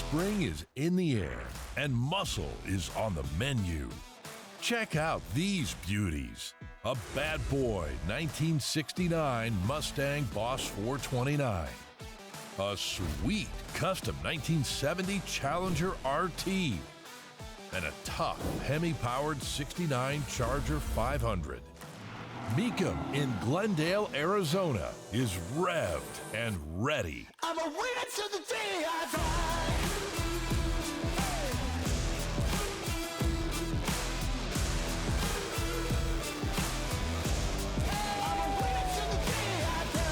Spring is in the air and muscle is on the menu. Check out these beauties. A bad boy 1969 Mustang Boss 429. A sweet custom 1970 Challenger RT. And a tough Hemi-powered 69 Charger 500. Mecum in Glendale, Arizona is revved and ready. I'm a winner to the day I die. I'm a winner to the day I die.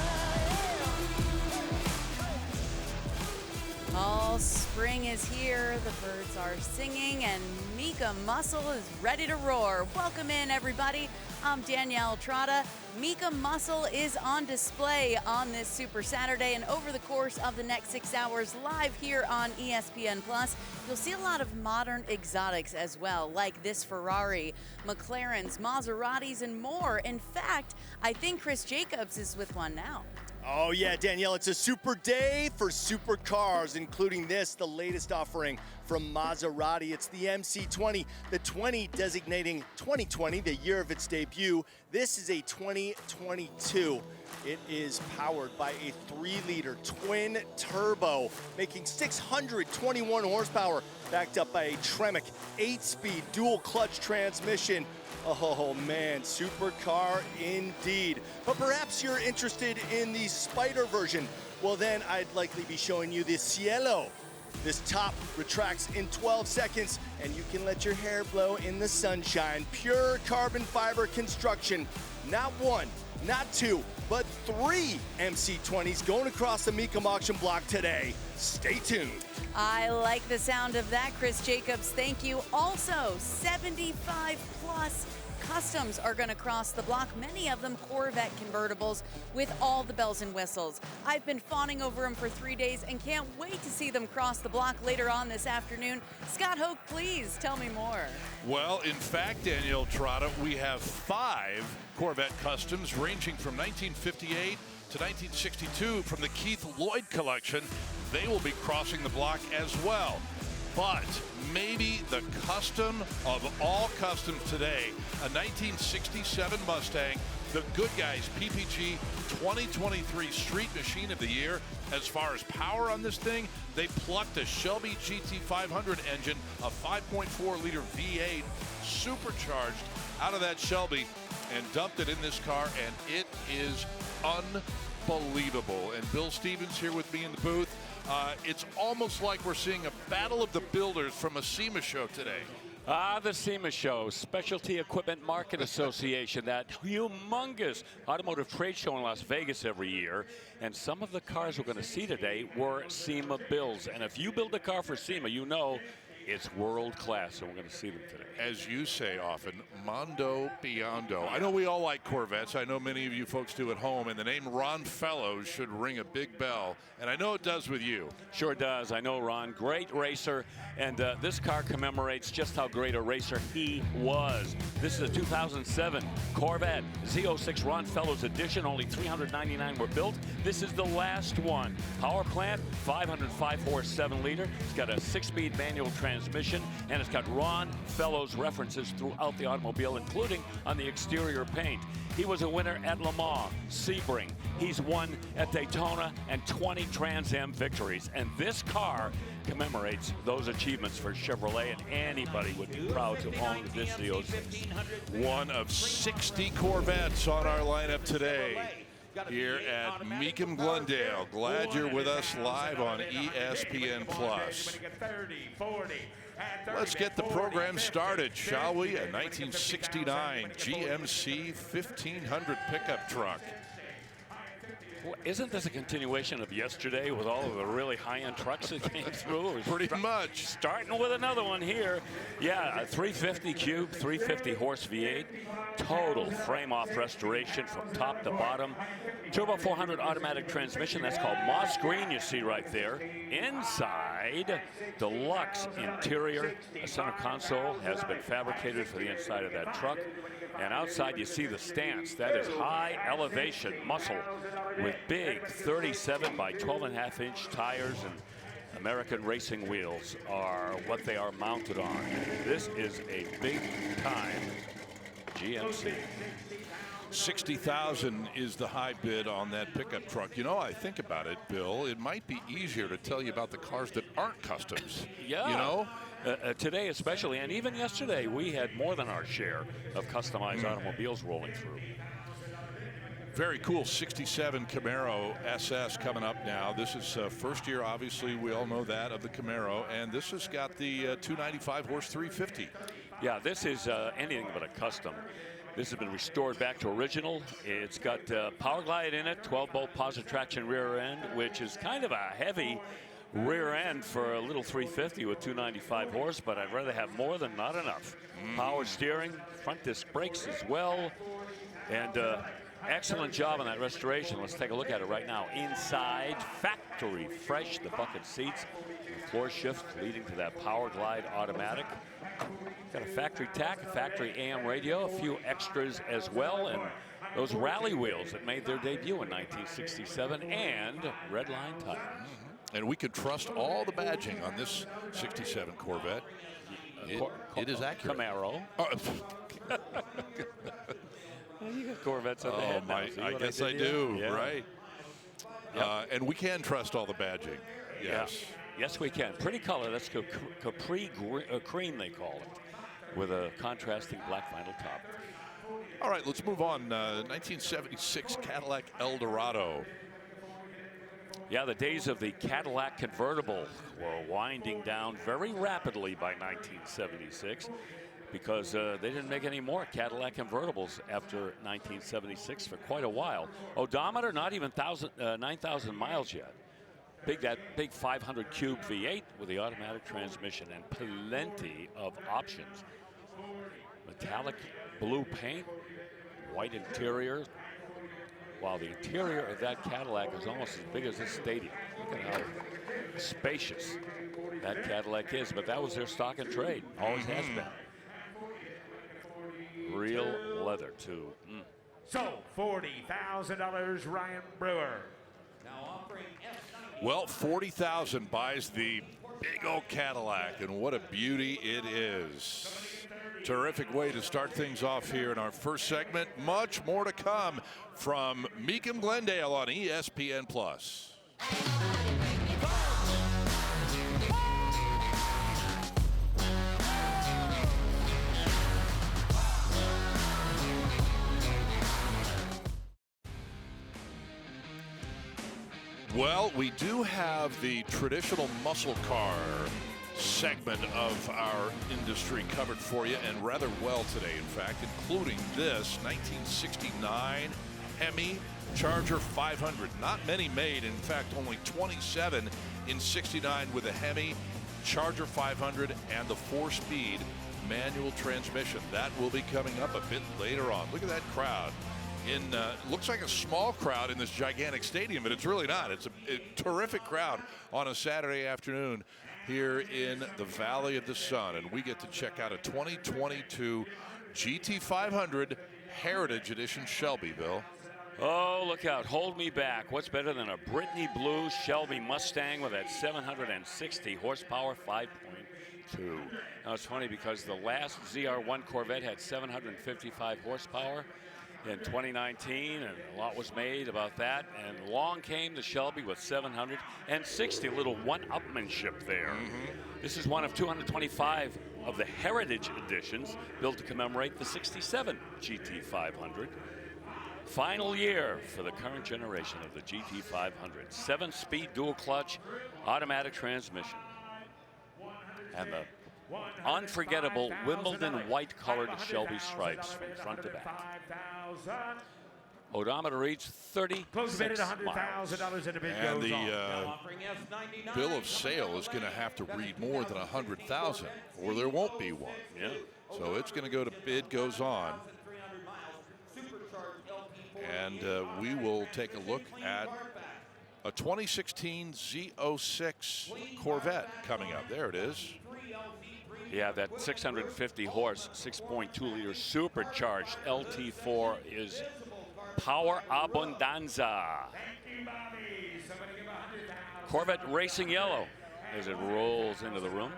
All spring is here, the birds are singing, and Mecum Muscle is ready to roar. Welcome in, everybody. I'm Danielle Trotta. Mecum Muscle is on display on this Super Saturday, and over the course of the next 6 hours live here on ESPN+, you'll see a lot of modern exotics as well, like this Ferrari, McLarens, Maseratis, and more. In fact, I think Chris Jacobs is with one now. Oh yeah, Danielle, it's a super day for supercars, including this, the latest offering from Maserati. It's the MC20, the 20 designating 2020, the year of its debut. This is a 2022. It is powered by a 3-liter twin turbo, making 621 horsepower, backed up by a Tremec 8-speed dual clutch transmission. Oh man, supercar indeed. But perhaps you're interested in the Spider version. Well then, I'd likely be showing you the Cielo. This top retracts in 12 seconds, and you can let your hair blow in the sunshine. Pure carbon fiber construction. Not one, not two, but 3 MC20s going across the Mecum auction block today. Stay tuned. I like the sound of that, Chris Jacobs. Thank you. Also, 75 plus customs are going to cross the block, many of them Corvette convertibles with all the bells and whistles. I've been fawning over them for 3 days and can't wait to see them cross the block later on this afternoon. Scott Hoke, please tell me more. Well, in fact, Danielle Trotta, we have 5 Corvette customs ranging from 1958 to 1962 from the Keith Lloyd collection. They will be crossing the block as well. But maybe the custom of all customs today, a 1967 Mustang, the Good Guys PPG 2023 Street Machine of the Year. As far as power on this thing, they plucked a Shelby GT500 engine, a 5.4-liter V8 supercharged out of that Shelby and dumped it in this car, and it is unbelievable. And Bill Stevens here with me in the booth. It's almost like we're seeing a battle of the builders from a SEMA show today. The SEMA show, Specialty Equipment Market Association, that humongous automotive trade show in Las Vegas every year. And some of the cars we're going to see today were SEMA builds. And if you build a car for SEMA, you know it's world class, and we're going to see them today. As you say often, Mondo Biondo. I know we all like Corvettes. I know many of you folks do at home, and the name Ron Fellows should ring a big bell, and I know it does with you. Sure does. I know Ron, great racer, and this car commemorates just how great a racer he was. This is a 2007 Corvette Z06 Ron Fellows edition. Only 399 were built. This is the last one. Power plant, 505 horse, 7-liter. It's got a 6-speed manual transmission, and it's got Ron Fellows references throughout the automobile, including on the exterior paint. He was a winner at Le Mans, Sebring. He's won at Daytona and 20 Trans Am victories. And this car commemorates those achievements for Chevrolet, and anybody would be proud to own this Z06. One of 60 Corvettes on our lineup today here at Mecum Glendale. Glad you're with us live on ESPN+. Let's get the program started, shall we? A 1969 GMC 1500 pickup truck. Well, isn't this a continuation of yesterday with all of the really high-end trucks that came through? Pretty much. Starting with another one here. Yeah, a 350 cube, 350 horse V8. Total frame-off restoration from top to bottom. Turbo 400 automatic transmission. That's called moss green, you see right there. Inside, deluxe interior. A center console has been fabricated for the inside of that truck. And outside, you see the stance. That is high elevation muscle with big 37 by 12.5-inch tires. And American racing wheels are what they are mounted on. This is a big time GMC. 60,000 is the high bid on that pickup truck. You know, I think about it, Bill, it might be easier to tell you about the cars that aren't customs. Yeah. You know? Today especially, and even yesterday, we had more than our share of customized automobiles rolling through. Very cool 67 Camaro SS coming up now. This is first year, obviously, we all know that, of the Camaro. And this has got the 295 horse 350. Yeah, this is anything but a custom. This has been restored back to original. It's got Power Glide in it, 12-bolt positive traction rear end, which is kind of a heavy rear end for a little 350 with 295 horse, but I'd rather have more than not enough. Power steering, front disc brakes as well, and excellent job on that restoration. Let's take a look at it right now. Inside, factory fresh, the bucket seats, the floor shift leading to that Power Glide automatic. Got a factory tack, a factory AM radio, a few extras as well, and those rally wheels that made their debut in 1967, and red line tires. And we could trust all the badging on this 67 Corvette. It is accurate. Camaro. Oh, You got Corvettes on the head now. See I what guess did I here? do, Yeah. right? Yep. And we can trust all the badging. Yes. Yeah. Yes, we can. Pretty color. That's Capri cream, they call it, with a contrasting black vinyl top. All right, let's move on. 1976 Cadillac Eldorado. Yeah, the days of the Cadillac convertible were winding down very rapidly by 1976 because they didn't make any more Cadillac convertibles after 1976 for quite a while. Odometer, not even 9,000 miles yet. That big 500 cube V8 with the automatic transmission and plenty of options. Metallic blue paint, white interior. While the interior of that Cadillac is almost as big as this stadium. Look at how spacious that Cadillac is, but that was their stock and trade. Always has been. Real leather, too. So, $40,000, Ryan Brewer. Well, 40,000 buys the big old Cadillac, and what a beauty it is. Terrific way to start things off here in our first segment. Much more to come from Mecum Glendale on ESPN+. Well, we do have the traditional muscle car segment of our industry covered for you, and rather well today, in fact, including this 1969 Hemi Charger 500. Not many made, in fact, only 27 in 69 with a Hemi Charger 500 and the 4-speed manual transmission. That will be coming up a bit later on. Look at that crowd. Looks like a small crowd in this gigantic stadium, but it's really not. It's a terrific crowd on a Saturday afternoon here in the Valley of the Sun, and we get to check out a 2022 GT500 Heritage Edition Shelby, Bill. Oh, look out. Hold me back. What's better than a Brittany Blue Shelby Mustang with that 760 horsepower 5.2? Now, it's funny because the last ZR1 Corvette had 755 horsepower in 2019, and a lot was made about that, and along came the Shelby with 760, a little one-upmanship there. This is one of 225 of the Heritage Editions built to commemorate the 67 GT500. Final year for the current generation of the GT500. 7-speed dual clutch, automatic transmission. And the unforgettable Wimbledon white colored Shelby stripes from front to back. Odometer reads 36 Close bid at miles. $100,000 and a bid And goes the on. bill of sale is going to have to read more than 100,000, or there won't be one. Yeah. So it's going to go to bid goes on. And we will take a look at a 2016 Z06 Corvette coming up. There it is. Yeah, that 650 horse, 6.2 liter supercharged LT4 is Power Abundanza. Corvette Racing Yellow. as it rolls into the room.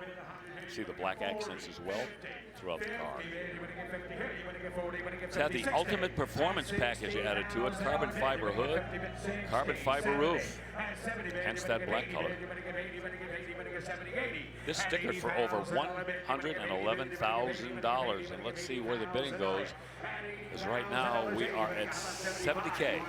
See the black accents as well throughout the car. It's had the ultimate performance package added to it. Carbon fiber hood, carbon fiber roof, hence that black color. This stickered for over $111,000. And let's see where the bidding goes, because right now we are at $70K.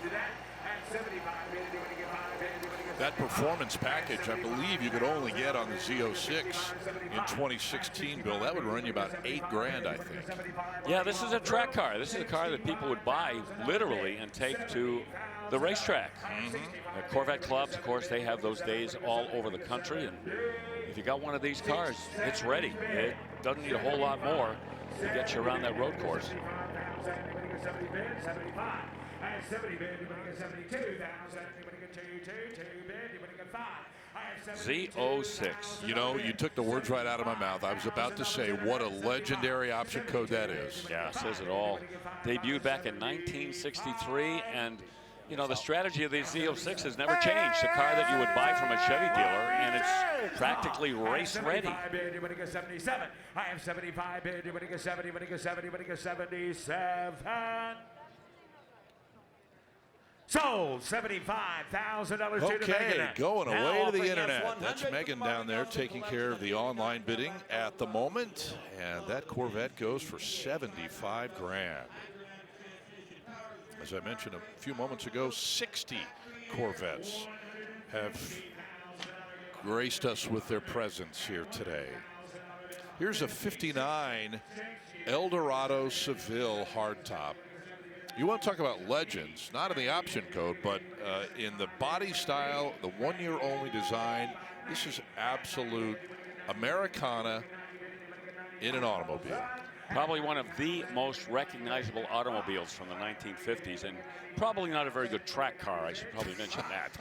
That performance package, I believe you could only get on the Z06 in 2016, Bill. That would run you about $8,000, I think. Yeah, this is a track car. This is a car that people would buy literally and take to the racetrack. The Corvette clubs, of course, they have those days all over the country. And if you got one of these cars, it's ready. It doesn't need a whole lot more to get you around that road course. Z06. You know, you took the words right out of my mouth. I was about to say what a legendary option code that is. Yeah, says it all. Debuted back in 1963, and you know, the strategy of the Z06 has never changed. The car that you would buy from a Chevy dealer, and it's practically race ready. I have 75 bid. You winning a 70, winning a 70, winning a 77. Sold $75,000 to Okay, Megan. going Now away to the offering us internet. 100 That's Megan down there taking care of the online bidding at the moment. And that Corvette goes for $75,000. As I mentioned a few moments ago, 60 Corvettes have graced us with their presence here today. Here's a 59 Eldorado Seville hardtop. You want to talk about legends, not in the option code, but in the body style, the one-year only design. This is absolute Americana in an automobile. Probably one of the most recognizable automobiles from the 1950s, and probably not a very good track car. I should probably mention that.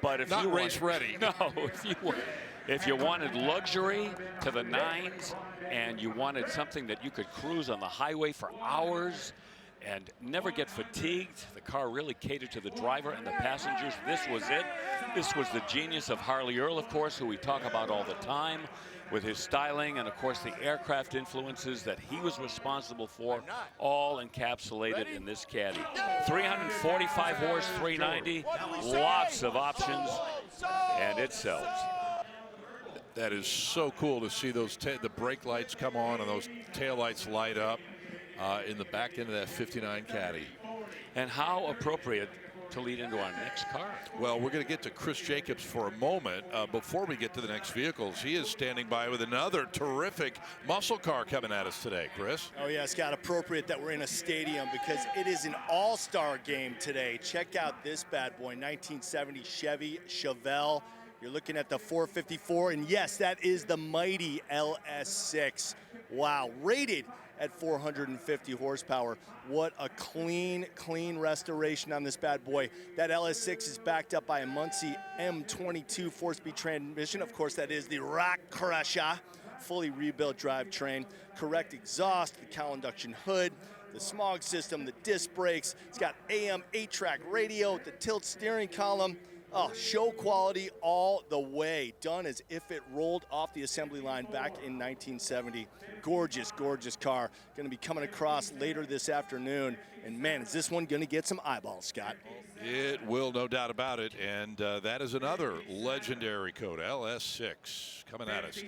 But if Not you race ready. No, if you wanted luxury to the nines, and you wanted something that you could cruise on the highway for hours and never get fatigued, the car really catered to the driver and the passengers. This was it. This was the genius of Harley Earl, of course, who we talk about all the time, with his styling and, of course, the aircraft influences that he was responsible for, all encapsulated in this caddy. 345 horse, 390, lots of options, and it sells. That is so cool to see those the brake lights come on and those tail lights light up in the back end of that 59 caddy. And how appropriate to lead into our next car. Well, we're going to get to Chris Jacobs for a moment. Before we get to the next vehicles, he is standing by with another terrific muscle car coming at us today, Chris. Oh yeah, Scott, appropriate that we're in a stadium because it is an all-star game today. Check out this bad boy, 1970 Chevy Chevelle. You're looking at the 454, and yes, that is the mighty LS6. Wow, rated at 450 horsepower. What a clean restoration on this bad boy. That LS6 is backed up by a Muncie M22 four-speed transmission. Of course, that is the Rock Crusher, fully rebuilt drivetrain, correct exhaust, the cowl induction hood, the smog system, the disc brakes. It's got AM 8-track radio, the tilt steering column. Oh, show quality all the way. Done as if it rolled off the assembly line back in 1970. Gorgeous, gorgeous car. Going to be coming across later this afternoon. And man, is this one going to get some eyeballs, Scott? It will, no doubt about it. And that is another legendary code, LS6, coming at us.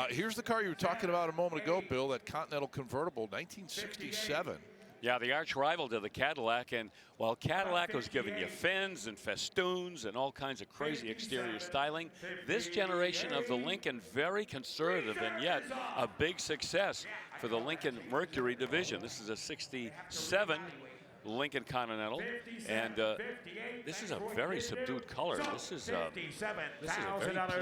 Here's the car you were talking about a moment ago, Bill, that Continental convertible, 1967. Yeah, the arch rival to the Cadillac, and while Cadillac was giving you fins and festoons and all kinds of crazy exterior styling, this generation of the Lincoln, very conservative and yet a big success for the Lincoln Mercury division. This is a 67 Lincoln Continental, and this is a very subdued color. This is a very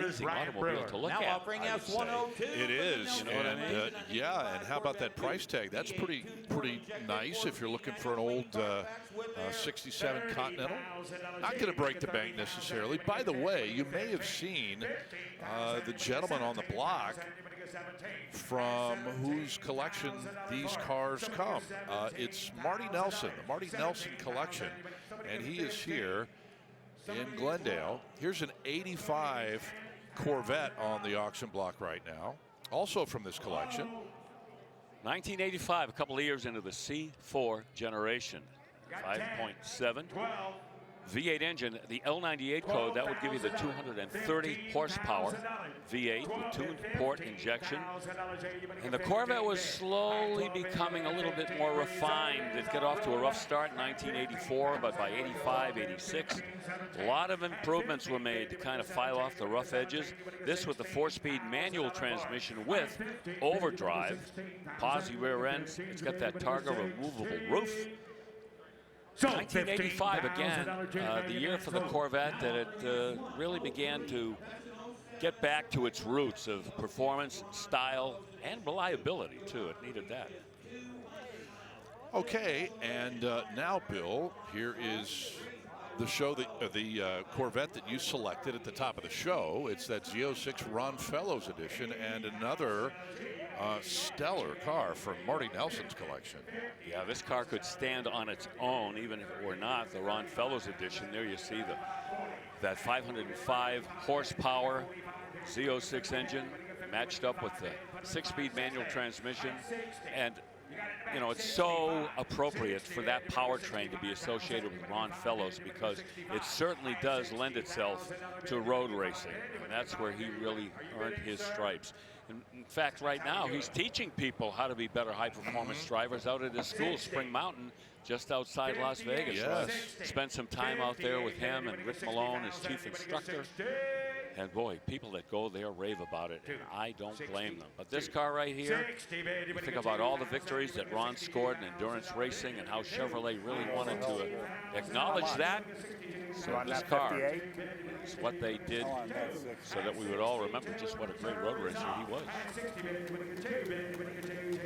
pleasing automobile to look now at. offering us 102. It is. You know what I mean? Yeah, and how about that price tag? That's pretty nice if you're looking for an old 67 Continental. Not going to break the bank necessarily. By the way, you may have seen the gentleman on the block from whose collection these cars come. It's Marty Nelson, the Marty Nelson collection, and he is here in Glendale. Here's an 85 Corvette on the auction block right now, also from this collection. 1985, a couple of years into the C4 generation. 5.7 V8 engine, the L98 code, that would give you the 230 horsepower V8 with tuned port injection. And the Corvette was slowly becoming a little bit more refined. It got off to a rough start in 1984, but by 85, 86, a lot of improvements were made to kind of file off the rough edges. This with the 4-speed manual transmission with overdrive, posi rear ends. It's got that Targa removable roof. 1985 again, the year for the Corvette that it really began to get back to its roots of performance, style, and reliability too. It needed that. Okay, and now, Bill, here is the show that the Corvette that you selected at the top of the show. It's that Z06 Ron Fellows edition, and another stellar car from Marty Nelson's collection. Yeah, this car could stand on its own, even if it were not the Ron Fellows edition. There you see that 505 horsepower Z06 engine matched up with the 6-speed manual transmission. And you know, it's so appropriate for that powertrain to be associated with Ron Fellows, because it certainly does lend itself to road racing. And that's where he really earned his stripes. In fact, right now, he's teaching people how to be better high-performance drivers out at his school, Spring Mountain, just outside Las Vegas. Yes. Spent some time out there with him and Rick Malone, his chief instructor. And boy, people that go there rave about it, and I don't blame them. But this car right here, you think about all the victories that Ron scored in endurance racing and how Chevrolet really wanted to acknowledge that. So this car is what they did so that we would all remember just what a great road racer he was.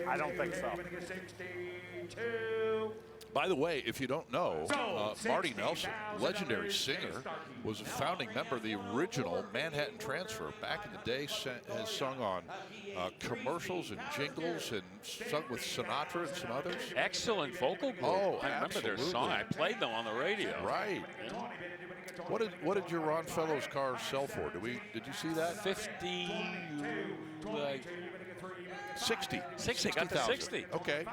I don't think so. By the way, if you don't know, Marty Nelson, legendary singer, was a founding member of the original Manhattan Transfer. Back in the day, has sung on commercials and jingles and sung with Sinatra and some others. Excellent vocal group. Oh, I remember their song. I played them on the radio. Right. Yeah. What did your Ron Fellows car sell for? Did you see that? 50, like 60. 60. Got to 60. Okay.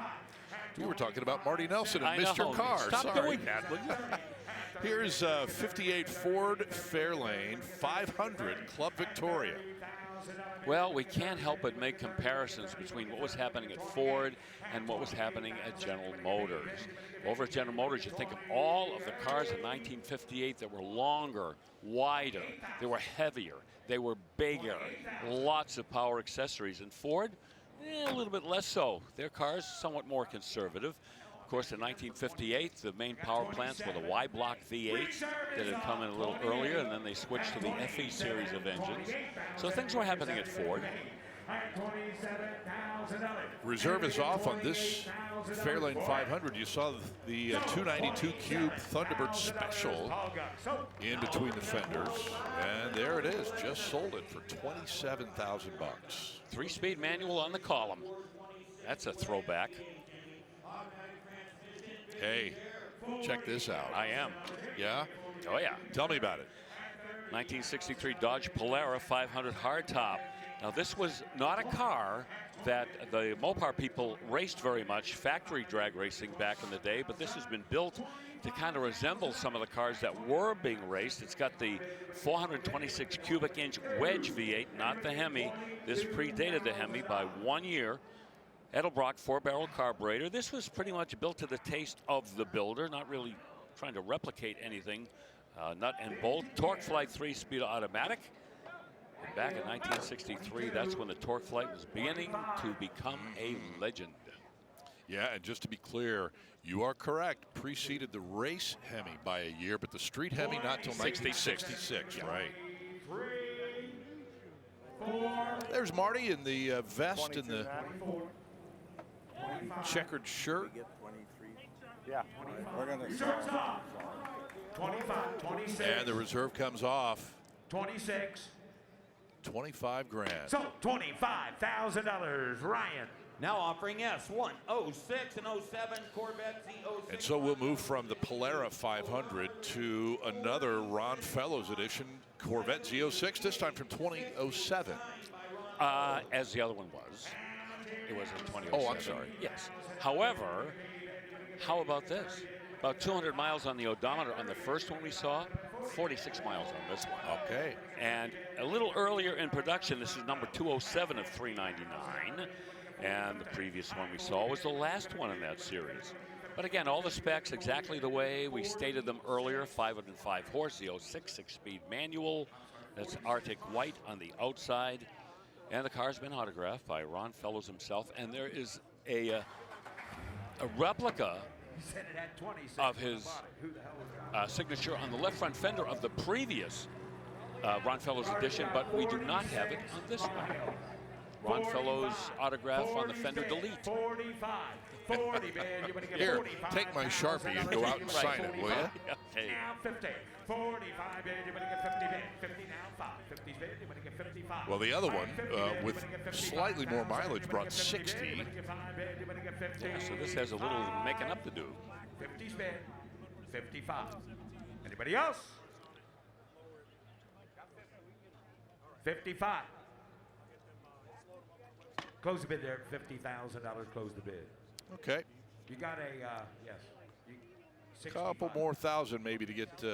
We were talking about Marty Nelson and I Mr. know. Carr. Stop Sorry. doing that, will you? Here's 58 Ford Fairlane 500 Club Victoria. Well, we can't help but make comparisons between what was happening at Ford and what was happening at General Motors. Over at General Motors, you think of all of the cars in 1958 that were longer, wider, they were heavier, they were bigger, lots of power accessories. And Ford, a little bit less so. Their cars somewhat more conservative. Of course, in 1958, the main power plants were the Y-block V8s that had come in a little earlier, and then they switched to the FE series of engines. So things were happening at Ford. Reserve is off on this Fairlane 500. You saw the 292 Cube Thunderbird Special in between the fenders, and there it is. Just sold it for $27,000. 3-speed manual on the column. That's a throwback. Hey, check this out. I am. Yeah? Oh, yeah. Tell me about it. 1963 Dodge Polara 500 hardtop. Now, this was not a car that the Mopar people raced very much, factory drag racing back in the day, but this has been built to kind of resemble some of the cars that were being raced. It's got the 426 cubic inch wedge V8, not the Hemi. This predated the Hemi by 1 year. Edelbrock 4-barrel carburetor. This was pretty much built to the taste of the builder, not really trying to replicate anything. Nut and bolt. TorqueFlite 3-speed automatic. And back in 1963, that's when the TorqueFlite was beginning to become a legend. Yeah, and just to be clear, you are correct. Preceded the race Hemi by a year, but the street Hemi not till 1966, right? There's Marty in the vest and the checkered shirt. Yeah, we're going to 25, 26. And the reserve comes off. 26. 25 grand. So $25,000, Ryan. Now offering S1, 06 and 07 Corvette Z06. And so we'll move from the Polara 500 to another Ron Fellows edition Corvette Z06, this time from 2007. As the other one was. It was in 2007. Oh, I'm sorry. Yes. However, how about this? About 200 miles on the odometer on the first one we saw, 46 miles on this one. Okay. And a little earlier in production, this is number 207 of 399. And the previous one we saw was the last one in that series. But again, all the specs exactly the way we stated them earlier. 505 horse, the 06 six-speed manual. That's Arctic white on the outside. And the car's been autographed by Ron Fellows himself. And there is a replica of his signature on the left front fender of the previous Ron Fellows edition, but we do not have it on this one. Ron Fellows autograph on the fender delete. 45, 40, man. You're going to get Here, 45. take my Sharpie and go out and sign it, will you? Okay. Now 50, 45, man. You're going to get 50, man. 50 now, 5. 50, man. You're going to get 55. Well, the other one, with slightly more mileage, brought 60. Yeah, so this has a little making up to do. 50 spin, 55. Anybody else? 55. Close the bid there, $50,000. Close the bid. Okay. You got a yes. Couple more thousand maybe to get,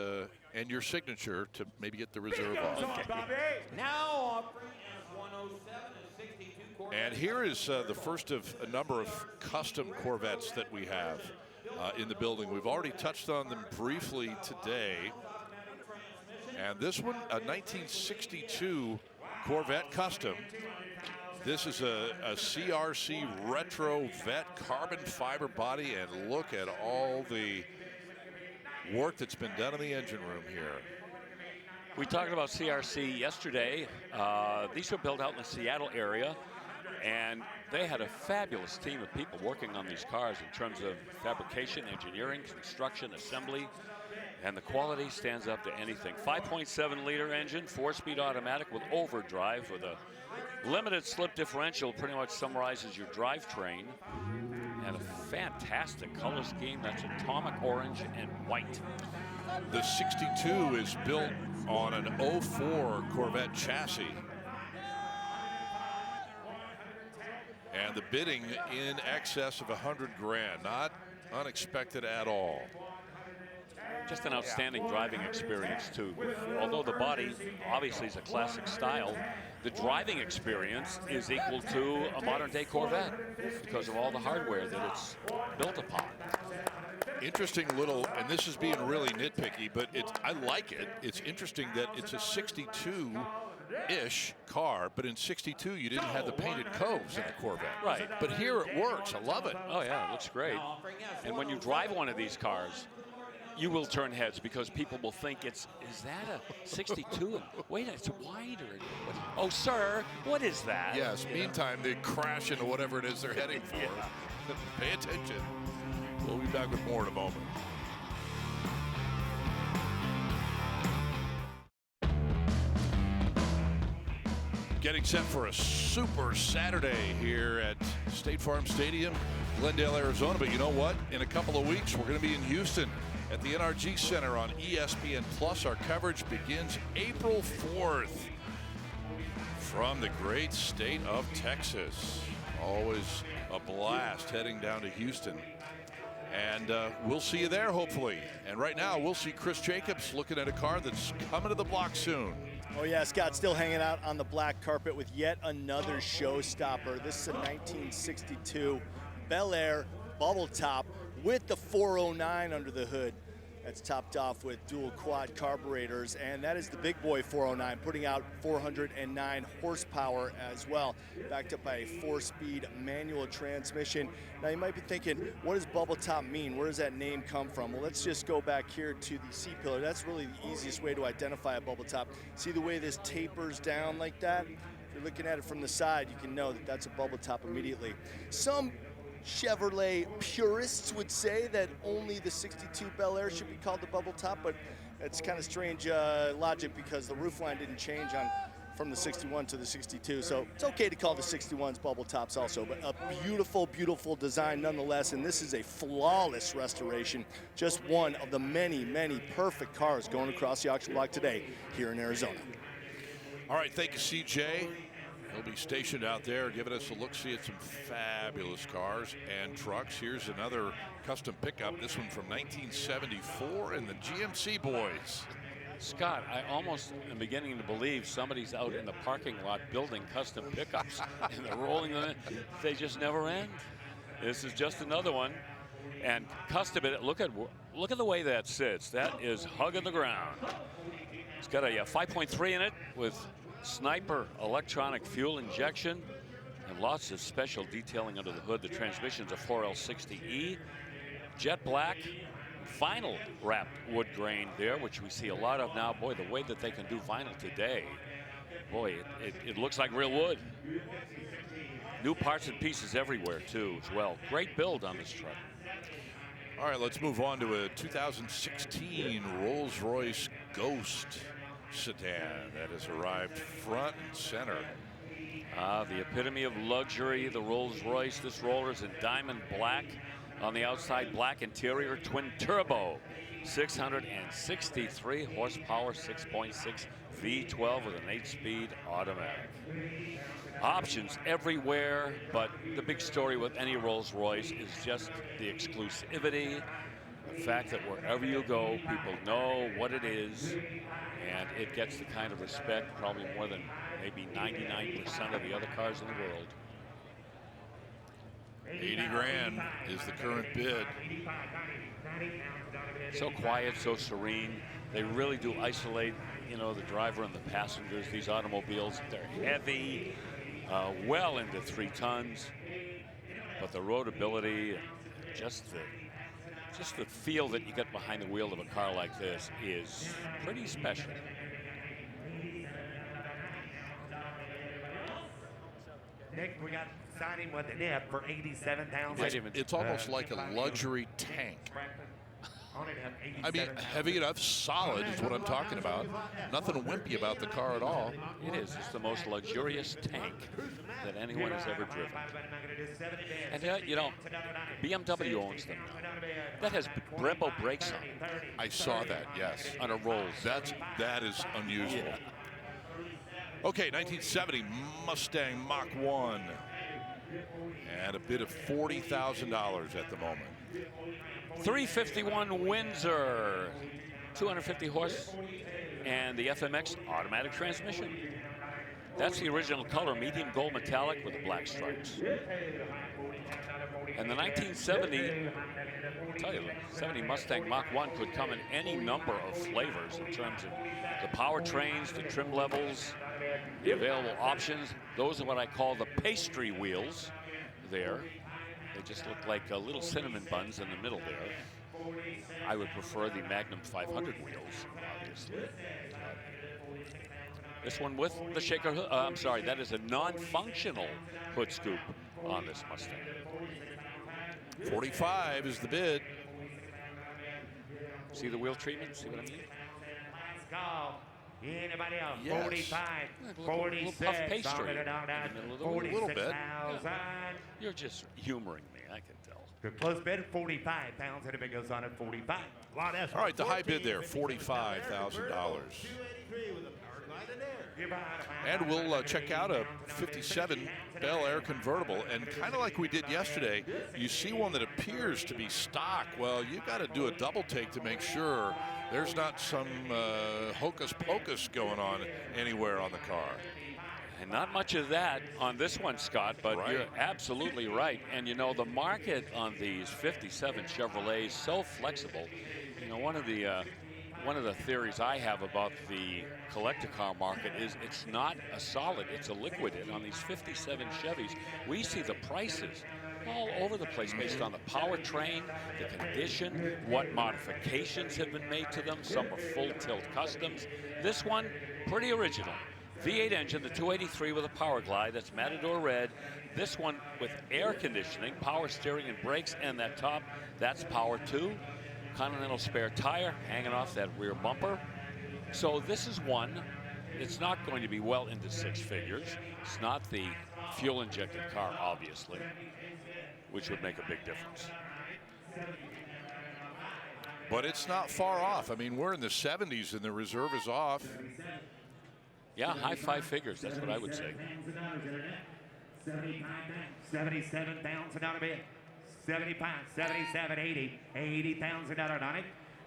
and your signature to maybe get the reserve off. Now offering S107 and 62 Corvette. And here is the first of a number of custom Corvettes that we have in the building. We've already touched on them briefly today. And this one, a 1962 Corvette Custom. This is a CRC retro vet carbon fiber body, and look at all the work that's been done in the engine room here. We talked about CRC yesterday. These were built out in the Seattle area, and they had a fabulous team of people working on these cars in terms of fabrication, engineering, construction, assembly, and the quality stands up to anything. 5.7 liter engine, 4-speed automatic with overdrive with a limited slip differential, pretty much summarizes your drivetrain. And a fantastic color scheme. That's atomic orange and white. The 62 is built on an 04 Corvette chassis. And the bidding in excess of 100 grand, not unexpected at all. Just an outstanding driving experience too. Although the body obviously is a classic style, the driving experience is equal to a modern day Corvette because of all the hardware that it's built upon. Interesting little, and this is being really nitpicky, but I like it. It's interesting that it's a 62-ish car, but in 62 you didn't have the painted coves in the Corvette. Right. But here it works. I love it. Oh yeah, it looks great. And when you drive one of these cars, you will turn heads because people will think is that a 62? Wait, it's wider. Oh, sir, what is that? Yes, meantime, they crash into whatever it is they're heading for. Pay attention. We'll be back with more in a moment. Getting set for a super Saturday here at State Farm Stadium, Glendale, Arizona. But you know what? In a couple of weeks, we're going to be in Houston at the NRG Center on ESPN Plus. Our coverage begins April 4th from the great state of Texas. Always a blast heading down to Houston. And we'll see you there, hopefully. And right now, we'll see Chris Jacobs looking at a car that's coming to the block soon. Oh yeah, Scott still hanging out on the black carpet with yet another showstopper. This is a 1962 Bel Air bubble top with the 409 under the hood. That's topped off with dual quad carburetors, and that is the big boy 409, putting out 409 horsepower as well, backed up by a 4-speed manual transmission. Now you might be thinking, what does bubble top mean? Where does that name come from? Well, let's just go back here to the C-pillar. That's really the easiest way to identify a bubble top. See the way this tapers down like that? If you're looking at it from the side, you can know that that's a bubble top immediately. Some Chevrolet purists would say that only the 62 Bel Air should be called the bubble top, but it's kind of strange logic because the roofline didn't change on from the 61 to the 62, so it's okay to call the 61s bubble tops also, but a beautiful, beautiful design nonetheless, and this is a flawless restoration, just one of the many, many perfect cars going across the auction block today here in Arizona. All right, thank you, CJ. He'll be stationed out there giving us a look-see at some fabulous cars and trucks. Here's another custom pickup, this one from 1974 and the GMC boys. Scott, I almost am beginning to believe somebody's out in the parking lot building custom pickups and they're rolling them in. They just never end. This is just another one. And custom it, look at the way that sits. That is hugging the ground. It's got a 5.3 in it with Sniper electronic fuel injection and lots of special detailing under the hood. The transmission's a 4L60E, jet black, vinyl wrapped wood grain there, which we see a lot of now. Boy, the way that they can do vinyl today, boy, it looks like real wood. New parts and pieces everywhere too as well. Great build on this truck. All right, let's move on to a 2016 Rolls-Royce Ghost sedan that has arrived front and center. The epitome of luxury, the Rolls-Royce. This roller is in diamond black. On the outside, black interior, twin turbo, 663 horsepower, 6.6 V12 with an 8-speed automatic. Options everywhere, but the big story with any Rolls-Royce is just the exclusivity. The fact that wherever you go, people know what it is, and it gets the kind of respect probably more than maybe 99% of the other cars in the world. 80 grand is the current bid. So quiet, so serene. They really do isolate, you know, the driver and the passengers. These automobiles, they're heavy, well into 3 tons, but the roadability, just the feel that you get behind the wheel of a car like this is pretty special. Nick, we got signing with the nip for 87,000. It's almost like a luxury tank. I mean, heavy enough, solid is what I'm talking about. Nothing wimpy about the car at all. It is. It's the most luxurious tank that anyone has ever driven. And you know, BMW owns them now. That has Brembo brakes on it. I saw that, yes. On a Rolls. That is unusual. Yeah. Okay, 1970 Mustang Mach 1. And a bid of $40,000 at the moment. 351 Windsor, 250 horse, and the FMX automatic transmission. That's the original color, medium gold metallic with the black stripes. And the 1970, I'll tell you, the 70 Mustang Mach 1 could come in any number of flavors in terms of the powertrains, the trim levels, the available options. Those are what I call the pastry wheels there. They just look like little cinnamon buns in the middle there. I would prefer the Magnum 500 wheels, obviously. This one with the shaker hood. I'm sorry, that is a non-functional hood scoop on this Mustang. 45 is the bid. See the wheel treatment? See what I mean? Let's go. Anybody else? Yes. 45, Little 46, puff pastry it down, down, in the middle of it. A little bit. 46,000. You're just humoring me, I can tell. The close bid, 45 pounds, and it goes on at 45. All right, the high bid there, $45,000. And we'll check out a 57 Bel Air convertible. And kind of like we did yesterday, you see one that appears to be stock. Well, you got to do a double take to make sure there's not some hocus pocus going on anywhere on the car. And not much of that on this one, Scott, but Right. You're absolutely right. And you know, the market on these 57 Chevrolets is so flexible. You know, one of the theories I have about the collector car market is it's not a solid, it's a liquid. And on these 57 Chevys, we see the prices all over the place based on the powertrain, the condition, what modifications have been made to them. Some are full tilt customs. This one, pretty original. V8 engine, the 283 with a power glide, that's Matador red. This one with air conditioning, power steering and brakes, and that top, that's power 2. Continental spare tire hanging off that rear bumper. So this is one it's not going to be well into six figures. It's not the fuel-injected car, obviously, which would make a big difference. But it's not far off. I mean, we're in the 70s and the reserve is off. Yeah, high five figures. That's what I would say. 77,000 on a bid. 75, 77, 80, $80,000 on it.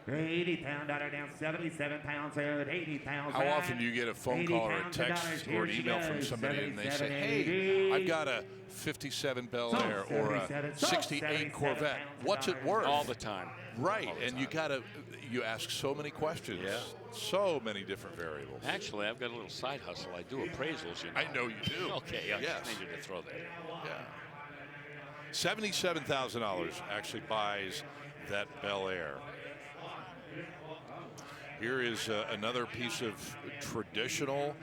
$80,000 down, 77 pounds, 80,000. How often do you get a phone call or a text or an email from somebody and they say, hey, I've got a 57 Bel Air or a 68 Corvette. What's it worth? All the time. Right, and you ask so many questions. Yeah. So many different variables. Actually, I've got a little side hustle. I do appraisals, you know. I know you do. Okay, yeah, Yes. just needed to throw that in. Yeah. $77,000 actually buys that Bel Air. Here is another piece of traditional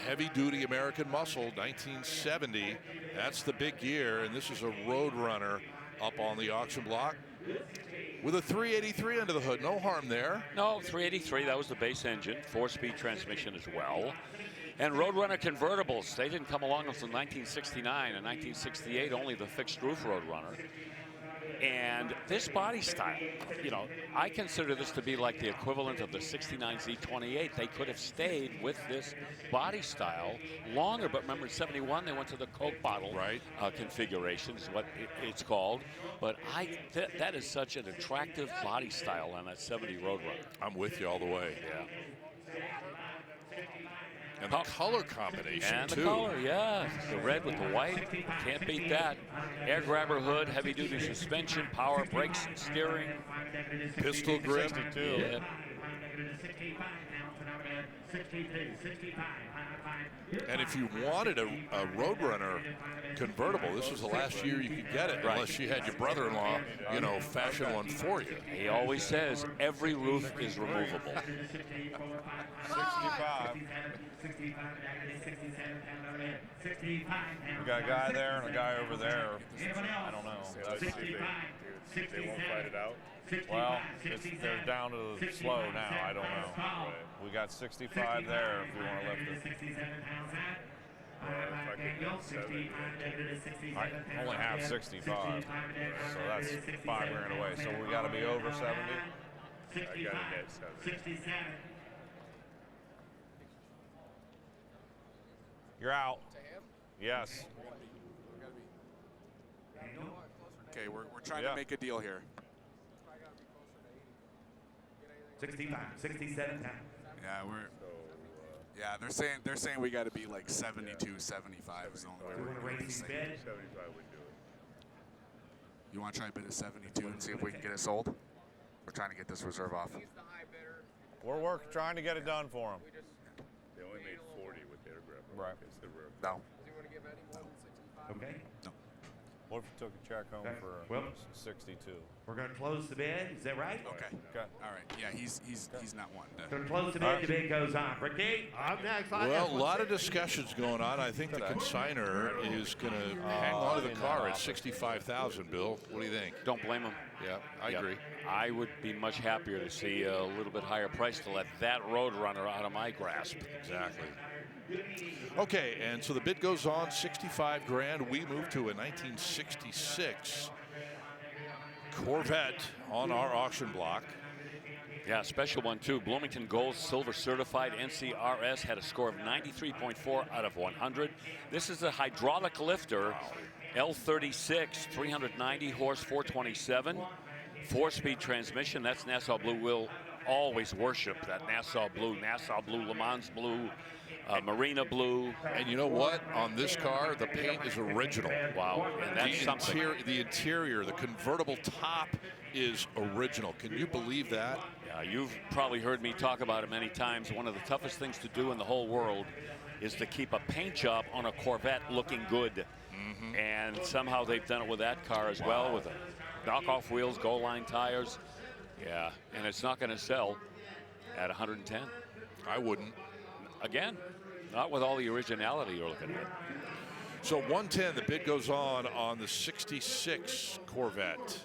heavy-duty American muscle, 1970. That's the big year, and this is a Roadrunner up on the auction block with a 383 under the hood. No harm there. No, 383, that was the base engine, 4-speed transmission as well. And Roadrunner convertibles, they didn't come along until 1969 and 1968, only the fixed roof Roadrunner. And this body style, you know, I consider this to be like the equivalent of the 69 Z28. They could have stayed with this body style longer, but remember in 71 they went to the Coke bottle configuration is what it's called. But that is such an attractive body style on that 70 Roadrunner. I'm with you all the way. Yeah. And the color combination, and too. the color, yeah. The red with the white. Can't beat that. Air grabber hood, heavy-duty suspension, power, brakes, and steering. Pistol grip. Yeah. And if you wanted a Roadrunner convertible, this was the last year you could get it, unless you had your brother-in-law, you know, fashion one for you. He always says every roof is removable. 65. We got a guy there and a guy over there. I don't know. They won't fight it out. Well, they're down to the slow now. I don't know. We got 65 there if we want to lift it. I only have 65, so that's $5,000 away. So we got to be over 70. I got it at 70. You're out. Yes. Okay, we're trying to make a deal here. 65, 67 pounds. Yeah, they're saying we got to be like 72, 75 is the only way we're going to Racing be. bid. 75 would do it. You want to try a bid at 72 and see if we can get it sold? We're trying to get this reserve off. We're trying to get it done for them. They only made 40 with their grip. Right. It's the rear. No. Okay. No. What if we took a check home for Well, 62? We're going to close the bid. Is that right? Okay. Okay. All right. Yeah, he's not wanting to. Going to close the bid. The bid goes on. Ricky? Up next, Well, a lot of discussions going on. I think the consignor is going to hang on to the car at $65,000, Bill. What do you think? Don't blame him. Yeah, I agree. I would be much happier to see a little bit higher price to let that Roadrunner out of my grasp. Exactly. Okay, and so the bid goes on, $65,000. We move to a 1966 Corvette on our auction block. Yeah, special one too. Bloomington Gold Silver Certified NCRS had a score of 93.4 out of 100. This is a hydraulic lifter, L36, 390 horse, 427, 4-speed transmission. That's Nassau Blue. We'll always worship that Nassau Blue, Le Mans Blue, Marina Blue. And you know what? On this car, the paint is original. Wow, and that's something. The interior, the convertible top is original. Can you believe that? Yeah, you've probably heard me talk about it many times. One of the toughest things to do in the whole world is to keep a paint job on a Corvette looking good. And somehow they've done it with that car as well, with the knockoff wheels, goal line tires. Yeah, and it's not going to sell at 110. I wouldn't. Again, not with all the originality you're looking at. So 110, the bid goes on the 66 Corvette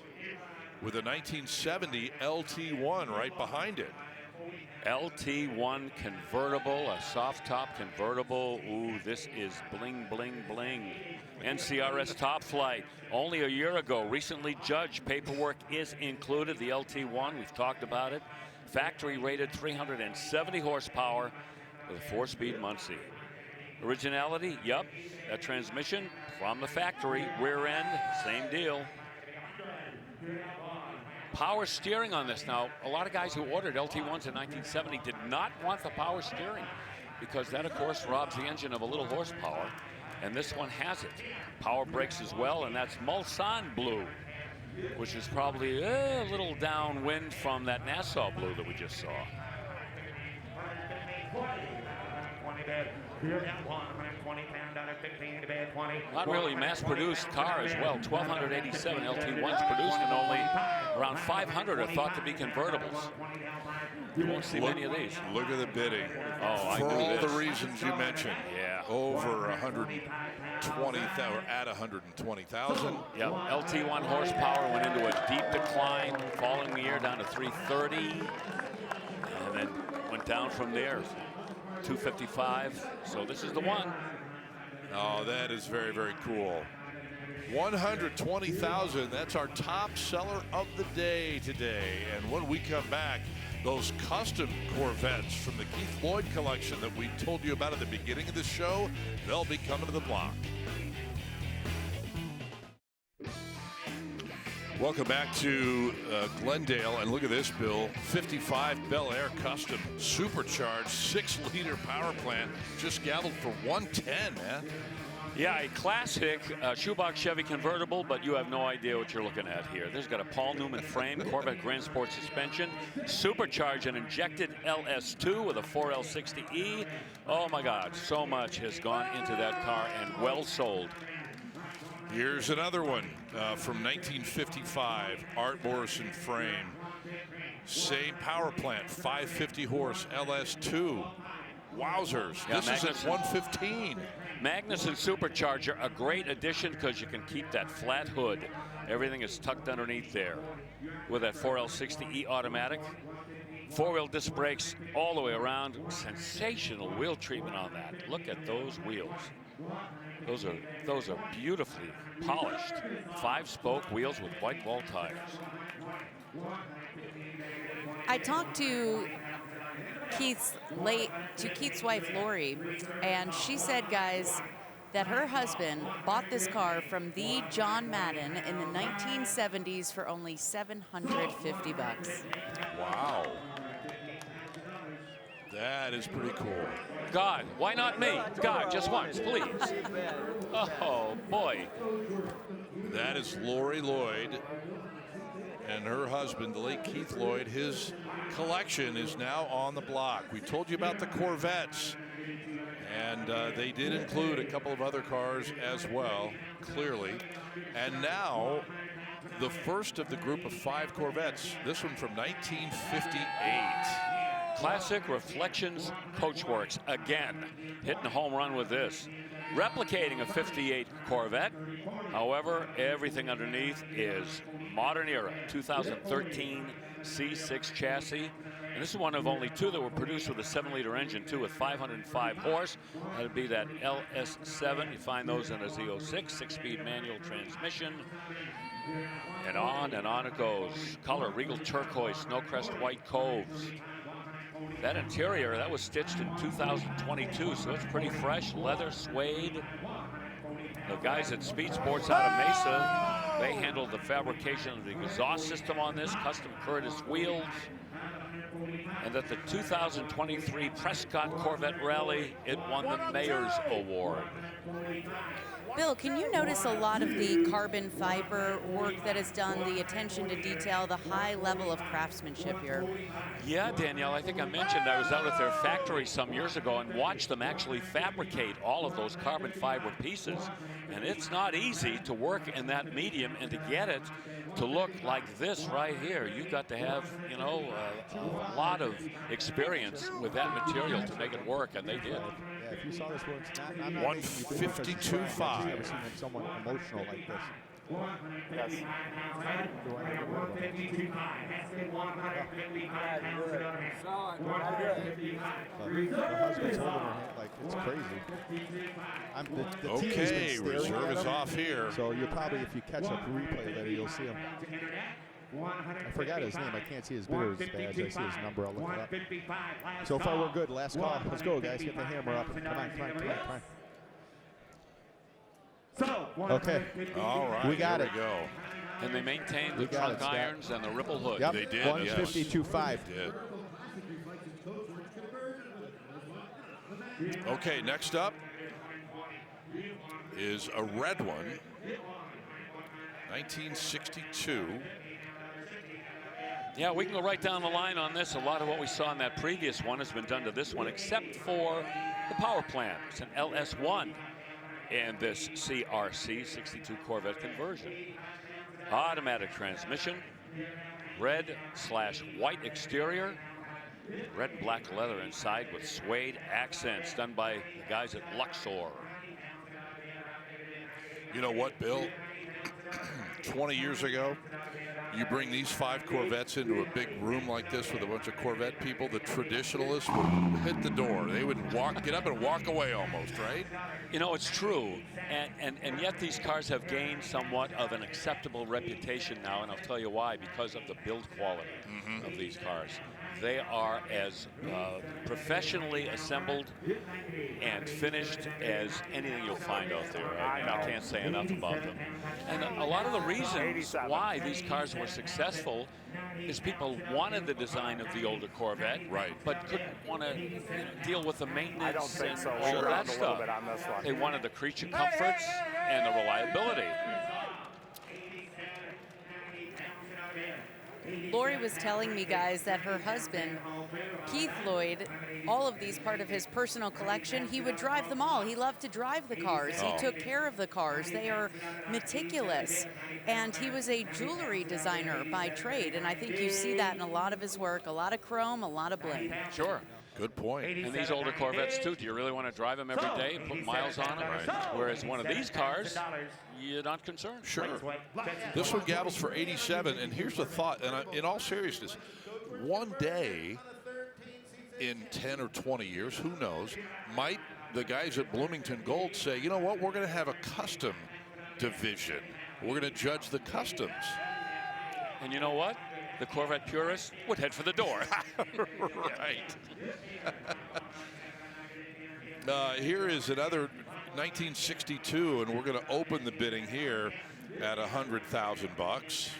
with a 1970 LT1 right behind it. LT1 convertible, a soft top convertible. Ooh, this is bling, bling, bling. NCRS Top Flight, only a year ago, recently judged. Paperwork is included. The LT1, we've talked about it. Factory rated 370 horsepower with a 4-speed Muncie. Originality, yep. That transmission from the factory, rear end, same deal. Power steering on this. Now, a lot of guys who ordered LT1s in 1970 did not want the power steering because that, of course, robs the engine of a little horsepower, and this one has it. Power brakes as well, and that's Mulsanne blue, which is probably a little downwind from that Nassau blue that we just saw. Not really mass-produced car as well. 1,287 LT1s produced, and only around 500 are thought to be convertibles. You won't see many of these. Look at the bidding. Oh, for all this. the reasons you mentioned. Yeah. Over 120,000, or at 120,000. Yep. LT1 horsepower went into a deep decline, following the year down to 330, and then went down from there. 255. So this is the one. Oh, that is very, very cool. 120,000. That's our top seller of the day today. And when we come back, those custom Corvettes from the Keith Lloyd collection that we told you about at the beginning of the show, they'll be coming to the block. Welcome back to Glendale, and look at this, Bill. 55 Bel Air Custom supercharged 6-liter power plant, just galloped for 110, man. Yeah, a classic shoebox Chevy convertible, but you have no idea what you're looking at here. This has got a Paul Newman frame, Corvette Grand Sport suspension, supercharged and injected LS2 with a 4L60E. Oh my God, so much has gone into that car and well sold. Here's another one from 1955, Art Morrison frame. Same power plant, 550 horse LS2. Wowzers, Yeah, this is at 115. Magnuson supercharger, a great addition because you can keep that flat hood. Everything is tucked underneath there with that 4L60E automatic. 4-wheel disc brakes all the way around. Sensational wheel treatment on that. Look at those wheels. Those are beautifully polished. 5-spoke wheels with white wall tires. I talked to Keith's wife Lori, and she said, guys, that her husband bought this car from the John Madden in the 1970s for only $750. Wow. That is pretty cool. God, why not me? God, just once, please. Oh, boy. That is Lori Lloyd and her husband, the late Keith Lloyd. His collection is now on the block. We told you about the Corvettes, and they did include a couple of other cars as well, clearly. And now, the first of the group of 5 Corvettes, this one from 1958. Classic Reflections Coachworks, again, hitting a home run with this. Replicating a 58 Corvette. However, everything underneath is modern era, 2013 C6 chassis. And this is one of only 2 that were produced with a 7-liter engine, too, with 505 horse. That'd be that LS7. You find those in a Z06, 6-speed manual transmission. And on it goes. Color, regal turquoise, Snowcrest white coves. That interior, that was stitched in 2022, so it's pretty fresh. Leather, suede. The guys at Speed Sports out of Mesa, they handled the fabrication of the exhaust system on this, custom Curtis wheels. And at the 2023 Prescott Corvette Rally, it won the Mayor's Award. Bill, can you notice a lot of the carbon fiber work that is done, the attention to detail, the high level of craftsmanship here? Yeah, Danielle, I think I mentioned I was out at their factory some years ago and watched them actually fabricate all of those carbon fiber pieces. And it's not easy to work in that medium and to get it to look like this right here. You've got to have, you know, a lot of experience with that material to make it work, and they did. Yeah, if you saw this, where it's not 152.5. I've never seen someone emotional like this. Yes. 152.5. That's been 155 pounds of overhead. 155. The husband's holding her hand like it's crazy. The TV's been Okay, staring reserve at is him, off here. So you'll probably, if you catch a replay later, you'll see him. I forgot his name. I can't see his bidder's badge. I see his number. I'll look it up. So far, we're good. Last call. Let's go, guys. Get the hammer up. Come on. Okay. All right, we got here it. we go. And they maintained the trunk irons and the ripple hood. Yep. They did, 152.5. Yes. Did. Okay, next up is a red one. 1962. Yeah, we can go right down the line on this. A lot of what we saw in that previous one has been done to this one, except for the power plant. It's an LS1 in this CRC 62 Corvette conversion. Automatic transmission, red/white exterior, red and black leather inside with suede accents done by the guys at Luxor. You know what, Bill? 20 years ago, you bring these 5 Corvettes into a big room like this with a bunch of Corvette people, the traditionalists would hit the door. They would get up and walk away almost, right? You know, it's true. And yet these cars have gained somewhat of an acceptable reputation now, and I'll tell you why, because of the build quality of these cars. They are as professionally assembled and finished as anything you'll find out there. I can't say enough about them. And a lot of the reasons why these cars were successful is people wanted the design of the older Corvette, right, but couldn't want to deal with the maintenance I don't think so. and all that stuff. On this one. They wanted the creature comforts and the reliability. Lori was telling me, guys, that her husband, Keith Lloyd, all of these part of his personal collection, he would drive them all. He loved to drive the cars. He took care of the cars. They are meticulous. And he was a jewelry designer by trade. And I think you see that in a lot of his work, a lot of chrome, a lot of bling. Sure. Good point. And these older Corvettes, too, do you really want to drive them every day and put miles on them? Right. Whereas one of these cars, you're not concerned. Sure. This one gavels for 87, and here's the thought, and in all seriousness, one day in 10 or 20 years, who knows, might the guys at Bloomington Gold say, you know what, we're going to have a custom division. We're going to judge the customs. And you know what? The Corvette purists would head for the door. Right. Here is another 1962, and we're going to open the bidding here at $100,000.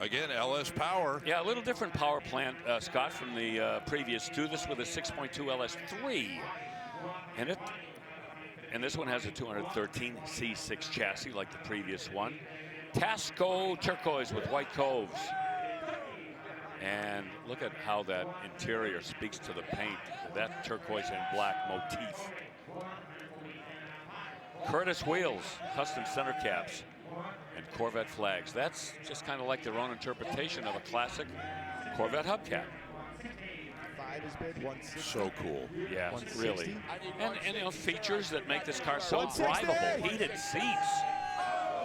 Again, LS Power. Yeah, a little different power plant, Scott, from the previous two. This with a 6.2 LS3 in it. And this one has a 213 C6 chassis like the previous one. Tasco turquoise with white coves. And look at how that interior speaks to the paint. That turquoise and black motif. Curtis wheels, custom center caps, and Corvette flags. That's just kind of like their own interpretation of a classic Corvette hubcap. 5 is bid 160. So cool. Yeah, 160? really. And you know, features that make this car so drivable. Heated seats,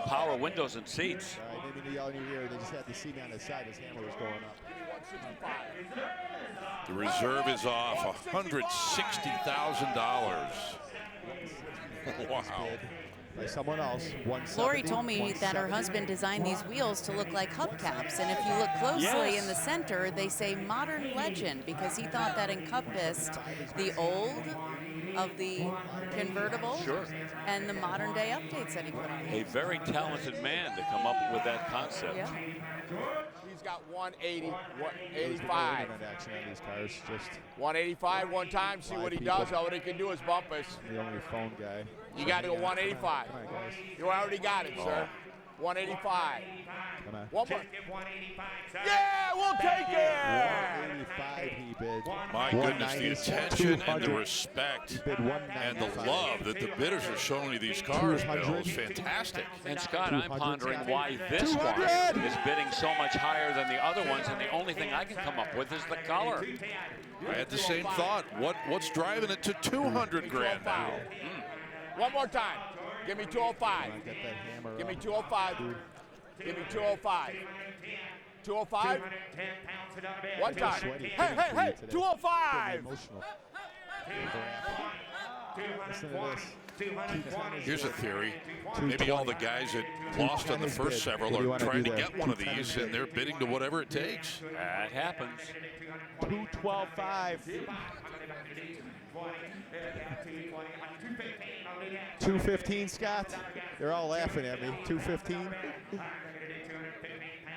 power windows and seats. All right, maybe all in your ear, they just had the seat on the side. His hammer was going up. The reserve is off $160,000. Wow. By someone else. 170, Lori told me that her husband designed these wheels to look like hubcaps, and if you look closely in the center, they say modern legend, because he thought that encompassed the old of the convertible and the modern day updates that he put on. A very talented man to come up with that concept. Yeah. He's got 180, There's 185. no action on these cars. Just 185 one time, see what he does. All he can do is bump us. the only phone guy. You got to go 185. Come on, guys. You already got it, sir. 185. Come on. One more. Yeah, we'll take it. 185 he bid. My goodness, the 190, attention and the 200. respect He bid and the 195. love that the bidders are showing to these cars, Bill, is fantastic. And Scott, I'm 200. pondering why this 200. one is bidding so much higher than the other ones, and the only thing I can come up with is the color. I had the same thought. What's driving it to 200 grand now? One more time. Give me 205. Come on, get that hammer Give me up. 205. Give me 205. 205. One time. Sweaty Hey, fitting hey, for you hey. today. 205. Getting emotional. Listen to this. 210 is Here's a bid. theory. 220. Maybe all the guys that lost on the 210 is first bid. several What do you are wanna trying do to there? get one of 210 these, is and bid. they're bidding to whatever it takes. That happens. 212.5. 215, Scott. They're all laughing at me. 215.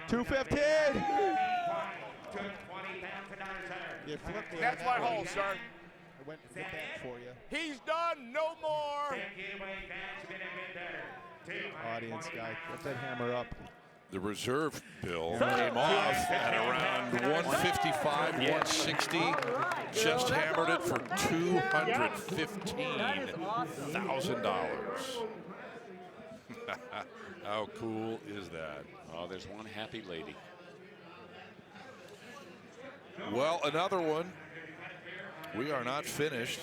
215. You flipped me. That's on my that one. hole, sir. I went back for you. He's done. No more. Audience guy, get that hammer up. The reserve bill came off at around 155, 160. Just hammered it for $215,000. How cool is that? Oh, there's one happy lady. Well, another one. We are not finished.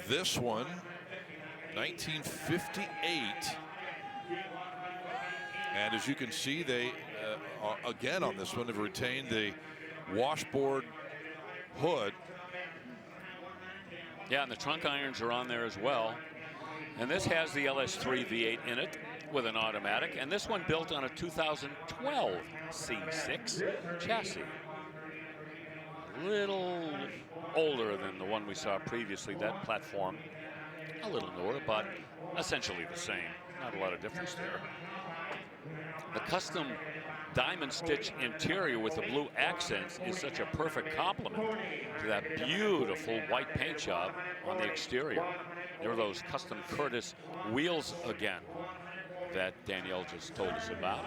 This one, 1958. And as you can see, they, again on this one, have retained the washboard hood. Yeah, and the trunk irons are on there as well. And this has the LS3 V8 in it with an automatic. And this one built on a 2012 C6 chassis. Little older than the one we saw previously, that platform. A little newer, but essentially the same. Not a lot of difference there. The custom diamond stitch interior with the blue accents is such a perfect complement to that beautiful white paint job on the exterior. There are those custom Curtis wheels again that Danielle just told us about.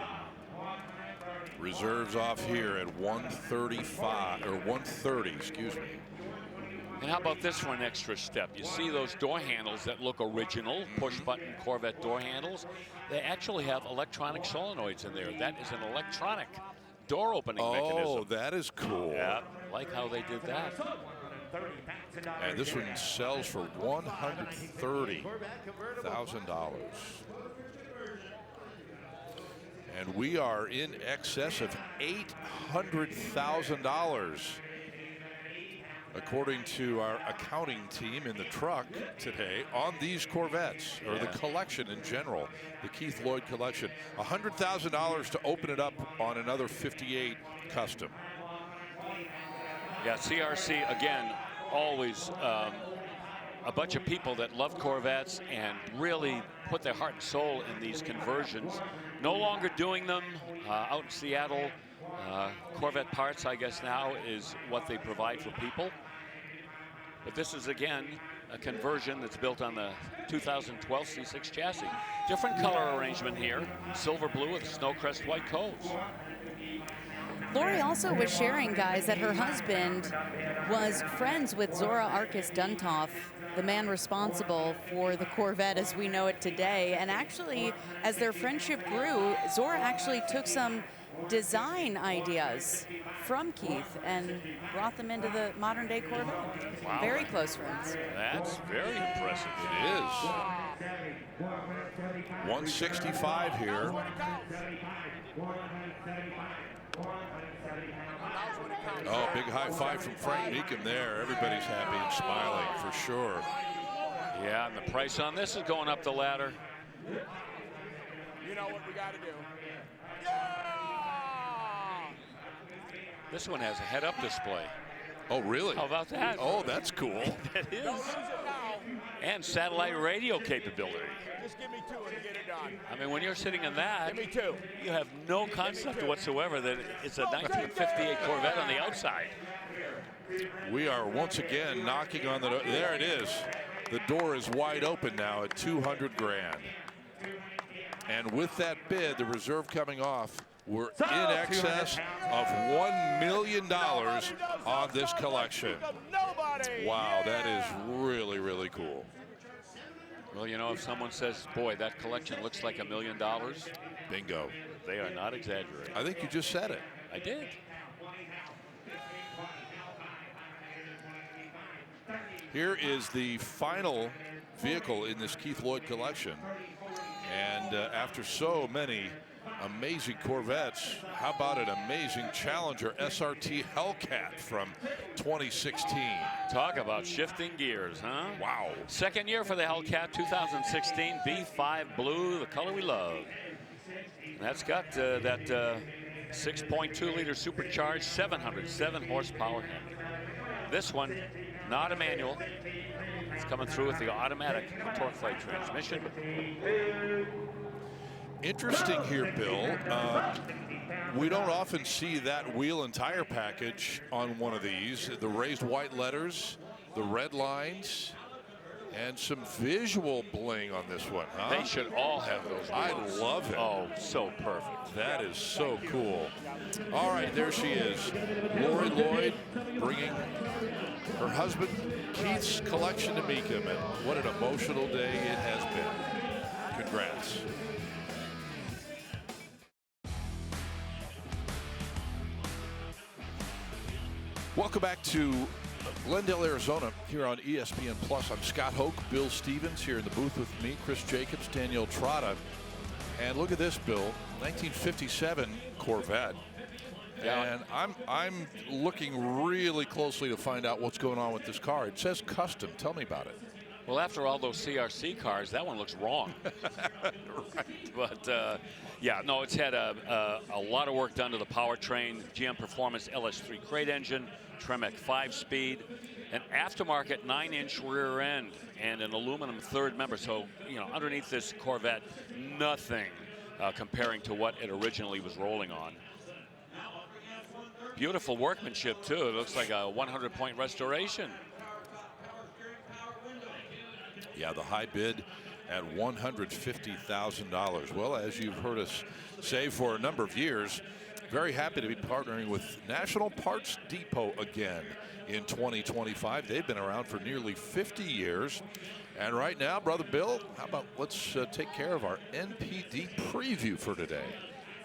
Reserves off here at 135, or 130, excuse me. And how about this for an extra step? You see those door handles that look original, push-button Corvette door handles? They actually have electronic solenoids in there. That is an electronic door opening mechanism. Oh, that is cool. Yeah, like how they did that. And this one sells for $130,000. And we are in excess of $800,000. According to our accounting team in the truck today on these Corvettes, or the collection in general, the Keith Lloyd collection. $100,000 to open it up on another 58 custom. Yeah, CRC, again, always a bunch of people that love Corvettes and really put their heart and soul in these conversions. No longer doing them out in Seattle. Corvette parts, I guess now, is what they provide for people. But this is, again, a conversion that's built on the 2012 C6 chassis. Different color arrangement here. Silver blue with snowcrest white coves. Lori also was sharing, guys, that her husband was friends with Zora Arkus Duntov, the man responsible for the Corvette as we know it today. And actually, as their friendship grew, Zora actually took some design ideas from Keith and brought them into the modern day Corvette. Wow. Very close friends. That's very impressive. It is. 165 here. Oh, big high five from Frank Mecum there. Everybody's happy and smiling for sure. Yeah, and the price on this is going up the ladder. You know what we got to do. This one has a head-up display. Oh, really? How about that? Oh, that's cool. It is. Don't lose it now. And satellite radio capability. Just give me two and get it done. I mean, when you're sitting in that, Give me two. you have no concept whatsoever that it's a 1958 Corvette on the outside. We are once again knocking on the door. There it is. The door is wide open now at 200 grand. And with that bid, the reserve coming off, we're in excess of $1 million on this collection. Wow, that is really, really cool. Well, you know, if someone says, boy, that collection looks like $1 million, bingo. They are not exaggerating. I think you just said it. I did. Here is the final vehicle in this Keith Lloyd collection. And after so many amazing Corvettes, how about an amazing Challenger SRT Hellcat from 2016? Talk about shifting gears, huh? Wow. Second year for the Hellcat, 2016 B5 blue, the color we love. And that's got that 6.2 liter supercharged 707 horsepower engine. This one, not a manual. It's coming through with the automatic torque flight transmission. Interesting here, Bill. We don't often see that wheel and tire package on one of these. The raised white letters, the red lines, and some visual bling on this one, huh? They should all have those wheels. I love it. Oh, so perfect. That is so cool. All right, there she is. Lori Lloyd bringing her husband Keith's collection to Mecum, and what an emotional day it has been. Congrats. Welcome back to Glendale, Arizona, here on ESPN Plus. I'm Scott Hoke, Bill Stevens here in the booth with me, Chris Jacobs, Danielle Trotta. And look at this, Bill, 1957 Corvette. Yeah. And I'm looking really closely to find out what's going on with this car. It says custom. Tell me about it. Well, after all those CRC cars, that one looks wrong. Right. But yeah, no, it's had a lot of work done to the powertrain. GM Performance LS3 crate engine, Tremec 5-speed, an aftermarket 9-inch rear end, and an aluminum third member. So, you know, underneath this Corvette, nothing comparing to what it originally was rolling on. Beautiful workmanship, too. It looks like a 100-point restoration. Yeah, the high bid at $150,000. Well, as you've heard us say for a number of years, very happy to be partnering with National Parts Depot again in 2025. They've been around for nearly 50 years. And right now, Brother Bill, how about let's take care of our NPD preview for today.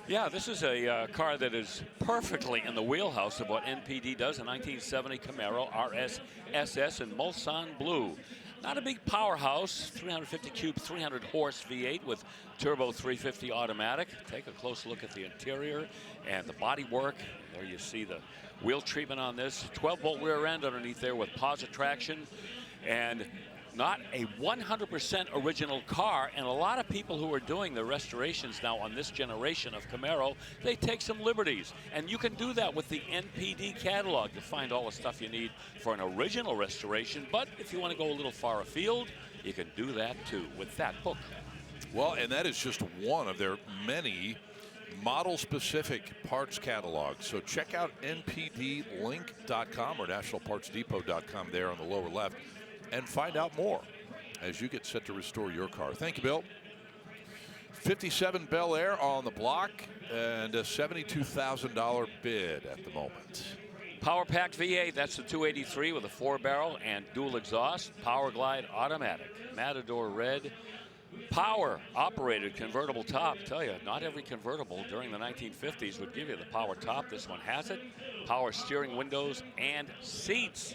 Yeah, this is a car that is perfectly in the wheelhouse of what NPD does. A 1970 Camaro RS SS in Mulsanne blue. Not a big powerhouse, 350 cube, 300 horse V8 with turbo 350 automatic. Take a close look at the interior and the body work. There you see the wheel treatment on this. 12-bolt rear end underneath there with positive traction. And not a 100% original car, and a lot of people who are doing the restorations now on this generation of Camaro, they take some liberties, and you can do that with the NPD catalog to find all the stuff you need for an original restoration. But if you want to go a little far afield, you can do that too with that book. Well, and that is just one of their many model-specific parts catalogs. So check out npdlink.com or nationalpartsdepot.com there on the lower left, and find out more as you get set to restore your car. Thank you, Bill. 57 Bel Air on the block and a $72,000 bid at the moment. Power packed V8, that's the 283 with a 4-barrel and dual exhaust. Power Glide automatic, Matador red. Power operated convertible top. Tell you, not every convertible during the 1950s would give you the power top. This one has it. Power steering windows and seats.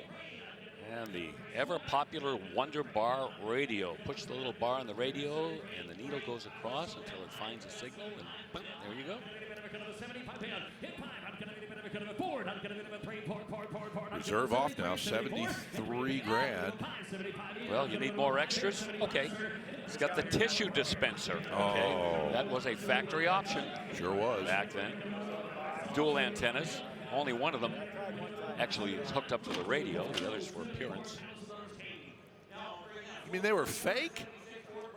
And the ever-popular Wonder Bar radio. Push the little bar on the radio, and the needle goes across until it finds a signal, and boom, there you go. Reserve off now, 73 grand. Well, you need more extras? Okay. It's got the tissue dispenser. Okay. Oh. That was a factory option. Sure was. Back then. Dual antennas. Only one of them actually is hooked up to the radio. The others for appearance. You mean they were fake?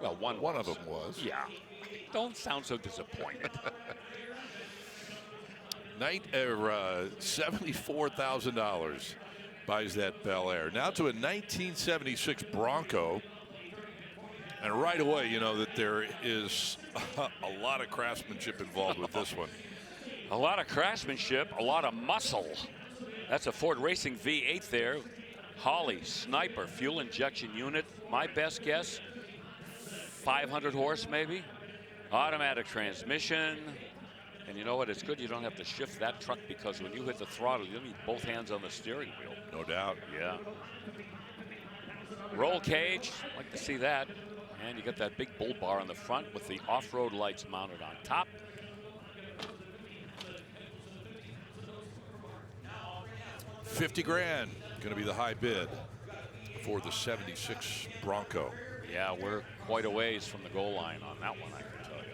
Well, one of them was. Yeah. Don't sound so disappointed. $74,000 buys that Bel Air. Now to a 1976 Bronco. And right away, you know that there is a lot of craftsmanship involved with this one. A lot of craftsmanship, a lot of muscle. That's a Ford Racing V8 there. Holly, Sniper, fuel injection unit. My best guess, 500 horse maybe. Automatic transmission. And you know what? It's good you don't have to shift that truck, because when you hit the throttle, you need both hands on the steering wheel. No doubt. Yeah. Roll cage, like to see that. And you got that big bull bar on the front with the off-road lights mounted on top. $50 grand going to be the high bid for the 76 Bronco. Yeah, we're quite a ways from the goal line on that one, I can tell you.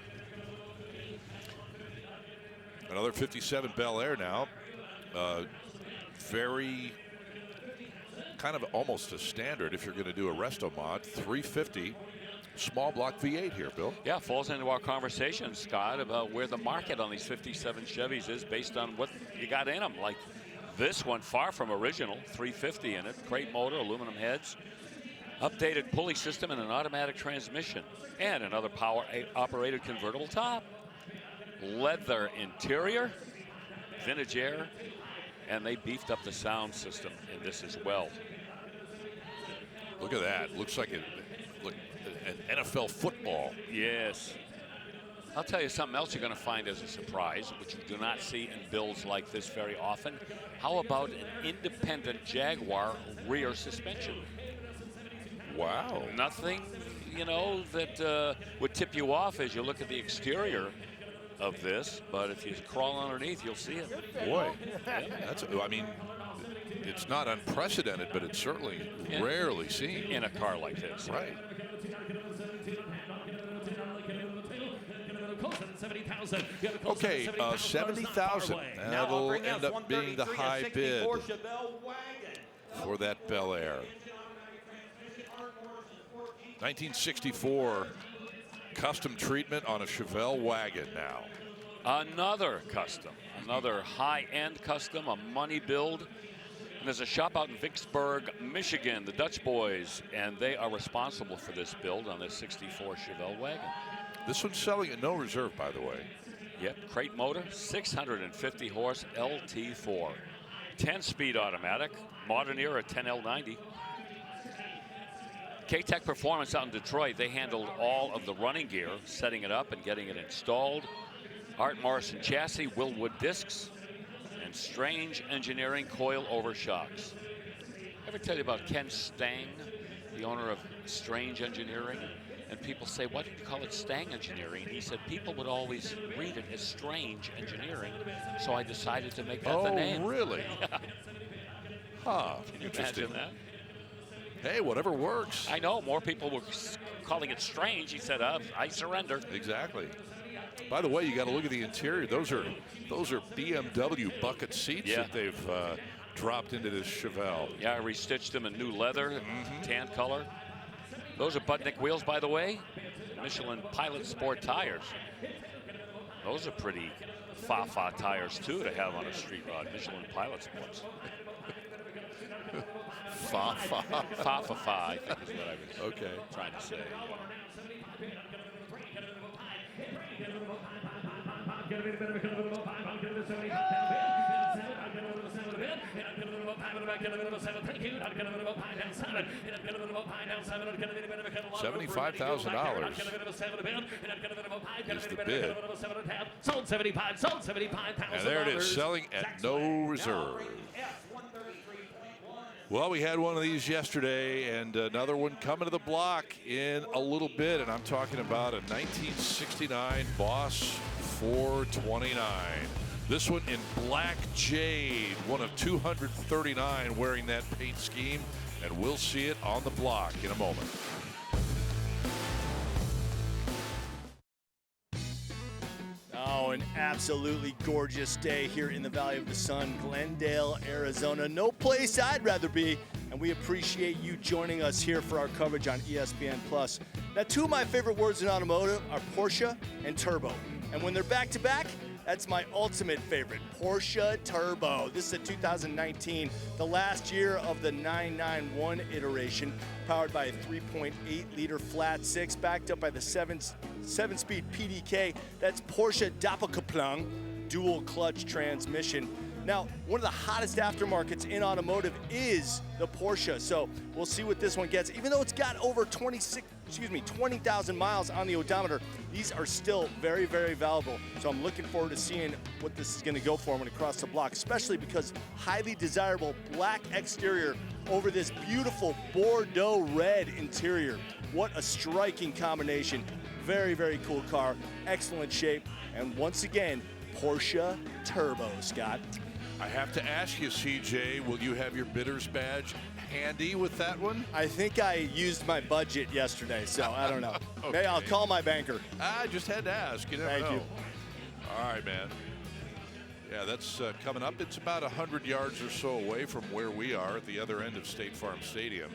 Another 57 Bel Air now. Very kind of almost a standard if you're going to do a resto mod. 350 small block V8 here, Bill. Yeah, falls into our conversation, Scott, about where the market on these 57 Chevys is based on what you got in them. Like this one, far from original, 350 in it, crate motor, aluminum heads, updated pulley system, and an automatic transmission, and another power-operated convertible top. Leather interior, vintage air, and they beefed up the sound system in this as well. Look at that. Looks like an NFL football. Yes. I'll tell you something else you're going to find as a surprise, which you do not see in builds like this very often. How about an independent Jaguar rear suspension? Wow. Nothing, you know, that would tip you off as you look at the exterior of this, but if you crawl underneath, you'll see it. Boy, that's, I mean, it's not unprecedented, but it's certainly rarely seen in a car like this. Right. Okay, 70,000. That'll end up being the high bid for that Bel Air. 1964 custom treatment on a Chevelle wagon now. Another custom, another high-end custom, a money build. And there's a shop out in Vicksburg, Michigan, the Dutch boys, and they are responsible for this build on this 64 Chevelle wagon. This one's selling at no reserve, by the way. Yep, crate motor, 650 horse LT4. 10-speed automatic, modern era 10L90. K-Tech Performance out in Detroit, they handled all of the running gear, setting it up and getting it installed. Art Morrison chassis, Willwood discs, and Strange Engineering coil over shocks. Ever tell you about Ken Stang, the owner of Strange Engineering? And people say, why did you call it Stang Engineering? And he said people would always read it as Strange Engineering, so I decided to make that the name. Oh, really? Huh. Can you Interesting. imagine that? Hey, whatever works. I know, more people were calling it strange. He said, I surrender. Exactly. By the way, you got to look at the interior. Those are BMW bucket seats that they've dropped into this Chevelle. Yeah, I restitched them in new leather, tan color. Those are Budnick wheels, by the way. Michelin Pilot Sport tires. Those are pretty fa-fa tires, too, to have on a street rod. Michelin Pilot Sports. Fa-fa? Fa-fa-fa, I think is what I was trying to say. $75,000 is the bid. Sold 75, sold 75,000. And there it is, selling at no reserve. Well, we had one of these yesterday, and another one coming to the block in a little bit, and I'm talking about a 1969 Boss 429. This one in black jade, one of 239 wearing that paint scheme, and we'll see it on the block in a moment. Oh, an absolutely gorgeous day here in the Valley of the Sun, Glendale, Arizona. No place I'd rather be, and we appreciate you joining us here for our coverage on ESPN+. Now, two of my favorite words in automotive are Porsche and turbo. And when they're back-to-back, that's my ultimate favorite, Porsche Turbo. This is a 2019, the last year of the 991 iteration, powered by a 3.8-liter flat six, backed up by the seven-speed PDK. That's Porsche Doppelkupplung dual clutch transmission. Now, one of the hottest aftermarkets in automotive is the Porsche. So we'll see what this one gets. Even though it's got over 20,000 miles on the odometer, these are still very, very valuable. So I'm looking forward to seeing what this is going to go for when it crosses the block, especially because highly desirable black exterior over this beautiful Bordeaux red interior. What a striking combination. Very, very cool car, excellent shape, and once again, Porsche Turbo, Scott. I have to ask you, CJ, will you have your bidder's badge handy with that one? I think I used my budget yesterday, so I don't know. Okay. Maybe I'll call my banker. I just had to ask. You never Thank know. you. All right, man. Yeah, that's coming up. It's about 100 yards or so away from where we are at the other end of State Farm Stadium.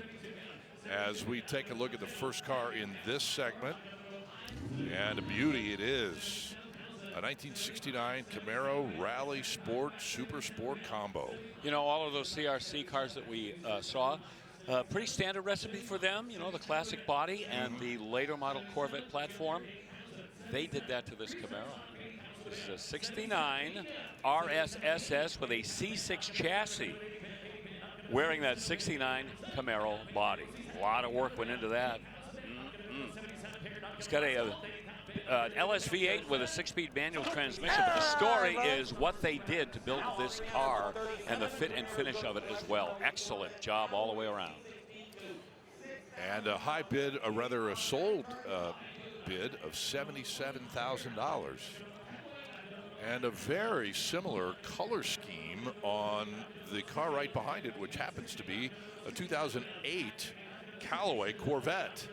As we take a look at the first car in this segment, and a beauty it is. A 1969 Camaro Rally Sport Super Sport Combo. You know, all of those CRC cars that we saw, pretty standard recipe for them. You know, the classic body and the later model Corvette platform. They did that to this Camaro. This is a 69 RSSS with a C6 chassis, wearing that 69 Camaro body. A lot of work went into that. It's got a LSV8 with a 6-speed manual transmission, but the story is what they did to build this car and the fit and finish of it as well. Excellent job all the way around. And a high bid, a rather a sold bid of $77,000. And a very similar color scheme on the car right behind it, which happens to be a 2008 Callaway Corvette.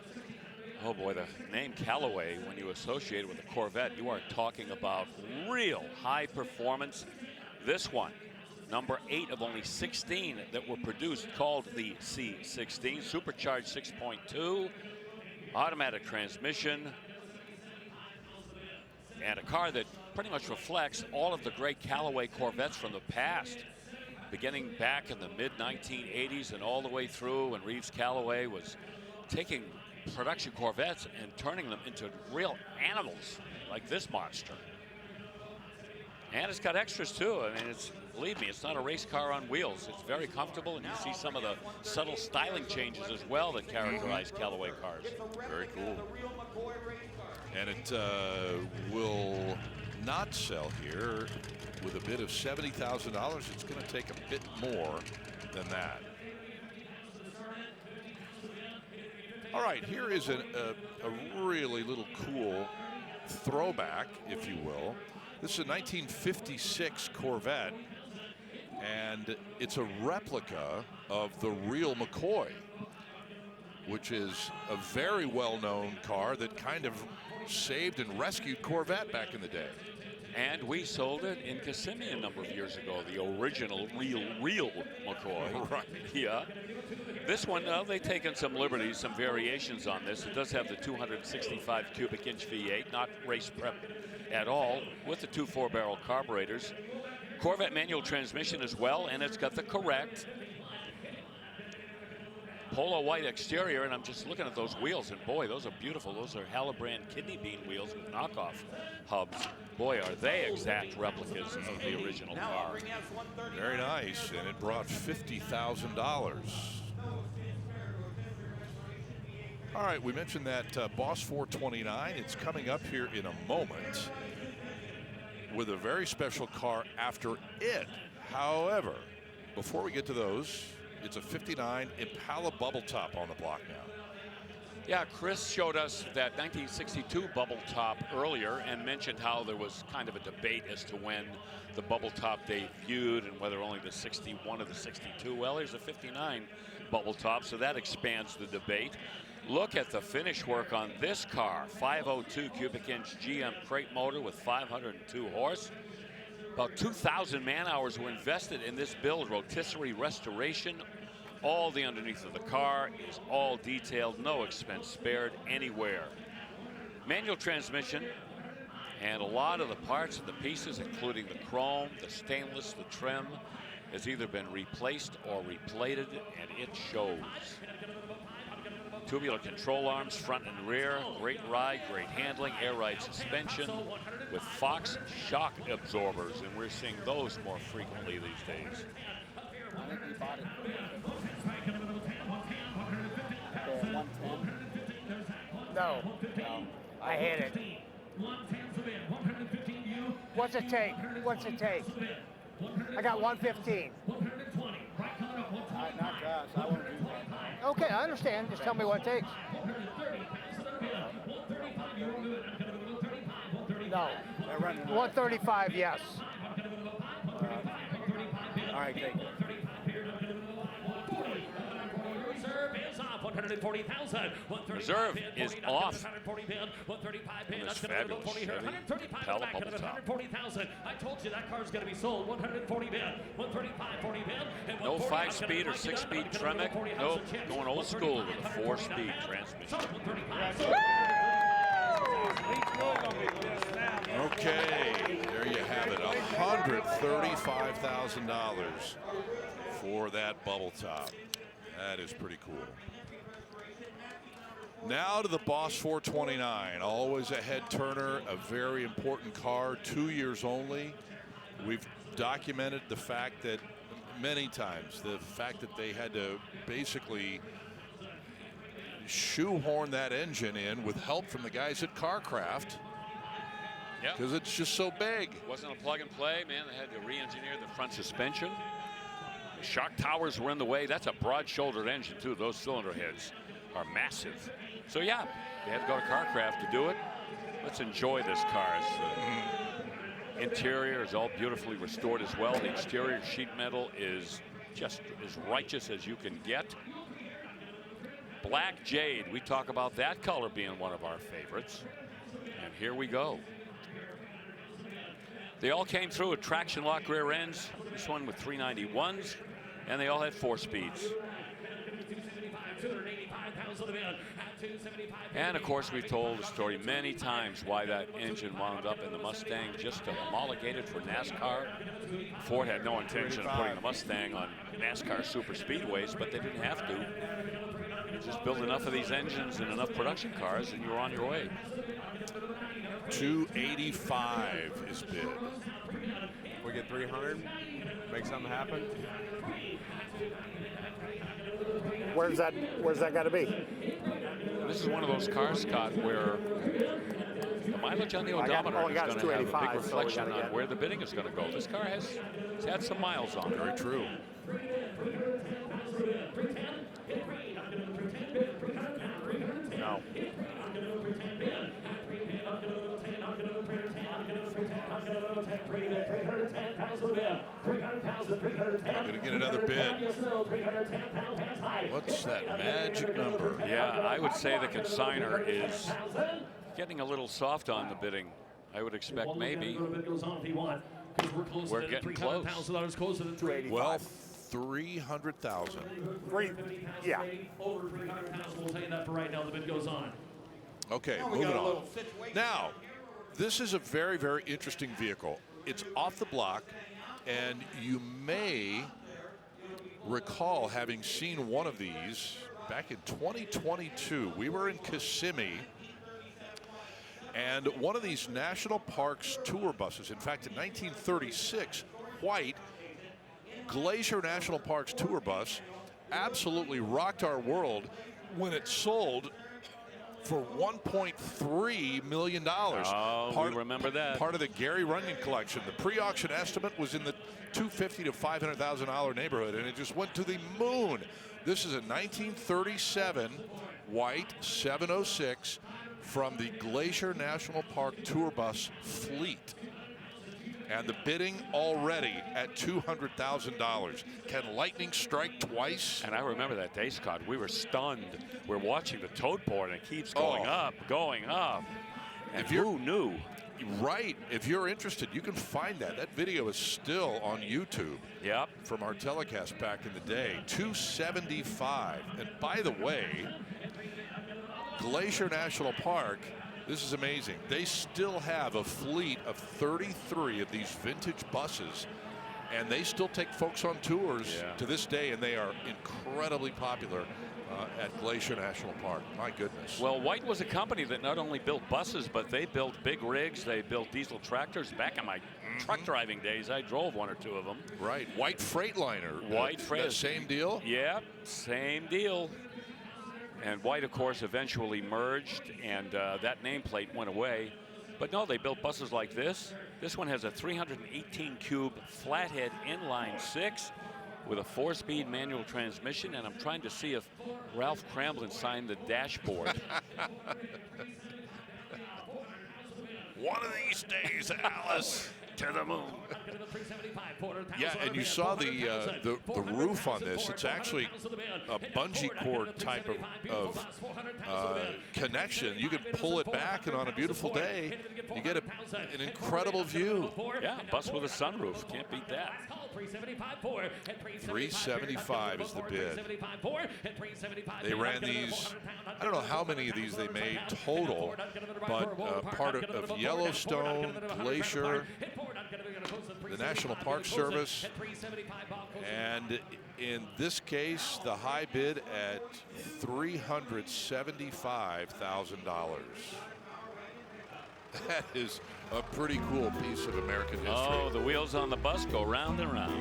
Oh boy, the name Callaway, when you associate it with a Corvette, you are talking about real high performance. This one, number 8 of only 16 that were produced, called the C16, supercharged 6.2, automatic transmission, and a car that pretty much reflects all of the great Callaway Corvettes from the past, beginning back in the mid-1980s and all the way through when Reeves Callaway was taking production Corvettes and turning them into real animals like this monster. And it's got extras too. I mean, believe me, it's not a race car on wheels. It's very comfortable, and you see some of the subtle styling changes as well that characterize Callaway cars. Very cool. And it will not sell here with a bid of $70,000. It's going to take a bit more than that. All right, here is a really little cool throwback, if you will. This is a 1956 Corvette, and it's a replica of the real McCoy, which is a very well-known car that kind of saved and rescued Corvette back in the day. And we sold it in Kissimmee a number of years ago, the original real McCoy. Right. Yeah. This one, they've taken some liberties, some variations on this. It does have the 265 cubic inch V8, not race prep at all, with the 2 4-barrel carburetors. Corvette manual transmission as well, and it's got the correct polo white exterior, and I'm just looking at those wheels, and boy, those are beautiful. Those are Hallebrand kidney bean wheels with knockoff hubs. Boy, are they exact replicas of the original car. Very nice, and it brought $50,000. All right, we mentioned that Boss 429. It's coming up here in a moment with a very special car after it. However, before we get to those, it's a 59 Impala bubble top on the block now. Yeah, Chris showed us that 1962 bubble top earlier and mentioned how there was kind of a debate as to when the bubble top debuted and whether only the 61 or the 62. Well, there's a 59 bubble top, so that expands the debate. Look at the finish work on this car. 502 cubic inch GM crate motor with 502 horse. About 2,000 man hours were invested in this build. Rotisserie restoration. All the underneath of the car is all detailed, no expense spared anywhere. Manual transmission, and a lot of the parts and the pieces, including the chrome, the stainless, the trim, has either been replaced or replated, and it shows. tubular control arms, front and rear. Great ride, great handling, air ride suspension with Fox shock absorbers, and we're seeing those more frequently these days. I think we bought it. For 110. No. I hit it. What's it take? What's it take? I got 115. Not cash. I won't do that. Okay, I understand. Just tell me what it takes. No. 135, yes. All right, take it. Reserve is off. This fabulous Chevy Impala bubble top. I told you that car's going to be sold. 140 bid, 135, 40 bid. No 5-speed or 6-speed Tremec. Nope, going old school with a 4-speed transmission. Okay, there you have it. $135,000 for that bubble top. That is pretty cool. Now to the Boss 429, always a head turner, a very important car, 2 years only. We've documented the fact that many times, the fact that they had to basically shoehorn that engine in with help from the guys at CarCraft. Because it's just so big. It wasn't a plug and play, man. They had to re-engineer the front suspension. The shock towers were in the way. That's a broad-shouldered engine, too. Those cylinder heads are massive. So, yeah, they had to go to CarCraft to do it. Let's enjoy this car. The interior is all beautifully restored as well. The exterior sheet metal is just as righteous as you can get. Black jade. We talk about that color being one of our favorites. And here we go. They all came through with traction lock rear ends. This one with 391s, and they all had 4 speeds. And of course, we've told the story many times why that engine wound up in the Mustang just to homologate it for NASCAR. Ford had no intention of putting the Mustang on NASCAR super speedways, but they didn't have to. You just build enough of these engines and enough production cars, and you were on your way. 285 is bid. We get 300, make something happen. Where's that got to be? This is one of those cars, Scott, where the mileage on the odometer is going to have a big reflection on where the bidding is going to go. This car has had some miles on it. Very true. No. Gonna get another bid. What's that magic number? Yeah, I would say the consignor is getting a little soft on the bidding. I would expect maybe. We're getting close. Well, 300,000. Yeah. Over 300,000. We'll tell you that for right now. The bid goes on. Okay, moving on. Now, this is a very, very interesting vehicle. It's off the block, and you may recall having seen one of these back in 2022. We were in Kissimmee, and one of these National Parks tour buses, in fact, in 1936, white Glacier National Parks tour bus, absolutely rocked our world when it sold for $1.3 million. Oh, we remember that. Part of the Gary Runyon collection. The pre-auction estimate was in the $250,000 to $500,000 neighborhood, and it just went to the moon. This is a 1937 white 706 from the Glacier National Park tour bus fleet. And the bidding already at $200,000. Can lightning strike twice? And I remember that day, Scott. We were stunned. We're watching the tote board, and it keeps going up, going up. And who knew? Right. If you're interested, you can find that. That video is still on YouTube. Yep. From our telecast back in the day. $275. And by the way, Glacier National Park, this is amazing. They still have a fleet of 33 of these vintage buses And they still take folks on tours to this day, and they are incredibly popular at Glacier National Park. My goodness. Well, White was a company that not only built buses, but they built big rigs. They built diesel tractors. Back in my truck driving days, I drove one or two of them. Right. White Freightliner. White Freightliner. Same deal? Yeah, same deal. And White, of course, eventually merged, and that nameplate went away. But no, they built buses like this. This one has a 318 cube flathead inline 6 with a 4-speed manual transmission, and I'm trying to see if Ralph Cramblin signed the dashboard. One of these days, Alice, to the moon. Yeah, and you saw the roof on this. It's actually a bungee cord type of connection. You can pull it back, and on a beautiful day, you get an incredible view. Yeah, bus with a sunroof. Can't beat that. 375 is the bid. They ran these, I don't know how many of these they made total, but part of Yellowstone, Glacier, the National Park Service, and in this case, the high bid at $375,000. That is a pretty cool piece of American history. Oh, the wheels on the bus go round and round.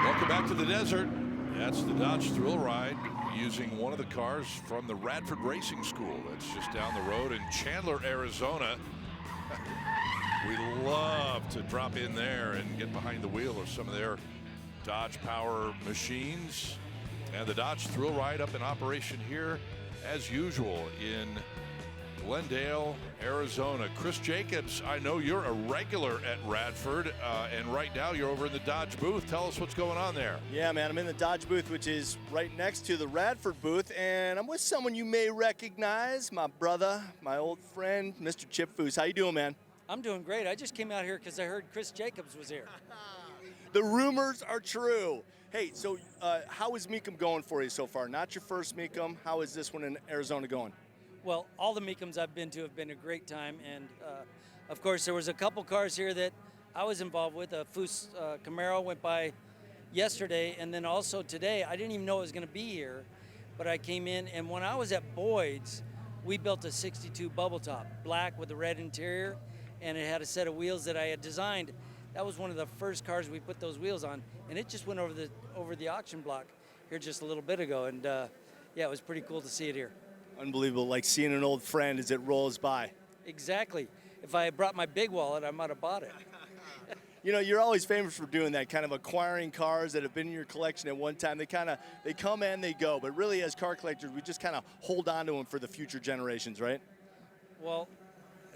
Welcome back to the desert. That's the Dodge Thrill Ride, using one of the cars from the Radford Racing School. That's just down the road in Chandler, Arizona. We love to drop in there and get behind the wheel of some of their Dodge Power machines. And the Dodge Thrill Ride up in operation here, as usual, in Glendale, Arizona. Chris Jacobs, I know you're a regular at Radford, and right now you're over in the Dodge booth. Tell us what's going on there. Yeah, man, I'm in the Dodge booth, which is right next to the Radford booth, and I'm with someone you may recognize, my brother, my old friend, Mr. Chip Foose. How you doing, man? I'm doing great. I just came out here because I heard Chris Jacobs was here. The rumors are true. Hey, so how is Mecum going for you so far? Not your first Mecum. How is this one in Arizona going? Well, all the Mecums I've been to have been a great time, and of course there was a couple cars here that I was involved with. A Foose Camaro went by yesterday, and then also today. I didn't even know it was going to be here, but I came in, and when I was at Boyd's, we built a 62 bubble top, black with a red interior, and it had a set of wheels that I had designed. That was one of the first cars we put those wheels on, and it just went over the auction block here just a little bit ago, and yeah, it was pretty cool to see it here. Unbelievable, like seeing an old friend as it rolls by. Exactly. If I had brought my big wallet, I might have bought it. You know, you're always famous for doing that, kind of acquiring cars that have been in your collection at one time. They come and they go, but really as car collectors, we just kind of hold on to them for the future generations, right? Well,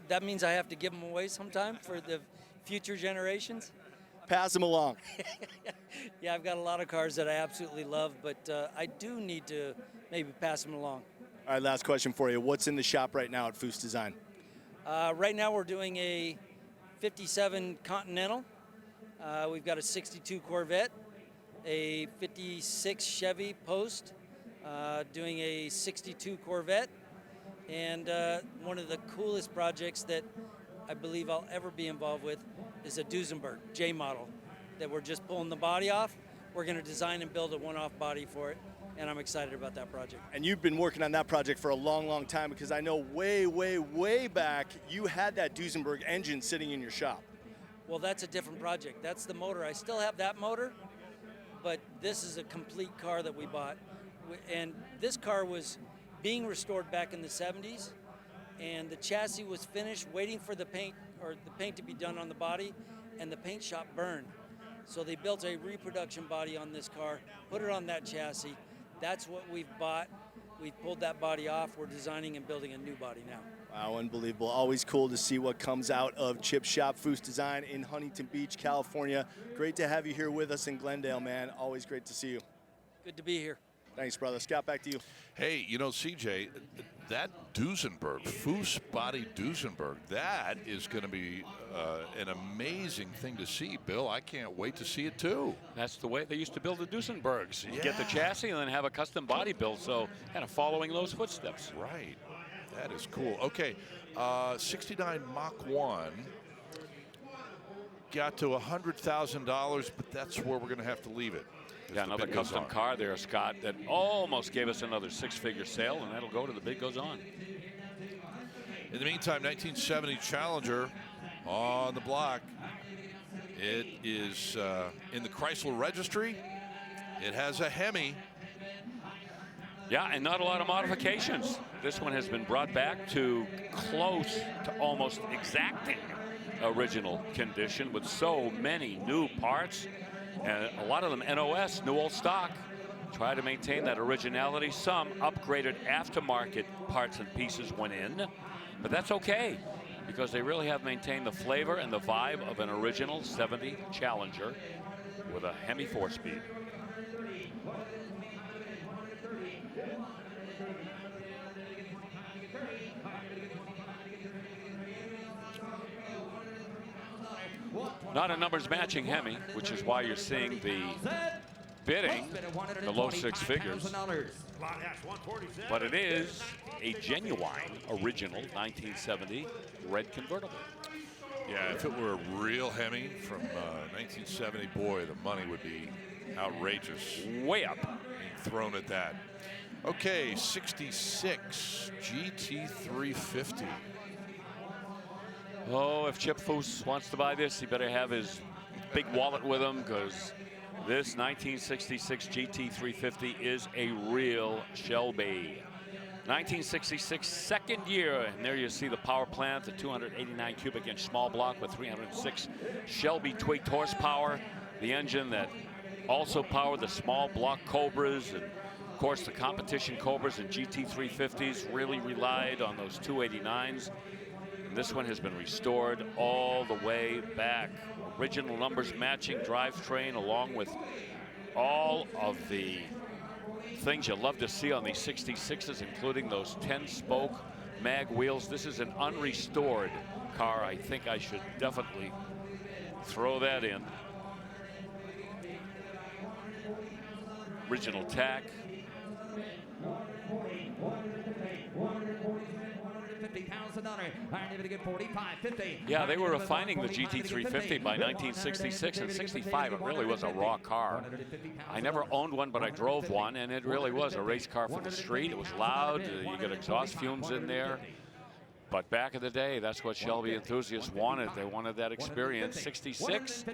that means I have to give them away sometime for the future generations. Pass them along. Yeah, I've got a lot of cars that I absolutely love, but I do need to maybe pass them along. All right, last question for you. What's in the shop right now at Foose Design? Right now we're doing a 57 Continental. We've got a 62 Corvette, a 56 Chevy Post, doing a 62 Corvette, and one of the coolest projects that I believe I'll ever be involved with is a Duesenberg J model that we're just pulling the body off. We're going to design and build a one-off body for it, and I'm excited about that project. And you've been working on that project for a long, long time, because I know way, way, way back you had that Duesenberg engine sitting in your shop. Well, that's a different project. That's the motor. I still have that motor, but this is a complete car that we bought. And this car was being restored back in the 70s, and the chassis was finished waiting for the paint to be done on the body, and the paint shop burned. So they built a reproduction body on this car, put it on that chassis. That's what we've bought. We've pulled that body off. We're designing and building a new body now. Wow, unbelievable. Always cool to see what comes out of Chip's shop, Foose Design in Huntington Beach, California. Great to have you here with us in Glendale, man. Always great to see you. Good to be here. Thanks, brother. Scott, back to you. Hey, you know, CJ, that Duesenberg, Foose body Duesenberg, that is going to be an amazing thing to see, Bill. I can't wait to see it, too. That's the way they used to build the Duesenbergs. You get the chassis and then have a custom body built, so kind of following those footsteps. Right. That is cool. Okay, 69 Mach 1 got to $100,000, but that's where we're going to have to leave it. Yeah, another custom car there, Scott, that almost gave us another six-figure sale, and that'll go to the bid goes on. In the meantime, 1970 Challenger on the block. It is in the Chrysler registry. It has a Hemi. Yeah, and not a lot of modifications. This one has been brought back to close to almost exacting original condition with so many new parts. And a lot of them NOS, new old stock. Try to maintain that originality. Some upgraded aftermarket parts and pieces went in, but that's okay because they really have maintained the flavor and the vibe of an original 70 Challenger with a Hemi 4-speed. Not a numbers matching Hemi, which is why you're seeing the bidding, the low six figures. But it is a genuine, original 1970 red convertible. Yeah, if it were a real Hemi from 1970, boy, the money would be outrageous. Way up. Being thrown at that. Okay, 66 GT350. Oh, if Chip Foose wants to buy this, he better have his big wallet with him because this 1966 GT350 is a real Shelby. 1966 second year, and there you see the power plant, the 289 cubic inch small block with 306 Shelby tweaked horsepower. The engine that also powered the small block Cobras, and of course the competition Cobras and GT350s really relied on those 289s. This one has been restored all the way back. Original numbers matching drivetrain along with all of the things you love to see on these 66s, including those 10-spoke mag wheels. This is an unrestored car. I think I should definitely throw that in. Original tack. Yeah, they were refining the GT350 by 1966 and 65. It really was a raw car. I never owned one, but I drove one, and it really was a race car for the street. It was loud. You get exhaust fumes in there. But back in the day, that's what Shelby enthusiasts wanted. They wanted that experience. 66,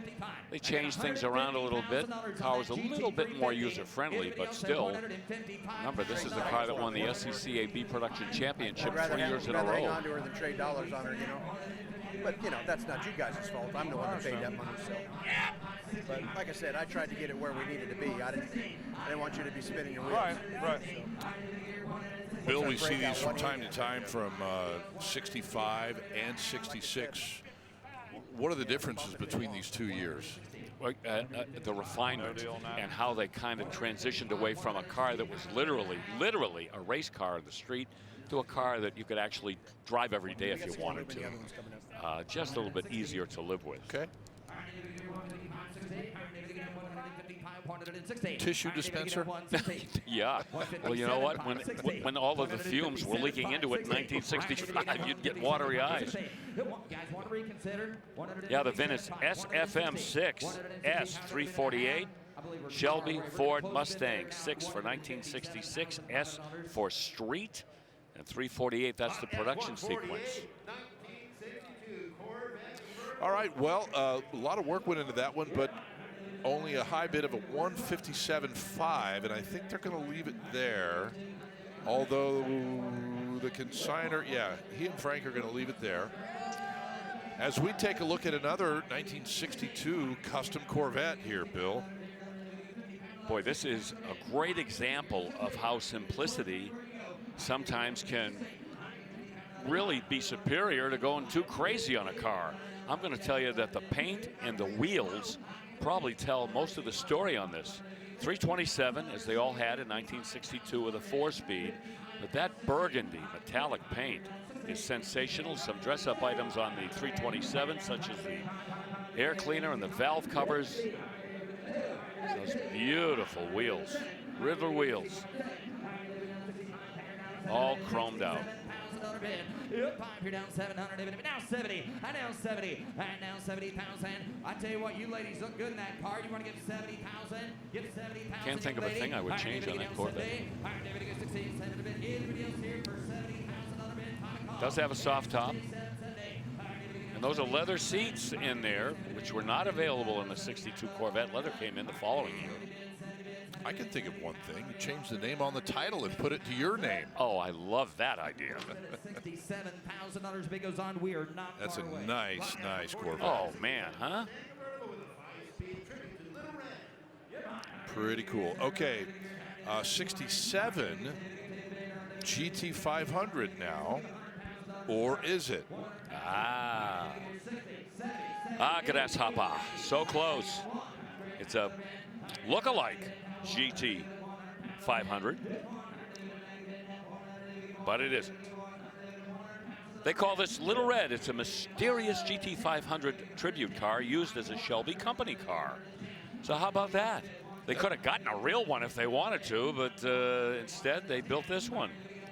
they changed things around a little bit. The car was a little bit more user-friendly, but still, remember, this is the car that won the SCCAB Production Championship 3 years in a row. Hang on to her than trade dollars on her, you know. But, you know, that's not you guys' fault. I'm the one that paid that money, so. But like I said, I tried to get it where we needed to be. I didn't want you to be spinning your wheels. Right. So. Bill, we see these from time to time from 65 and 66. What are the differences between these 2 years? The refinement and how they kind of transitioned away from a car that was literally a race car in the street to a car that you could actually drive every day if you wanted to. Just a little bit easier to live with. Okay. Tissue dispenser? Yeah. Well, you know what? When all of the fumes were leaking into it in 1965, you'd get watery eyes. Yeah, the VIN is SFM6 S348. Shelby, Ford, Mustang, 6 for 1966, S for street, and 348, that's the production sequence. All right, well, a lot of work went into that one, but only a high bid of a 157.5, and I think they're going to leave it there. Although the consignor, yeah, he and Frank are going to leave it there. As we take a look at another 1962 custom Corvette here, Bill. Boy, this is a great example of how simplicity sometimes can really be superior to going too crazy on a car. I'm going to tell you that the paint and the wheels probably tell most of the story on this. 327, as they all had in 1962 with a 4-speed. But that burgundy metallic paint is sensational. Some dress-up items on the 327, such as the air cleaner and the valve covers. Those beautiful wheels, Riddler wheels, all chromed out. You're down 700, now 70, and now 70, and now 70,000. I tell you what, you ladies look good in that car. You want to give 70,000? Give 70,000. Can't think of a thing I would change on that Corvette. Does have a soft top. And those are leather seats in there, which were not available in the 62 Corvette. Leather came in the following year. I can think of one thing. You change the name on the title and put it to your name. Oh, I love that idea. $67,000 big goes on. We are not That's far a away. nice Corvette. Oh, man, huh? Pretty cool. Okay, 67 GT500 now, or is it? Grasshopper, so close. It's a look-alike GT 500, but it isn't. They call this Little Red. It's a mysterious GT 500 tribute car used as a Shelby company car. So how about that? They could have gotten a real one if they wanted to, but instead they built this one.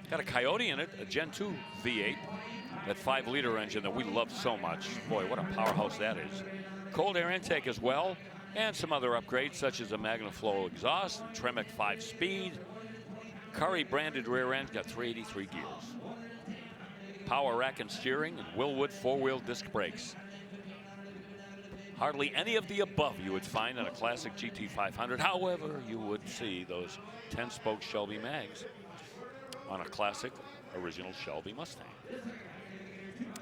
Got a Coyote in it, a Gen 2 V8, that 5-liter engine that we love so much. Boy, what a powerhouse that is. Cold air intake as well, and some other upgrades such as a MagnaFlow exhaust, and Tremec 5-speed. Curry branded rear end, got 383 gears. Power rack and steering, and Willwood 4-wheel disc brakes. Hardly any of the above you would find in a classic GT500. However, you would see those 10-spoke Shelby mags on a classic original Shelby Mustang.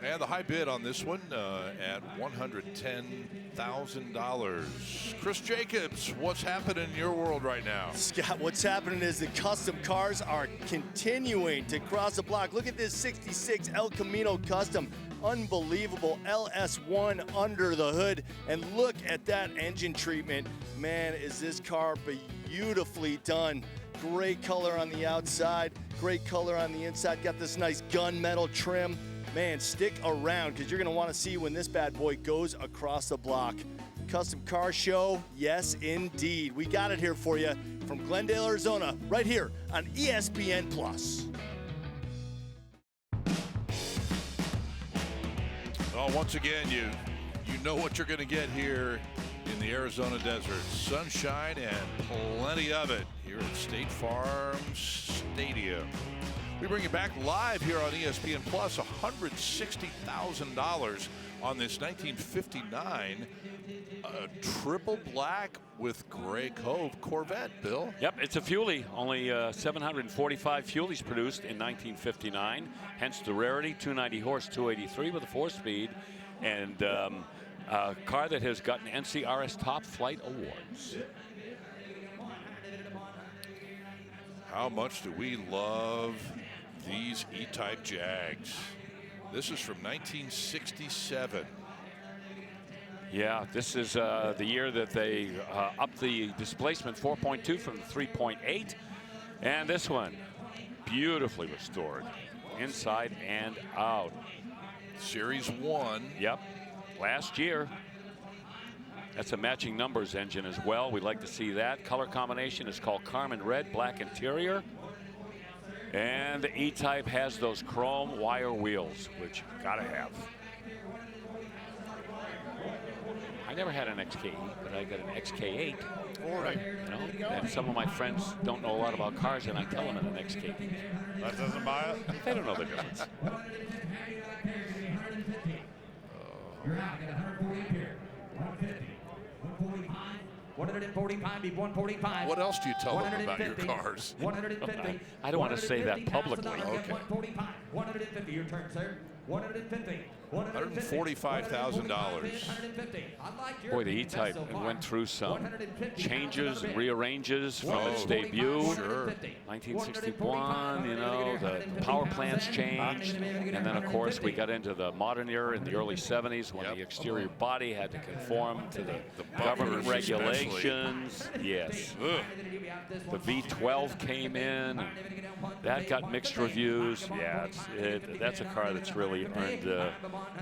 And the high bid on this one at $110,000. Chris Jacobs, what's happening in your world right now? Scott, what's happening is the custom cars are continuing to cross the block. Look at this 66 El Camino Custom. Unbelievable LS1 under the hood. And look at that engine treatment. Man, is this car beautifully done. Great color on the outside, great color on the inside. Got this nice gunmetal trim. Man, stick around because you're going to want to see when this bad boy goes across the block. Custom Car Show, yes indeed. We got it here for you from Glendale, Arizona, right here on ESPN+. Well, once again, you know what you're going to get here in the Arizona desert. Sunshine and plenty of it here at State Farm Stadium. We bring you back live here on ESPN+, $160,000 on this 1959 triple black with gray cove Corvette, Bill. Yep, it's a Fuelie. Only 745 Fuelies produced in 1959, hence the rarity. 290 horse, 283 with a 4-speed, and a car that has gotten NCRS Top Flight awards. How much do we love these E-Type Jags? This is from 1967. Yeah, this is the year that they upped the displacement 4.2 from the 3.8. And this one, beautifully restored, inside and out. Series 1. Yep, last year. That's a matching numbers engine as well. We'd like to see that. Color combination is called Carmine Red, black interior. And the E-Type has those chrome wire wheels, which you gotta have. I never had an XK8, but I got an XK8. Right. You know, and some of my friends don't know a lot about cars, and I tell them an XK8. That doesn't buy it? They don't know the difference. You're out at 140 here. 150. 145. 145 be 145. What else do you tell them about your cars? 150. I don't want to say that publicly. Okay. 145. 150. Your turn, sir. 150. $145,000. Boy, the E-Type went through some changes and rearranges from its debut. 1961, you know, the power plants changed. And then, of course, we got into the modern era in the early 70s when the exterior body had to conform to the government regulations. Yes. The V12 came in. And that got mixed reviews. Yeah, that's a car that's really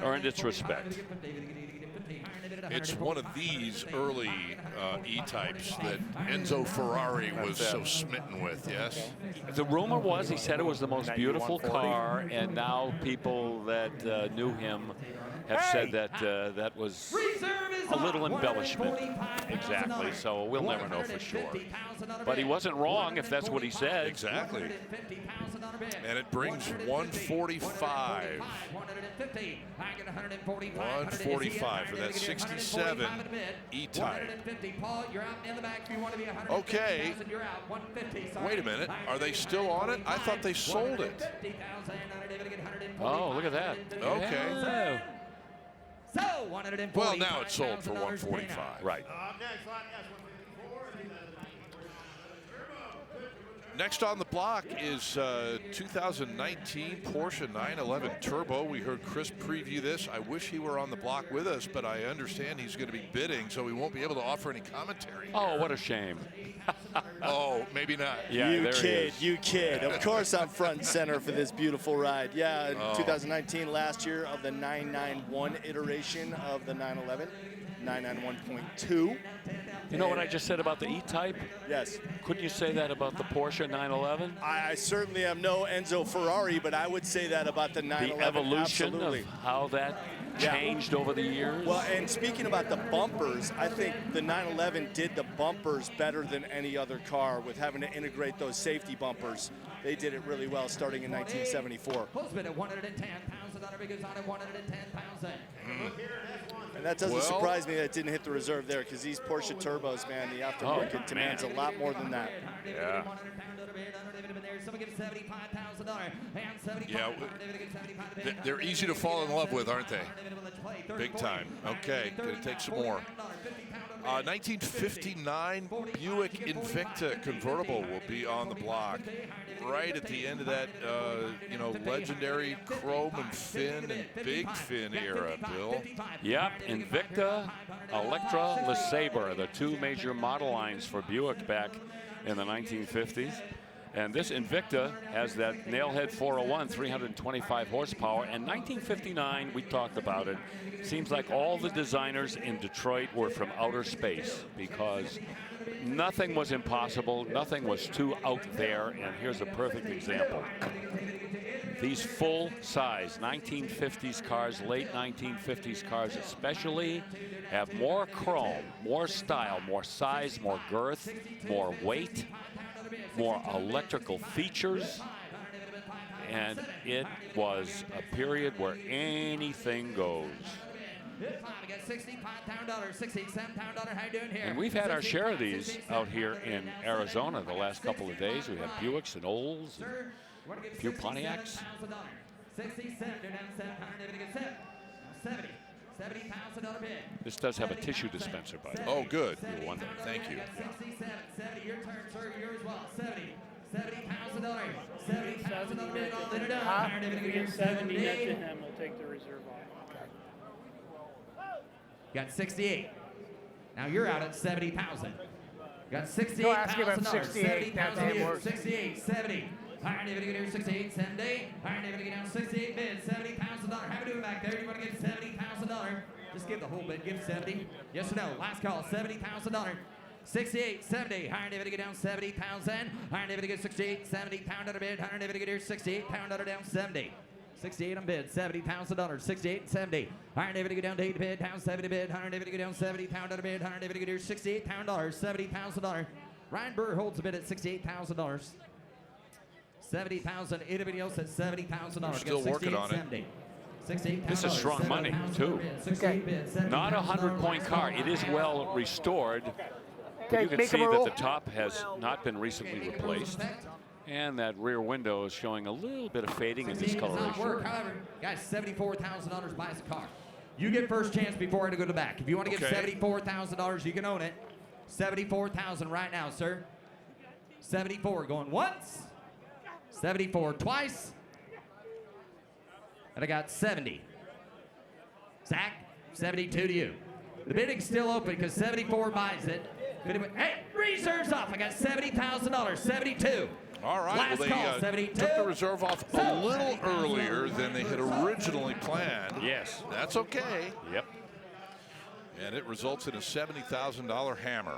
earned its respect. It's one of these early E-Types that Enzo Ferrari was so smitten with, yes? The rumor was he said it was the most beautiful car, and now people that knew him have said that that was a little embellishment. Exactly, so we'll never know for sure. But he wasn't wrong if that's what he said. Exactly. And it brings 145. 145 for that 67 E-Type. Okay. Wait a minute. Are they still on it? I thought they sold it. Oh, look at that. Okay. Yeah. Well, now it's sold for 145. Right. Next on the block is 2019 Porsche 911 Turbo. We heard Chris preview this. I wish he were on the block with us, but I understand he's going to be bidding, so he won't be able to offer any commentary. Oh, what a shame. Oh, maybe not. Yeah, you kid. Of course I'm front and center for this beautiful ride. Yeah, 2019, last year of the 991 iteration of the 911. 991.2. You know what I just said about the E-Type? Yes. Couldn't you say that about the Porsche 911? I certainly am no Enzo Ferrari, but I would say that about the 911. The evolution absolutely. of how that changed over the years. Well, and speaking about the bumpers, I think the 911 did the bumpers better than any other car with having to integrate those safety bumpers. They did it really well starting in 1974. And that doesn't surprise me that it didn't hit the reserve there, because these Porsche turbos, man, the aftermarket demands a lot more than that. Yeah. Yeah, they're easy to fall in love with, aren't they? Big time. Okay, gonna take some more. 1959 Buick Invicta convertible will be on the block right at the end of that, you know, legendary chrome and fin and big fin era, Bill. Yep, Invicta, Electra, LeSabre, the two major model lines for Buick back in the 1950s. And this Invicta has that nailhead 401, 325 horsepower. And 1959, we talked about it. Seems like all the designers in Detroit were from outer space, because nothing was impossible, nothing was too out there. And here's a perfect example. These full-size 1950s cars, late 1950s cars especially, have more chrome, more style, more size, more girth, more weight, more electrical features, and it was a period where anything goes. And we've had our share of these out here in Arizona the last couple of days. We have Buicks and Olds, and a few Pontiacs. This does have a tissue dispenser, by the way. Oh, good. You're wondering. Thank you. 70, your turn, sir. Yours well. 70. $70,000. $70,000 bid on it up. If we get 70 net to him, we'll take the reserve off. Got 68. Now you're out at 70,000. Got 68,000. Go ask him about 68. That's it. 68, 70. Iron David get here 68, 70. Iron David get down 68 bid, $70,000. How we doing back there? You want to get $70,000? Just give the whole bid. Give 70. Yes or no? Last call. $70,000. 68, 70. Iron David get down 70,000. Iron David get 68, 70. Pound out of bid. Iron David get here 68. Pound out of down 70. 68 on bid, $70,000, 68 and 70. Iron David to go down to 8 bid, pound 70 bid. Iron David to go down 70, pound out of bid. Iron David to go here 68 pound dollars, $70,000. Ryan Burr holds a bid at $68,000. 70,000. Anybody else at $70,000? Still working on it. This is strong money too. Not a 100-point car. It is well restored. But you can see that the top has not been recently replaced. And that rear window is showing a little bit of fading in 16 does not discoloration. work. However, guys, $74,000 buys a car. You get first chance before I go to the back. If you want to get $74,000, you can own it. $74,000 right now, sir. 74 going once. 74 twice. And I got 70. Zach, 72 to you. The bidding's still open because 74 buys it. Hey, reserves off. I got $70,000. 72. All right, Last well, call, they 72. took the reserve off a little earlier than they had originally planned. Yes. That's okay. Yep. And it results in a $70,000 hammer.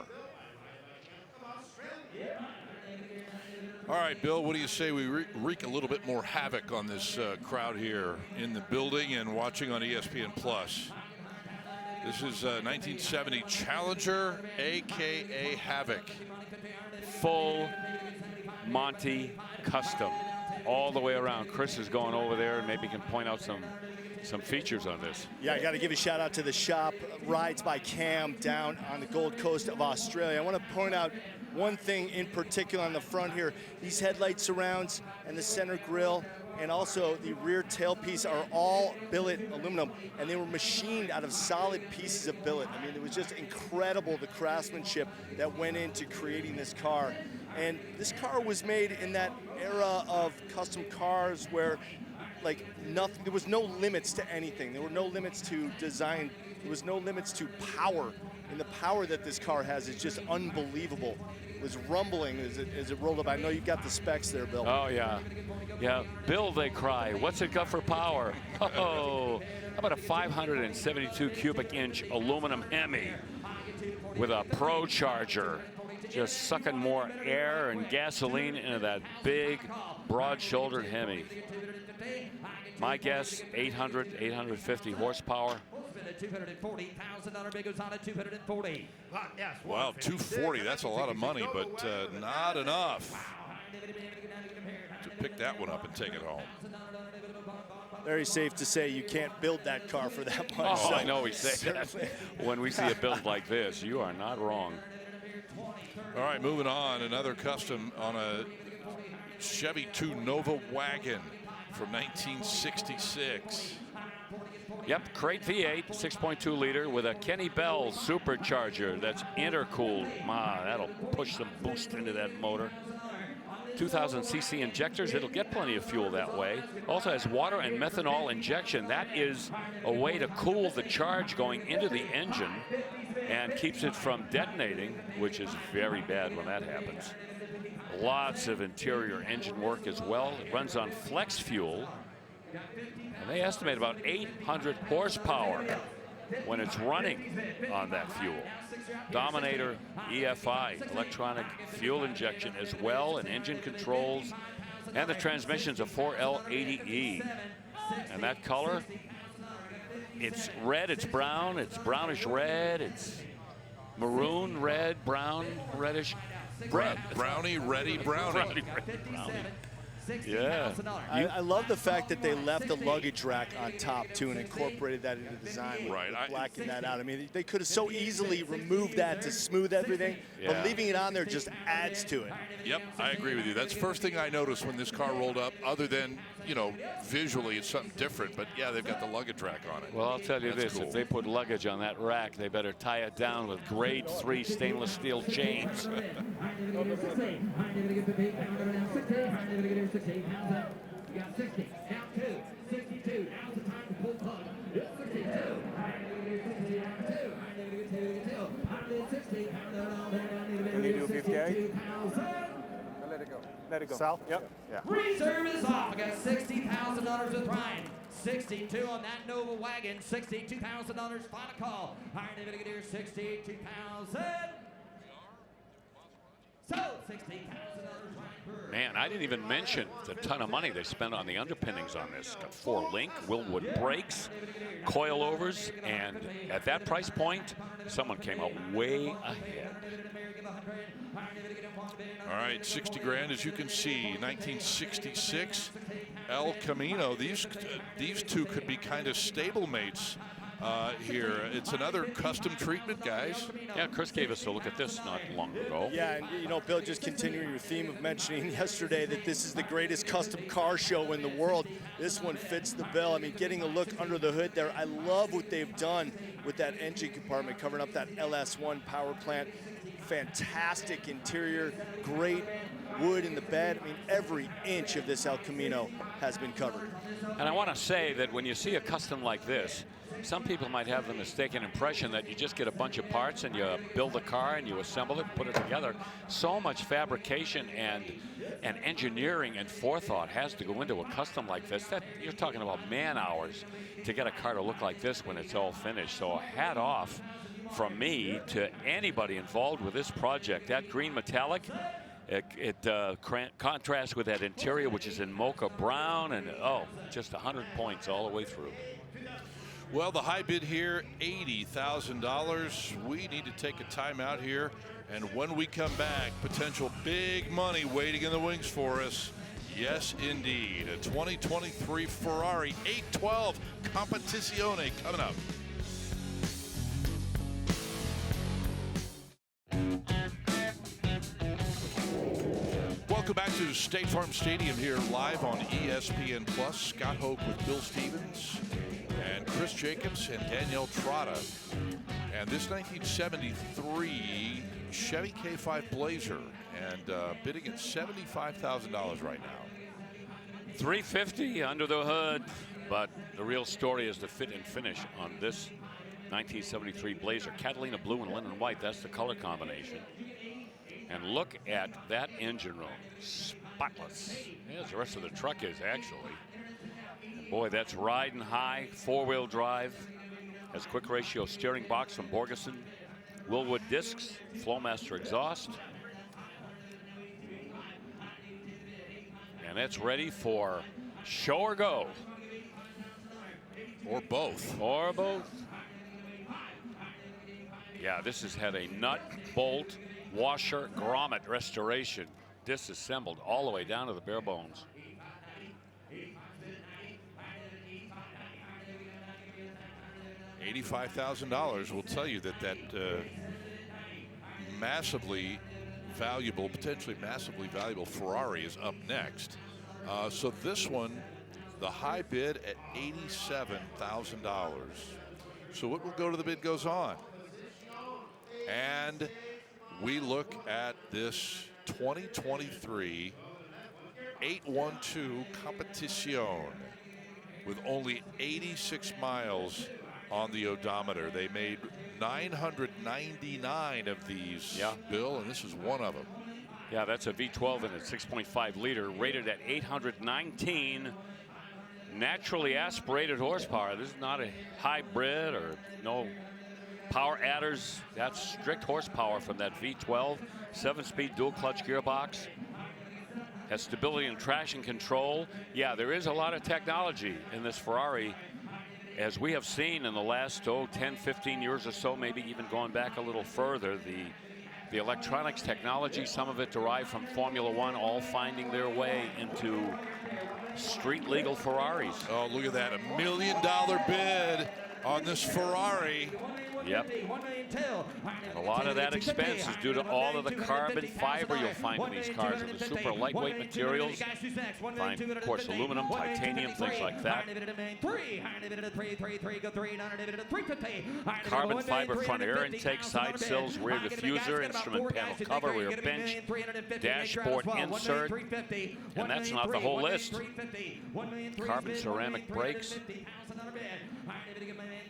All right, Bill, what do you say we wreak a little bit more havoc on this crowd here in the building and watching on ESPN+. This is 1970 Challenger, a.k.a. Havoc. Full Monty custom all the way around. Chris is going over there and maybe can point out some features on this. Yeah, I got to give a shout out to the shop, Rides by Cam, down on the Gold Coast of Australia. I want to point out one thing in particular on the front here. These headlight surrounds and the center grille and also the rear tailpiece are all billet aluminum, and they were machined out of solid pieces of billet. I mean, it was just incredible, the craftsmanship that went into creating this car. And this car was made in that era of custom cars where like nothing, there was no limits to anything. There were no limits to design. There was no limits to power. And the power that this car has is just unbelievable. It was rumbling as it rolled up. I know you got the specs there, Bill. Oh, yeah. Yeah, Bill, they cry. What's it got for power? Oh, how about a 572 cubic inch aluminum Hemi with a Pro Charger, just sucking more air and gasoline into that big, broad-shouldered Hemi. My guess, 850 horsepower. $240,000 bid goes on at 240. Wow, 240, that's a lot of money, but not enough to pick that one up and take it home. Very safe to say you can't build that car for that much. Oh, so I know we say that. When we see a build like this, you are not wrong. All right, moving on. Another custom on a Chevy 2 Nova wagon from 1966. Yep, crate V8, 6.2 liter with a Kenny Bell supercharger that's intercooled. That'll push some boost into that motor. 2,000 cc injectors. It'll get plenty of fuel that way. Also has water and methanol injection. That is a way to cool the charge going into the engine and keeps it from detonating, which is very bad when that happens. Lots of interior engine work as well. It runs on flex fuel. And they estimate about 800 horsepower when it's running on that fuel. Dominator EFI, electronic fuel injection as well, and engine controls, and the transmission's a 4L80E. And that color, it's red, it's brown, it's brownish red, it's maroon, red, brown, reddish, red. Brownie, reddy, brownie. Yeah. I love the fact that they left the luggage rack on top too and incorporated that into the design. Right. Blacking that out. I mean, they could have so easily removed that to smooth everything, but leaving it on there just adds to it. Yep, I agree with you. That's the first thing I noticed when this car rolled up, other than, you know, visually it's something different. But yeah, they've got the luggage rack on it. Well, I'll tell you That's this, cool. if they put luggage on that rack, they better tie it down with grade 3 stainless steel chains. Can you do 58? Let it go. Let it go. Sal? Yep. Yeah. Reserve is off. I got $60,000 with Ryan. 62 on that Nova wagon. $62,000 final call. Iron David here, 62,000. So $60,000. Man, I didn't even mention the ton of money they spent on the underpinnings on this. Got 4-link, Willwood brakes, coilovers, and at that price point, someone came out way ahead. All right, 60 grand, as you can see, 1966 El Camino. These two could be kind of stablemates here. It's another custom treatment, guys. Yeah, Chris gave us a look at this not long ago. Yeah, and you know, Bill, just continuing your theme of mentioning yesterday that this is the greatest custom car show in the world. This one fits the bill. I mean, getting a look under the hood there. I love what they've done with that engine compartment, covering up that LS1 power plant. Fantastic interior, great wood in the bed. I mean, every inch of this El Camino has been covered. And I want to say that when you see a custom like this, some people might have the mistaken impression that you just get a bunch of parts and you build a car and you assemble it, put it together. So much fabrication and engineering and forethought has to go into a custom like this. That you're talking about man hours to get a car to look like this when it's all finished. So hat off from me to anybody involved with this project. That green metallic, it contrasts with that interior, which is in mocha brown, and just 100 points all the way through. Well, the high bid here, $80,000. We need to take a timeout here, and when we come back, potential big money waiting in the wings for us. Yes, indeed. A 2023 Ferrari 812 Competizione coming up. Welcome back to State Farm Stadium here live on ESPN Plus. Scott Hoke with Bill Stevens and Chris Jacobs and Danielle Trotta. And this 1973 Chevy K5 Blazer, and bidding at $75,000 right now. $350 under the hood, but the real story is the fit and finish on this 1973 Blazer. Catalina blue and linen white, that's the color combination. And look at that engine room, spotless, as the rest of the truck is actually. And boy, that's riding high, four-wheel drive, has quick ratio steering box from Borgeson, Willwood discs, Flowmaster exhaust. And it's ready for show or go. Or both. Or both. Yeah, this has had a nut, bolt, washer, grommet restoration, disassembled all the way down to the bare bones. $85,000 will tell you that massively valuable, potentially massively valuable Ferrari is up next. So this one, the high bid at $87,000. So what will go to the bid goes on. And we look at this 2023 812 Competizione with only 86 miles on the odometer. They made 999 of these, Bill, and this is one of them. Yeah, that's a V12 and a 6.5 liter, rated at 819 naturally aspirated horsepower. This is not a hybrid or no power adders. That's strict horsepower from that V12, 7-speed dual clutch gearbox. Has stability and traction control. Yeah, there is a lot of technology in this Ferrari, as we have seen in the last 10, 15 years or so, maybe even going back a little further. The electronics technology, some of it derived from Formula One, all finding their way into street legal Ferraris. Oh, look at that, $1 million bid on this Ferrari. Yep. And a lot of that expense is due to all of the carbon fiber you'll find in these cars, and the super lightweight materials. Find, of course, aluminum, titanium, things like that. Carbon fiber front air intake, side sills, rear diffuser, instrument panel cover, rear bench, dashboard insert, and that's not the whole list. Carbon ceramic brakes.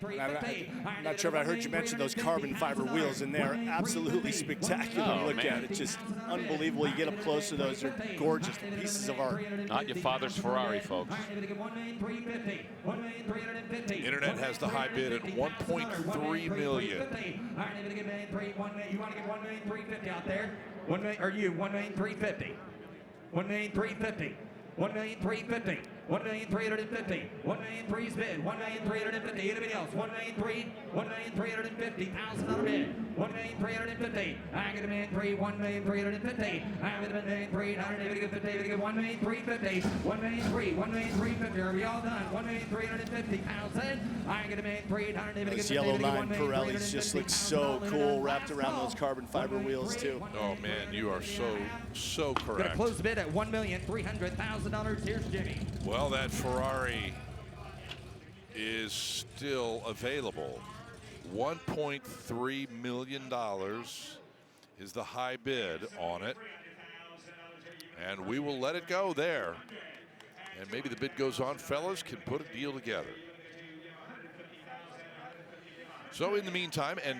I'm not sure if I heard you mention those carbon fiber wheels, and they're absolutely spectacular to look at. It's just unbelievable. You get up close to those, they're gorgeous pieces of art. Not your father's Ferrari, folks. Internet has the high bid at $1.3 million. You want to get $1,350,000 out there? $1,350,000. $1,350,000. $1,350,000. $1,350,000. $1,350,000's bid. $1,350,000. Anybody else? $1,350,000 bid. $1,350,000 $1,350,000. I get $1,350,000. I get $1,350,000. $1,350,000. $1,350,000. Are we all done? $1,350,000. I get $1,350,000. Those yellow line Pirellis just look so cool wrapped around those carbon fiber wheels too. Oh man, you are so correct. Gonna close the bid at $1,300,000. Here's Jimmy. Well, that Ferrari is still available. $1.3 million is the high bid on it. And we will let it go there. And maybe the bid goes on. Fellas can put a deal together. So in the meantime, and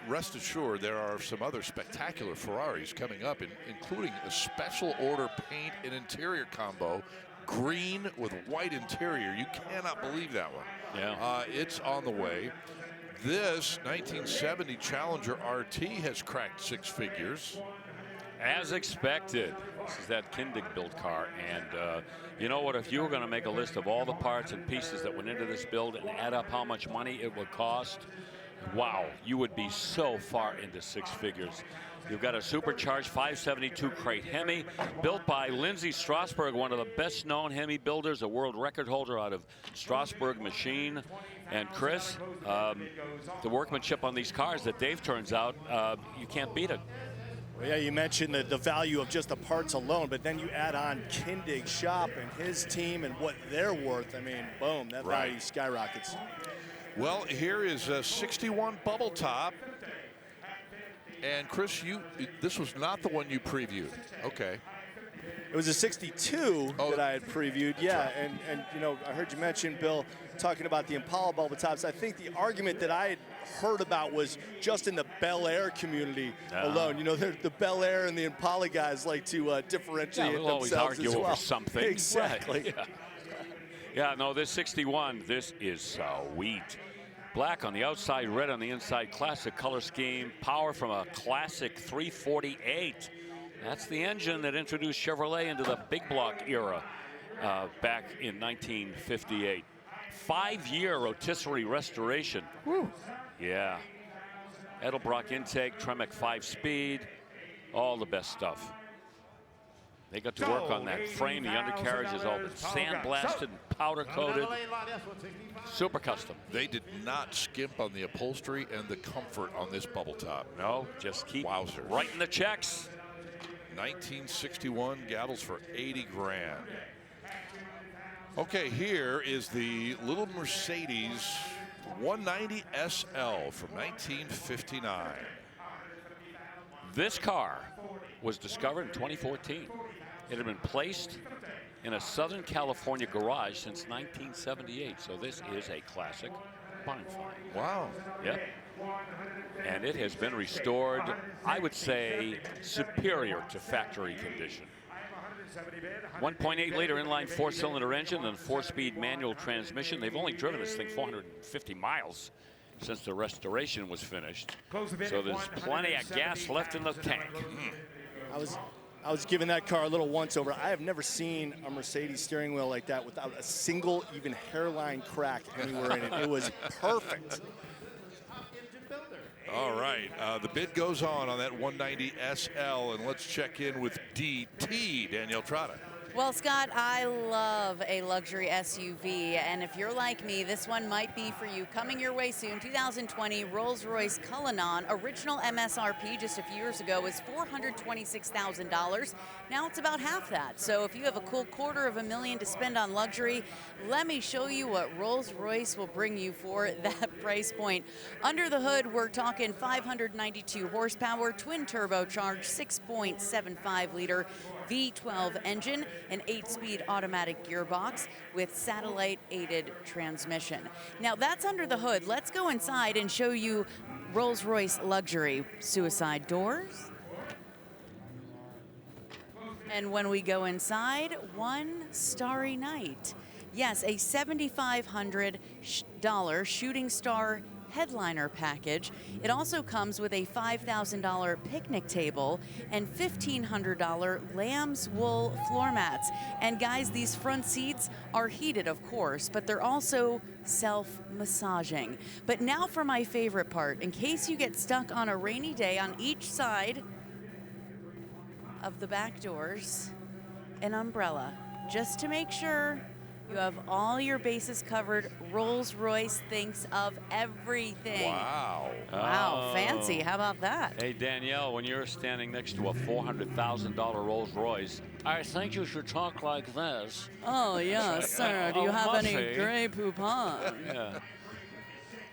rest assured, there are some other spectacular Ferraris coming up, including a special order paint and interior combo. Green with white interior. You cannot believe that one. Yeah. It's on the way. This 1970 Challenger RT has cracked 6 figures. As expected. This is that Kindig build car. And you know what? If you were going to make a list of all the parts and pieces that went into this build and add up how much money it would cost, wow, you would be so far into 6 figures. You've got a supercharged 572 crate Hemi built by Lindsay Strasberg, one of the best known Hemi builders, a world record holder out of Strasberg Machine. And Chris, the workmanship on these cars that Dave turns out, you can't beat it. Well, yeah, you mentioned the value of just the parts alone, but then you add on Kindig Shop and his team and what they're worth. I mean, boom, that value skyrockets. Well, here is a 61 bubble top. And Chris, this was not the one you previewed. Okay. It was a 62 that I had previewed, yeah. And you know, I heard you mention, Bill, talking about the Impala bubble tops. I think the argument that I had heard about was just in the Bel Air community alone. You know, the Bel Air and the Impala guys like to differentiate we'll themselves always argue as well. over something. Exactly. Right. Yeah, no, this 61, this is sweet. Black on the outside, red on the inside, classic color scheme, power from a classic 348. That's the engine that introduced Chevrolet into the big block era back in 1958. 5-year rotisserie restoration. Woo. Yeah. Edelbrock intake, Tremec 5-speed, all the best stuff. They got to work on that frame. The undercarriage has all been sandblasted and powder coated. Super custom. They did not skimp on the upholstery and the comfort on this bubble top. No, just keep writing the checks. 1961 Gaddles for 80 grand. Okay, here is the little Mercedes 190 SL from 1959. This car was discovered in 2014. It had been placed in a Southern California garage since 1978. So this is a classic barn find. Wow. Yep. And it has been restored, I would say, superior to factory condition. 1.8 liter inline 4-cylinder engine and 4-speed manual transmission. They've only driven this thing 450 miles since the restoration was finished. So there's plenty of gas left in the tank. I was giving that car a little once over. I have never seen a Mercedes steering wheel like that without a single even hairline crack anywhere in it. It was perfect. All right, the bid goes on that 190 SL, and let's check in with DT, Danielle Trotta. Well, Scott, I love a luxury SUV, and if you're like me, this one might be for you. Coming your way soon, 2020 Rolls-Royce Cullinan. Original MSRP just a few years ago was $426,000. Now it's about half that. So if you have a cool $250,000 to spend on luxury, let me show you what Rolls-Royce will bring you for that price point. Under the hood, we're talking 592 horsepower, twin turbocharged, 6.75 liter V12 engine, an 8-speed automatic gearbox with satellite-aided transmission. Now that's under the hood. Let's go inside and show you Rolls-Royce luxury. Suicide doors. And when we go inside, one starry night. Yes, a $7,500 Shooting Star headliner package. It also comes with a $5,000 picnic table and $1,500 lamb's wool floor mats. And guys, these front seats are heated, of course, but they're also self-massaging. But now for my favorite part. In case you get stuck on a rainy day, on each side of the back doors, an umbrella, just to make sure you have all your bases covered. Rolls-Royce thinks of everything. Wow. Wow, fancy. How about that? Hey, Danielle, when you're standing next to a $400,000 Rolls-Royce, I think you should talk like this. Oh, yes, sir. Do you have any Grey Poupon? Yeah.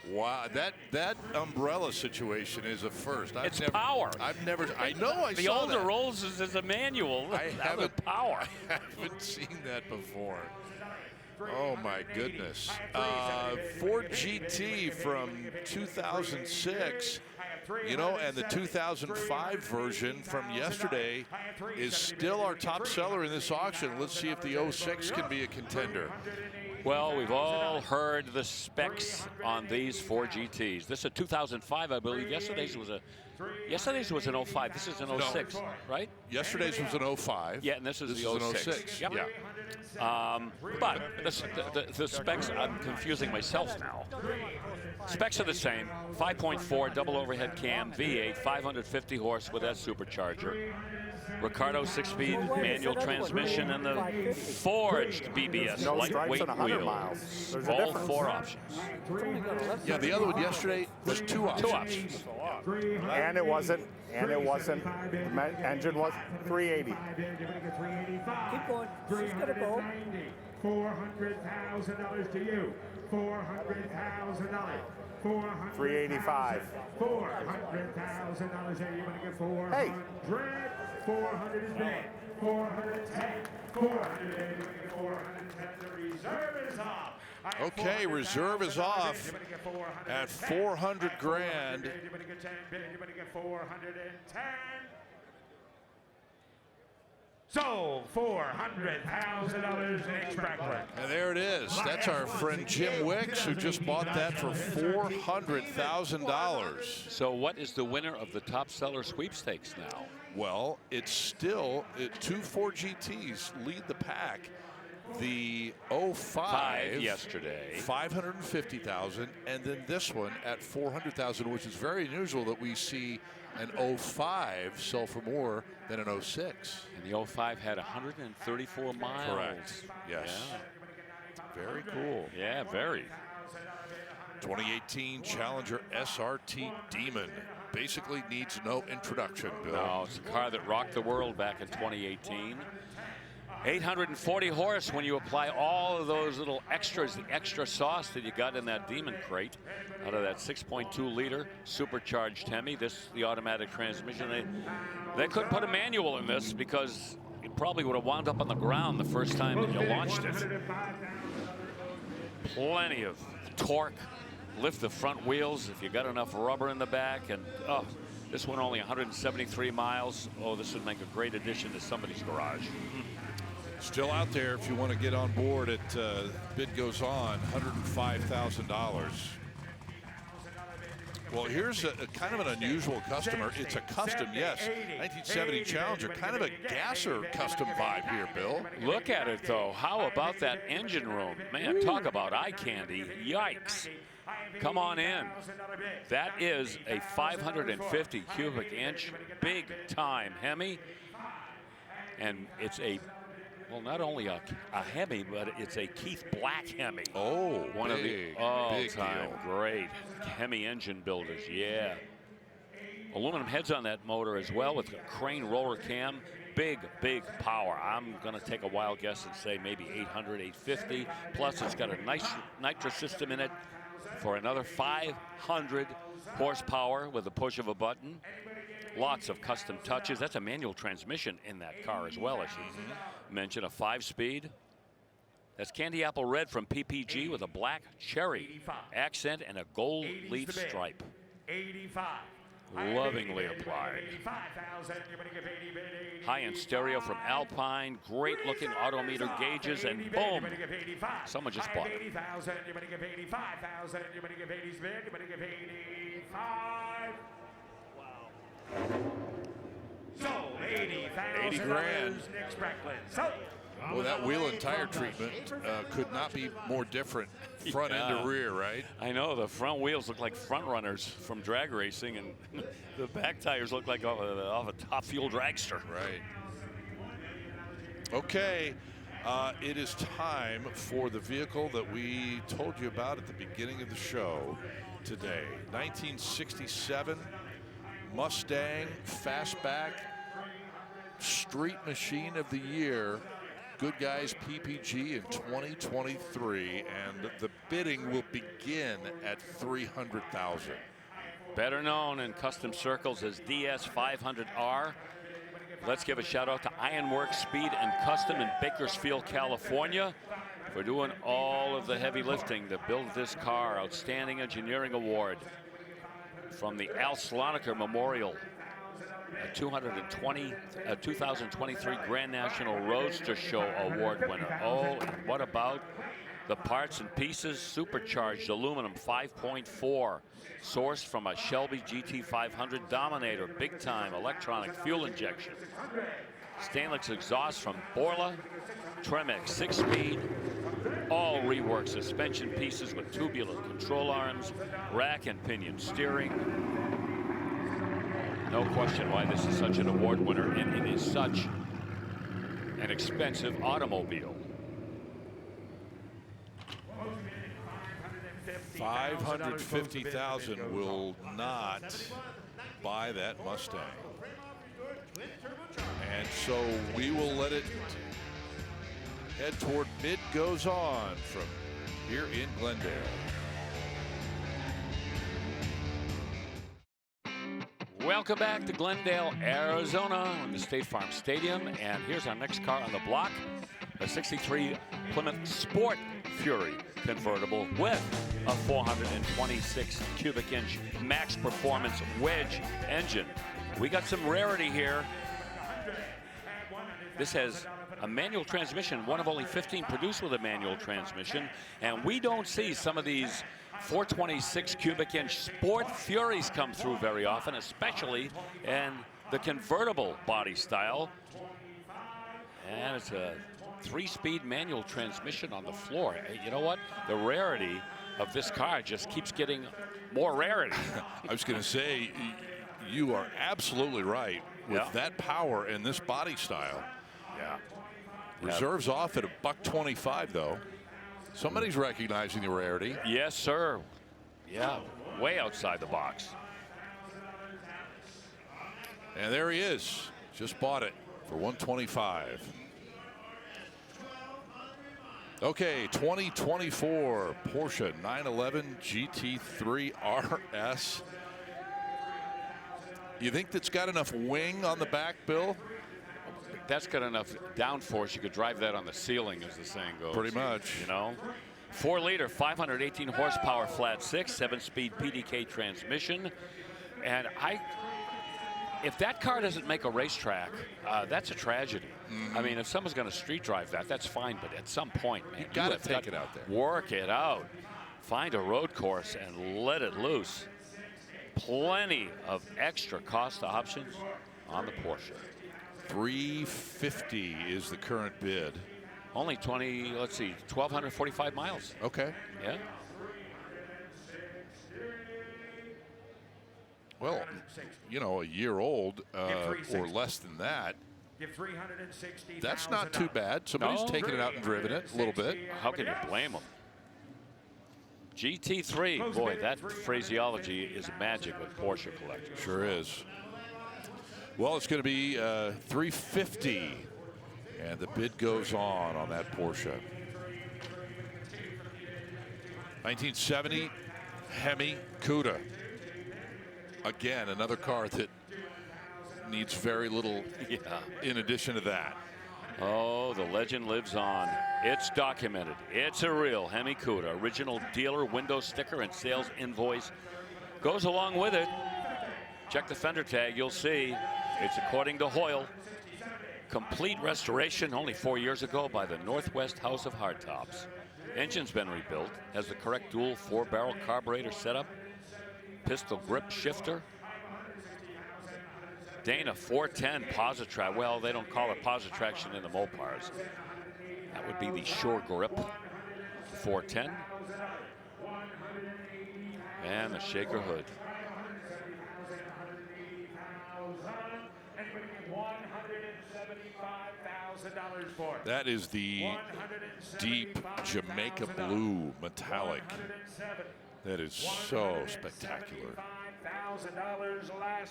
Wow, that umbrella situation is a first. It's power. I know I the saw older that. Rolls is a manual. I haven't power. I haven't seen that before. Oh my goodness. Ford GT from 2006, you know, and the 2005 version from yesterday is still our top seller in this auction. Let's see if the 06 can be a contender. Well, we've all heard the specs on these Ford GTs. This is a 2005, I believe. Yesterday's was an 05. This is an 06, right? Yesterday's was an 05. Yeah, and this is an the 06. Yep. Yeah. But the specs, I'm confusing myself now. Specs are the same. 5.4 double overhead cam, V8, 550 horse with that supercharger. Ricardo 6-speed manual transmission and the forged BBS lightweight wheels. All 4 options. Yeah, the other one yesterday was 2 options. 2 options. And it wasn't. The engine was 380. Keep going. She's gonna go. $400,000 to you. $400,000. 385. $400,000. You're gonna get 400. Hey. 400 is big. 410. 400. 410. The reserve is off. Okay, reserve is off at 400 grand. You're gonna get 10 big. You're gonna get 410. So $400,000 in extra. And there it is. That's our friend Jim Wicks, who just bought that for $400,000. So what is the winner of the top seller sweepstakes now? Well, it's still 2 Ford GTs lead the pack. The 05 yesterday, 550,000, and then this one at 400,000, which is very unusual that we see an 05 sell for more than an 06. And the 05 had 134 miles. Correct. Yes. Yeah. Very cool. Yeah, very. 2018 Challenger SRT Demon. Basically needs no introduction, Bill. No, it's a car that rocked the world back in 2018. 840 horse when you apply all of those little extras, the extra sauce that you got in that Demon crate out of that 6.2 liter supercharged Hemi. The automatic transmission. They couldn't put a manual in this because it probably would have wound up on the ground the first time that you launched it. Plenty of torque. Lift the front wheels if you got enough rubber in the back. And this one only 173 miles. Oh, this would make a great addition to somebody's garage. Still out there if you want to get on board. Bid goes on, $105,000. Well, here's a kind of an unusual customer. It's a custom, yes. 1970 Challenger, kind of a gasser custom vibe here, Bill. Look at it, though. How about that engine room? Man, talk about eye candy. Yikes. Come on in. That is a 550 cubic inch, big time Hemi. And it's well, not only a Hemi, but it's a Keith Black Hemi. Oh, one of the all-time great Hemi engine builders. Yeah. Aluminum heads on that motor as well with a crane roller cam. Big power. I'm going to take a wild guess and say maybe 800, 850. Plus, it's got a nice nitro system in it for another 500 horsepower with the push of a button. Lots of custom touches. That's a manual transmission in that car as well, I should mention. A 5-speed. That's candy apple red from PPG with a black cherry accent and a gold leaf stripe. 85. lovingly applied. High-end stereo from Alpine, great-looking odometer gauges, and boom, someone just bought it. You're going to give 85,000. You're going to give 80's bid. You're going to give 85. So 80,000. 80 grand. Nick Sprackland. So. Well, that wheel and tire treatment could not be more different, front end to rear, right? I know, the front wheels look like front runners from drag racing, and the back tires look like off a top fuel dragster. Right. Okay, it is time for the vehicle that we told you about at the beginning of the show today. 1967 Mustang Fastback Street Machine of the Year. Good Guys PPG in 2023, and the bidding will begin at $300,000. Better known in custom circles as DS500R. Let's give a shout out to Ironworks Speed and Custom in Bakersfield, California, for doing all of the heavy lifting to build this car. Outstanding Engineering Award from the Al Slonaker Memorial. A 2023 Grand National Roadster Show Award winner. Oh, and what about the parts and pieces? Supercharged aluminum 5.4, sourced from a Shelby GT500 Dominator, big time electronic fuel injection. Stainless exhaust from Borla, Tremex 6-speed, all reworked suspension pieces with tubular control arms, rack and pinion steering. No question why this is such an award winner, and it is such an expensive automobile. $550,000 will not buy that Mustang. And so we will let it head toward bid goes on from here in Glendale. Welcome back to Glendale, Arizona, in the State Farm Stadium. And here's our next car on the block, a 63 Plymouth Sport Fury convertible with a 426 cubic inch max performance wedge engine. We got some rarity here. This has a manual transmission, one of only 15 produced with a manual transmission. And we don't see some of these 426 cubic inch Sport Furies come through very often, especially in the convertible body style. And it's a 3-speed manual transmission on the floor. You know what? The rarity of this car just keeps getting more rarity. I was going to say, you are absolutely right with that power and this body style. Yeah. Reserves off at $125 though. Somebody's recognizing the rarity. Yes, sir. Yeah, way outside the box. And there he is. Just bought it for $125. Okay, 2024 Porsche 911 GT3 RS. You think that's got enough wing on the back, Bill? That's got enough downforce. You could drive that on the ceiling, as the saying goes. Pretty much. You know? 4-liter, 518 horsepower flat 6, 7-speed PDK transmission. And if that car doesn't make a racetrack, that's a tragedy. I mean, if someone's going to street drive that, that's fine. But at some point, man, you got to take it out there. Work it out. Find a road course and let it loose. Plenty of extra cost options on the Porsche. $350 is the current bid. Only 1,245 miles. Okay. Yeah. Well, you know, a year old or less than that. That's not too bad. Somebody's taken it out and driven it a little bit. How can you blame them? GT3, boy, that phraseology is magic with Porsche collectors. Sure is. Well, it's going to be $350, and the bid goes on that Porsche. 1970 Hemi Cuda. Again, another car that needs very little in addition to that. Oh, the legend lives on. It's documented. It's a real Hemi Cuda. Original dealer window sticker and sales invoice goes along with it. Check the fender tag, you'll see it's according to Hoyle. Complete restoration only 4 years ago by the Northwest House of Hardtops. Engine's been rebuilt, has the correct dual 4-barrel carburetor setup, pistol grip shifter. Dana 410 Positraction. Well, they don't call it Positraction in the Mopars. That would be the Shore Grip 410. And the shaker hood. That is the deep Jamaica blue metallic. That is so spectacular.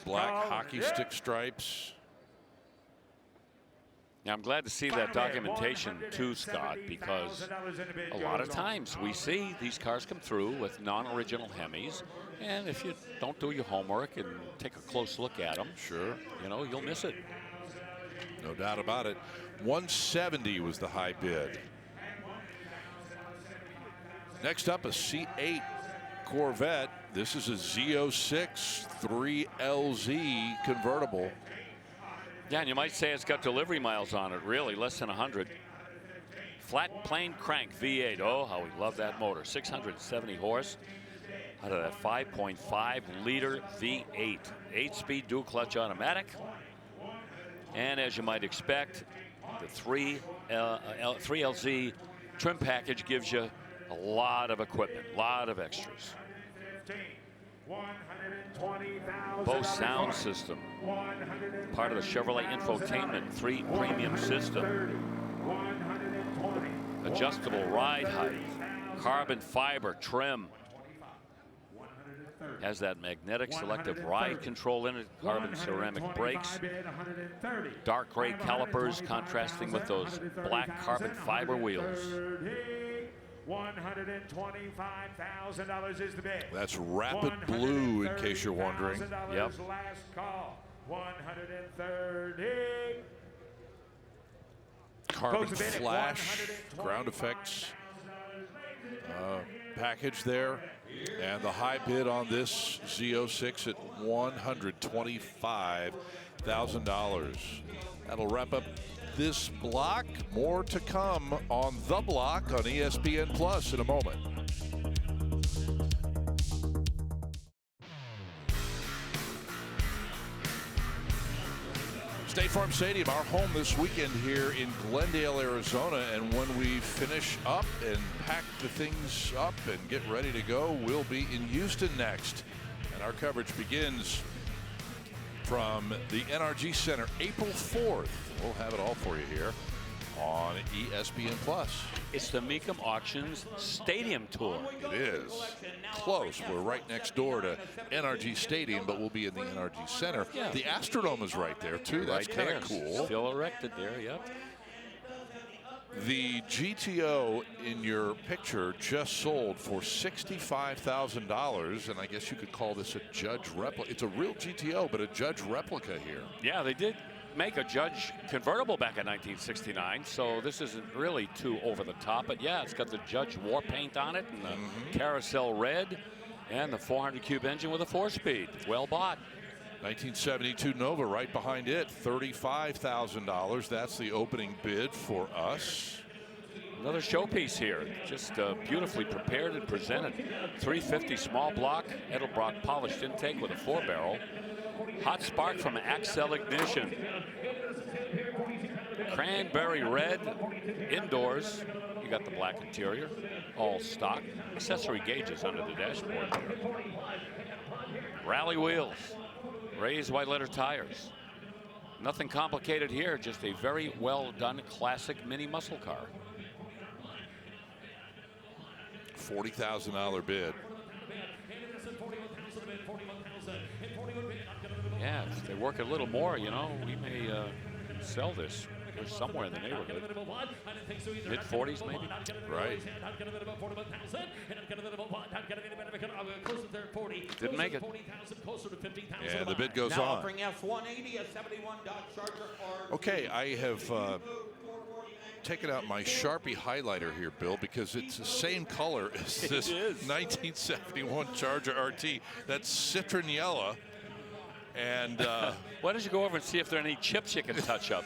Black hockey stick stripes. Now, I'm glad to see that documentation too, Scott, because a lot of times we see these cars come through with non-original Hemis, and if you don't do your homework and take a close look at them, sure, you know, you'll miss it. No doubt about it. 170 was the high bid. Next up, a C8 Corvette. This is a Z06 3LZ convertible. Yeah, and you might say it's got delivery miles on it, really, less than 100. Flat plane crank V8. Oh, how we love that motor. 670 horse out of that 5.5 liter V8. 8-speed dual clutch automatic. And as you might expect, the 3LZ trim package gives you a lot of equipment, a lot of extras. Bose sound system, part of the Chevrolet infotainment 3 premium system. Adjustable ride height, carbon fiber trim. Has that magnetic selective ride control in it, carbon ceramic brakes, dark gray calipers contrasting with those black carbon fiber wheels. $125,000 is the bid. That's rapid blue, in case you're wondering. Yep. Last call. 130. Carbon flash, ground effects package there. And the high bid on this Z06 at $125,000. That'll wrap up this block. More to come on The Block on ESPN Plus in a moment. State Farm Stadium, our home this weekend here in Glendale, Arizona. And when we finish up and pack the things up and get ready to go, we'll be in Houston next. And our coverage begins from the NRG Center April 4th. We'll have it all for you here on ESPN Plus. It's the Mecum Auctions Stadium Tour. It is close. We're right next door to NRG Stadium, but we'll be in the NRG Center. Yeah. The Astrodome is right there, too. That's Right kind there. of cool. Still erected there, yep. The GTO in your picture just sold for $65,000, and I guess you could call this a Judge replica. It's a real GTO, but a Judge replica here. Yeah, they did make a Judge convertible back in 1969, so this isn't really too over the top, but yeah, it's got the Judge war paint on it and the carousel red and the 400 cube engine with a 4-speed. Well bought. 1972 Nova right behind it, $35,000. That's the opening bid for us. Another showpiece here, just beautifully prepared and presented. 350 small block, Edelbrock polished intake with a 4-barrel. Hot spark from Axle ignition. Cranberry red indoors. You got the black interior, all stock. Accessory gauges under the dashboard there. Rally wheels, raised white letter tires. Nothing complicated here, just a very well done classic mini muscle car. $40,000 bid. Yeah, if they work a little more, you know, we may sell this. We're somewhere in the neighborhood. Mid-40s, maybe? Right. Didn't make it. Yeah, the bid goes now on. offering F-180, a 71 Dodge Charger R. Okay, I have taken out my Sharpie highlighter here, Bill, because it's the same color as this 1971 Charger RT. That's Citronella. And why don't you go over and see if there are any chips you can touch up?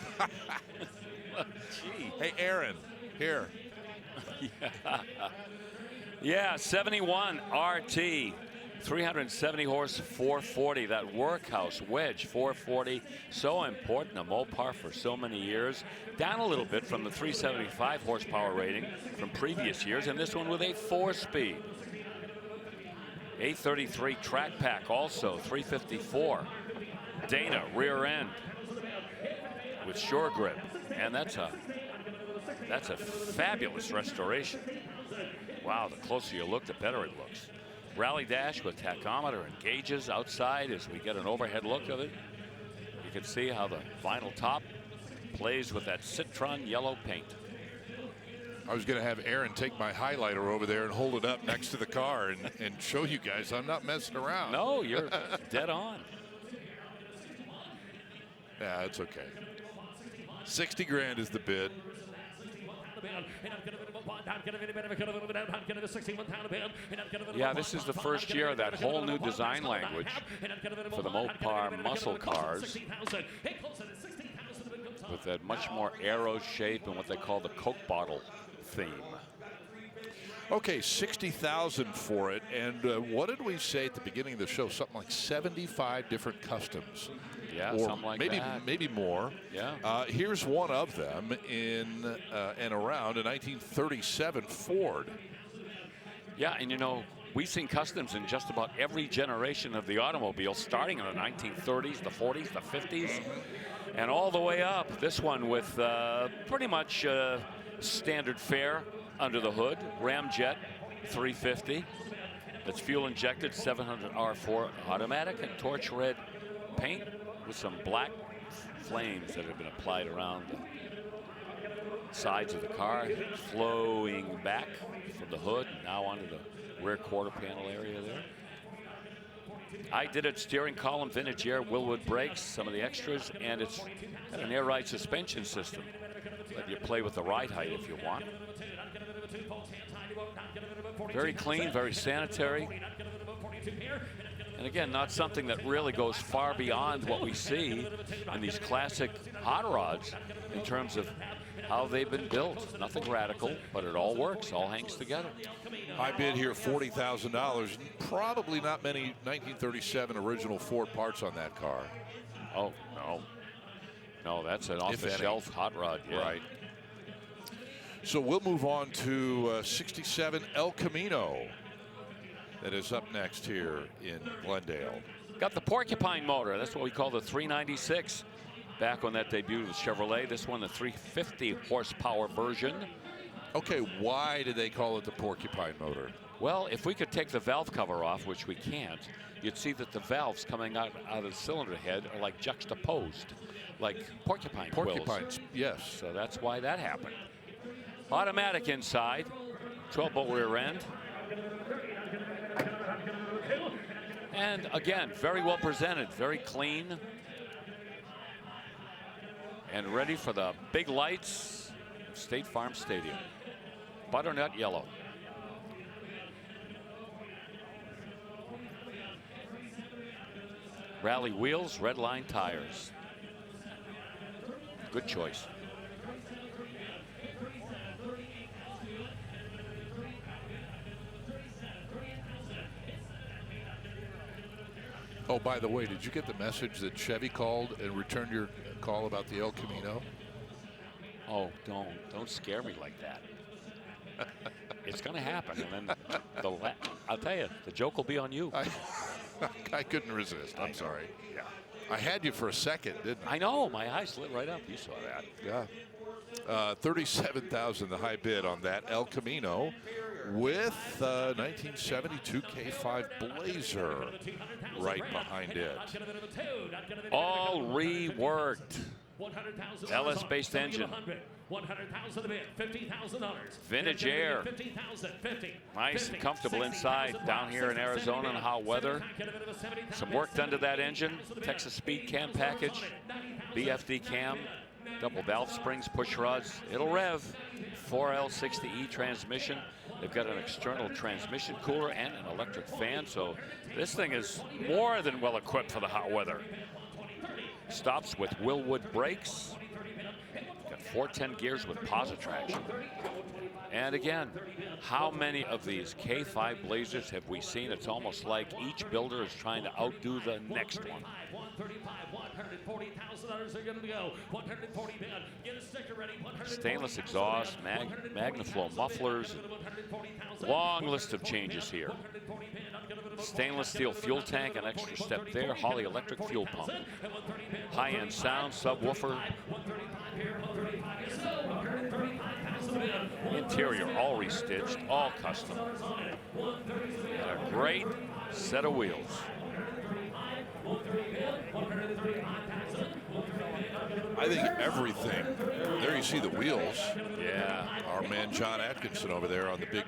Gee. Hey, Aaron, here. Yeah, 71 RT, 370 horse, 440. That workhouse wedge, 440. So important, a Mopar for so many years. Down a little bit from the 375 horsepower rating from previous years, and this one with a 4-speed. 833 track pack also, 354. Dana rear end with shore grip, and that's a fabulous restoration. Wow, the closer you look, the better it looks. Rally dash with tachometer and gauges outside as we get an overhead look of it. You can see how the vinyl top plays with that citron yellow paint. I was going to have Aaron take my highlighter over there and hold it up next to the car and show you guys I'm not messing around. No, you're dead on. Yeah, it's okay. 60 grand is the bid. Yeah, this is the first year of that whole new design language for the Mopar muscle cars, with that much more aero shape and what they call the Coke bottle theme. Okay, 60,000 for it, and what did we say at the beginning of the show? Something like 75 different customs. Yeah, or something like that. Maybe more. Yeah. Here's one of them in and around a 1937 Ford. Yeah, and you know, we've seen customs in just about every generation of the automobile, starting in the 1930s, the 40s, the 50s, and all the way up. This one with pretty much standard fare under the hood, Ramjet 350. That's fuel injected, 700 R4 automatic, and torch red paint with some black flames that have been applied around the sides of the car, flowing back from the hood, now onto the rear quarter panel area there. I did it steering column, vintage air, Willwood brakes, some of the extras, and it's got an air ride suspension system. Let you play with the ride height if you want. Very clean, very sanitary. And again, not something that really goes far beyond what we see in these classic hot rods in terms of how they've been built. Nothing radical, but it all works, all hangs together. I bid here $40,000. Probably not many 1937 original Ford parts on that car. Oh, no. No, that's an off-the-shelf hot rod. Yeah. Right. So we'll move on to 67 El Camino. That is up next here in Glendale. Got the porcupine motor. That's what we call the 396. Back when that debuted with Chevrolet. This one, the 350 horsepower version. Okay, why do they call it the porcupine motor? Well, if we could take the valve cover off, which we can't, you'd see that the valves coming out of the cylinder head are like juxtaposed, like porcupines, Porcupines, yes. So that's why that happened. Automatic inside, 12-bolt rear end. And again, very well presented, very clean. And ready for the big lights of State Farm Stadium. Butternut yellow. Rally wheels, red line tires. Good choice. Oh, by the way, did you get the message that Chevy called and returned your call about the El Camino? Oh, don't scare me like that. It's going to happen, and then I'll tell you, the joke will be on you. I couldn't resist. I'm sorry. Yeah, I had you for a second, didn't I? I know. My eyes lit right up. You saw that. Yeah. 37,000, the high bid on that El Camino, with 1972 K5 Blazer right behind it. All reworked. LS-based engine. Vintage air. Nice and comfortable inside down here in Arizona in hot weather. Some work done to that engine. Texas Speed cam package. BFD cam. Double valve springs, push rods. It'll rev. 4L60E transmission. They've got an external transmission cooler and an electric fan, so this thing is more than well equipped for the hot weather. Stops with Willwood brakes. Got 410 gears with positive traction. And again, how many of these K5 Blazers have we seen? It's almost like each builder is trying to outdo the next one. Stainless exhaust, Magnaflow mufflers, long list of changes here. Stainless steel fuel tank, an extra step there, Holley electric fuel pump. High-end sound, subwoofer. Interior all restitched, all custom. And a great set of wheels. I think everything. There you see the wheels. Yeah. Our man John Atkinson over there on the big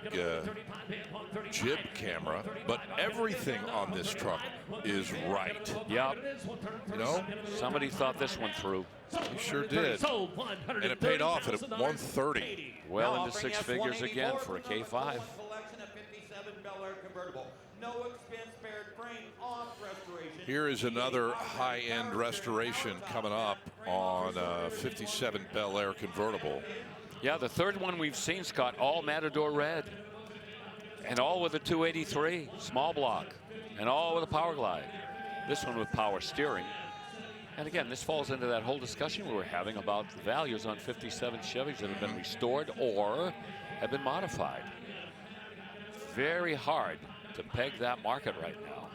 jib camera. But everything on this truck is right. Yep. You know? Somebody thought this one through. He sure did. And it paid off at 130. Well into six figures again for a K5. No expense spared, frame off restoration. Here is another high-end restoration coming up on a 57 Bel Air convertible. Yeah, the third one we've seen, Scott, all Matador red. And all with a 283 small block. And all with a power glide. This one with power steering. And again, this falls into that whole discussion we were having about the values on 57 Chevys that have been restored or have been modified. Very hard to peg that market right now.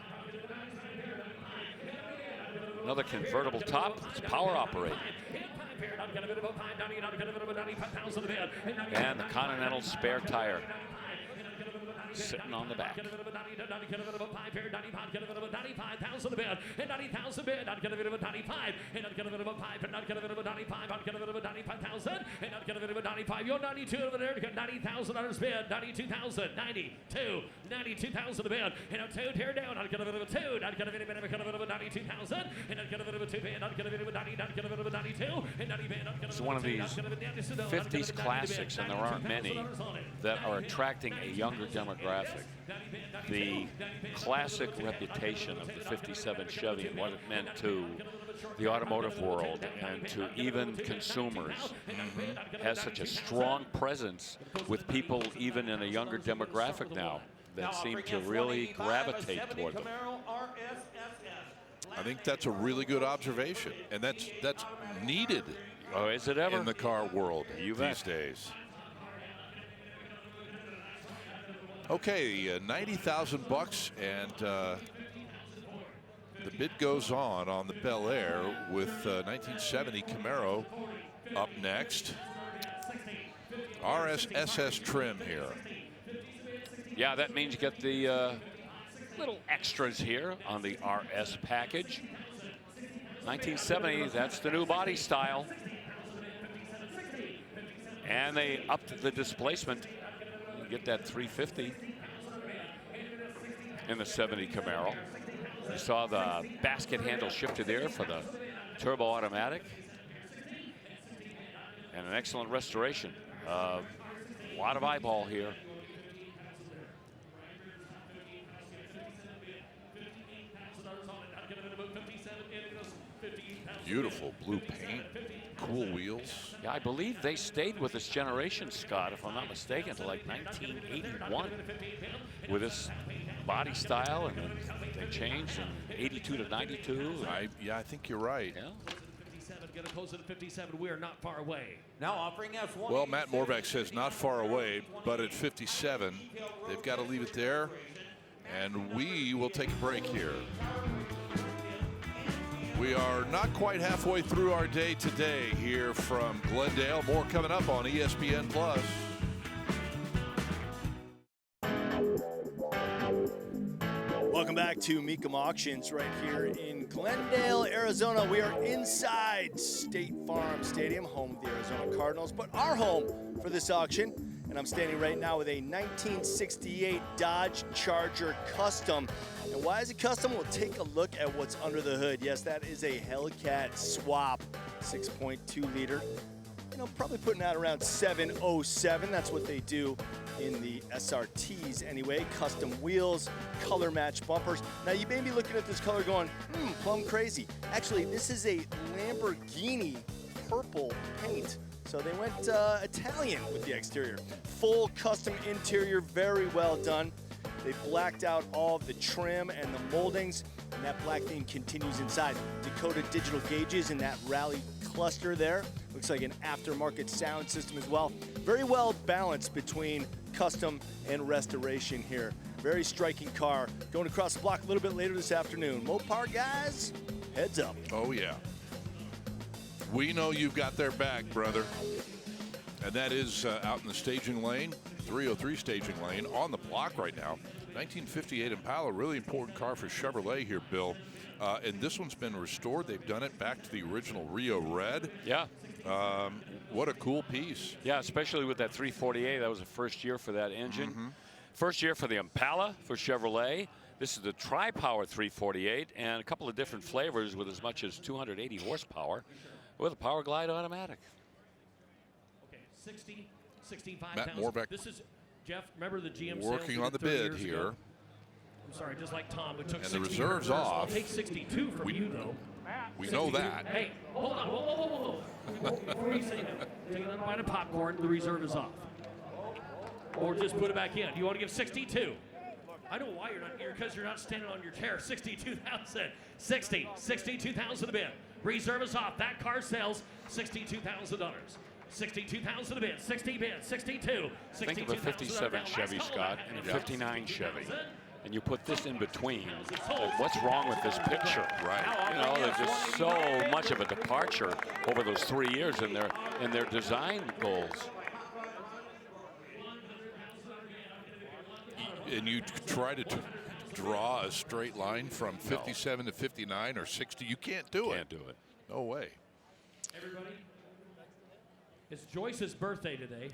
Another convertible top. It's power operated. And the Continental spare tire sitting on the back. Your 92 over there, $90,000 bid, 92,000, 92, 92,000 bid, two tear down, not gonna bit 2, not gonna bit 92,000, and not gonna bit 2 bid, not gonna bit 90, not gonna bit 92, and 90 bid, not gonna It's one of these 50s classics, and there aren't many that are attracting a younger demographic. The classic reputation of the 57 Chevy and what it meant to the automotive world and to even consumers has such a strong presence with people even in a younger demographic now that seem to really gravitate toward them. I think that's a really good observation, and that's needed. Oh, is it ever? In the car world these days. Okay, 90,000 bucks, and the bid goes on the Bel Air with 1970 Camaro up next. RSSS trim here. Yeah, that means you get the little extras here on the RS package. 1970, that's the new body style. And they upped the displacement. You get that 350 in the 70 Camaro. You saw the basket handle shifter there for the turbo automatic. And an excellent restoration. A lot of eyeball here. Beautiful blue paint, cool wheels. Yeah, I believe they stayed with this generation, Scott, if I'm not mistaken, until like 1981 with this body style, and then they changed in 82 to 92. Yeah, I think you're right. Yeah. 57, get it closer to 57. We are not far away. Now offering S1. Well, Matt Morvac says not far away, but at 57, they've got to leave it there, and we will take a break here. We are not quite halfway through our day today here from Glendale. More coming up on ESPN+. Welcome back to Mecum Auctions right here in Glendale, Arizona. We are inside State Farm Stadium, home of the Arizona Cardinals, but our home for this auction. And I'm standing right now with a 1968 Dodge Charger Custom. And why is it custom? We'll take a look at what's under the hood. Yes, that is a Hellcat swap, 6.2 liter you know, probably putting out around 707. That's what they do in the SRTs anyway. Custom wheels, color match bumpers. Now you may be looking at this color going, plum crazy. Actually, this is a Lamborghini purple paint. So they went Italian with the exterior. Full custom interior, very well done. They blacked out all of the trim and the moldings, and that black theme continues inside. Dakota digital gauges in that rally cluster there. Looks like an aftermarket sound system as well. Very well balanced between custom and restoration here. Very striking car. Going across the block a little bit later this afternoon. Mopar guys, heads up. Oh, yeah. We know you've got their back, brother. And that is out in the staging lane, 303 staging lane, on the block right now. 1958 Impala, really important car for Chevrolet here, Bill. And this one's been restored. They've done it back to the original Rio Red. Yeah. What a cool piece. Yeah, especially with that 348. That was the first year for that engine. First year for the Impala for Chevrolet. This is the Tri-Power 348 and a couple of different flavors with as much as 280 horsepower with a Power Glide automatic. Okay, 60, 65,000. Matt Morbeck. This is, Jeff, remember the GM working sales on the 30 bid years here. ago? I'm sorry, just like Tom, we took And the 60 reserve's for us. off. I'll take 62 from you, though. We know 62. that. Hey, hold on, whoa. Before you say no, take another bite of popcorn, the reserve is off. Or just put it back in. You want to give 62? I know why you're not here, because you're not standing on your chair. 62,000. 62,000 a bid. Reserve is off. That car sells $62,000. 62,000 a bid. 60 bid. 62. Think of a 57 Chevy, Scott, and a 59 Chevy. And you put this in between. Like, what's wrong with this picture? Right. You know, there's just so much of a departure over those 3 years in their design goals. And you try to draw a straight line from 57 to 59 or 60. You can't do it. Can't do it. No way. Everybody, it's Joyce's birthday today.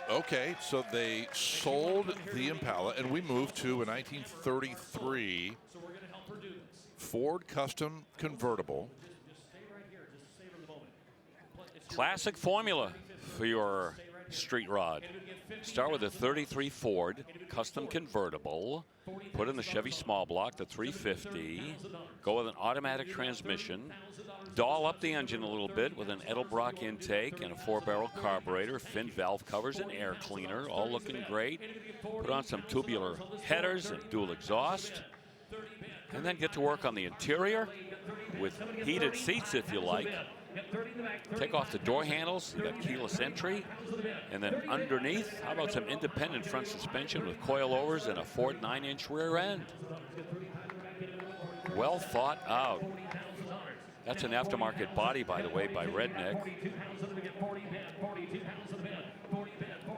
Okay, so they sold the Impala, and we moved to a 1933 Ford Custom convertible. Classic formula for your street rod. Start with a 33 Ford Custom convertible. Put in the Chevy small block, the 350. Go with an automatic transmission. Doll up the engine a little bit with an Edelbrock intake and a 4-barrel carburetor, fin valve covers, and air cleaner, all looking great. Put on some tubular headers and dual exhaust. And then get to work on the interior with heated seats if you like. Take off the door handles, you got keyless entry. And then underneath, how about some independent front suspension with coilovers and a Ford 9-inch rear end. Well thought out. That's an aftermarket body, by the way, by Redneck.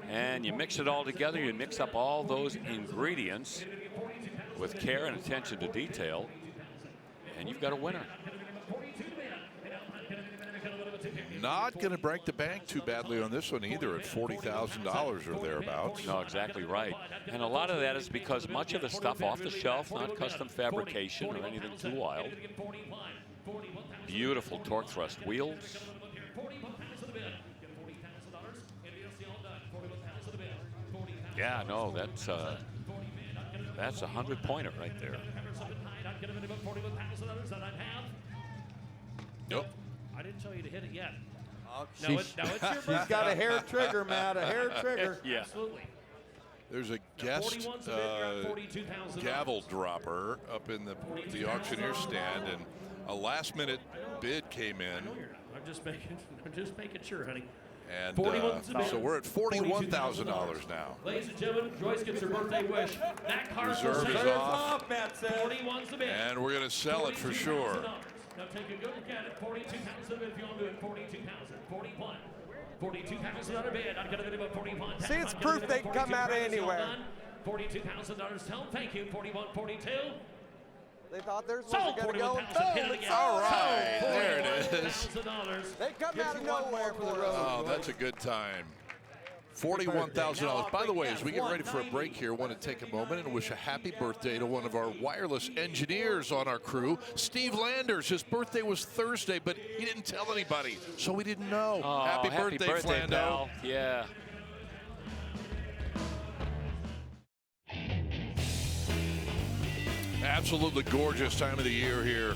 And you mix it all together, you mix up all those ingredients with care and attention to detail, and you've got a winner. Not going to break the bank too badly on this one either at $40,000 or thereabouts. No, exactly right. And a lot of that is because much of the stuff off the shelf, not custom fabrication or anything too wild. Beautiful torque thrust wheels. Yeah, no, that's a 100-pointer right there. Nope. I didn't tell you to hit it yet. Now it's your birthday. She's got a hair trigger, Matt, a hair trigger. Yeah. Absolutely. There's a guest gavel dropper up in the auctioneer stand, and a last-minute bid came in. I'm just making sure, honey. And so we're at $41,000 now. Ladies and gentlemen, Joyce gets her birthday wish. That car Reserve is off. Matt said. 41's the bid. And we're going to sell it for sure. Now take a good look at it. 42,000 if you want to do it. 42,000. 41. 42,000 bid. I'm going to bid about 41. See, it's proof they can come out of anywhere. $42,000. Tell them thank you. 41, 42. They thought theirs Sold. wasn't going to go in 41,000. Hit it again. All right, there it is. $41,000. They come out of nowhere for the road. Oh, that's a good time. $41,000. By the way, as we get ready for a break here, I want to take a moment and wish a happy birthday to one of our wireless engineers on our crew, Steve Landers. His birthday was Thursday, but he didn't tell anybody, so we didn't know. Oh, happy birthday, Flando. Pal. Yeah. Absolutely gorgeous time of the year here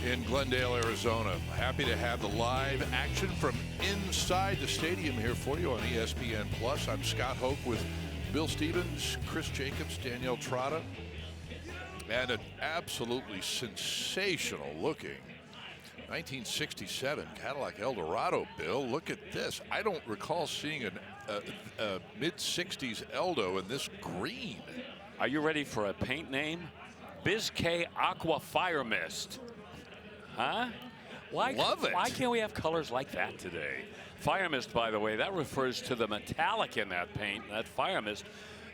in Glendale, Arizona. Happy to have the live action from inside the stadium here for you on ESPN Plus. I'm Scott Hoke with Bill Stevens, Chris Jacobs, Danielle Trotta, and an absolutely sensational looking 1967 Cadillac Eldorado. Bill, look at this. I don't recall seeing a mid-60s Eldo in this green. Are you ready for a paint name? Biscay Aqua Fire Mist. Huh? Love it. Why can't we have colors like that today? Fire Mist, by the way, that refers to the metallic in that paint. That Fire Mist,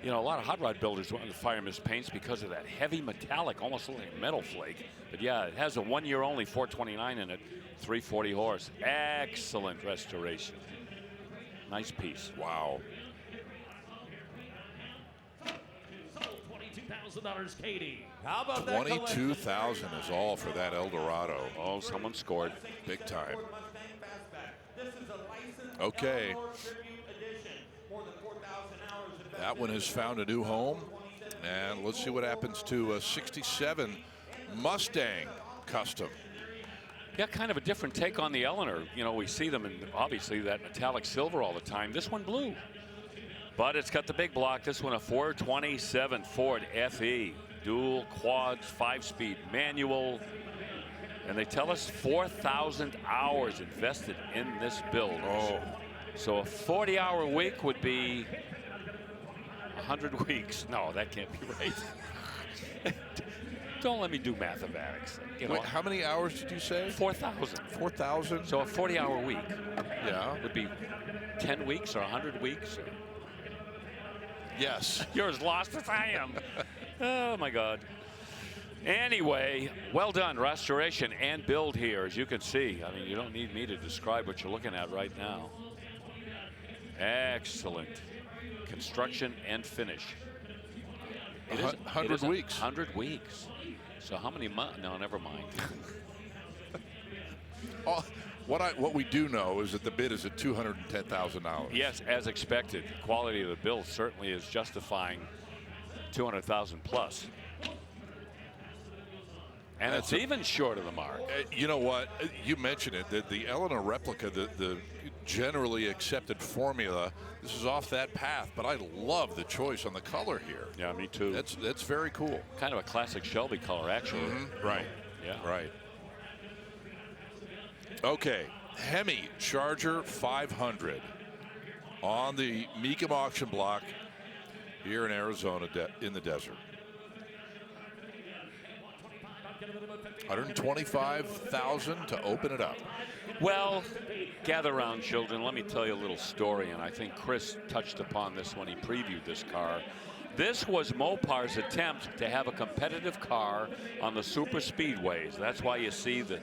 you know, a lot of hot rod builders want the Fire Mist paints because of that heavy metallic, almost like a metal flake. But yeah, it has a 1 year only 429 in it, 340 horse. Excellent restoration. Nice piece. Wow. $22,000, Katie. How about that? $22,000 is all for that Eldorado. Oh, someone scored. Big time. Okay. That one has found a new home. And let's see what happens to a 67 Mustang Custom. Yeah, kind of a different take on the Eleanor. You know, we see them in obviously that metallic silver all the time. This one blue. But it's got the big block. This one a 427 Ford FE. Dual quads, 5-speed manual. And they tell us 4,000 hours invested in this build. Oh. So a 40-hour week would be 100 weeks. No, that can't be right. Don't let me do mathematics. You know, wait, how many hours did you say? 4,000. 4,000? So a 40-hour week. Yeah. Would be 10 weeks or 100 weeks. Or... Yes. You're as lost as I am. Oh, my God. Anyway, well done. Restoration and build here, as you can see. I mean, you don't need me to describe what you're looking at right now. Excellent. Construction and finish. 100 weeks. 100 weeks. So how many months? No, never mind. What we do know is that the bid is at $210,000. Yes, as expected. The quality of the build certainly is justifying $200,000 plus. And it's even short of the mark. You know what? You mentioned it, that the Eleanor replica, the generally accepted formula, this is off that path, but I love the choice on the color here. Yeah, me too. That's very cool. Kind of a classic Shelby color, actually. Mm-hmm. Right. Yeah. Right. Okay, Hemi Charger 500 on the Mecum auction block here in Arizona in the desert. $125,000 to open it up. Well, gather around, children. Let me tell you a little story, and I think Chris touched upon this when he previewed this car. This was Mopar's attempt to have a competitive car on the super speedways. That's why you see the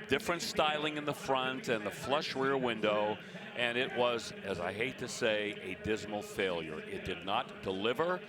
different styling in the front and the flush rear window, and it was, as I hate to say, a dismal failure. It did not deliver.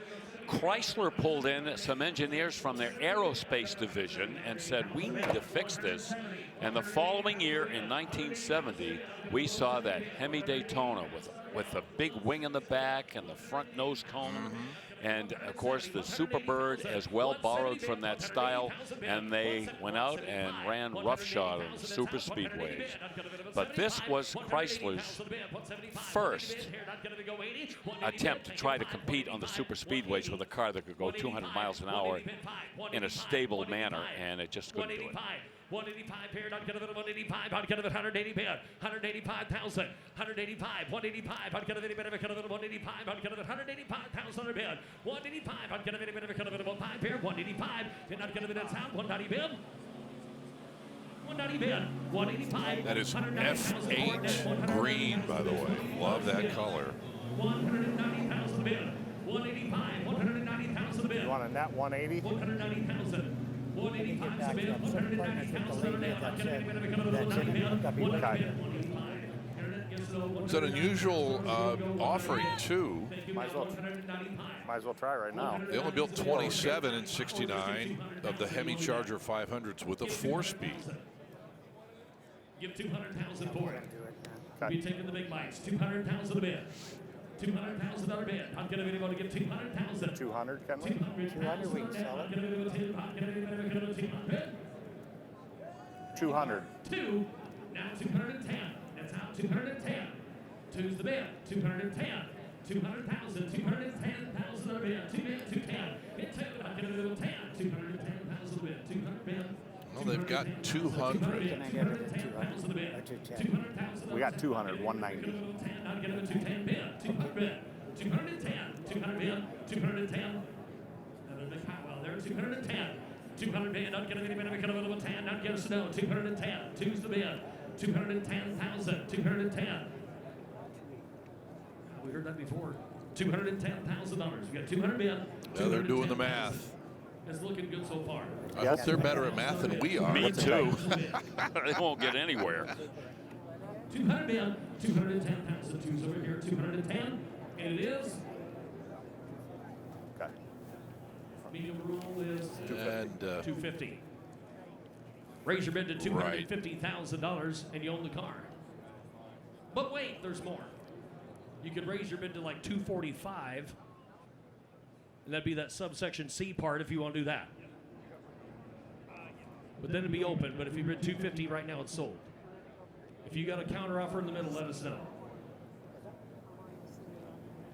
Chrysler pulled in some engineers from their aerospace division and said, we need to fix this. And the following year in 1970, we saw that Hemi Daytona with the big wing in the back and the front nose cone. Mm-hmm. And of course the Superbird as well borrowed from that style, and they went out and ran roughshod on the super speedways. But this was Chrysler's first attempt to try to compete on the super speedways with a car that could go 200 miles an hour in a stable manner, and it just couldn't do it. 185 here, not gonna bid 185, not gonna bid 180 bid, 185,000, 185, 185, not gonna bid 185, not gonna bid 185,000 bid, 185, not gonna bid 5 here, 185, you're not gonna bid that sound, 190 bid. 190 bid, 185. That is F8 green, by the way. Love that color. 190,000 bid, 185, 190,000 bid. You want a net 180? 190,000. Get back to some partnership, the lady that said, that's it, hook up your It's an unusual offering, too. Might as well try right now. They only built 27 in 69 of the Hemi Charger 500s with a 4-speed. Give 200,000 for it. We'll be taking the big bites. 200,000 a bid. $200,000 bid. I'm going to give 200,000. 200, can we? 200, we can sell it. 200. 2. Now 210. That's out. 210. 2's the bid. 210. 200,000. 210,000 bid. 2 bid. 210. Hit 2. I'm going to give 10. 210,000 bid. 200 bid. Well, they've got 200. Can I get it at 200 or 210? We got 200, 190. I'm going to 210 bid. 200 bid. 210. 200 bid. 210. Another big powwow there. 210. 200 bid. Not going to get a 10. Not get a snow. 210. 2's the bid. 210,000. 210. We heard that before. $210,000. We got 200 bid. Yeah, they're doing the math. It's looking good so far. I hope they're better at math than we are. Me too. They won't get anywhere. 200 bid. 210,000. 2's over here. 210. And it is. Okay. Medium rule is And 250. Raise your bid to $250,000 and you own the car. But wait, there's more. You could raise your bid to like 245, and that'd be that subsection C part if you want to do that. But then it'd be open. But if you bid 250 right now, it's sold. If you got a counter offer in the middle, let us know.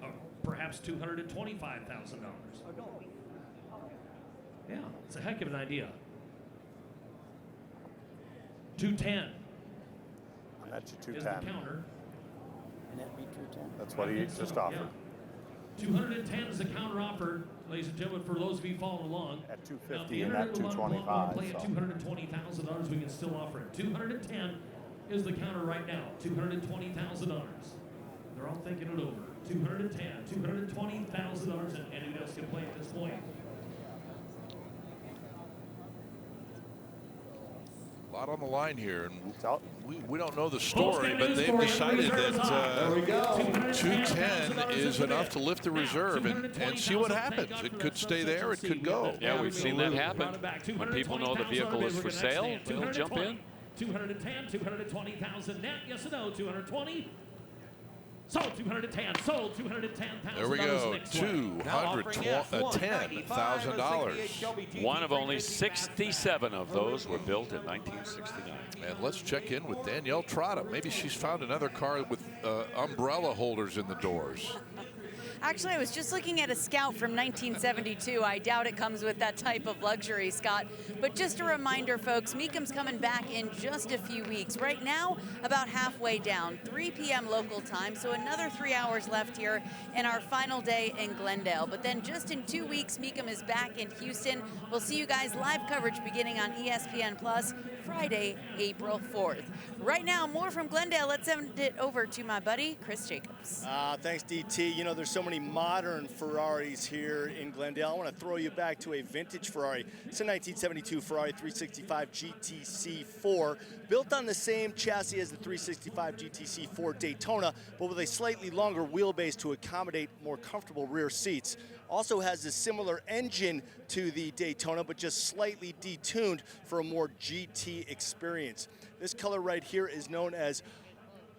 Or perhaps $225,000. Yeah, it's a heck of an idea. 210. I bet you is the 210. counter. And that'd be 210. That's what he just offered. 210 is the counter offer, ladies and gentlemen, for those of you following along. At 250 and at 225. Play at $220,000, we can still offer it. 210 is the counter right now. $220,000. They're all thinking it over. 210, $220,000, and anyone else can play at this point. A lot on the line here, and we don't know the story, but they've for decided reserves that There we go. 210 is enough to lift the reserve and see what happens. It could stay there, it could go. Yeah, we've seen that happen. When people know the vehicle is for sale, they'll jump in. 210, 220,000 net. Yes or no? 220. Sold 210. Sold 210,000. There we go. $210,000. One of only 67 of those were built in 1969. And let's check in with Danielle Trotta. Maybe she's found another car with umbrella holders in the doors. Actually, I was just looking at a Scout from 1972. I doubt it comes with that type of luxury, Scott. But just a reminder, folks, Mecum's coming back in just a few weeks. Right now, about halfway down, 3 p.m. local time, so another 3 hours left here in our final day in Glendale. But then just in 2 weeks, Mecum is back in Houston. We'll see you guys live coverage beginning on ESPN Plus Friday, April 4th. Right now, more from Glendale. Let's send it over to my buddy, Chris Jacobs. Thanks, DT. You know, there's so many modern Ferraris here in Glendale. I want to throw you back to a vintage Ferrari. It's a 1972 Ferrari 365 GTC4, built on the same chassis as the 365 GTC4 Daytona, but with a slightly longer wheelbase to accommodate more comfortable rear seats. Also has a similar engine to the Daytona, but just slightly detuned for a more GT experience. This color right here is known as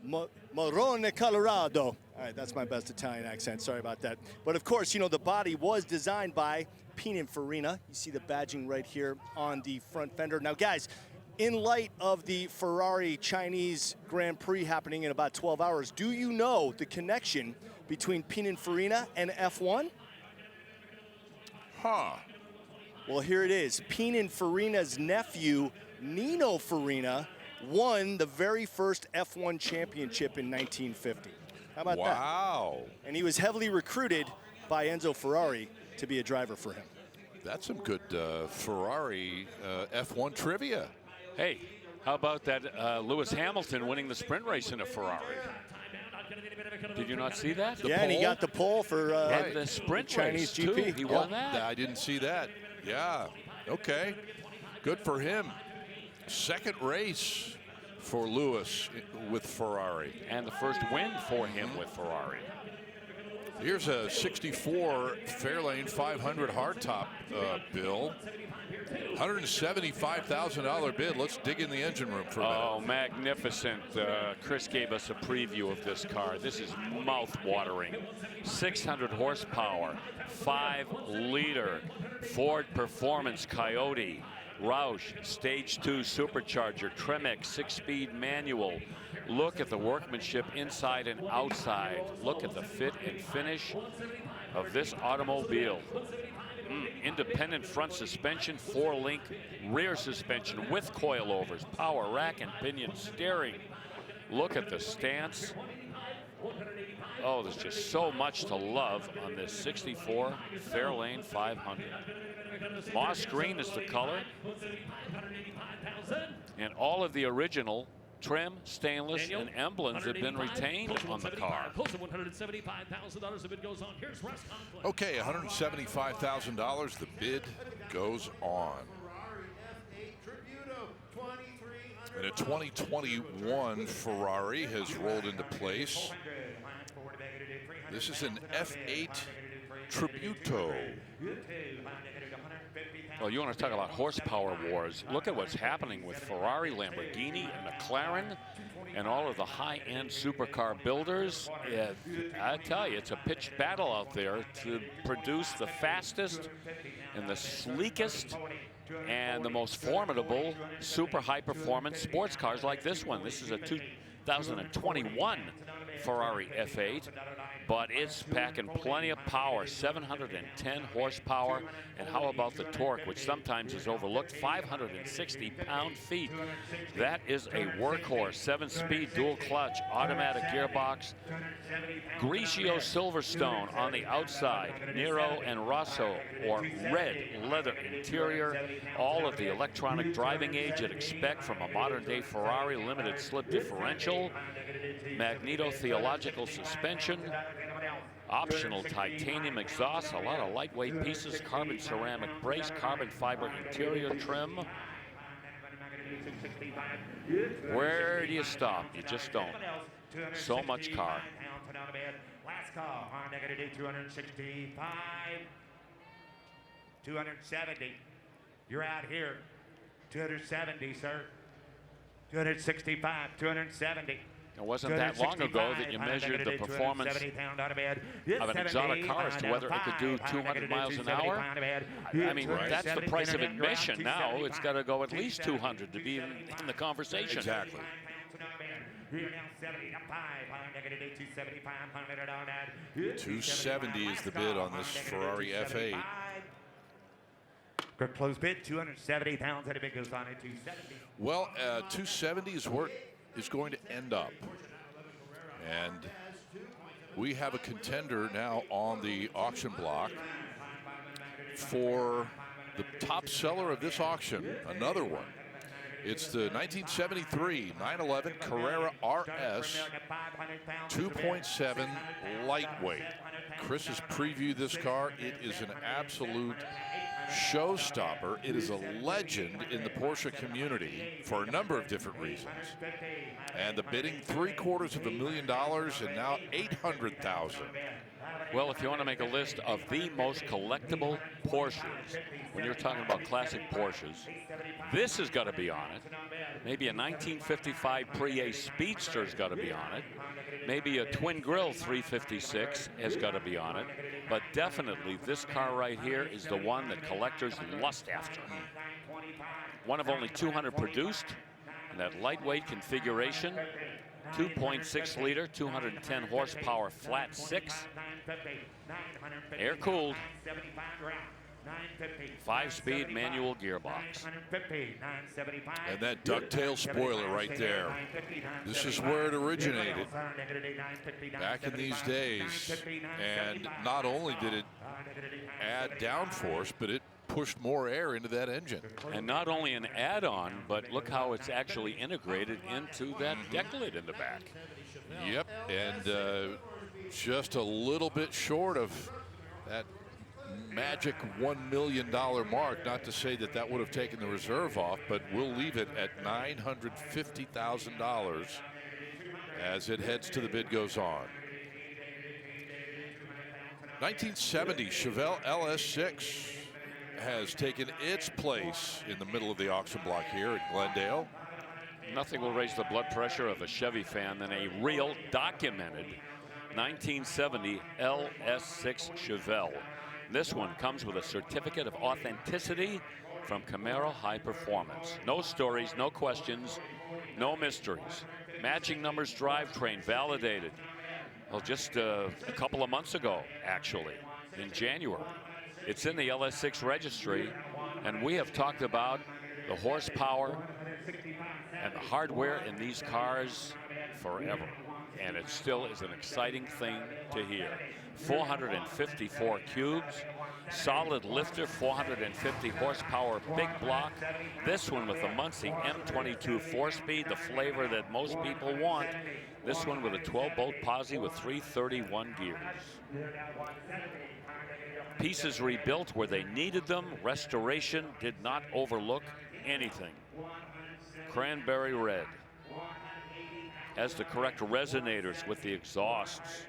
Marrone Colorado. All right, that's my best Italian accent. Sorry about that. But of course, you know, the body was designed by Pininfarina. You see the badging right here on the front fender. Now, guys, in light of the Ferrari Chinese Grand Prix happening in about 12 hours, do you know the connection between Pininfarina and F1? Huh. Well, here it is. Pininfarina's nephew, Nino Farina, won the very first F1 championship in 1950. How about that? Wow. And he was heavily recruited by Enzo Ferrari to be a driver for him. That's some good Ferrari F1 trivia. Hey, how about that Lewis Hamilton winning the sprint race in a Ferrari? Did you not see that? Yeah, and he got the pole for the sprint Chinese race GP. Too. He won that. I didn't see that. Yeah. Okay. Good for him. Second race for Lewis with Ferrari. And the first win for him with Ferrari. Here's a 64 Fairlane 500 hardtop bill. $175,000 bid. Let's dig in the engine room for a minute. Oh, magnificent. Chris gave us a preview of this car. This is mouth-watering. 600 horsepower, 5-liter Ford Performance Coyote, Roush Stage 2 Supercharger, Tremec 6-speed manual. Look at the workmanship inside and outside. Look at the fit and finish of this automobile. Independent front suspension, 4-link rear suspension with coilovers, power rack and pinion steering. Look at the stance. Oh, there's just so much to love on this 64 Fairlane 500. Moss green is the color. And all of the original trim, stainless, and emblems have been retained on the car. Okay, $175,000. The bid goes on. And a 2021 Ferrari has rolled into place. This is an F8 Tributo. Well, you want to talk about horsepower wars. Look at what's happening with Ferrari, Lamborghini, and McLaren, and all of the high-end supercar builders. Yeah, I tell you, it's a pitched battle out there to produce the fastest and the sleekest and the most formidable super high-performance sports cars like this one. This is a 2021 Ferrari F8. But it's packing plenty of power, 710 horsepower. And how about the torque, which sometimes is overlooked, 560 pound-feet. That is a workhorse, 7-speed dual clutch, automatic gearbox. Grigio Silverstone on the outside, Nero and Rosso, or red leather interior. All of the electronic driving aids you'd expect from a modern-day Ferrari, limited slip differential, magneto theological suspension, optional titanium exhaust, a lot of lightweight pieces, carbon ceramic brace, carbon fiber interior trim. Where do you stop? You just don't. So much car. Last call on negative 265, 270. You're out here. 270, sir. 265, 270. It wasn't that long ago that you measured the performance of an exotic car as to whether it could do 200 miles an hour. I mean, that's the price of admission. Now it's got to go at least 200 to be in the conversation. Exactly. 270 is the bid on this Ferrari F8. Good close bid, 270,000. The bid goes on at 270. Well, 270 is where is going to end up. And we have a contender now on the auction block for the top seller of this auction, another one. It's the 1973 911 Carrera RS 2.7 lightweight. Chris has previewed this car. It is an absolute showstopper. It is a legend in the Porsche community for a number of different reasons. And the bidding, $750,000 and now $800,000. Well, if you want to make a list of the most collectible Porsches, when you're talking about classic Porsches, this has got to be on it. Maybe a 1955 Pre-A Speedster's got to be on it. Maybe a twin grill 356 has got to be on it. But definitely this car right here is the one that collectors lust after. One of only 200 produced in that lightweight configuration. 2.6 liter, 210 horsepower, flat six, air cooled, 5-speed manual gearbox. And that ducktail spoiler right there. This is where it originated back in these days. And not only did it add downforce, but it pushed more air into that engine. And not only an add-on, but look how it's actually integrated into that deck lid in the back. Yep, and just a little bit short of that magic $1 million mark. Not to say that that would have taken the reserve off, but we'll leave it at $950,000 as it heads to the bid goes on. 1970 Chevelle LS6 has taken its place in the middle of the auction block here at Glendale. Nothing will raise the blood pressure of a Chevy fan than a real documented 1970 LS6 Chevelle. This one comes with a certificate of authenticity from Camaro High Performance. No stories, no questions, no mysteries. Matching numbers drivetrain validated. Well, just a couple of months ago, actually, in January. It's in the LS6 registry, and we have talked about the horsepower and the hardware in these cars forever. And it still is an exciting thing to hear. 454 cubes, solid lifter, 450 horsepower, big block. This one with the Muncie M22 4-speed, the flavor that most people want. This one with a 12-bolt posi with 331 gears. Pieces rebuilt where they needed them. Restoration did not overlook anything. Cranberry red. Has the correct resonators with the exhausts.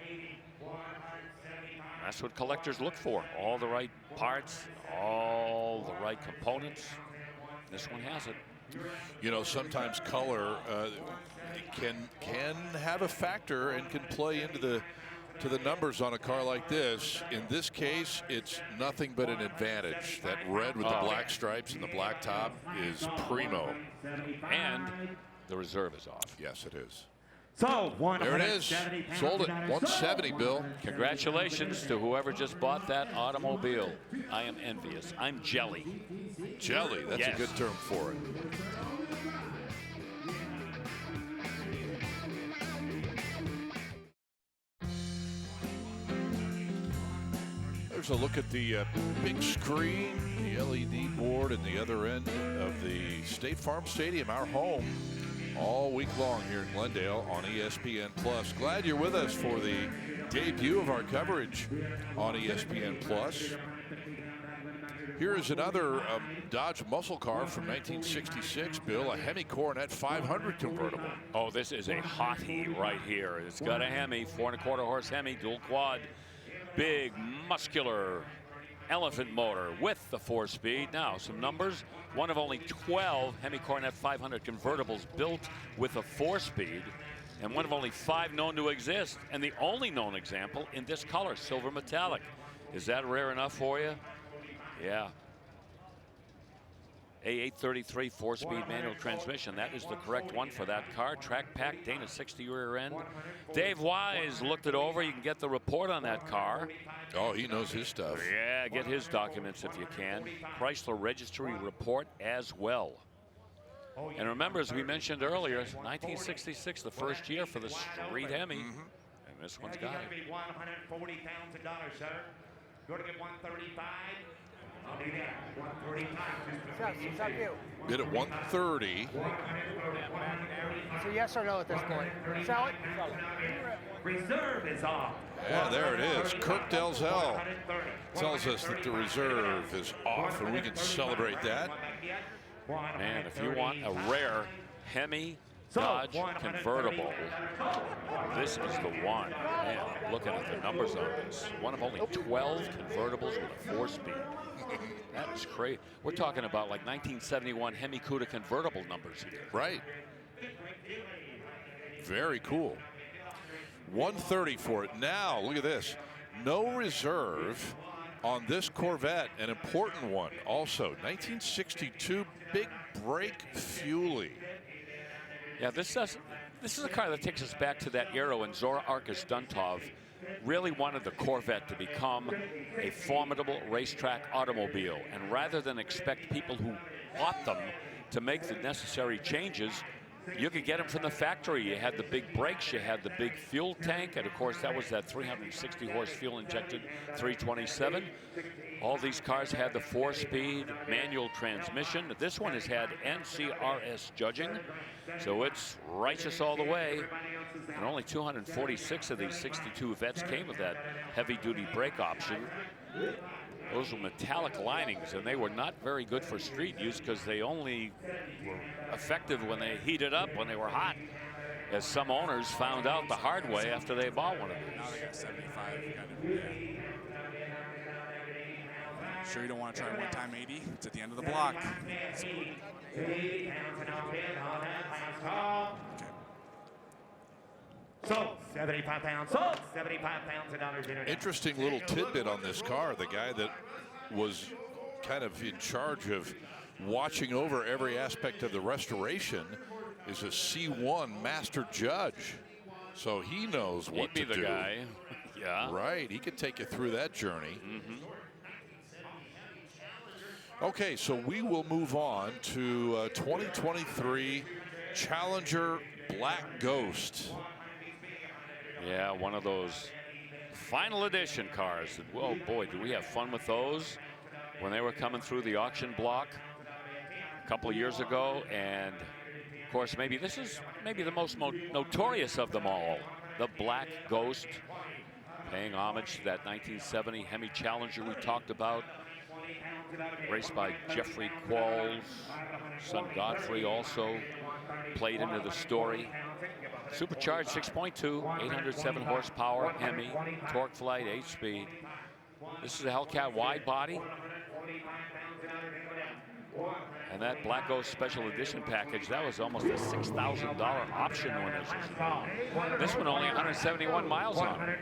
That's what collectors look for. All the right parts, all the right components. This one has it. You know, sometimes color can have a factor and can play into the numbers on a car like this. In this case, it's nothing but an advantage. That red with the black stripes and the black top is primo. And the reserve is off. Yes, it is. So, there it is. Sold it. 170, Bill. Congratulations to whoever just bought that automobile. I am envious. I'm jelly. Jelly, that's a good term for it. There's a look at the big screen, the LED board, and the other end of the State Farm Stadium, our home, all week long here in Glendale on ESPN+. Glad you're with us for the debut of our coverage on ESPN+. Here is another Dodge muscle car from 1966, Bill, a Hemi Coronet 500 convertible. Oh, this is a hottie right here. It's got a Hemi, 4.25 horse Hemi, dual quad, big, muscular elephant motor with the 4-speed. Now, some numbers. One of only 12 Hemi Coronet 500 convertibles built with a 4-speed, and one of only 5 known to exist, and the only known example in this color, silver metallic. Is that rare enough for you? Yeah. A833 4-speed manual transmission. That is the correct one for that car. Track pack, Dana 60 rear end. Dave Wise looked it over. You can get the report on that car. Oh, he knows his stuff. Yeah, get his documents if you can. Chrysler Registry report as well. And remember, as we mentioned earlier, 1966, the first year for the street Hemi. And this one's got it. $140,000, sir. Go to get 135. I'll be there. 135. Bid at 130. So yes or no at this point? Sell it? Sell it. Reserve is off. Yeah, there it is. Kirk Delzell tells us that the reserve is off, and we can celebrate that. Man, if you want a rare Hemi Dodge convertible, this is the one. Man, looking at the numbers on this, one of only 12 convertibles with a 4-speed. That is crazy. We're talking about like 1971 Hemi Cuda convertible numbers here. Right. Very cool. 130 for it. Now, look at this. No reserve on this Corvette, an important one. Also, 1962 big brake Fuelie. Yeah, this is a car that takes us back to that era when Zora Arkus Duntov really wanted the Corvette to become a formidable racetrack automobile. And rather than expect people who bought them to make the necessary changes, you could get them from the factory. You had the big brakes, you had the big fuel tank, and of course that was that 360 horse fuel injected 327. All these cars had the 4-speed manual transmission. This one has had NCRS judging, so it's righteous all the way. And only 246 of these 62 Vettes came with that heavy-duty brake option. Those were metallic linings, and they were not very good for street use because they only were effective when they heated up, when they were hot, as some owners found out the hard way after they bought one of these. Now they got 75. Yeah. Sure you don't want to try one time 80? It's at the end of the block. Okay. Sold 75 pounds. Sold 75 pounds of dollars. Interesting little tidbit on this car. The guy that was kind of in charge of watching over every aspect of the restoration is a C1 master judge. So he knows what to do. He'd be the guy. Yeah. Right. He could take you through that journey. Okay, so we will move on to 2023 Challenger Black Ghost. Yeah, one of those final edition cars. Oh boy, do we have fun with those when they were coming through the auction block a couple of years ago. And of course, maybe this is the most notorious of them all, the Black Ghost, paying homage to that 1970 Hemi Challenger we talked about, raced by Jeffrey Qualls. Son Godfrey also played into the story. Supercharged 6.2, 807 horsepower, Hemi, torque flight, 8-speed. This is a Hellcat wide body. And that Black Ghost Special Edition package, that was almost a $6,000 option when this one only 171 miles on it.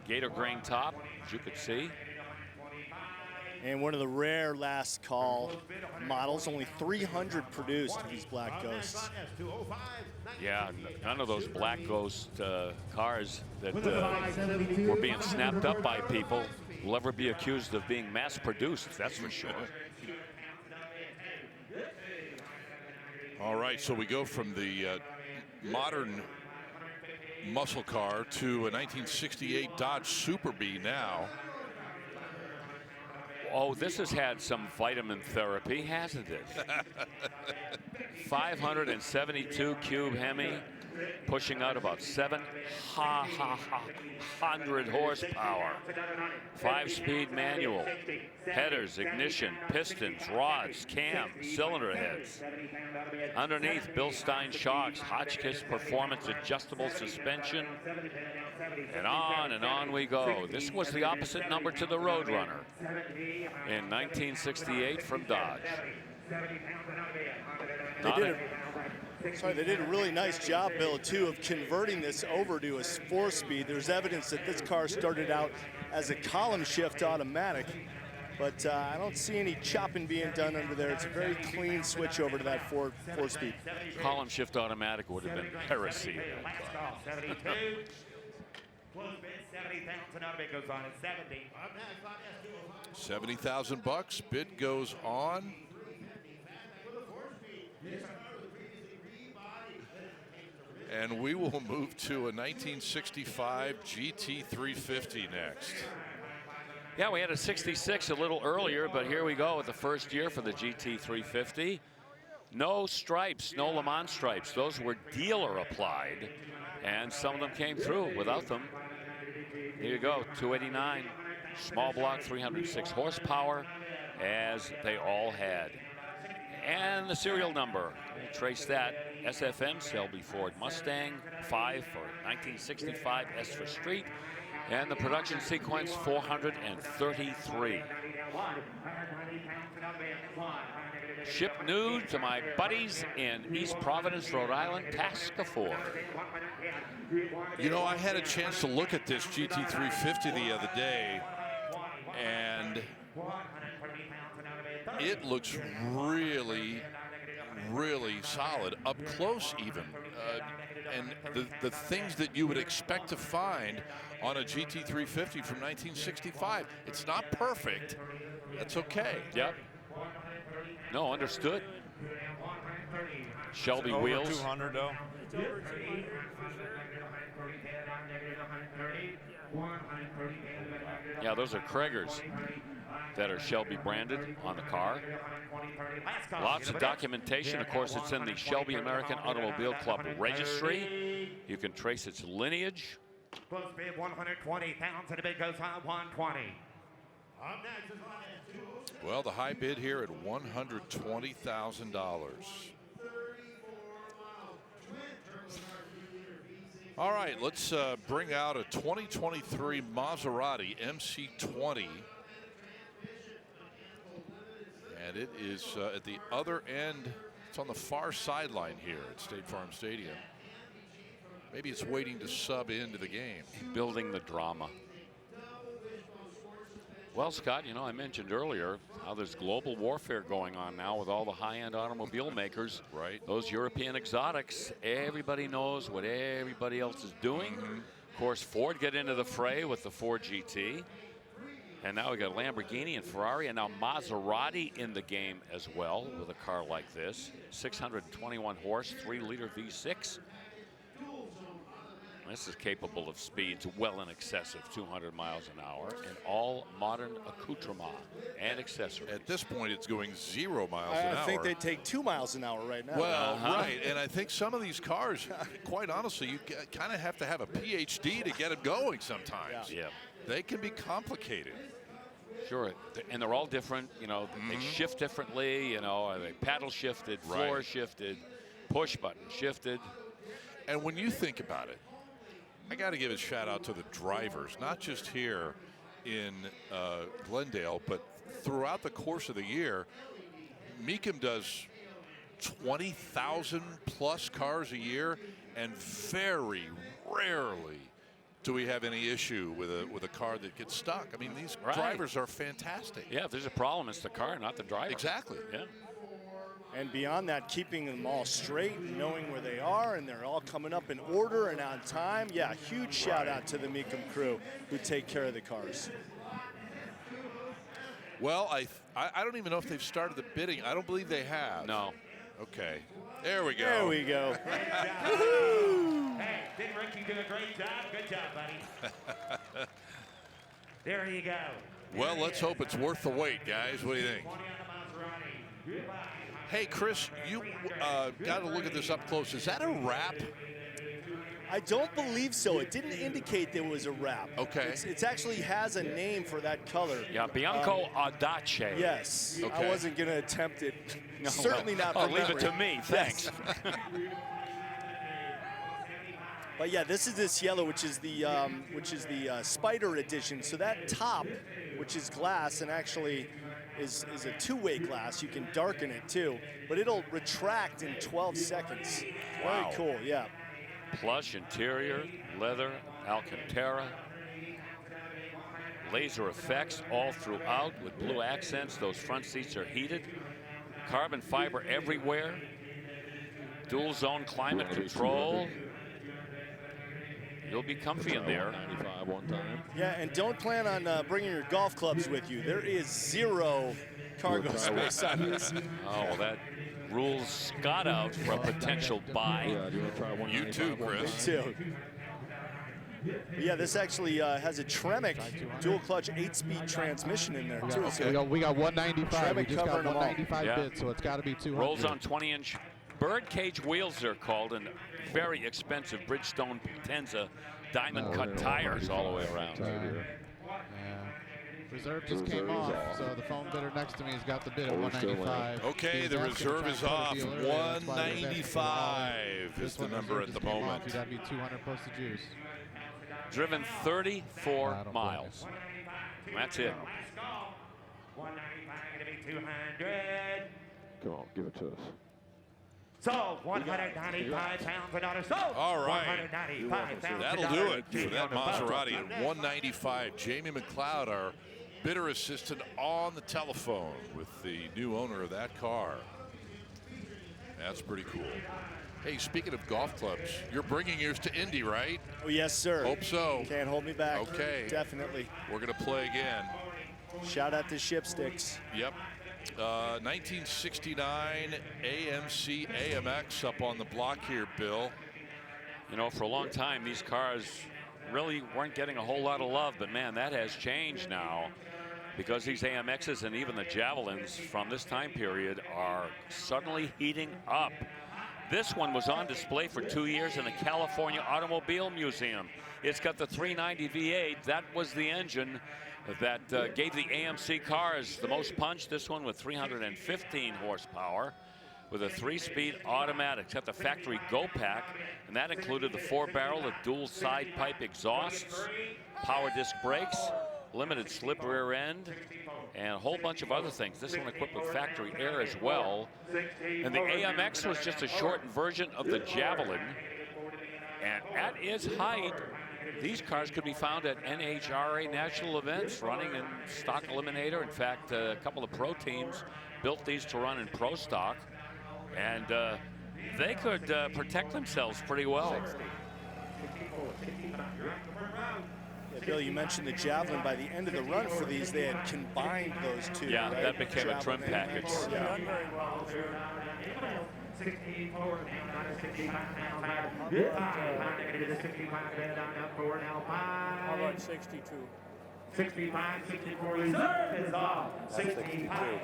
Gator grain top, as you could see. And one of the rare last call models, only 300 produced of these Black Ghosts. Yeah, none of those Black Ghost cars that were being snapped up by people will ever be accused of being mass produced, that's for sure. All right, so we go from the modern muscle car to a 1968 Dodge Super Bee now. Oh, this has had some vitamin therapy, hasn't it? 572 cube Hemi, pushing out about 700 horsepower. 5-speed manual, headers, ignition, pistons, rods, cam, cylinder heads. Underneath, Bill Stein shocks, Hotchkiss performance adjustable suspension, and on we go. This was the opposite number to the Roadrunner in 1968 from Dodge. They did a really nice job, Bill, too, of converting this over to a 4-speed. There's evidence that this car started out as a column shift automatic, but I don't see any chopping being done under there. It's a very clean switch over to that 4-speed. Column shift automatic would have been heresy. 70,000 bucks. Bid goes on. And we will move to a 1965 GT350 next. Yeah, we had a 66 a little earlier, but here we go with the first year for the GT350. No stripes, no Le Mans stripes. Those were dealer applied, and some of them came through without them. Here you go, 289, small block, 306 horsepower, as they all had. And the serial number, we'll trace that. SFM, Selby Ford Mustang, 5 for 1965, S for Street. And the production sequence, 433. Shipped new to my buddies in East Providence, Rhode Island, Tascaford. You know, I had a chance to look at this GT350 the other day, and it looks really, really solid, up close even. And the things that you would expect to find on a GT350 from 1965. It's not perfect. That's okay. Yep. No, understood. Shelby over wheels. 200 though. Yeah, those are Kragers that are Shelby branded on the car. Lots of documentation. Of course, it's in the Shelby American Automobile Club registry. You can trace its lineage Close bid 120,000. The bid goes on 120. Up next is Well, the high bid here at $120,000. All right, let's bring out a 2023 Maserati MC20. And it is at the other end. It's on the far sideline here at State Farm Stadium. Maybe it's waiting to sub into the game. Building the drama. Well, Scott, you know, I mentioned earlier how there's global warfare going on now with all the high-end automobile makers. Right. Those European exotics, everybody knows what everybody else is doing. Of course, Ford get into the fray with the Ford GT. And now we got Lamborghini and Ferrari, and now Maserati in the game as well with a car like this. 621 horse, 3-liter V6. This is capable of speeds well in excess of 200 miles an hour and all modern accoutrement and accessories. At this point, it's going 0 miles an hour. I think they take 2 miles an hour right now. Well, right, and I think some of these cars, quite honestly, you kind of have to have a PhD to get them going sometimes. Yeah. They can be complicated. Sure, and they're all different. You know, they shift differently. You know, are they paddle shifted, floor shifted, push button shifted? And when you think about it, I got to give a shout out to the drivers, not just here in Glendale, but throughout the course of the year. Mecum does 20,000 plus cars a year, and very rarely do we have any issue with a car that gets stuck. I mean, these drivers are fantastic. Yeah, if there's a problem, it's the car, not the driver. Exactly. Yeah. And beyond that, keeping them all straight and knowing where they are, and they're all coming up in order and on time. Yeah, huge shout out to the Mecum crew who take care of the cars. Well, I don't even know if they've started the bidding. I don't believe they have. No. Okay. There we go. There we go. Hey, did Ricky do a great job? Good job, buddy. There you go. Well, let's hope it's worth the wait, guys. What do you think? Hey, Chris, you got to look at this up close. Is that a wrap? I don't believe so. It didn't indicate there was a wrap. Okay. It actually has a name for that color. Yeah, Bianco Audace. Yes. Okay. I wasn't going to attempt it. No, Certainly not. Oh, from leave it memory. to me. Thanks. But yeah, this is this yellow, which is the Spider edition. So that top, which is glass and actually is a two-way glass. You can darken it too, but it'll retract in 12 seconds. Wow. Very cool. Yeah. Plush interior, leather, Alcantara, laser effects all throughout with blue accents. Those front seats are heated. Carbon fiber everywhere. Dual zone climate control. You'll be comfy in there. 95 one time. Yeah, and don't plan on bringing your golf clubs with you. There is 0 cargo space on this. Oh, well, that rules Scott out for a potential buy. Yeah, do you want to try one? You too, Chris. Too. Yeah, this actually has a Tremec dual clutch 8-speed transmission in there too. Okay. We got 195. We Tremec just got covering them all. 195 bits, so it's got to be 200. Rolls on 20-inch birdcage wheels, they're called, and very expensive Bridgestone Potenza diamond cut tires all the way around. Yeah. Reserve just came off, so the phone bidder next to me has got the bid at 195. Okay, the reserve is off. 195 is the number at the moment. That'd be 200 plus the juice. Driven 34 miles. That's it. 195 to be 200. Come on, give it to us. Sold 195 pounds an order. Sold. All right. 195 pounds. That'll do it for that Maserati at 195. Jamie McLeod, our bidder assistant, on the telephone with the new owner of that car. That's pretty cool. Hey, speaking of golf clubs, you're bringing yours to Indy, right? Oh, yes, sir. Hope so. Can't hold me back. Okay. Definitely. We're going to play again. Shout out to Shipsticks. Yep. 1969 AMC AMX up on the block here, Bill. You know, for a long time, these cars really weren't getting a whole lot of love, but man, that has changed now because these AMXs and even the Javelins from this time period are suddenly heating up. This one was on display for 2 years in the California Automobile Museum. It's got the 390 V8. That was the engine that gave the AMC cars the most punch. This one with 315 horsepower with a 3-speed automatic. It's got the factory Go Pack, and that included the 4-barrel, the dual side pipe exhausts, power disc brakes, limited slip rear end, and a whole bunch of other things. This one equipped with factory air as well. And the AMX was just a shortened version of the Javelin. And at its height, these cars could be found at NHRA national events running in stock eliminator. In fact, a couple of pro teams built these to run in pro stock. And they could protect themselves pretty well. Yeah, Bill, you mentioned the Javelin. By the end of the run for these, they had combined those two. Yeah, right? that became a trim package. Yeah. How about 62? 65, 64 reserve is all. 65,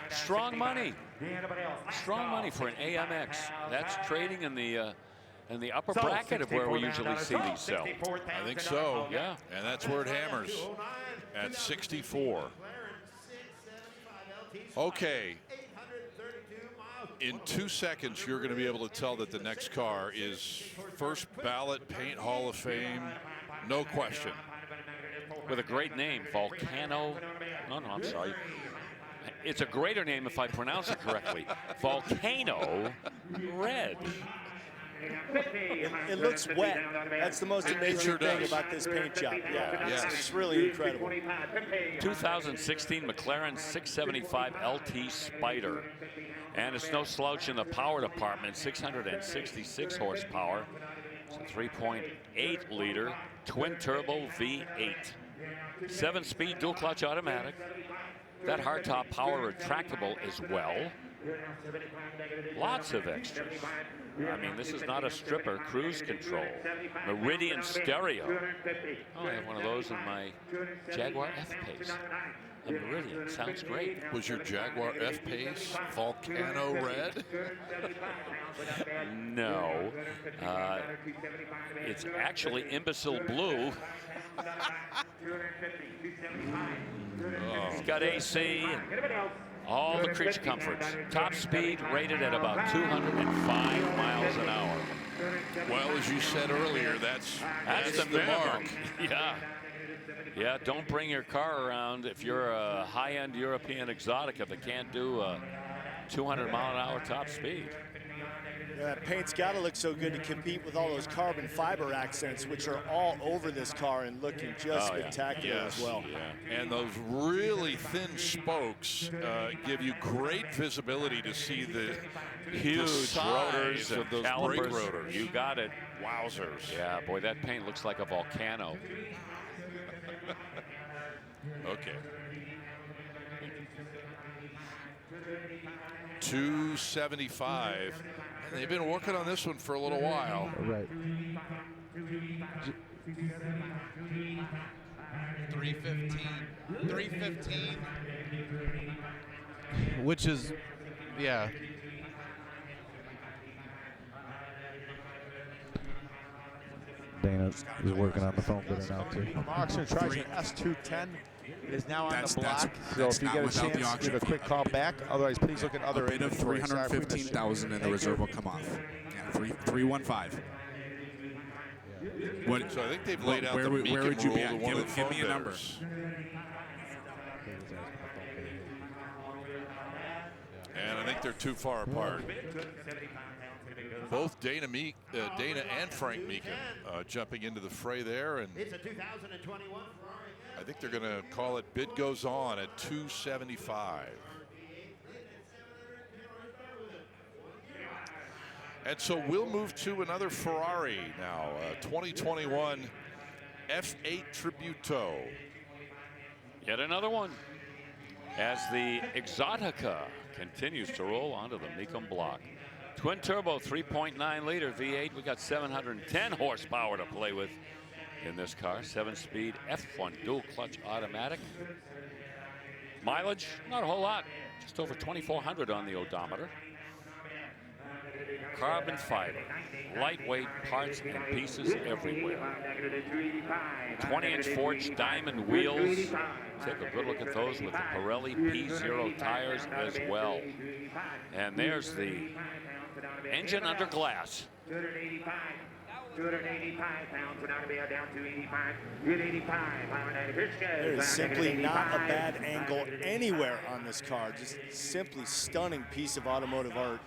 Strong money. Strong money for an AMX. That's trading in the upper bracket of where we usually see these sell. I think so. Yeah. And that's where it hammers at 64. Okay. In 2 seconds, you're going to be able to tell that the next car is first ballot Paint Hall of Fame, no question. With a great name, Volcano. No, I'm sorry. It's a greater name if I pronounce it correctly. Volcano Red. It looks wet. That's the most amazing thing about this paint job. Yeah, it's really incredible. 2016 McLaren 675 LT Spider. And it's no slouch in the power department, 666 horsepower. It's a 3.8 liter twin turbo V8. 7-speed dual clutch automatic. That hardtop power retractable as well. Lots of extras. I mean, this is not a stripper. Cruise control. Meridian stereo. Oh, I have one of those in my Jaguar F-Pace. A Meridian. Sounds great. Was your Jaguar F-Pace Volcano Red? No. It's actually Imbecile Blue. It's got AC and all the creature comforts. Top speed rated at about 205 miles an hour. Well, as you said earlier, that's the minimum. mark. Yeah, don't bring your car around if you're a high-end European exotic if it can't do a 200-mile-an-hour top speed. Yeah, that paint's got to look so good to compete with all those carbon fiber accents, which are all over this car and looking just spectacular as well. Yeah. And those really thin spokes give you great visibility to see the huge rotors of those brake calipers. rotors. You got it. Wowzers. Yeah, boy, that paint looks like a volcano. Okay. 275. And they've been working on this one for a little while. Right. 315. Which is, yeah. Dana is working on the phone bidder now too. Auction tries an S210. It is now on the block. So if you get a chance, give a quick call back. Otherwise, please look at other bid of inventory. Sorry if we missed it. 315,000 and the reserve will come off. Yeah, 315. What? So I think they've laid out where the would you be rule at? to one of the Give me a phone number. bidders. And I think they're too far apart. Both Dana and Frank Mecum jumping into the fray there, and It's a 2021 Ferrari. I think they're going to call it bid goes on at 275. And so we'll move to another Ferrari now, 2021 F8 Tributo. Yet another one as the Exotica continues to roll onto the Mecum block. Twin turbo 3.9 liter V8. We got 710 horsepower to play with in this car. 7-speed F1 dual clutch automatic. Mileage, not a whole lot. Just over 2,400 on the odometer. carbon fiber, lightweight parts and pieces everywhere. 20-inch forged diamond wheels. Take a good look at those with the Pirelli P0 tires as well. And there's the engine under glass. 285 pounds an hour down to 85. 285. There is simply not a bad angle anywhere on this car. Just simply stunning piece of automotive art.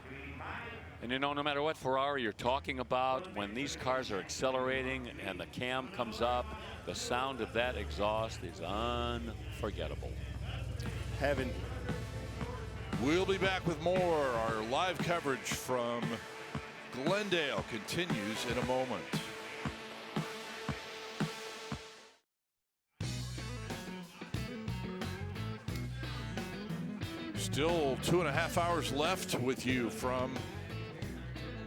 And you know, no matter what Ferrari you're talking about, when these cars are accelerating and the cam comes up, the sound of that exhaust is unforgettable. Heaven. We'll be back with more. Our live coverage from Glendale continues in a moment. Still 2.5 hours left with you from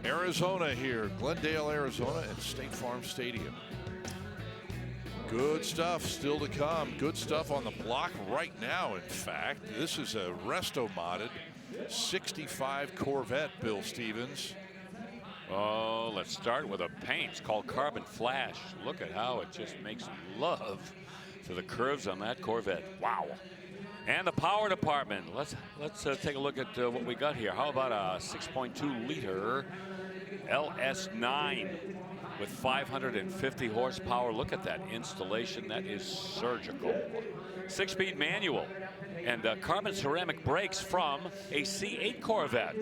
Arizona here, Glendale, Arizona at State Farm Stadium. Good stuff still to come. Good stuff on the block right now, in fact. This is a resto-modded 65 Corvette, Bill Stevens. Oh, let's start with a paint. It's called Carbon Flash. Look at how it just makes love to the curves on that Corvette. Wow. And the power department. Let's take a look at what we got here. How about a 6.2 liter LS9 with 550 horsepower? Look at that installation. That is surgical. 6-speed manual and carbon ceramic brakes from a C8 Corvette.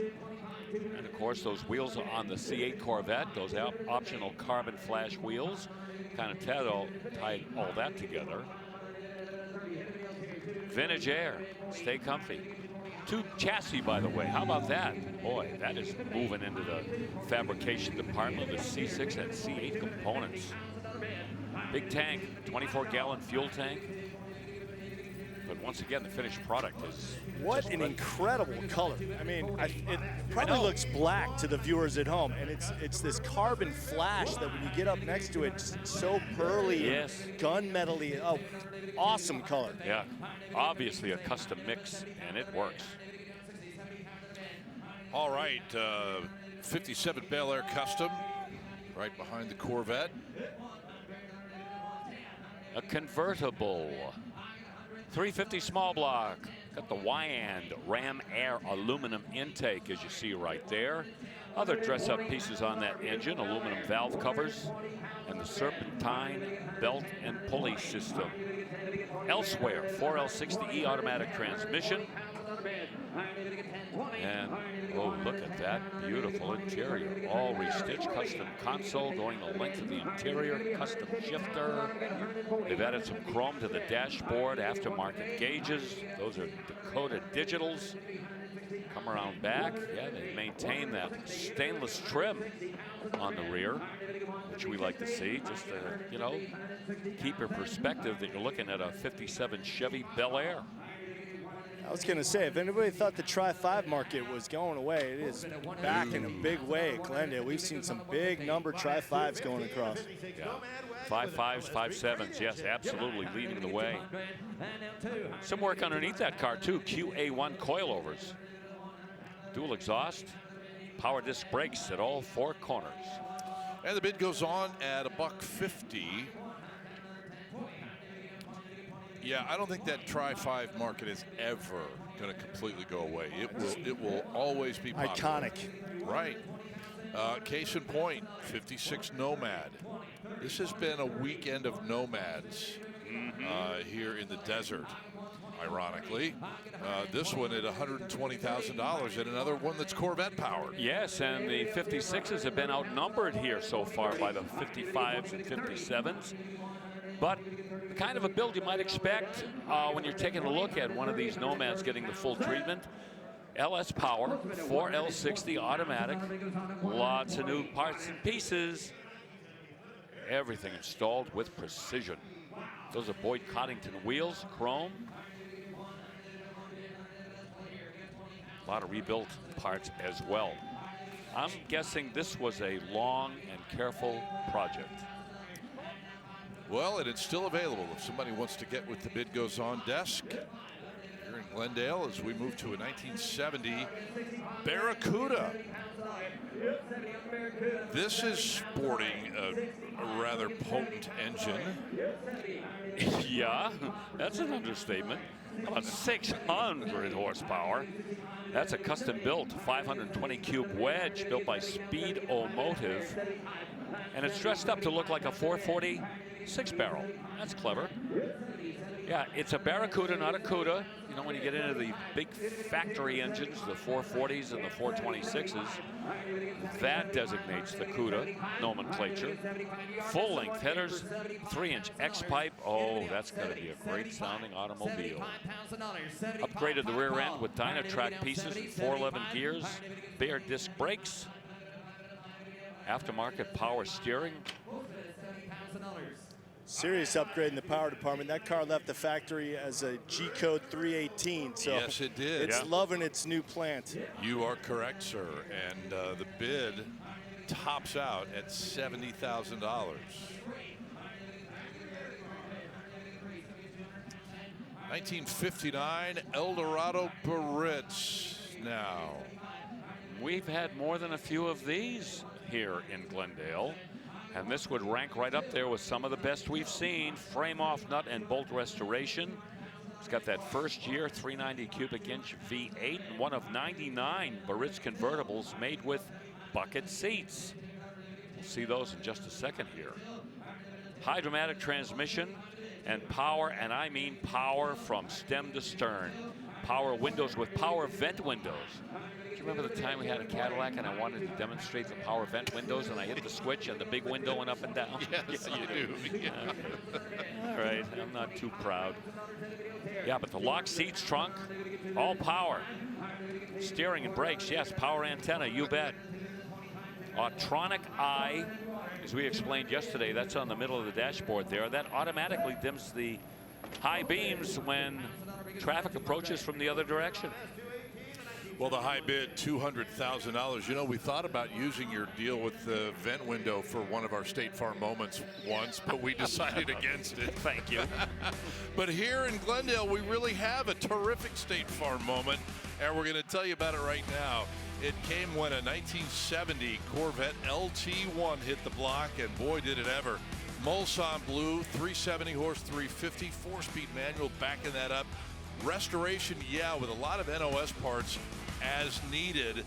And of course, those wheels on the C8 Corvette, those optional carbon flash wheels, kind of tied all that together. Vintage air, stay comfy. 2 chassis, by the way. How about that? Boy, that is moving into the fabrication department. The C6 and C8 components. Big tank, 24-gallon fuel tank. But once again, the finished product is what an incredible color. I mean, it probably looks black to the viewers at home, and it's this carbon flash that when you get up next to it, just so pearly, yes, and gunmetal-y. Oh, awesome color. Yeah, obviously a custom mix, and it works. All right, 57 Bel Air Custom, right behind the Corvette. A convertible. 350 small block. Got the Wyand Ram Air aluminum intake, as you see right there. Other dress-up pieces on that engine, aluminum valve covers, and the serpentine belt and pulley system. Elsewhere, 4L60E automatic transmission. And, oh, look at that beautiful interior. All restitched, custom console going the length of the interior, custom shifter. They've added some chrome to the dashboard, aftermarket gauges. Those are Dakota digitals. Come around back. Yeah, they maintain that stainless trim on the rear, which we like to see, just to, you know, keep your perspective that you're looking at a 57 Chevy Bel Air. I was going to say, if anybody thought the Tri-5 market was going away, it is back in a big way at Glendale. We've seen some big number Tri-5s going across. Yeah. 5.5s, 5.7s, yes, absolutely leading the way. Some work underneath that car too, QA1 coilovers. Dual exhaust, power disc brakes at all 4 corners. And the bid goes on at $150. Yeah, I don't think that Tri-5 market is ever going to completely go away. It will always be popular. Iconic. Right. Case in point, 56 Nomad. This has been a weekend of nomads here in the desert, ironically. This one at $120,000 and another one that's Corvette powered. Yes, and the 56s have been outnumbered here so far by the 55s and 57s. But the kind of a build you might expect when you're taking a look at one of these Nomads getting the full treatment. LS power, 4L60 automatic, lots of new parts and pieces. Everything installed with precision. Those are Boyd Coddington wheels, chrome. A lot of rebuilt parts as well. I'm guessing this was a long and careful project. Well, and it's still available if somebody wants to get with the bid goes on desk here in Glendale as we move to a 1970 Barracuda. This is sporting a rather potent engine. Yeah, that's an understatement. About 600 horsepower. That's a custom-built 520 cube wedge built by Speed Automotive. And it's dressed up to look like a 440 6-barrel. That's clever. Yeah, it's a Barracuda, not a Cuda. You know, when you get into the big factory engines, the 440s and the 426s, that designates the Cuda nomenclature. Full-length headers, 3-inch X-pipe. Oh, that's going to be a great-sounding automobile. Upgraded the rear end with Dynatrack pieces and 411 gears, bare disc brakes, aftermarket power steering. Serious upgrade in the power department. That car left the factory as a G-code 318. So yes, it did. It's loving its new plant. You are correct, sir. And the bid tops out at $70,000. 1959 Eldorado Barrettes. Now, we've had more than a few of these here in Glendale. And this would rank right up there with some of the best we've seen. Frame off nut and bolt restoration. It's got that first year 390 cubic inch V8 and one of 99 Barrettes convertibles made with bucket seats. We'll see those in just a second here. Hydromatic transmission and power, and I mean power from stem to stern. Power windows with power vent windows. Remember the time we had a Cadillac and I wanted to demonstrate the power vent windows and I hit the switch and the big window went up and down? Yes, you do. Yeah. All right, I'm not too proud. Yeah, but the lock seats, trunk, all power. Steering and brakes, yes, power antenna, you bet. Autronic eye, as we explained yesterday, that's on the middle of the dashboard there. That automatically dims the high beams when traffic approaches from the other direction. Well, the high bid, $200,000. You know, we thought about using your deal with the vent window for one of our State Farm moments once, but we decided against it. Thank you. But here in Glendale, we really have a terrific State Farm moment, and we're going to tell you about it right now. It came when a 1970 Corvette LT1 hit the block, and boy, did it ever. Mulsanne blue, 370 horse, 350, 4-speed manual, backing that up. Restoration, yeah, with a lot of NOS parts as needed,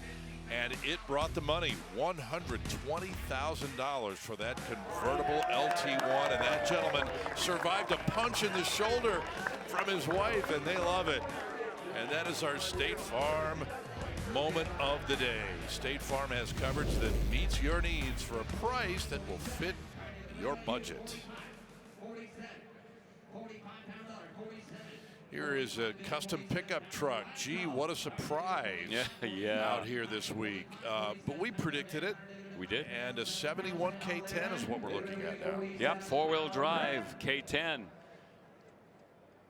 and it brought the money, $120,000 for that convertible LT1, and that gentleman survived a punch in the shoulder from his wife, and they love it. And that is our State Farm moment of the day. State Farm has coverage that meets your needs for a price that will fit your budget. Here is a custom pickup truck. Gee, what a surprise. Yeah. Out here this week. But we predicted it. We did. And a 71 K10 is what we're looking at now. Yep, 4-wheel drive K10.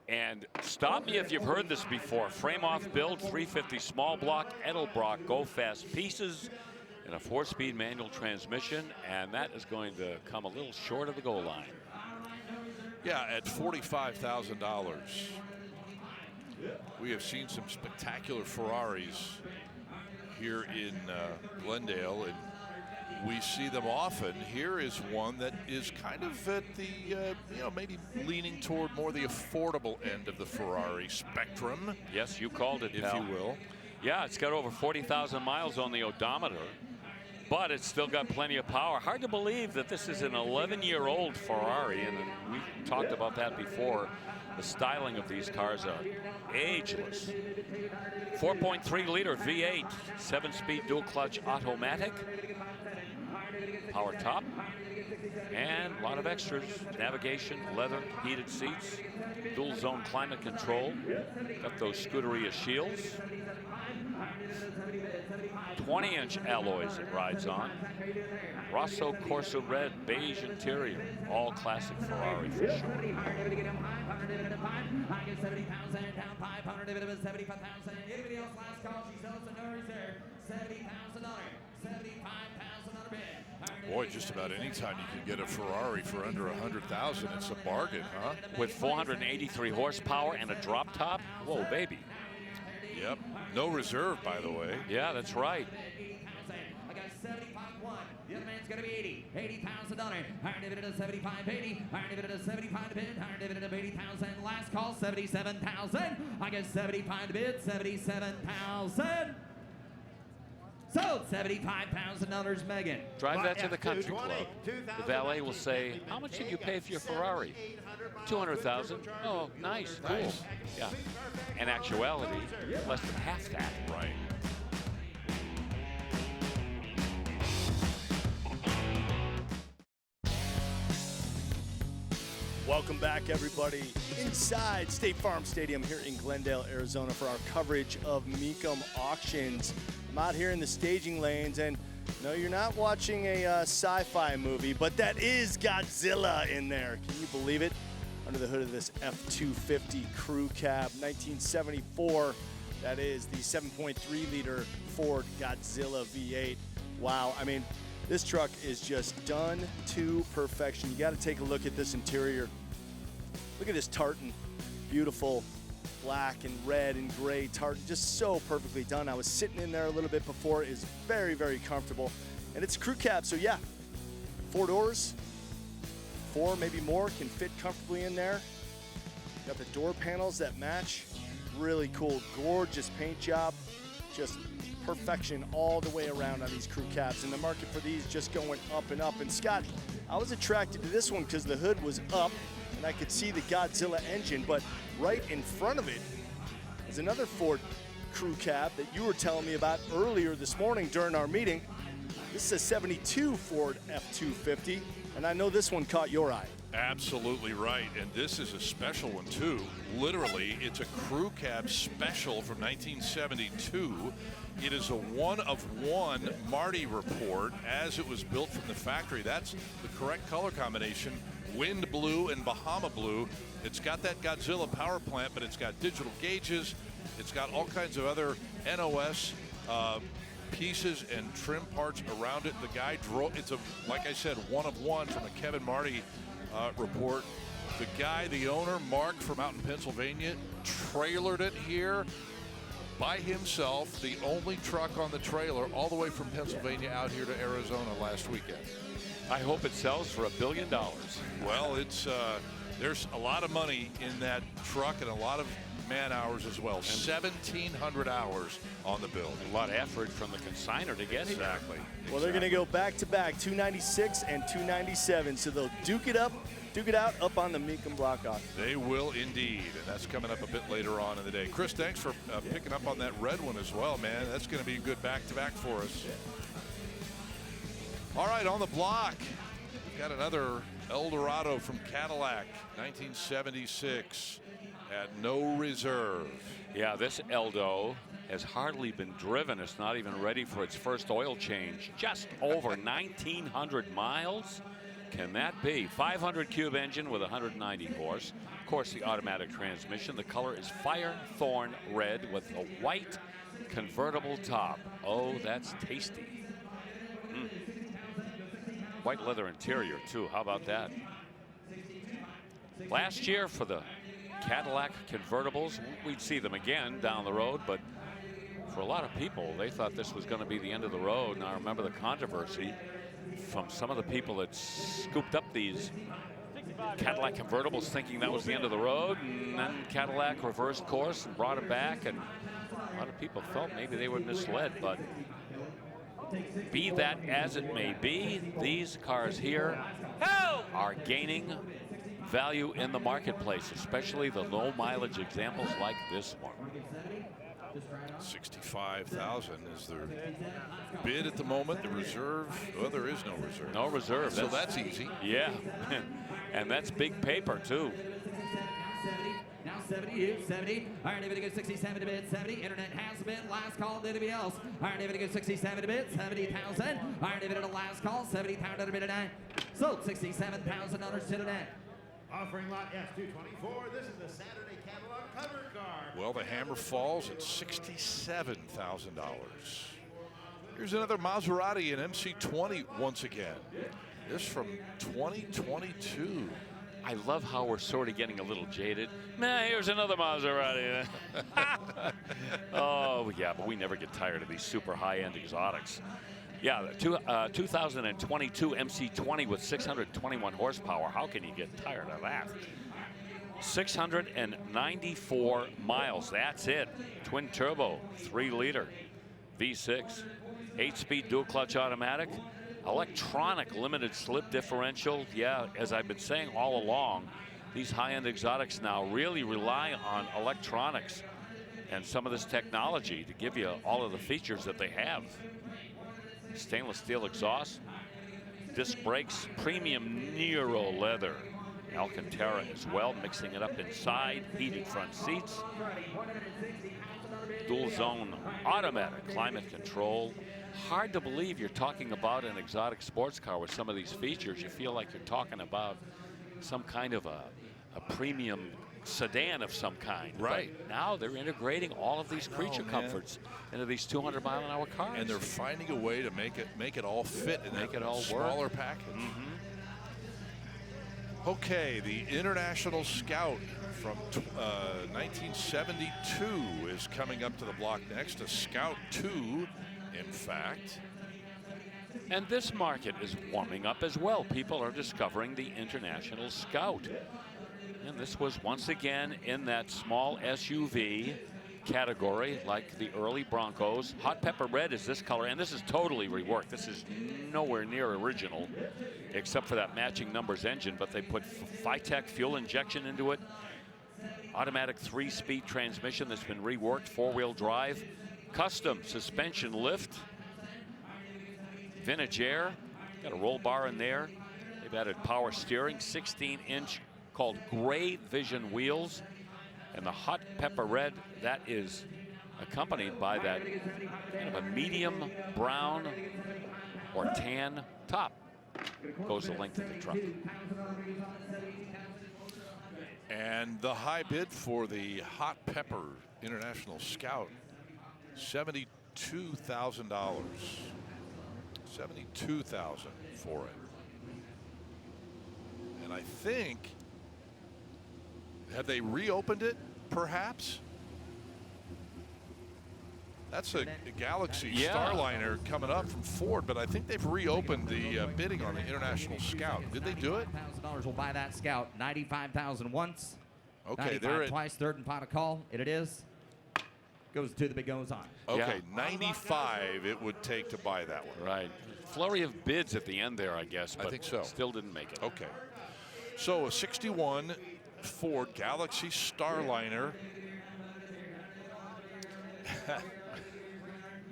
And stop me if you've heard this before. Frame off build, 350 small block, Edelbrock go fast pieces, and a 4-speed manual transmission. And that is going to come a little short of the goal line. Yeah, at $45,000. We have seen some spectacular Ferraris here in Glendale, and we see them often. Here is one that is kind of at the, maybe leaning toward more the affordable end of the Ferrari spectrum. Yes, you called it, if pal. you will. Yeah, it's got over 40,000 miles on the odometer, but it's still got plenty of power. Hard to believe that this is an 11-year-old Ferrari, and we talked about that before. The styling of these cars are ageless. 4.3-liter V8, 7-speed dual-clutch automatic, power top, and a lot of extras. Navigation, leather, heated seats, dual-zone climate control. Got those Scuderia shields. 20-inch alloys it rides on. Rosso Corsa red, beige interior. All classic Ferrari for sure. Boy, just about any time you can get a Ferrari for under $100,000, it's a bargain, huh? With 483 horsepower and a drop top. Whoa, baby. Yep. No reserve, by the way. Yeah, that's right. got 75.1. The other man's going to be $80,000. Higher dividend of 75.80. Higher dividend of 75 to bid. Higher dividend of 80,000. Last call 77,000. I got 75 to bid. 77,000. Sold $75,000, Megan. Drive that to the country club. The valet will say, how much did you pay for your Ferrari? 200,000. Oh, nice, cool. Nice. Yeah. In actuality, less than half that. Right. Welcome back, everybody, inside State Farm Stadium here in Glendale, Arizona, for our coverage of Mecum auctions. I'm out here in the staging lanes, and no, you're not watching a sci-fi movie, but that is Godzilla in there. Can you believe it? Under the hood of this F-250 crew cab, 1974. That is the 7.3-liter Ford Godzilla V8. Wow, I mean, this truck is just done to perfection. You got to take a look at this interior. Look at this tartan, beautiful black and red and gray tartan, just so perfectly done. I was sitting in there a little bit before. It is very, very comfortable, and it's a crew cab, so yeah, 4 doors, 4 maybe more can fit comfortably in there. Got the door panels that match. Really cool, gorgeous paint job, just perfection all the way around on these crew cabs, and the market for these just going up and up. And Scott, I was attracted to this one because the hood was up and I could see the Godzilla engine, but right in front of it is another Ford crew cab that you were telling me about earlier this morning during our meeting. This is a 72 Ford F-250, and I know this one caught your eye. Absolutely right, and this is a special one too. Literally, it's a crew cab special from 1972. It is a one-of-one Marty report as it was built from the factory. That's the correct color combination, wind blue and Bahama blue. It's got that Godzilla power plant, but it's got digital gauges. It's got all kinds of other NOS pieces and trim parts around it. The guy drove, it's a, like I said, one-of-one from a Kevin Marty report. The guy, the owner, Mark from out in Pennsylvania, trailered it here by himself, the only truck on the trailer, all the way from Pennsylvania out here to Arizona last weekend. I hope it sells for $1 billion. Well, it's there's a lot of money in that truck and a lot of man hours as well. 1,700 hours on the build. A lot of effort from the consignor to get here. Exactly. Well, they're going to go back-to-back, 296 and 297, so they'll duke it out up on the Mecum block auction. They will indeed, and that's coming up a bit later on in the day. Chris, thanks for picking up on that red one as well, man. That's going to be a good back-to-back for us. All right, on the block, we've got another Eldorado from Cadillac, 1976, at no reserve. Yeah, this Eldo has hardly been driven. It's not even ready for its first oil change. Just over 1,900 miles. Can that be? 500 cube engine with 190 horse. Of course, the automatic transmission. The color is fire thorn red with a white convertible top. Oh, that's tasty. White leather interior, too. How about that? Last year for the Cadillac convertibles, we'd see them again down the road, but for a lot of people, they thought this was going to be the end of the road. And I remember the controversy from some of the people that scooped up these Cadillac convertibles thinking that was the end of the road, and then Cadillac reversed course and brought it back, and a lot of people felt maybe they were misled. But be that as it may be, these cars here are gaining value in the marketplace, especially the low mileage examples like this one. 65,000 is their bid at the moment. The reserve, well, there is no reserve. No reserve. So that's easy. Yeah, and that's big paper too. Now 70. Iron David goes 67 to bid 70. Internet has been last call to anybody else. Iron David goes 67 to bid 70,000. Iron David at a last call 70,000 to bid tonight. Sold $67,000 to the net. Offering lot S224. This is the Saturday catalog cover car. Well, the hammer falls at $67,000. Here's another Maserati in MC20 once again. This from 2022. I love how we're sort of getting a little jaded. Nah, here's another Maserati. Oh, yeah, but we never get tired of these super high-end exotics. Yeah, the 2022 MC20 with 621 horsepower. How can you get tired of that? 694 miles. That's it. Twin turbo, 3-liter, V6, 8-speed dual clutch automatic, electronic limited slip differential. Yeah, as I've been saying all along, these high-end exotics now really rely on electronics and some of this technology to give you all of the features that they have. Stainless steel exhaust, disc brakes, premium Nero leather, Alcantara as well, mixing it up inside, heated front seats, dual zone automatic climate control. Hard to believe you're talking about an exotic sports car with some of these features. You feel like you're talking about some kind of a premium sedan of some kind. Right. But now they're integrating all of these creature comforts into these 200-mile-an-hour cars. And they're finding a way to make it all fit in Make that it all smaller work. package. Okay, the International Scout from 1972 is coming up to the block next. A Scout 2, in fact. And this market is warming up as well. People are discovering the International Scout. And this was once again in that small SUV category, like the early Broncos. Hot pepper red is this color, and this is totally reworked. This is nowhere near original, except for that matching numbers engine, but they put Phytec fuel injection into it. Automatic 3-speed transmission that's been reworked, 4-wheel drive, custom suspension lift, vintage air, got a roll bar in there. They've added power steering, 16-inch called Gray Vision wheels, and the hot pepper red, that is accompanied by that kind of a medium brown or tan top. Goes the length of the truck. And the high bid for the Hot Pepper International Scout, $72,000. $72,000 for it. And I think, have they reopened it, perhaps? That's a Galaxy Starliner coming up from Ford, but I think they've reopened the bidding on the International Scout. Did they do it? $1,000 will buy that Scout. $95,000 once. Okay, they're at twice, third and final call. It is. Goes to the big goes on. Okay, 95 it would take to buy that one. Right. Flurry of bids at the end there, I guess, but I think so. Still didn't make it. Okay. So a 61 Ford Galaxy Starliner.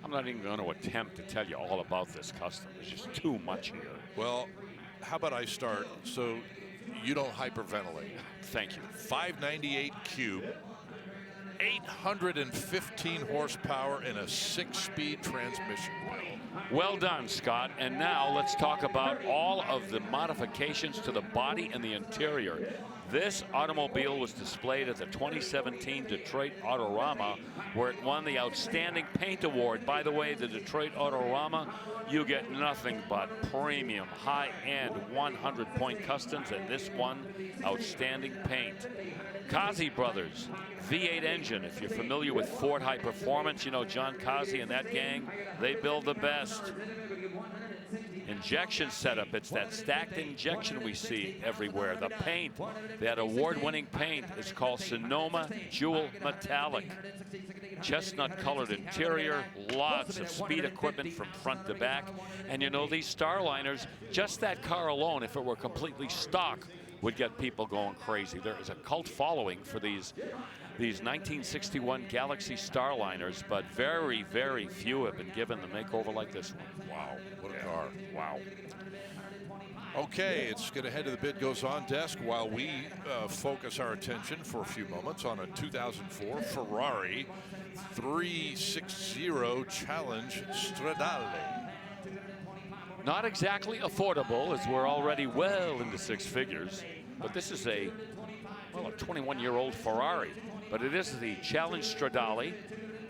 I'm not even going to attempt to tell you all about this custom. There's just too much here. Well, how about I start so you don't hyperventilate? Thank you. 598 cube, 815 horsepower, and a 6-speed transmission. Well done, Scott. And now let's talk about all of the modifications to the body and the interior. This automobile was displayed at the 2017 Detroit Autorama, where it won the Outstanding Paint Award. By the way, the Detroit Autorama, you get nothing but premium, high-end 100-point customs, and this one, Outstanding Paint. Kazi Brothers, V8 engine. If you're familiar with Ford High Performance, you know John Kazi and that gang, they build the best. Injection setup, it's that stacked injection we see everywhere. The paint, that award-winning paint is called Sonoma Jewel Metallic. Chestnut colored interior, lots of speed equipment from front to back. And you know, these Starliners, just that car alone, if it were completely stock, would get people going crazy. There is a cult following for these 1961 Galaxy Starliners, but very, very few have been given the makeover like this one. Wow, what a car. Wow. Okay, it's going to head to the bid goes on desk while we focus our attention for a few moments on a 2004 Ferrari 360 Challenge Stradale. Not exactly affordable, as we're already well into 6 figures, but this is a 21-year-old Ferrari. But it is the Challenge Stradale,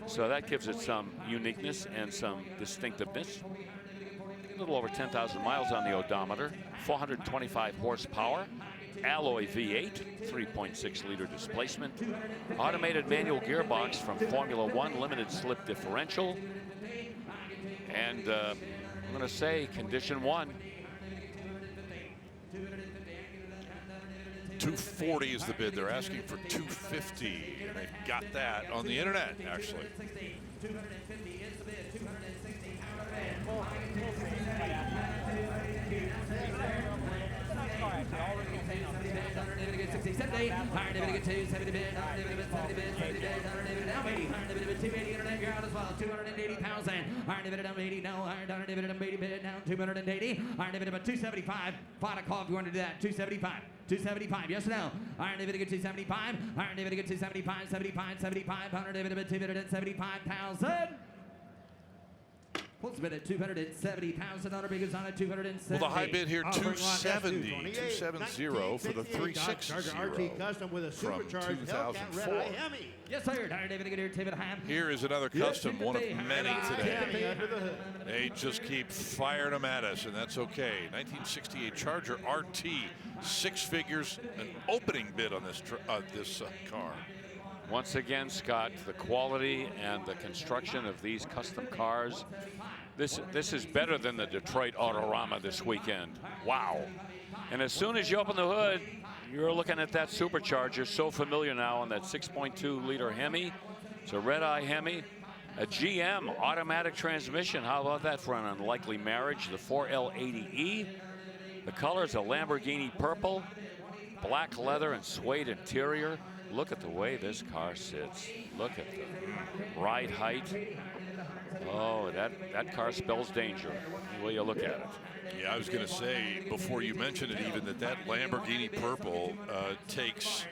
so that gives it some uniqueness and some distinctiveness. A little over 10,000 miles on the odometer, 425 horsepower, alloy V8, 3.6-liter displacement, automated manual gearbox from Formula One, limited slip differential, and I'm going to say condition 1. 240 is the bid. They're asking for 250. And they've got that on the internet, actually. Final call if you want to do that. 275. 275, yes or no? Iron David get 275. Iron David get 275, 75, 75. 100 David 275,000. Pulls bid at 270,000. Other big is on at 270. Well, the high bid here, 270. 270 for the 360 RT Custom with a from Supercharged 2004. Yes, sir. Iron David get here, David Ham. Here is another custom, one of many today. They just keep firing them at us, and that's okay. 1968 Charger RT, 6 figures, an opening bid on this car. Once again, Scott, the quality and the construction of these custom cars, this is better than the Detroit Autorama this weekend. Wow. And as soon as you open the hood, you're looking at that supercharger, so familiar now, on that 6.2 liter Hemi. It's a red-eye Hemi, a GM automatic transmission. How about that for an unlikely marriage? The 4L80E. The color's a Lamborghini purple, black leather and suede interior. Look at the way this car sits. Look at the ride height. Oh, that car spells danger, the way you look at it. Yeah, I was going to say, before you mentioned it even, that Lamborghini purple takes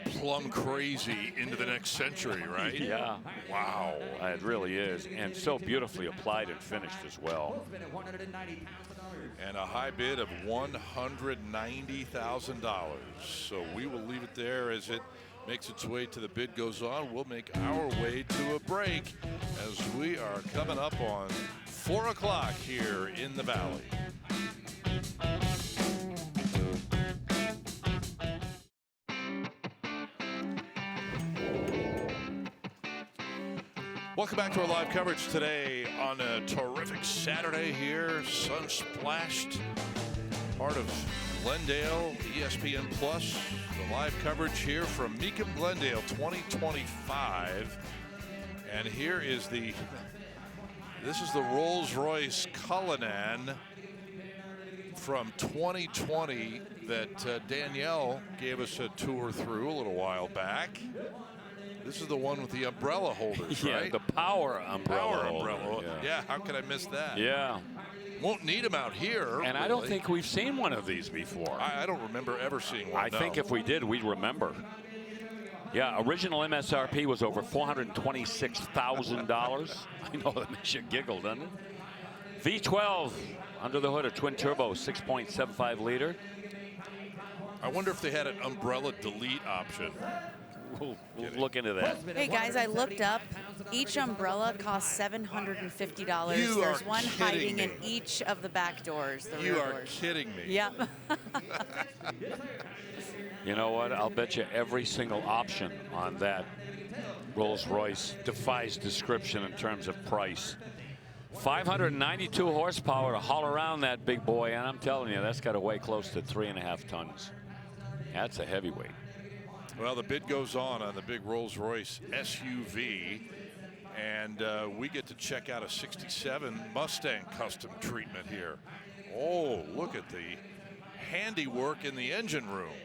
plumb crazy into the next century, right? Yeah. Wow. It really is. And so beautifully applied and finished as well. And a high bid of $190,000. So we will leave it there as it makes its way to the bid goes on. We'll make our way to a break as we are coming up on 4 o'clock here in the Valley. Welcome back to our live coverage today on a terrific Saturday here. Sun-splashed part of Glendale, ESPN Plus. The live coverage here from Mecum Glendale 2025. And here is this is the Rolls-Royce Cullinan from 2020 that Danielle gave us a tour through a little while back. This is the one with the umbrella holders, yeah, right? The power umbrella. Yeah, how could I miss that? Yeah. Won't need them out here. And I don't think we've seen one of these before. I don't remember ever seeing one. I think if we did, we'd remember. Yeah, original MSRP was over $426,000. I know that makes you giggle, doesn't it? V12 under the hood, a twin turbo, 6.75 liter. I wonder if they had an umbrella delete option. We'll look into that. Hey guys, I looked up. Each umbrella costs $750. There's one hiding in each of the back doors. You are kidding me. Yep. You know what? I'll bet you every single option on that Rolls-Royce defies description in terms of price. 592 horsepower to haul around that big boy, and I'm telling you, that's got to weigh close to 3.5 tons. That's a heavyweight. Well, the bid goes on the big Rolls-Royce SUV, and we get to check out a 67 Mustang custom treatment here. Oh, look at the handiwork in the engine room.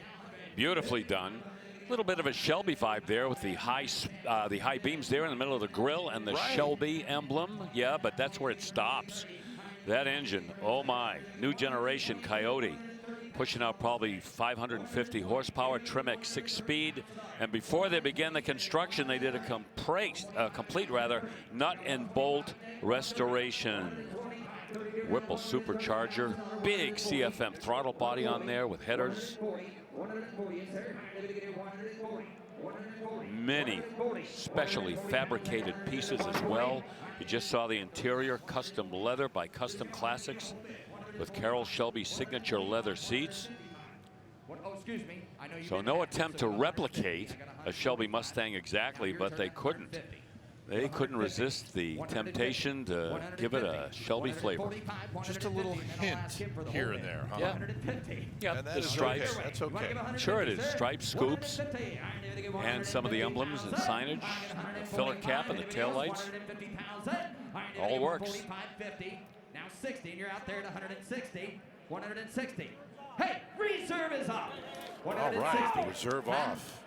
Beautifully done. A little bit of a Shelby vibe there with the high beams there in the middle of the grill and the Shelby emblem. Yeah, but that's where it stops. That engine, oh my, new generation Coyote. Pushing out probably 550 horsepower, Trim-X 6-speed. And before they began the construction, they did a complete nut and bolt restoration. Whipple supercharger, big CFM throttle body on there with headers. Many specially fabricated pieces as well. You just saw the interior, custom leather by Custom Classics, with Carroll Shelby signature leather seats. So no attempt to replicate a Shelby Mustang exactly, but they couldn't. They couldn't resist the temptation to give it a Shelby flavor. Just a little hint here and there, huh? Yeah, And that the is stripes. okay. That's okay. Sure it is. Stripes, scoops, and some of the emblems and signage, the filler cap and the taillights. All works. Now 60, and you're out there at 160. 160. Hey, reserve is off. All right, the reserve off.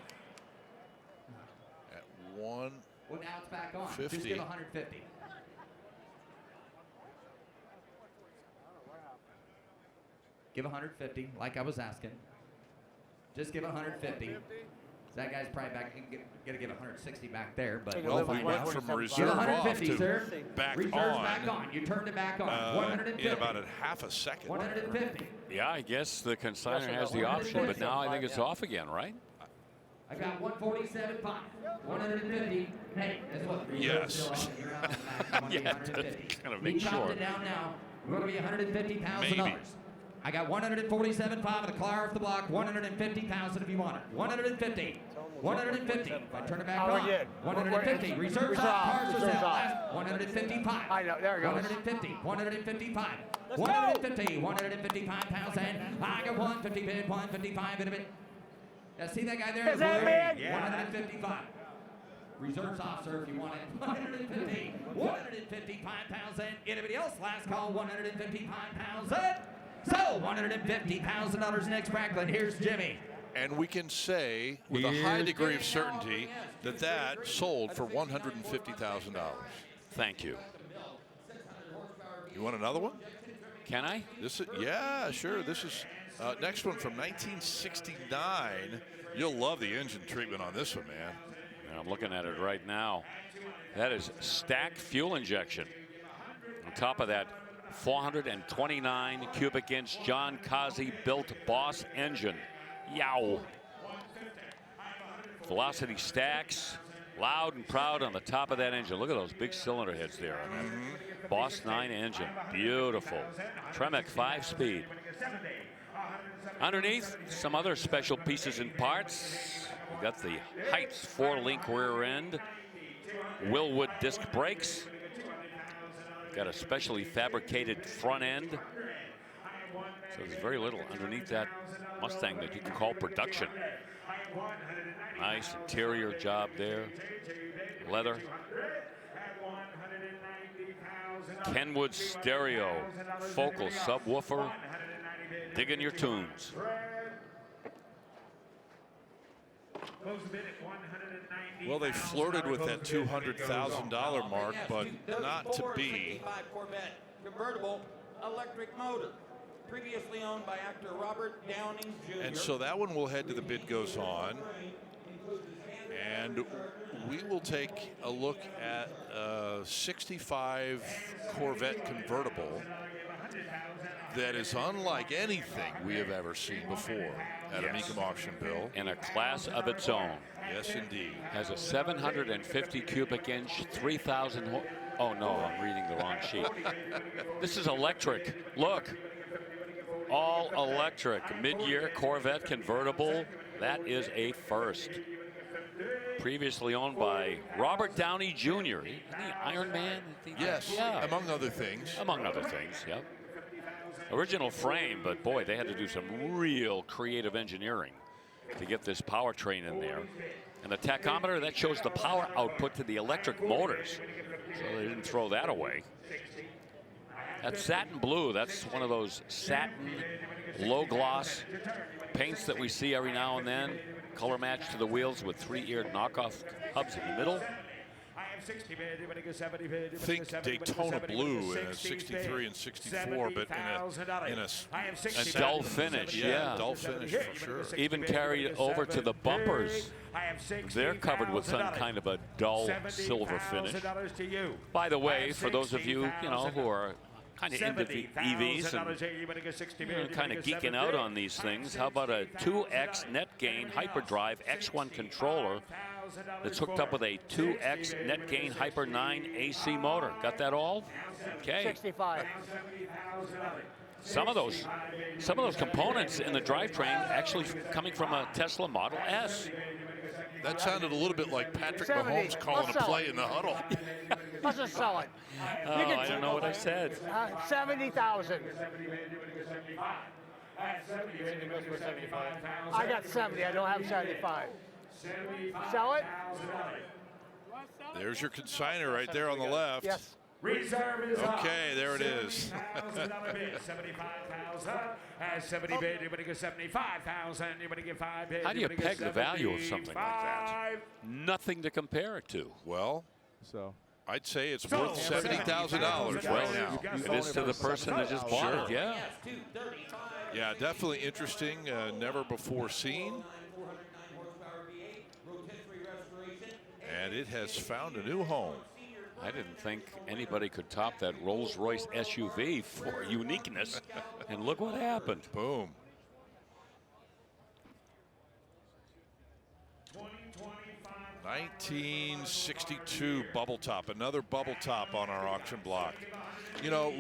At 1. Well, now it's back on. 50. Just give 150. Give 150, like I was asking. Just give 150. That guy's probably back. Gonna give 160 back there, but Well, we went from reserve off 150, to sir. back Reserve's on. back on. You turned it back on. 150. In about a half a second. 150. Yeah, I guess the consignor has the option, but now I think it's off again, right? I got 147.5. 150. Hey, that's what. Yes. Yeah, to kind of make We chopped sure. it down now. We're going to be $150,000. Maybe. I got 147.5 of the car off the block. 150,000 if you want it. 150. 150. If I turn it back Oh, on. we did. 150. Reserves off. Cars are sale. Last 155. I know. There it goes. 150. 155. 150. 155,000. I got 150 bid. 155 in a bit. Now see that guy there? Is that big? 155. Reserves off, sir, if you want it. 150. 155,000. Anybody else? Last call. 155,000. So $150,000 next, Franklin. Here's Jimmy. And we can say with a high degree of certainty that that sold for $150,000. Thank you. You want another one? Can I? This is, yeah, sure. This is next one from 1969. You'll love the engine treatment on this one, man. And I'm looking at it right now. That is stacked fuel injection. On top of that, 429 cubic inch John Kazi built Boss engine. Yow. Velocity stacks, loud and proud on the top of that engine. Look at those big cylinder heads there on that Boss 9 engine. Beautiful. Tremec 5-speed. Underneath, some other special pieces and parts. We got the Heights 4-link rear end, Willwood disc brakes. Got a specially fabricated front end. So there's very little underneath that Mustang that you can call production. Nice interior job there. Leather. Kenwood stereo, focal subwoofer. Digging your tunes. Well, they flirted with that $200,000 mark, but not to be. Corvette convertible electric motor, previously owned by actor Robert Downing Jr. And so that one will head to the bid goes on. And we will take a look at a 65 Corvette convertible that is unlike anything we have ever seen before at a Mecum auction, Bill. In a class of its own. Yes, indeed. Has a 750 cubic inch, 3,000. Oh no, I'm reading the wrong sheet. This is electric. Look, all electric. Mid-year Corvette convertible. That is a first. Previously owned by Robert Downey Jr. Isn't he Iron Man? Yes, yeah. among other things. Among other things, yep. Original frame, but boy, they had to do some real creative engineering to get this powertrain in there. And the tachometer, that shows the power output to the electric motors. So they didn't throw that away. That satin blue, that's one of those satin low gloss paints that we see every now and then. Color match to the wheels with 3-eared knockoff hubs in the middle. Think Daytona blue in a 63 and 64, but in a dull finish, yeah. Dull finish for sure. Even carried over to the bumpers. They're covered with some kind of a dull silver finish. By the way, for those of you, who are kind of into the EVs and kind of geeking out on these things, how about a 2X net gain hyperdrive X1 controller that's hooked up with a 2X net gain Hyper 9 AC motor? Got that all? Okay. 65. Some of those components in the drivetrain actually coming from a Tesla Model S. That sounded a little bit like Patrick 70. Mahomes calling I'll a sell play it. in the huddle. Let's just sell it. Oh, I don't know what I said. 70,000. I got 70. I don't have 75. Sell it? There's your consignor right there on the left. Yes. Reserve is up. Okay, there it is. $75,000. Has 70 bid. Anybody get 75,000? Anybody get 5 bid? How do you peg the value of something like that? Nothing to compare it to. Well, so I'd say it's worth $70,000 right now. It is to the person that just bought it, yeah. Yeah, definitely interesting. Never before seen. And it has found a new home. I didn't think anybody could top that Rolls-Royce SUV for uniqueness. And look what happened. Boom. '62 bubble top, another bubble top on our auction block. You know,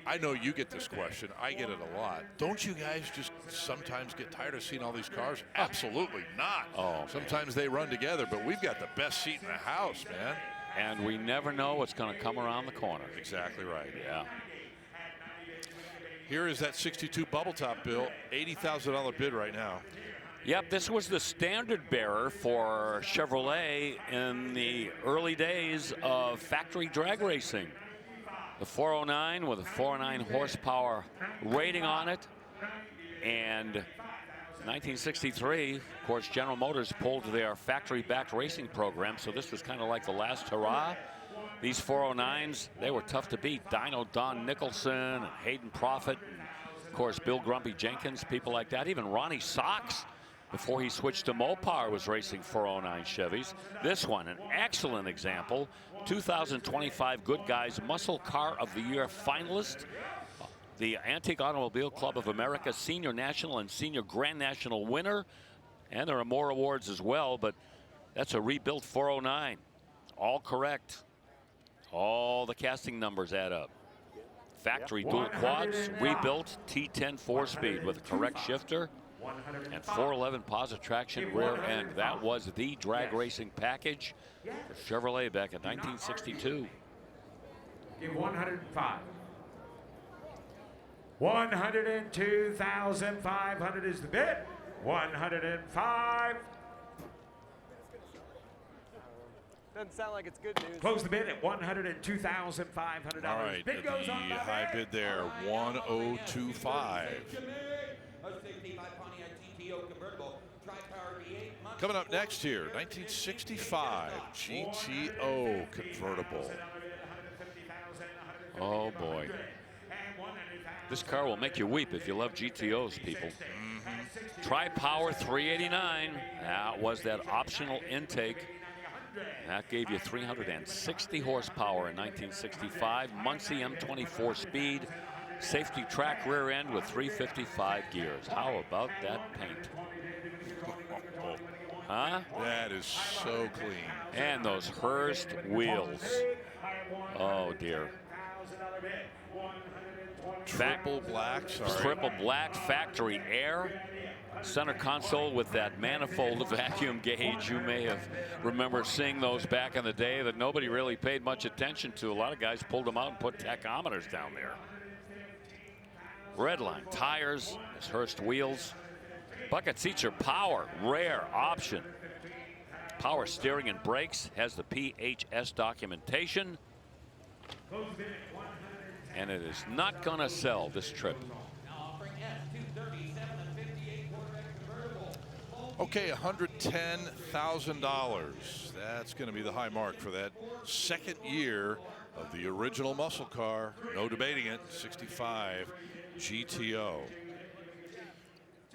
I know you get this question. I get it a lot. Don't you guys just sometimes get tired of seeing all these cars? Absolutely not. Oh, sometimes they run together, but we've got the best seat in the house, man. And we never know what's going to come around the corner. Exactly right. Yeah. Here is that 62 bubble top, Bill. $80,000 bid right now. Yep, this was the standard bearer for Chevrolet in the early days of factory drag racing. The 409 with a 409 horsepower rating on it. And 1963, of course, General Motors pulled their factory-backed racing program, so this was kind of like the last hurrah. These 409s, they were tough to beat. Dino Don Nicholson and Hayden Proffitt, and of course, Bill Grumpy Jenkins, people like that. Even Ronnie Sox, before he switched to Mopar, was racing 409 Chevys. This one, an excellent example. 2025 Good Guys Muscle Car of the Year finalist. The Antique Automobile Club of America Senior National and Senior Grand National winner. And there are more awards as well, but that's a rebuilt 409. All correct. All the casting numbers add up. Factory dual quads, rebuilt T10 4-speed with a correct shifter and 411 positive traction rear end. That was the drag racing package for Chevrolet back in 1962. Give 105. 102,500 is the bid. 105. Doesn't sound like it's good news. Close the bid at $102,500. All right, bid goes on the high bid there, 1025. Coming up next here, 1965 GTO convertible. Oh boy. This car will make you weep if you love GTOs, people. Tri-Power 389. That was that optional intake. That gave you 360 horsepower in 1965. Muncie M24 speed. Safety track rear end with 355 gears. How about that paint? Huh? That is so clean. And those Hurst wheels. Oh dear. Triple black, sorry. Triple black factory air. Center console with that manifold vacuum gauge. You may have remembered seeing those back in the day that nobody really paid much attention to. A lot of guys pulled them out and put tachometers down there. Redline tires, his Hurst wheels. Bucket seats are power, rare option. Power steering and brakes, has the PHS documentation. And it is not gonna sell this trip. Okay, $110,000. That's going to be the high mark for that second year of the original muscle car. No debating it, 65 GTO.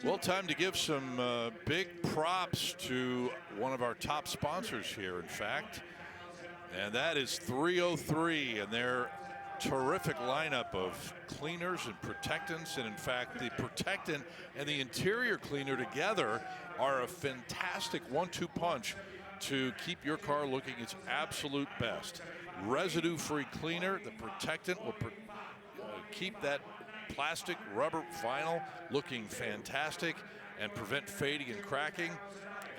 Well, time to give some big props to one of our top sponsors here, in fact. And that is 303 and their terrific lineup of cleaners and protectants. And in fact, the protectant and the interior cleaner together are a fantastic 1-2 punch to keep your car looking its absolute best. Residue-free cleaner, the protectant will keep that plastic, rubber, vinyl looking fantastic and prevent fading and cracking.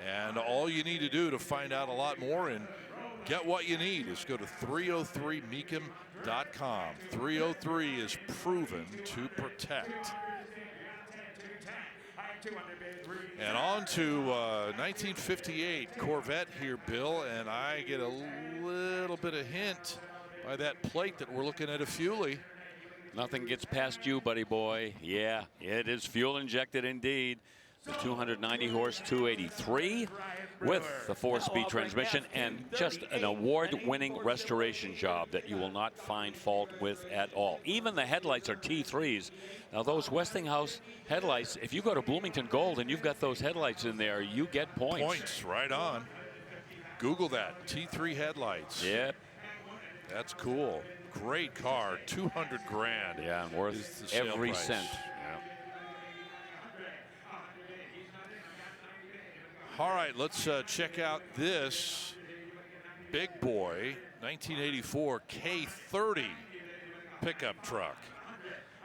And all you need to do to find out a lot more and get what you need is go to 303mecum.com. 303 is proven to protect. And on to 1958 Corvette here, Bill, and I get a little bit of hint by that plate that we're looking at a Fuelie. Nothing gets past you, buddy boy. Yeah, it is fuel injected indeed. The 290 horse 283 with the 4-speed transmission and just an award-winning restoration job that you will not find fault with at all. Even the headlights are T3s. Now those Westinghouse headlights, if you go to Bloomington Gold and you've got those headlights in there, you get points. Points, right on. Google that, T3 headlights. Yep. That's cool. Great car, 200 grand. Yeah, and worth every cent. All right, let's check out this big boy 1984 K30 pickup truck.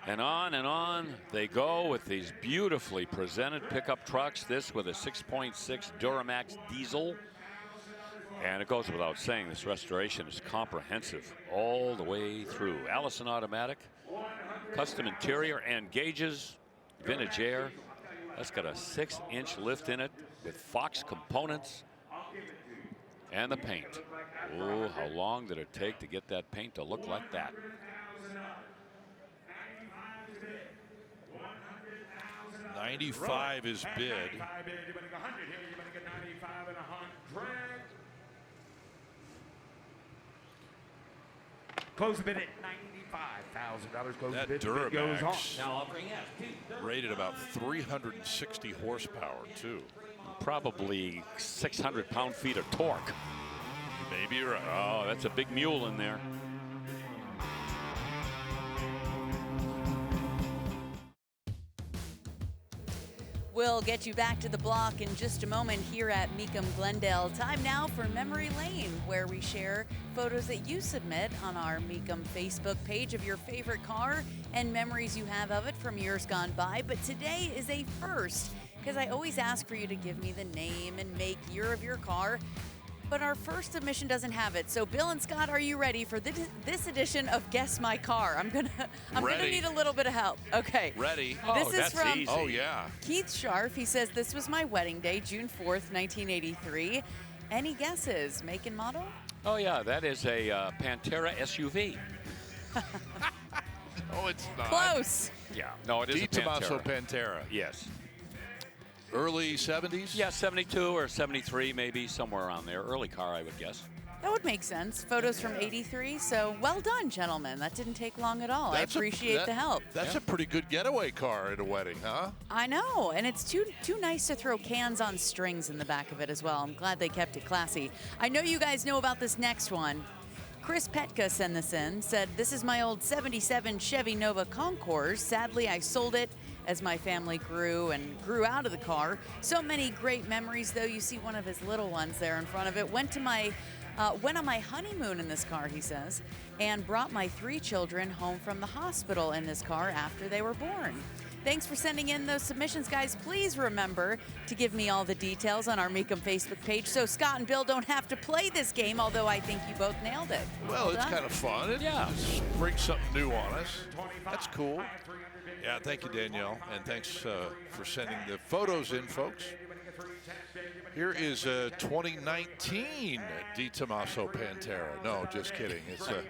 And on they go with these beautifully presented pickup trucks. This with a 6.6 Duramax diesel. And it goes without saying, this restoration is comprehensive all the way through. Allison automatic, custom interior and gauges, vintage air. That's got a 6-inch lift in it with Fox components and the paint. Oh, how long did it take to get that paint to look like that? $95 is bid. Close the bid at $95,000. Close the bid. Bid goes on. Now offering rated about 360 horsepower too. Probably 600 pound-feet of torque. Maybe you're right. Oh, that's a big mule in there. We'll get you back to the block in just a moment here at Mecum Glendale. Time now for Memory Lane, where we share photos that you submit on our Mecum Facebook page of your favorite car and memories you have of it from years gone by. But today is a first, because I always ask for you to give me the name and make, year of your car. But our first submission doesn't have it. So Bill and Scott, are you ready for this edition of Guess My Car? I'm gonna need a little bit of help. Okay. Ready. This is from easy. Oh yeah. Keith Scharf. He says this was my wedding day, June 4th, 1983. Any guesses? Make and model? Oh yeah, that is a Pantera SUV. Oh, it's not. Close. Yeah. No, it is a Tommaso Pantera. Pantera. Yes. Early 70s? Yeah, 72 or 73, maybe somewhere around there. Early car, I would guess. That would make sense. Photos from 83. So well done, gentlemen. That didn't take long at all. I appreciate the help. That's a pretty good getaway car at a wedding, huh? I know, and it's too nice to throw cans on strings in the back of it as well. I'm glad they kept it classy. I know you guys know about this next one. Chris Petka sent this in, said, this is my old 77 Chevy Nova Concours. Sadly, I sold it as my family grew out of the car. So many great memories, though. You see one of his little ones there in front of it. Went on my honeymoon in this car, he says, and brought my 3 children home from the hospital in this car after they were born. Thanks for sending in those submissions, guys. Please remember to give me all the details on our Mecum Facebook page so Scott and Bill don't have to play this game, although I think you both nailed it. Well, it's kind of fun. It brings something new on us. That's cool. Yeah, thank you, Danielle, and thanks for sending the photos in, folks. Here is a 2019 Di Tommaso Pantera. No, just kidding. It's a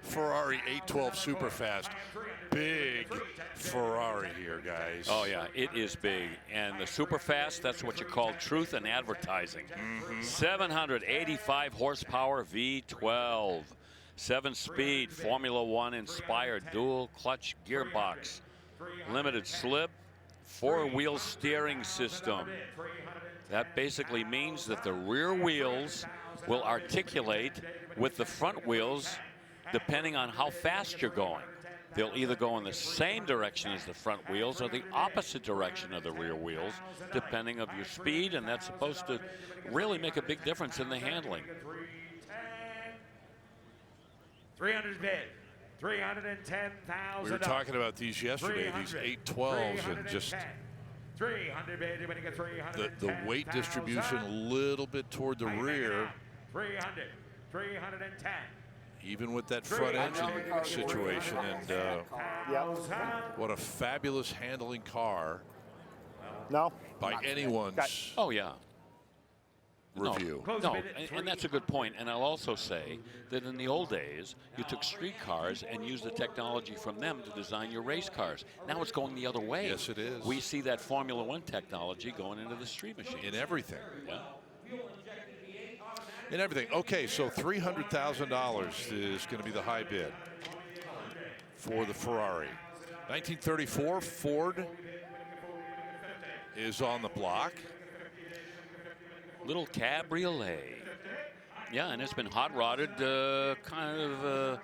Ferrari 812 Superfast. Big Ferrari here, guys. Oh, yeah, it is big. And the Superfast, that's what you call truth in advertising. 785 horsepower V12. 7-speed Formula One inspired dual clutch gearbox. Limited slip, 4-wheel steering system. That basically means that the rear wheels will articulate with the front wheels depending on how fast you're going. They'll either go in the same direction as the front wheels or the opposite direction of the rear wheels, depending on your speed, and that's supposed to really make a big difference in the handling. 300 bid. $310,000. We were talking about these yesterday, these 812s, and just 300 bid, winning at 300. The weight distribution a little bit toward the rear. 300, 310. Even with that front engine situation, and what a fabulous handling car. No. By anyone's review. No, and that's a good point. And I'll also say that in the old days, you took street cars and used the technology from them to design your race cars. Now it's going the other way. Yes, it is. We see that Formula One technology going into the street machine. In everything. Yeah. In everything. Okay, so $300,000 is going to be the high bid for the Ferrari. 1934 Ford is on the block. Little cabriolet. Yeah, and it's been hot rodded kind of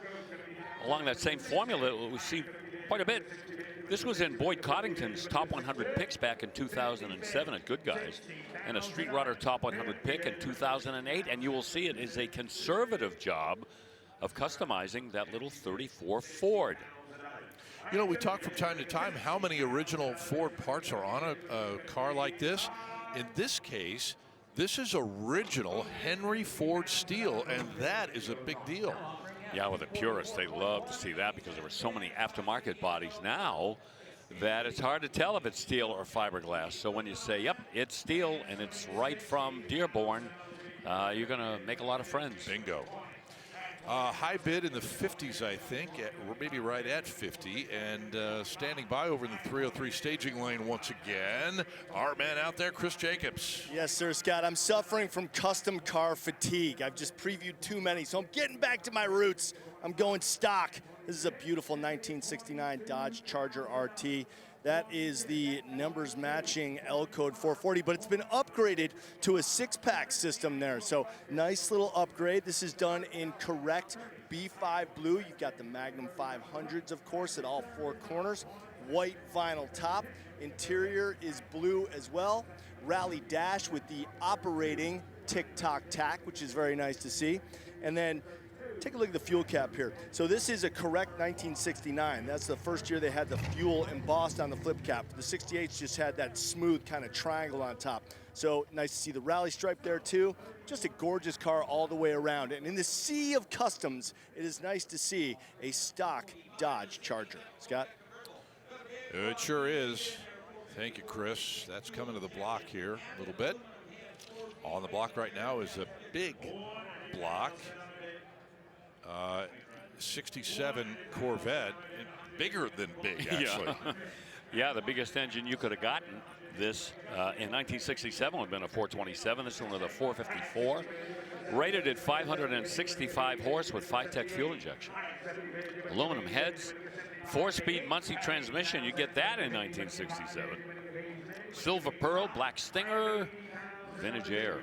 along that same formula we see quite a bit. This was in Boyd Coddington's top 100 picks back in 2007 at Good Guys, and a Street Rodder top 100 pick in 2008, and you will see it is a conservative job of customizing that little 34 Ford. You know, we talk from time to time how many original Ford parts are on a car like this. In this case, this is original Henry Ford steel, and that is a big deal. Yeah, well, the purists, they love to see that because there were so many aftermarket bodies now that it's hard to tell if it's steel or fiberglass. So when you say, yep, it's steel and it's right from Dearborn, you're going to make a lot of friends. Bingo. High bid in the 50s, I think, maybe right at 50. And standing by over in the 303 staging lane once again, our man out there, Chris Jacobs. Yes, sir, Scott. I'm suffering from custom car fatigue. I've just previewed too many, so I'm getting back to my roots. I'm going stock. This is a beautiful 1969 Dodge Charger RT. That is the numbers matching L code 440, but it's been upgraded to a 6-pack system there. So nice little upgrade. This is done in correct B5 blue. You've got the Magnum 500s, of course, at all 4 corners. White vinyl top. Interior is blue as well. Rally dash with the operating tick-tock tack, which is very nice to see. And then take a look at the fuel cap here. So this is a correct 1969. That's the first year they had the fuel embossed on the flip cap. The 68s just had that smooth kind of triangle on top. So nice to see the rally stripe there too. Just a gorgeous car all the way around. And in the sea of customs, it is nice to see a stock Dodge Charger. Scott? It sure is. Thank you, Chris. That's coming to the block here a little bit. On the block right now is a big block. 67 Corvette, bigger than big, actually. Yeah, the biggest engine you could have gotten this in 1967 would have been a 427. This one with a 454. Rated at 565 horse with Phytec fuel injection. Aluminum heads, 4-speed Muncie transmission. You get that in 1967. Silver Pearl, Black Stinger, vintage air.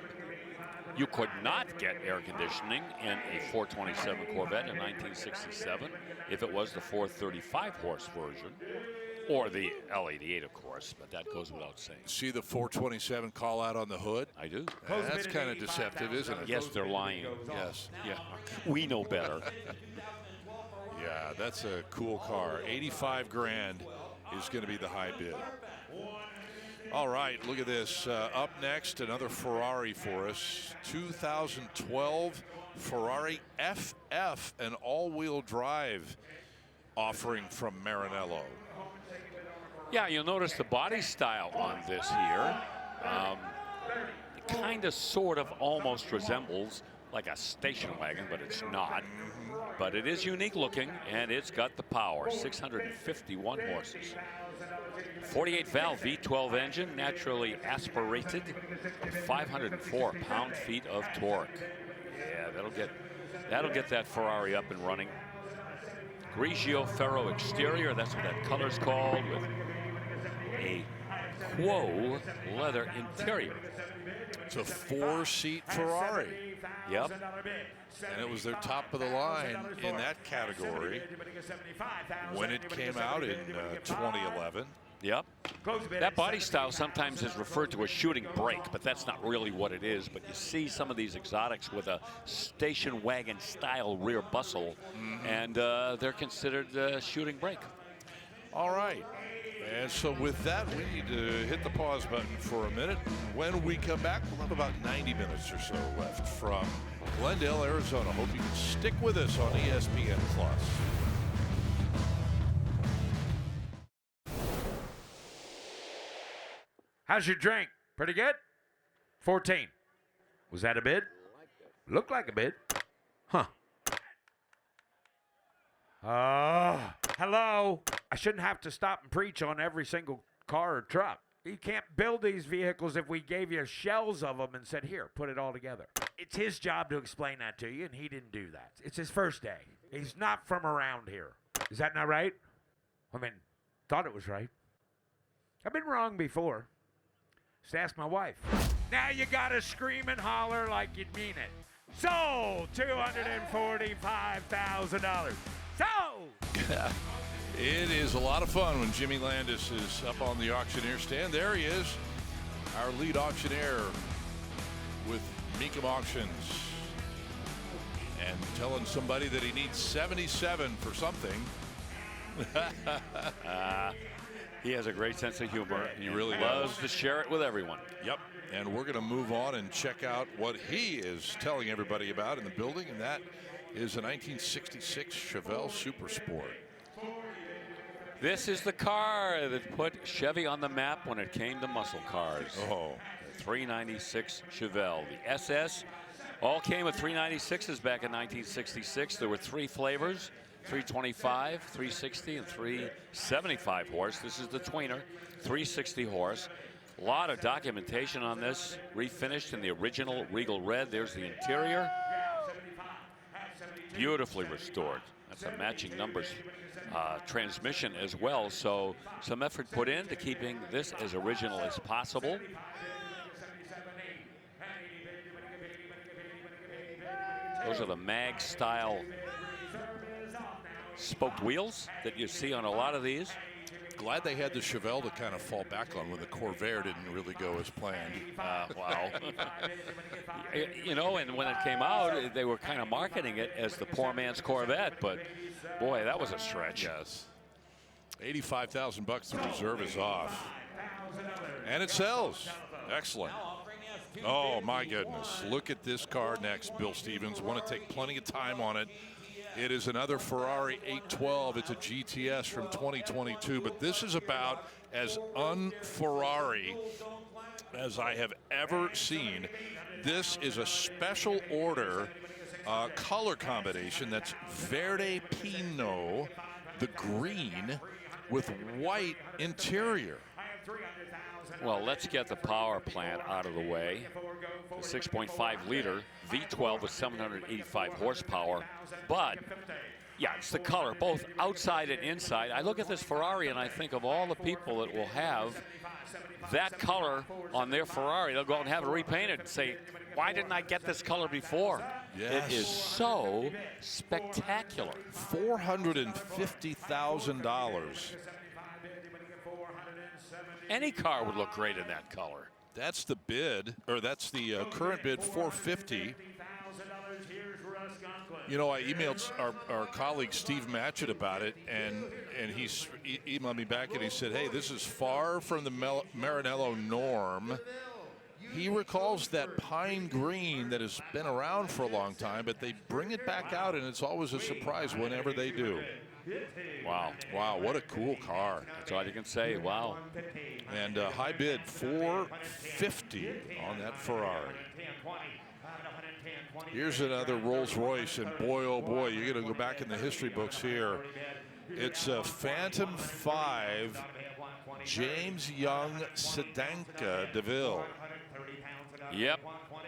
You could not get air conditioning in a 427 Corvette in 1967 if it was the 435 horse version, or the L88, of course, but that goes without saying. See the 427 call out on the hood? I do. That's kind of deceptive, isn't it? Yes, they're lying. Yes. Yeah. We know better. Yeah, that's a cool car. 85 grand is going to be the high bid. All right, look at this. Up next, another Ferrari for us. 2012 Ferrari FF, an all-wheel drive offering from Maranello. Yeah, you'll notice the body style on this here. It kind of, sort of, almost resembles like a station wagon, but it's not. But it is unique looking, and it's got the power, 651 horses. 48 valve V12 engine, naturally aspirated, 504 pound-feet of torque. Yeah, that'll get that Ferrari up and running. Grigio Ferro exterior, that's what that color's called, with a Quo leather interior. It's a 4-seat Ferrari. Yep. And it was their top of the line in that category when it came out in 2011. Yep. That body style sometimes is referred to as shooting brake, but that's not really what it is. But you see some of these exotics with a station wagon style rear bustle, and they're considered shooting brake. All right. And so with that, we need to hit the pause button for a minute. When we come back, we'll have about 90 minutes or so left from Glendale, Arizona. Hope you can stick with us on ESPN+. How's your drink? Pretty good? 14. Was that a bid? Looked like a bid. Huh. Hello. I shouldn't have to stop and preach on every single car or truck. You can't build these vehicles if we gave you shells of them and said, here, put it all together. It's his job to explain that to you, and he didn't do that. It's his first day. He's not from around here. Is that not right? I mean, thought it was right. I've been wrong before. Just ask my wife. Now you gotta scream and holler like you mean it. Sold $245,000. Sold! It is a lot of fun when Jimmy Landis is up on the auctioneer stand. There he is, our lead auctioneer with Mecum Auctions, and telling somebody that he needs 77 for something. He has a great sense of humor. He really loves to share it with everyone. Yep. And we're going to move on and check out what he is telling everybody about in the building, and that is a 1966 Chevelle Super Sport. This is the car that put Chevy on the map when it came to muscle cars. Oh. The 396 Chevelle. The SS all came with 396s back in 1966. There were 3 flavors, 325, 360, and 375 horse. This is the tweener, 360 horse. A lot of documentation on this, refinished in the original Regal Red. There's the interior. Beautifully restored. That's a matching numbers transmission as well. So some effort put into keeping this as original as possible. Those are the mag style spoked wheels that you see on a lot of these. Glad they had the Chevelle to kind of fall back on when the Corvette didn't really go as planned. Wow. You know, and when it came out, they were kind of marketing it as the poor man's Corvette, but boy, that was a stretch. Yes. $85,000 the reserve is off. And it sells. Excellent. Oh, my goodness. Look at this car next, Bill Stevens. Want to take plenty of time on it. It is another Ferrari 812. It's a GTS from 2022, but this is about as un-Ferrari as I have ever seen. This is a special order color combination that's Verde Pinot, the green, with white interior. Well, let's get the power plant out of the way. The 6.5 liter V12 with 785 horsepower. But, yeah, it's the color, both outside and inside. I look at this Ferrari and I think of all the people that will have that color on their Ferrari. They'll go out and have it repainted and say, why didn't I get this color before? Yes. It is so spectacular. $450,000. Any car would look great in that color. That's the bid, or that's the current bid, $450,000. You know, I emailed our colleague Steve Matchett about it, and he emailed me back and he said, hey, this is far from the Maranello norm. He recalls that pine green that has been around for a long time, but they bring it back out, and it's always a surprise whenever they do. Wow. Wow, what a cool car. That's all you can say. Wow. And high bid, $450,000 on that Ferrari. Here's another Rolls Royce, and boy, oh boy, you're going to go back in the history books here. It's a Phantom 5 James Young Sedanka DeVille. Yep.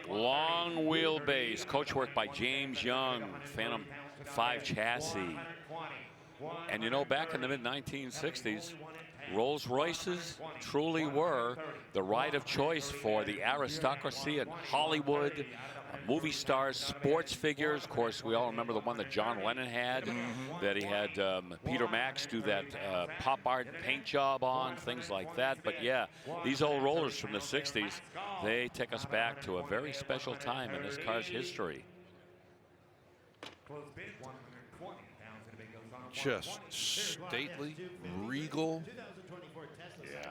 Long wheelbase. Coachwork by James Young. Phantom 5 chassis. And you know, back in the mid-1960s, Rolls Royces truly were the ride of choice for the aristocracy in Hollywood, movie stars, sports figures. Of course, we all remember the one that John Lennon had, that he had Peter Max do that pop art paint job on, things like that. But yeah, these old rollers from the 60s, they take us back to a very special time in this car's history. just stately, regal,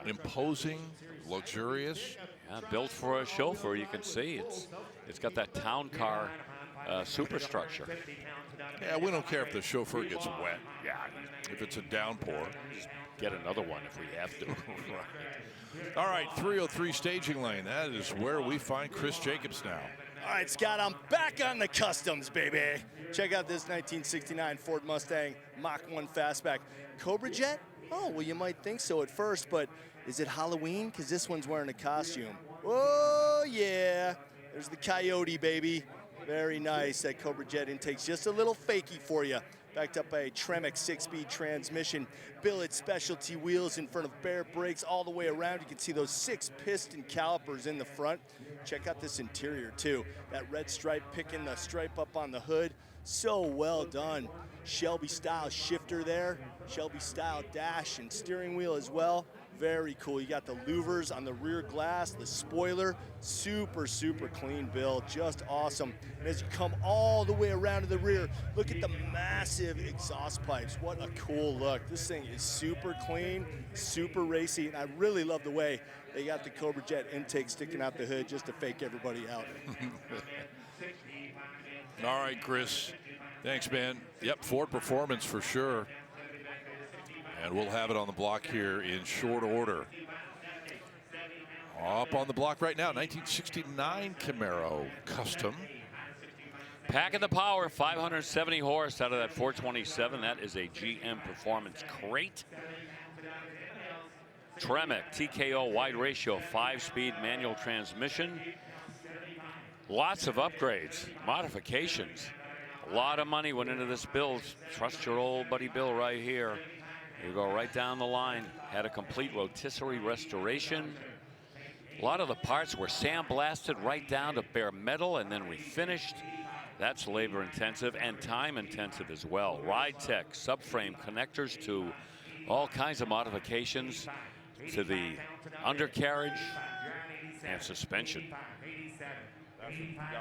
imposing, luxurious. Yeah, built for a chauffeur. You can see it's got that town car superstructure. Yeah, we don't care if the chauffeur gets wet. Yeah, if it's a downpour, just get another one if we have to. Right. All right, 303 staging lane. That is where we find Chris Jacobs now. All right, Scott, I'm back on the customs, baby. Check out this 1969 Ford Mustang Mach 1 Fastback. Cobra Jet? Oh, well, you might think so at first, but is it Halloween? Because this one's wearing a costume. Oh, yeah. There's the Coyote, baby. Very nice. That Cobra Jet intake's just a little fakey for you. Backed up by a Tremec 6-speed transmission. Billet specialty wheels in front of bare brakes all the way around. You can see those 6 piston calipers in the front. Check out this interior, too. That red stripe picking the stripe up on the hood. So well done. Shelby-style shifter there. Shelby-style dash and steering wheel as well. Very cool. You got the louvers on the rear glass, the spoiler. Super, super clean build. Just awesome. And as you come all the way around to the rear, look at the massive exhaust pipes. What a cool look. This thing is super clean, super racy, and I really love the way they got the Cobra Jet intake sticking out the hood just to fake everybody out. All right, Chris. Thanks, man. Yep, Ford performance for sure. And we'll have it on the block here in short order. Up on the block right now, 1969 Camaro Custom. Packing the power, 570 horse out of that 427. That is a GM Performance crate. Tremec TKO wide ratio 5-speed manual transmission. Lots of upgrades, modifications. A lot of money went into this build. Trust your old buddy Bill right here. You go right down the line. Had a complete rotisserie restoration. A lot of the parts were sandblasted right down to bare metal and then refinished. That's labor intensive and time intensive as well. Ride tech, subframe connectors to all kinds of modifications to the undercarriage and suspension.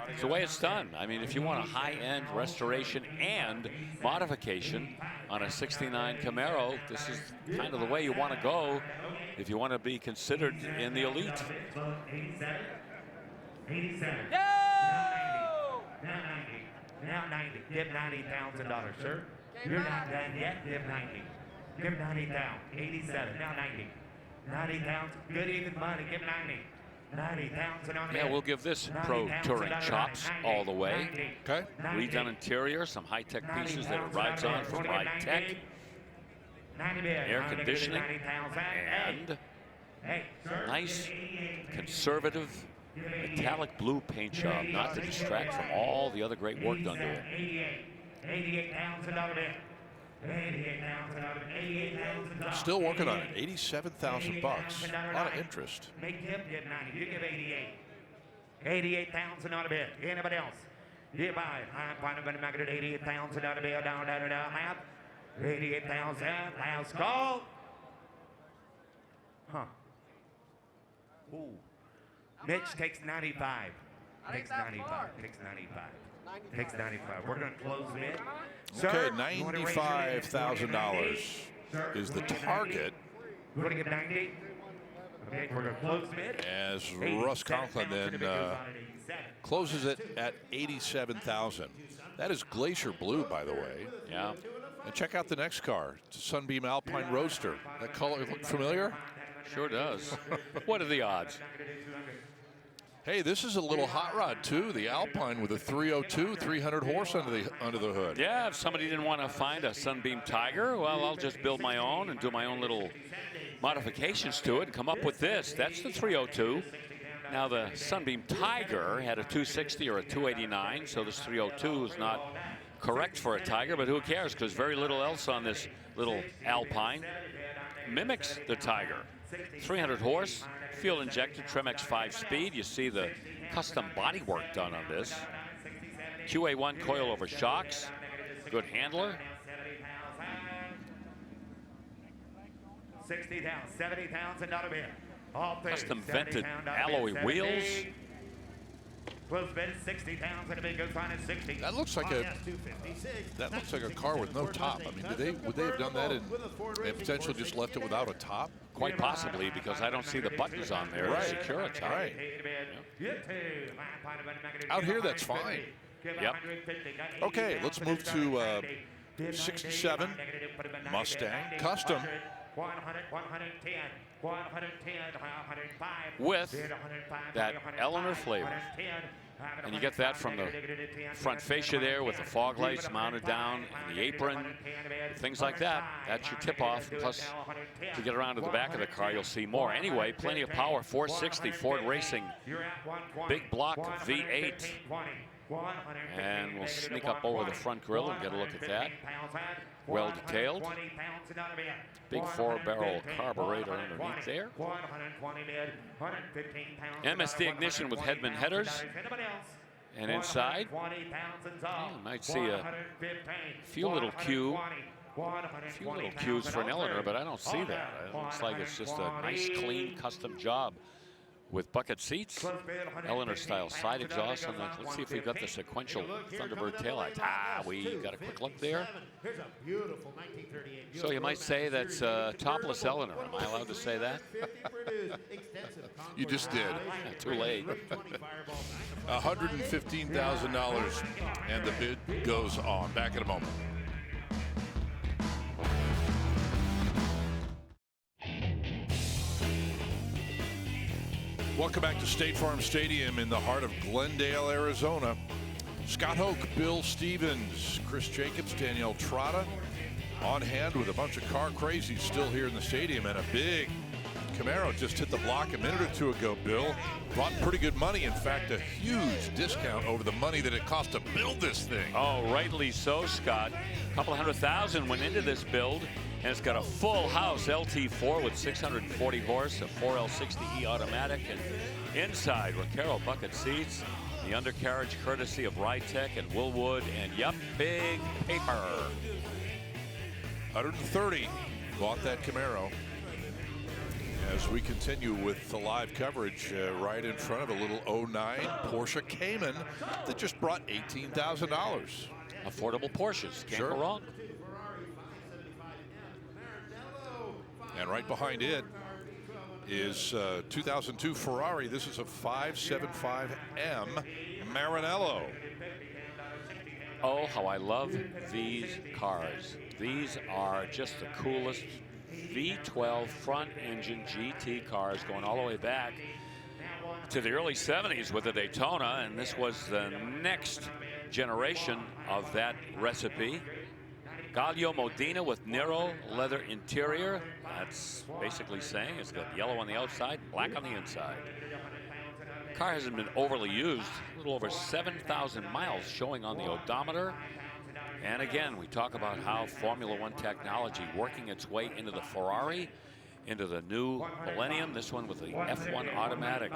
It's the way it's done. I mean, if you want a high-end restoration and modification on a 69 Camaro, this is kind of the way you want to go if you want to be considered in the elite. 87. Now 90. Give $90,000, sir. You're not done yet. Give 90. Give 90,000. 87. Now 90. 90,000. Good even money. Give 90. 90,000 on Yeah, we'll give this Pro Touring chops all the way. Okay. Redone interior, some high-tech pieces that it rides on from Ride Tech. Air conditioning and nice conservative metallic blue paint job, not to distract from all the other great work done to it. $88,000 bid. Still working on it. 87,000 bucks. A lot of interest. Make him give 90. You give 88. 88,000 on a bid. Anybody else? You buy it. I'm finally going to make it at 88,000 on a bid. Down, map. 88,000. Last call. Huh. Ooh. Mitch takes 95. Takes 95. Takes 95. Takes 95. We're going to close mid. Okay, $95,000 is the target. We're going to give 90. Okay, we're going to close mid. As Russ Conklin then closes it at 87,000. That is Glacier Blue, by the way. Yeah. And check out the next car. It's a Sunbeam Alpine Roadster. That color look familiar? Sure does. What are the odds? Hey, this is a little hot rod too. The Alpine with a 302, 300 horse under the hood. Yeah, if somebody didn't want to find a Sunbeam Tiger, well, I'll just build my own and do my own little modifications to it and come up with this. That's the 302. Now the Sunbeam Tiger had a 260 or a 289, so this 302 is not correct for a Tiger, but who cares, because very little else on this little Alpine mimics the Tiger. 300 horse. Fuel injected Tremec 5-speed. You see the custom bodywork done on this. QA1 coilover shocks. Good handler. 60,000, 70,000 bid. Custom vented alloy wheels. Close bid is 60 pounds, and a big goes fine at 60. That looks like a car with no top. I mean, would they have done that and potentially just left it without a top? Quite possibly, because I don't see the buttons on there to secure a top. Right. Out here, that's fine. Yep. Okay, let's move to 67 Mustang Custom. 100, 110, 110, 105. With that Eleanor flavor. And you get that from the front fascia there with the fog lights mounted down and the apron, things like that. That's your tip-off. Plus, to get around to the back of the car, you'll see more. Anyway, plenty of power. 460 Ford Racing. Big block V8. And we'll sneak up over the front grille and get a look at that. Well detailed. Big 4-barrel carburetor underneath there. MSD ignition with Hedman headers. And inside, you might see a few little cues for an Eleanor, but I don't see that. It looks like it's just a nice, clean, custom job with bucket seats, Eleanor style side exhaust, and let's see if we've got the sequential Thunderbird taillights. We got a quick look there. So you might say that's topless Eleanor. Am I allowed to say that? You just did. Too late. $115,000, and the bid goes on. Back in a moment. Welcome back to State Farm Stadium in the heart of Glendale, Arizona. Scott Hoke, Bill Stevens, Chris Jacobs, Danielle Trotta on hand with a bunch of car crazies still here in the stadium, and a big Camaro just hit the block a minute or two ago, Bill. Brought pretty good money. In fact, a huge discount over the money that it cost to build this thing. Oh, rightly so, Scott. A couple $100,000 went into this build, and it's got a full house LT4 with 640 horse, a 4L60E automatic, and inside Recaro bucket seats, the undercarriage courtesy of Ride-Tech and Woolwood, and yep, big paper. 130 bought that Camaro. As we continue with the live coverage, right in front of a little 09 Porsche Cayman that just brought $18,000. Affordable Porsches, can't go wrong. And right behind it is 2002 Ferrari. This is a 575M Maranello. Oh, how I love these cars. These are just the coolest V12 front engine GT cars going all the way back to the early 70s with the Daytona, and this was the next generation of that recipe. Gallo Modena with narrow leather interior. That's basically saying it's got yellow on the outside, black on the inside. The car hasn't been overly used. A little over 7,000 miles showing on the odometer. And again, we talk about how Formula One technology working its way into the Ferrari, into the new millennium. This one with the F1 automatic.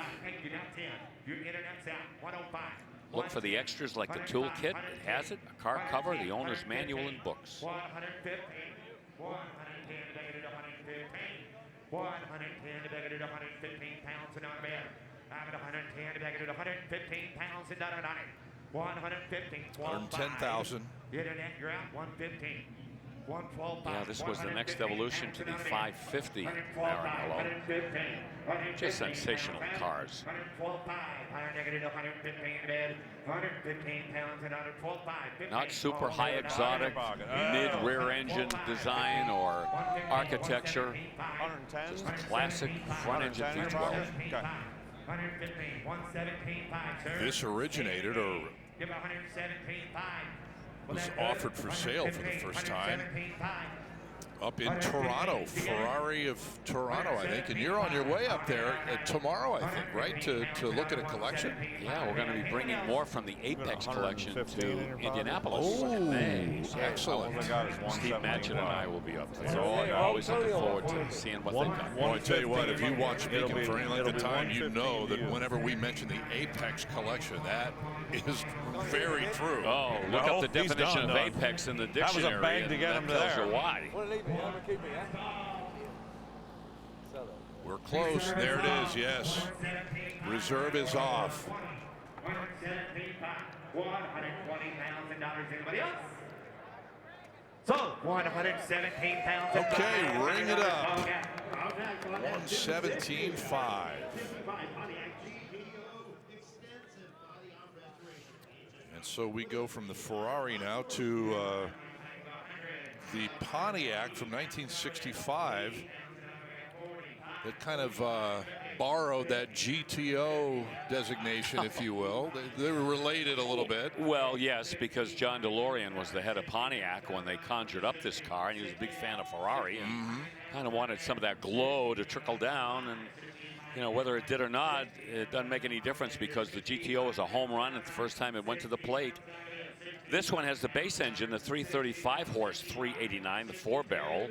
Look for the extras like the toolkit. It has it, a car cover, the owner's manual and books. 110 to 115 pounds and not bad. I'm at 110 to 115 pounds and not a 9. 115. 110,000. You're out 115. 112. Yeah, this was the next evolution to the 550 Maranello. Just sensational cars. 115 Not super high exotic, mid rear engine design or architecture. Just a classic front engine V12. This originated or was offered for sale for the first time up in Toronto, Ferrari of Toronto, I think. And you're on your way up there tomorrow, I think, right, to look at a collection? Yeah, we're going to be bringing more from the Apex collection to Indianapolis. Oh, excellent. Steve Matchett and I will be up there. So always looking forward to seeing what they've got. Well, I tell you what, if you watch Mecum for any length of time, you know that whenever we mention the Apex collection, that is very true. Oh, look up the definition of Apex in the dictionary. That was a bang to get him tells there. you why. We're close. There it is, yes. Reserve is off. Anybody else? So, 117,000. Okay, ring it up. 117.5. And so we go from the Ferrari now to the Pontiac from 1965 that kind of borrowed that GTO designation, if you will. They were related a little bit. Well, yes, because John DeLorean was the head of Pontiac when they conjured up this car, and he was a big fan of Ferrari, and kind of wanted some of that glow to trickle down. And you know, whether it did or not, it doesn't make any difference because the GTO was a home run at the first time it went to the plate. This one has the base engine, the 335 horse 389, the 4-barrel.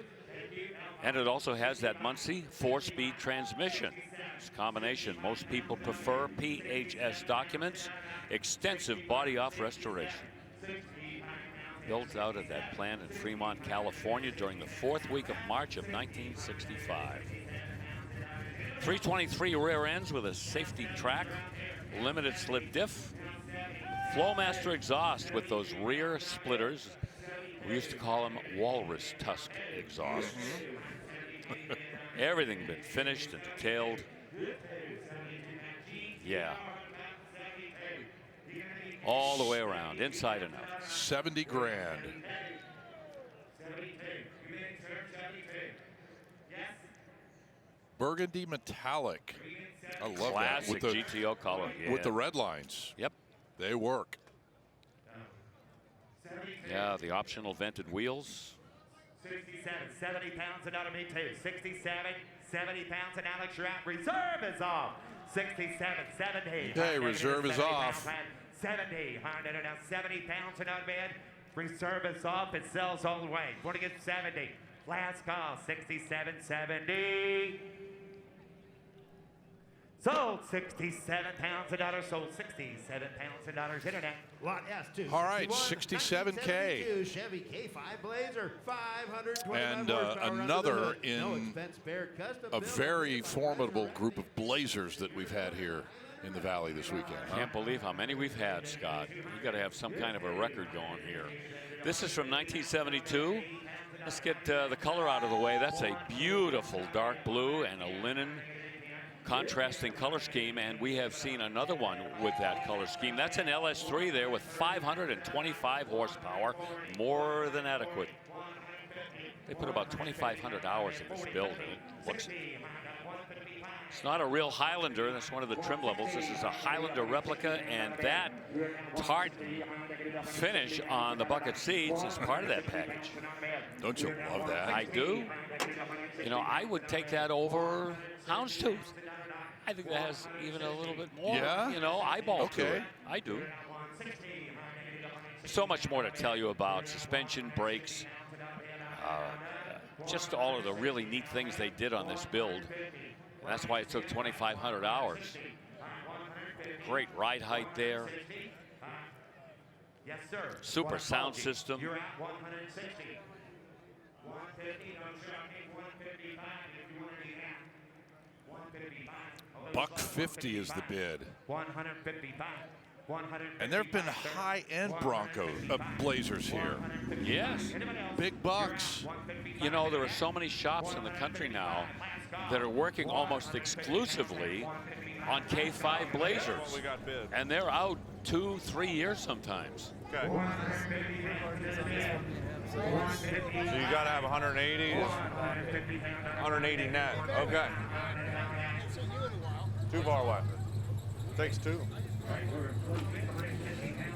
And it also has that Muncie 4-speed transmission. This combination, most people prefer. PHS documents, extensive body-off restoration. Built out at that plant in Fremont, California during the 4th week of March of 1965. 323 rear ends with a safety track, limited slip diff, Flowmaster exhaust with those rear splitters. We used to call them walrus tusk exhausts. Everything been finished and detailed. Yeah. All the way around, inside and out. 70 grand. Burgundy metallic. I love Classic that. With the GTO color. Yeah. With the red lines. Yep. They work. Yeah, the optional vented wheels. 67, 70 pounds and out of me too. 67, 70 pounds and Alex, you're out. Reserve is off. 67, 70. Okay, reserve is off. 70, 100 now 70 pounds and out of bed. Reserve is off. It sells all the way. 40 gets 70. Last call, 67, 70. Sold 67 pounds a dollar. Sold 67 pounds a dollars. Internet. Lot S2. All right, 67K. Chevy K5 Blazer, 525 And horsepower another under the hood. No in expense spared, custom a built. very formidable group of Blazers that we've had here in the Valley this weekend. Can't believe how many we've had, Scott. We've got to have some kind of a record going here. This is from 1972. Let's get the color out of the way. That's a beautiful dark blue and a linen contrasting color scheme, and we have seen another one with that color scheme. That's an LS3 there with 525 horsepower, more than adequate. They put about 2,500 hours in this build, and it's not a real Highlander. That's one of the trim levels. This is a Highlander replica, and that tartan finish on the bucket seats is part of that package. Don't you love that? I do. You know, I would take that over Houndstooth. I think that has even a little bit more, you know, eyeball to it. I do. So much more to tell you about suspension, brakes, just all of the really neat things they did on this build. And that's why it took 2,500 hours. Great ride height there. Yes, sir. Super sound system. You're at 160. 150, no shocking, 155 if you want to be at 155. $150 is the bid. 155. 155. And there have been high-end Bronco Blazers here. Yes. Big bucks. You know, there are so many shops in the country now that are working almost exclusively on K5 Blazers. We got bid. And they're out 2-3 years sometimes. Okay. So you got to have 180, 180 net. Okay. Too far away. Takes two.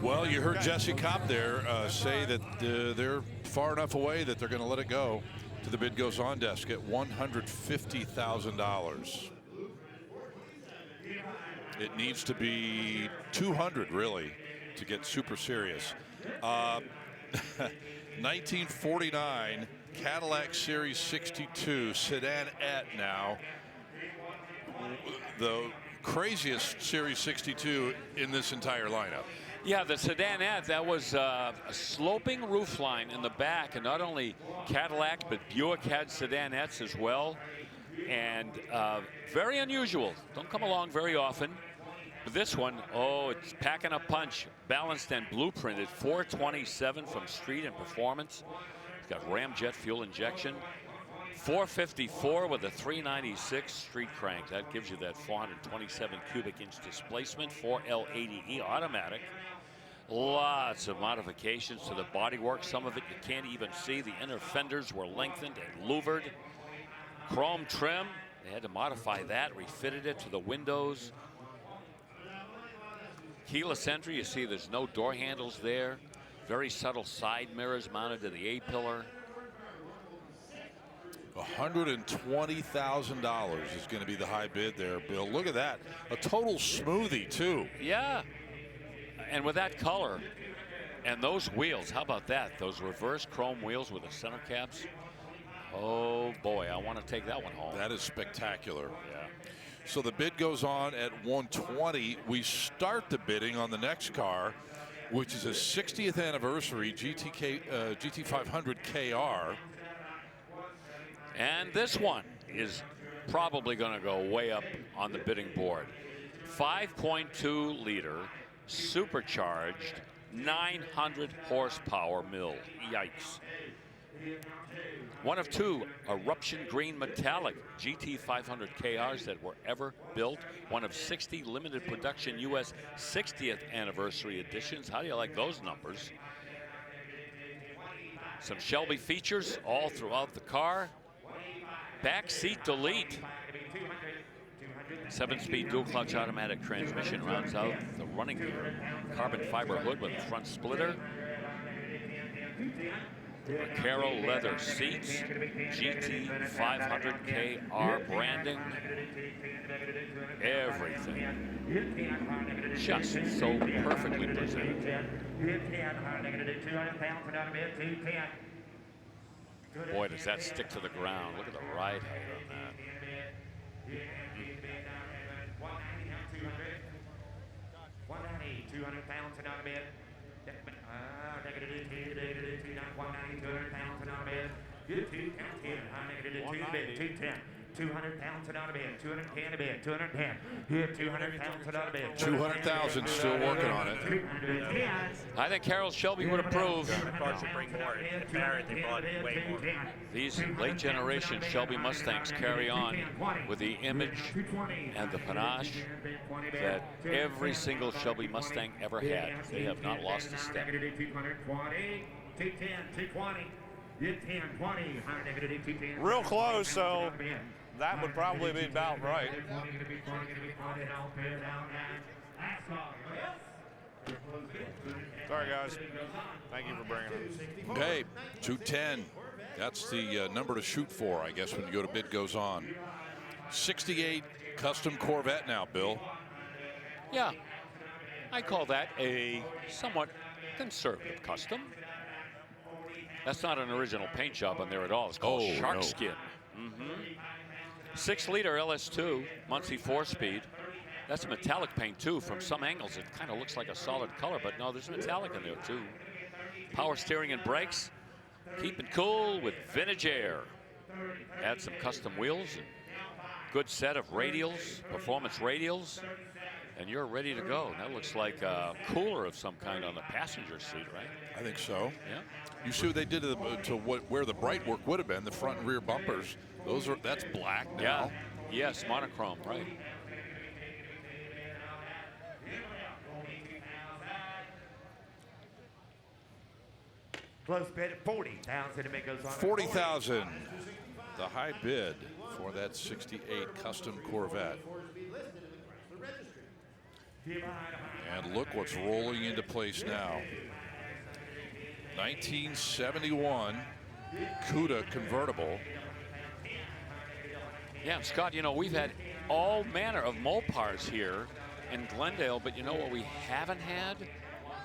Well, you heard Jesse Kopp there say that they're far enough away that they're going to let it go to the bid goes on desk at $150,000. It needs to be 200 really to get super serious. 1949 Cadillac Series 62 sedanette now. The craziest Series 62 in this entire lineup. Yeah, the sedanette, that was a sloping roofline in the back, and not only Cadillac, but Buick had sedanettes as well. And very unusual. Don't come along very often. But this one, oh, it's packing a punch. Balanced and blueprinted. 427 from street and performance. It's got ramjet fuel injection. 454 with a 396 street crank. That gives you that 427 cubic inch displacement. 4L80E automatic. Lots of modifications to the bodywork. Some of it you can't even see. The inner fenders were lengthened and louvered. Chrome trim. They had to modify that, refitted it to the windows. Keyless entry, you see there's no door handles there. Very subtle side mirrors mounted to the A-pillar. $120,000 is going to be the high bid there, Bill. Look at that. A total smoothie, too. Yeah. And with that color and those wheels, how about that? Those reverse chrome wheels with the center caps. Oh, boy, I want to take that one home. That is spectacular. Yeah. So the bid goes on at 120. We start the bidding on the next car, which is a 60th anniversary GT500 KR. And this one is probably going to go way up on the bidding board. 5.2 liter supercharged 900 horsepower mill. Yikes. One of two eruption green metallic GT500 KRs that were ever built. One of 60 limited production US 60th anniversary editions. How do you like those numbers? Some Shelby features all throughout the car. Back seat delete. 7-speed dual clutch automatic transmission rounds out the running gear. Carbon fiber hood with a front splitter. Recaro leather seats. GT500KR branding. Everything. Just so perfectly presented. Boy, does that stick to the ground. Look at the ride height on that. 190, 200 pounds and on a bid. 200 pounds and on a bid. Good 210. 200 pounds and on a bid. 210 a bid. 210. Good 200 pounds and on a bid. 200,000, still working on it. I think Harold Shelby would approve. The car should bring more. At Barrett, they bought way more. These late generation Shelby Mustangs carry on with the image and the panache that every single Shelby Mustang ever had. They have not lost a step. 220. Real close, so that would probably be about right. Sorry, guys. Thank you for bringing it. Okay, 210. That's the number to shoot for, I guess, when you go to bid goes on. 68 custom Corvette now, Bill. Yeah, I call that a somewhat conservative custom. That's not an original paint job on there at all. It's called Shark no. Skin. 6-liter LS2, Muncie 4-speed. That's metallic paint too. From some angles, it kind of looks like a solid color, but no, there's metallic in there too. Power steering and brakes. Keeping cool with vintage air. Add some custom wheels and good set of radials, performance radials, and you're ready to go. That looks like a cooler of some kind on the passenger seat, right? I think so. Yeah. You see what they did to where the bright work would have been, the front and rear bumpers. That's black now. Yeah. Yes, monochrome, right. Close bid at 40,000 to make goes on. 40,000. The high bid for that 68 custom Corvette. And look what's rolling into place now. 1971 CUDA convertible. Yeah, and Scott, you know, we've had all manner of Mopars here in Glendale, but you know what we haven't had?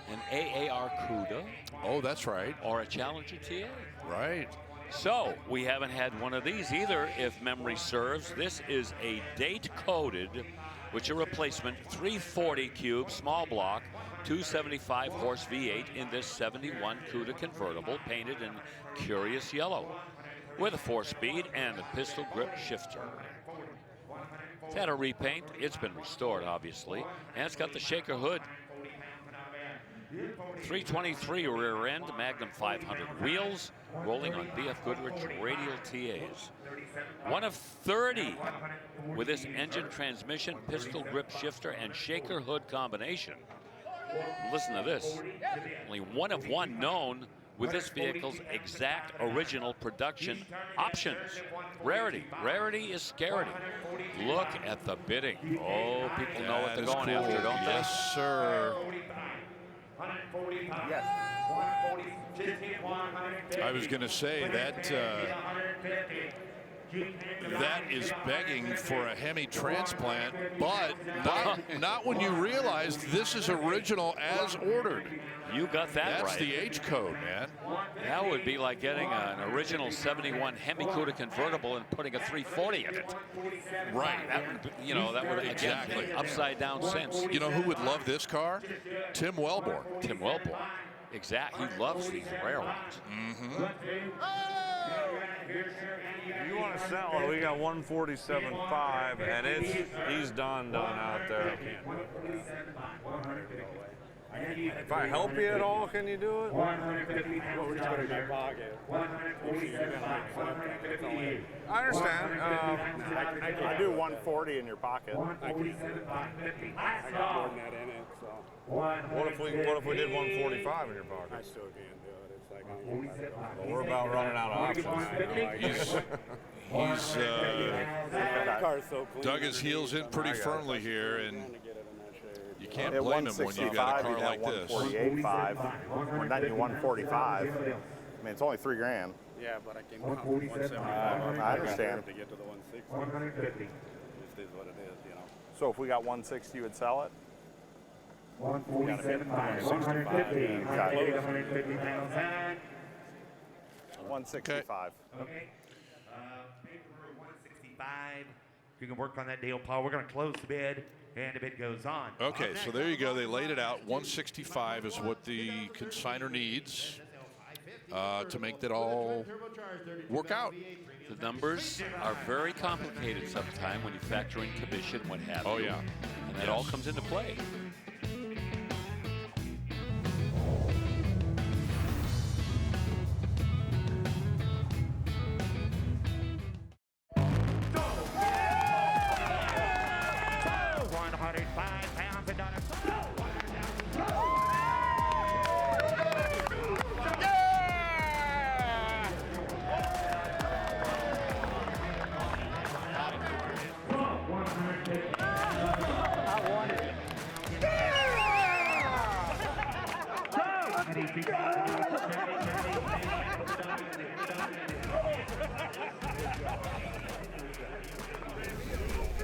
An AAR CUDA. Oh, that's right. Or a Challenger TA. Right. So we haven't had one of these either, if memory serves. This is a date-coded, which is a replacement 340 cube small block 275 horse V8 in this 71 CUDA convertible, painted in curious yellow with a 4-speed and a pistol grip shifter. It's had a repaint. It's been restored, obviously. And it's got the shaker hood. 323 rear end, Magnum 500 wheels, rolling on BF Goodrich radial TAs. One of 30 with this engine, transmission, pistol grip shifter, and shaker hood combination. Listen to this. Only one of one known with this vehicle's exact original production options. Rarity. Rarity is scarcity. Look at the bidding. Oh, people know what they're going after, don't they? Yes, sir. I was going to say that that is begging for a Hemi transplant, but not when you realize this is original as ordered. You got that right. That's the H code, man. That would be like getting an original 71 Hemi Cuda convertible and putting a 340 in it. Right. That would, you know, that would exactly upside down sense. You know who would love this car? Tim Wellborn. Tim Wellborn. Exactly. He loves these rare ones. Mm-hmm. You want to sell it? We got 147.5, and he's done out there. If I help you at all, can you do it? Well, we're just putting it in my pocket. I understand. I do 140 in your pocket. I got more than that in it, so. What if we did 145 in your pocket? I still can't do it. It's like well, we're about running out of options. He's dug his heels in pretty firmly here, and you can't blame him when you got a car like this. 148.5. We're netting you 145. I mean, it's only $3,000. Yeah, but I came out 175. I understand. To get to the 160. 150. This is what it is, you know. So if we got 160, you would sell it? 147.5. 165. Okay. 165. You can work on that deal, Paul. We're going to close the bid, and the bid goes on. Okay, so there you go. They laid it out. 165 is what the consignor needs to make that all work out. The numbers are very complicated sometimes when you factor in commission, what have you. Oh, yeah. And that all comes into play.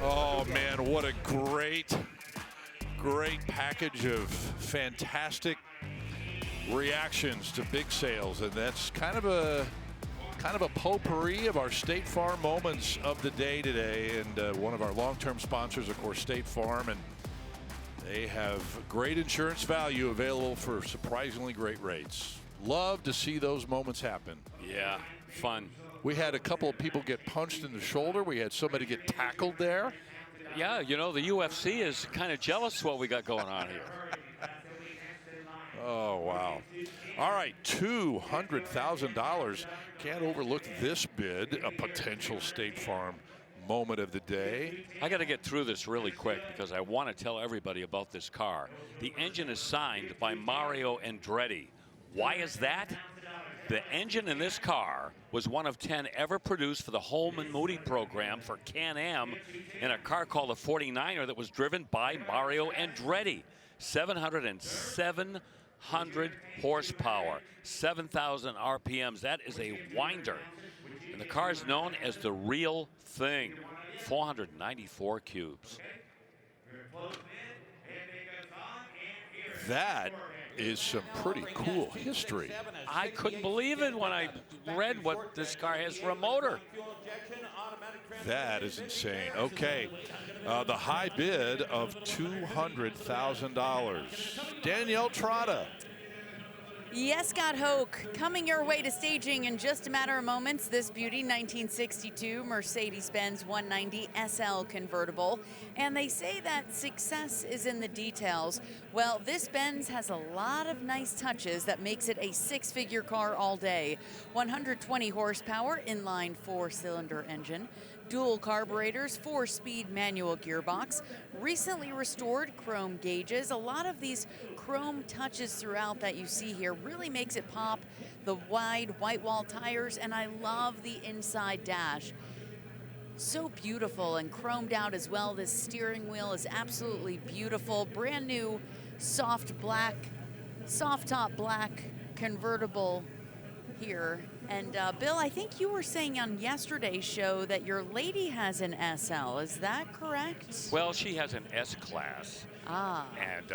Oh, man, what a great package of fantastic reactions to big sales. And that's kind of a potpourri of our State Farm moments of the day today. And one of our long-term sponsors, of course, State Farm. And they have great insurance value available for surprisingly great rates. Love to see those moments happen. Yeah, fun. We had a couple of people get punched in the shoulder. We had somebody get tackled there. Yeah, you know, the UFC is kind of jealous of what we got going on here. Oh, wow. All right, $200,000. Can't overlook this bid, a potential State Farm moment of the day. I got to get through this really quick because I want to tell everybody about this car. The engine is signed by Mario Andretti. Why is that? The engine in this car was one of 10 ever produced for the Holman Moody program for Can-Am in a car called the 49er that was driven by Mario Andretti. 700 horsepower, 7,000 RPMs. That is a winder. And the car is known as the real thing. 494 cubes. That is some pretty cool history. I couldn't believe it when I read what this car has for a motor. That is insane. Okay, the high bid of $200,000. Danielle Trotta. Yes, Scott Hoke, coming your way to staging in just a matter of moments. This beauty, 1962 Mercedes-Benz 190 SL convertible. And they say that success is in the details. Well, this Benz has a lot of nice touches that makes it a 6-figure car all day. 120 horsepower, inline 4-cylinder engine. Dual carburetors, 4-speed manual gearbox, recently restored chrome gauges. A lot of these chrome touches throughout that you see here really makes it pop. The wide white wall tires, and I love the inside dash. So beautiful and chromed out as well. This steering wheel is absolutely beautiful. Brand new soft top black convertible here. And Bill, I think you were saying on yesterday's show that your lady has an SL. Is that correct? Well, she has an S-Class. Ah. And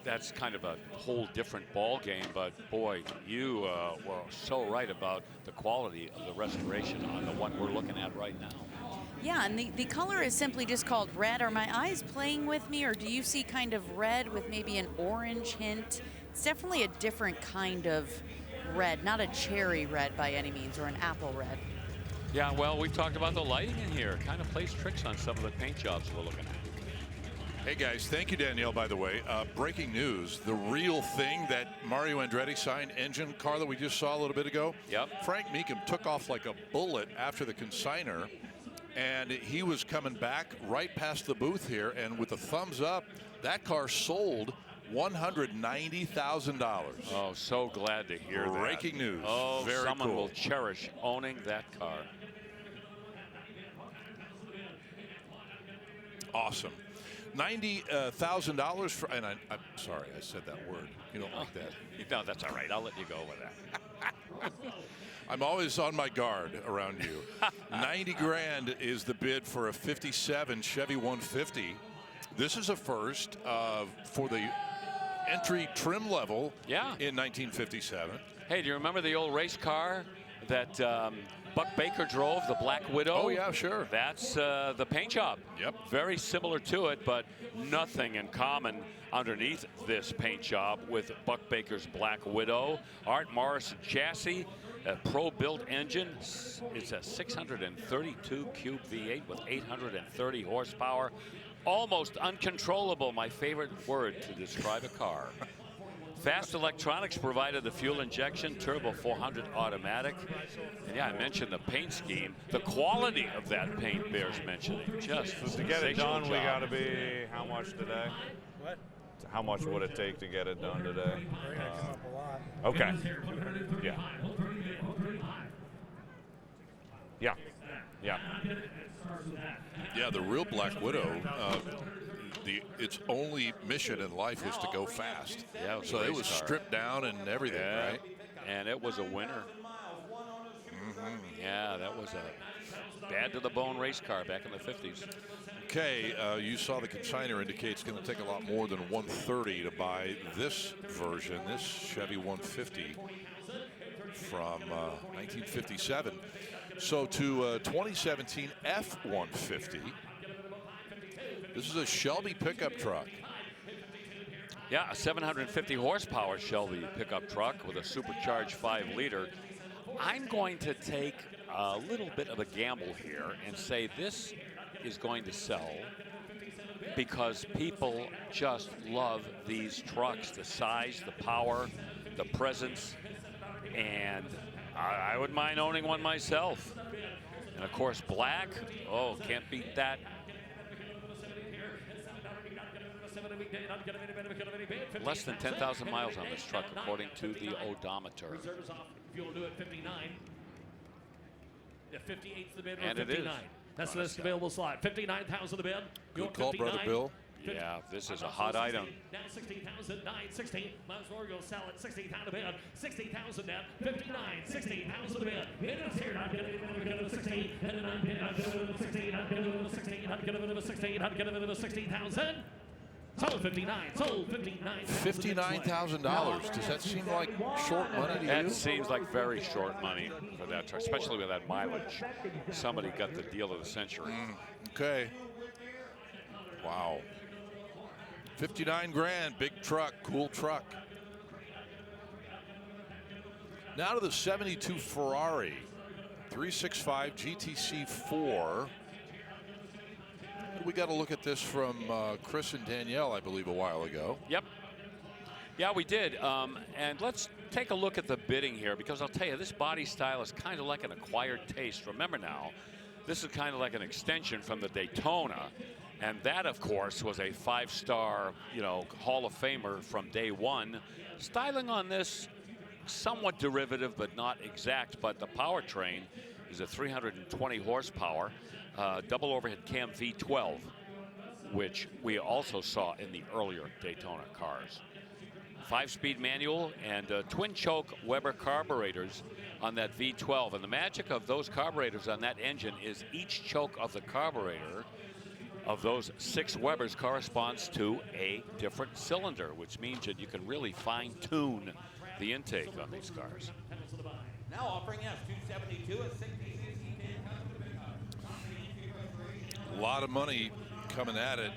that's kind of a whole different ball game. But boy, you were so right about the quality of the restoration on the one we're looking at right now. Yeah, and the color is simply just called red. Are my eyes playing with me, or do you see kind of red with maybe an orange hint? It's definitely a different kind of red, not a cherry red by any means, or an apple red. Yeah, well, we've talked about the lighting in here. Kind of plays tricks on some of the paint jobs we're looking at. Hey guys, thank you, Danielle, by the way. Breaking news, the real thing, that Mario Andretti signed engine car that we just saw a little bit ago. Yep. Frank Mecum took off like a bullet after the consignor, and he was coming back right past the booth here, and with a thumbs up, that car sold $190,000. Oh, so glad to hear that. Breaking news. Oh, very someone cool. will cherish owning that car. Awesome. $90,000 for, and I'm sorry, I said that word. You don't like that. No, that's all right. I'll let you go with that. I'm always on my guard around you. 90 grand is the bid for a 57 Chevy 150. This is a first for the entry trim level in 1957. Hey, do you remember the old race car that Buck Baker drove, the Black Widow? Oh, yeah, sure. That's the paint job. Yep. Very similar to it, but nothing in common underneath this paint job with Buck Baker's Black Widow. Art Morrison chassis, a pro-built engine. It's a 632 cube V8 with 830 horsepower. Almost uncontrollable, my favorite word to describe a car. Fast electronics provided the fuel injection, turbo 400 automatic. And yeah, I mentioned the paint scheme. The quality of that paint bears mentioning. Just to get it done, job. we got to be how much today? What? How much would it take to get it done today? We're gonna come up a lot. Okay. Yeah. Yeah. Yeah. Yeah, the real Black Widow, its only mission in life was to go fast. Yeah, so it was stripped down and everything, right? And it was a winner. Yeah, that was a bad to the bone race car back in the 50s. Okay, you saw the consignor indicate it's going to take a lot more than $130 to buy this version, this Chevy 150 from 1957. So to 2017 F-150. This is a Shelby pickup truck. Yeah, a 750 horsepower Shelby pickup truck with a supercharged 5-liter. I'm going to take a little bit of a gamble here and say this is going to sell because people just love these trucks, the size, the power, the presence, and I wouldn't mind owning one myself. And of course, black, oh, can't beat that. Less than 10,000 miles on this truck, according to the odometer. Reserves off if you'll do it 59. Yeah, 58's the bid. And 59. it is. That's the next available slot. 59,000 the bid. Good call, brother Bill. Yeah, this is a hot item. Now 16,000, 960. Miles more will sell at 16,000 a bid. 60,000 now. 59, 16,000 a bid. It is here. I'm going to go to 16. And I'm going to go to 16. I'm going to go to 16. I'm going to go to 16. I'm going to go to 16,000. Sold 59. Sold 59. $59,000. Does that seem like short money to you? That seems like very short money for that truck, especially with that mileage. Somebody got the deal of the century. Okay. Wow. 59 grand, big truck, cool truck. Now to the 72 Ferrari 365 GTC4. We got to look at this from Chris and Danielle, I believe, a while ago. Yep. Yeah, we did. And let's take a look at the bidding here, because I'll tell you, this body style is kind of like an acquired taste. Remember now, this is kind of like an extension from the Daytona. And that, of course, was a 5-star, Hall of Famer from day one. Styling on this, somewhat derivative, but not exact. But the powertrain is a 320 horsepower, double overhead cam V12, which we also saw in the earlier Daytona cars. 5-speed manual and twin choke Weber carburetors on that V12. And the magic of those carburetors on that engine is each choke of the carburetor of those 6 Webers corresponds to a different cylinder, which means that you can really fine-tune the intake on these cars. Now offering us 272 at 60. A lot of money coming at it.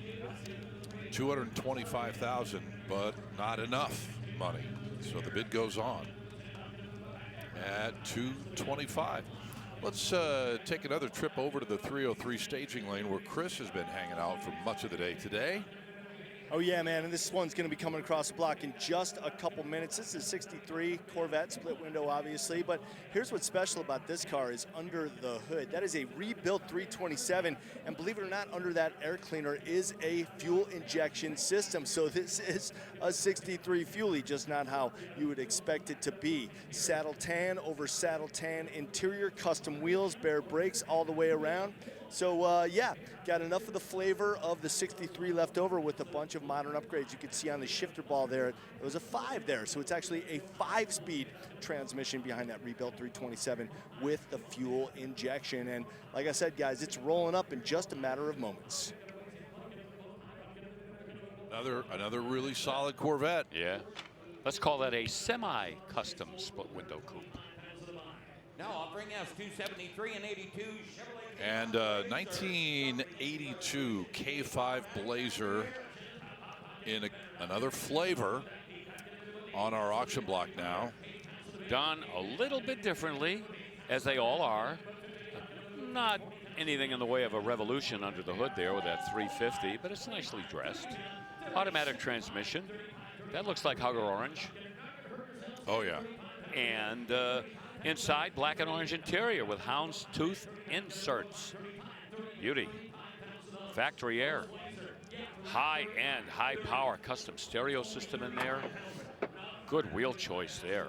$225,000, but not enough money. So the bid goes on at $225,000. Let's take another trip over to the 303 staging lane, where Chris has been hanging out for much of the day today. Oh yeah, man, and this one's going to be coming across the block in just a couple minutes. This is 63 Corvette, split window obviously, but here's what's special about this car is under the hood. That is a rebuilt 327, and believe it or not, under that air cleaner is a fuel injection system. So this is a 63 Fuelie, just not how you would expect it to be. Saddle tan over saddle tan interior, custom wheels, bare brakes all the way around. So yeah, got enough of the flavor of the 63 left over with a bunch of modern upgrades. You can see on the shifter ball there, it was a 5 there. So it's actually a 5-speed transmission behind that rebuilt 327 with the fuel injection. And like I said, guys, it's rolling up in just a matter of moments. Another really solid Corvette. Yeah. Let's call that a semi-custom split window coupe. Now offering us 273 and 82 Chevrolet. And 1982 K5 Blazer in another flavor on our auction block now. Done a little bit differently, as they all are. Not anything in the way of a revolution under the hood there with that 350, but it's nicely dressed. Automatic transmission. That looks like Hugger Orange. Oh, yeah. And inside, black and orange interior with houndstooth inserts. Beauty. Factory air. High-end, high-power custom stereo system in there. Good wheel choice there.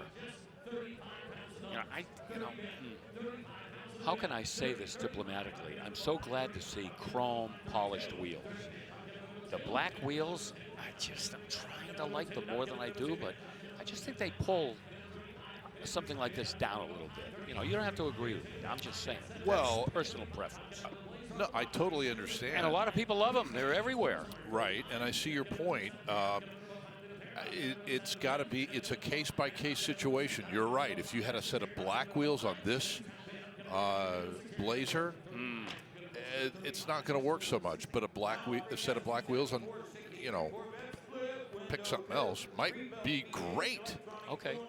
How can I say this diplomatically? I'm so glad to see chrome polished wheels. The black wheels, I'm trying to like them more than I do, but I just think they pull something like this down a little bit. You don't have to agree with me. I'm just saying. Well, that's personal preference. No, I totally understand. And a lot of people love them. They're everywhere. Right, and I see your point. It's got to be, it's a case-by-case situation. You're right. If you had a set of black wheels on this Blazer, it's not going to work so much. But a set of black wheels on, pick something else, might be great. Okay.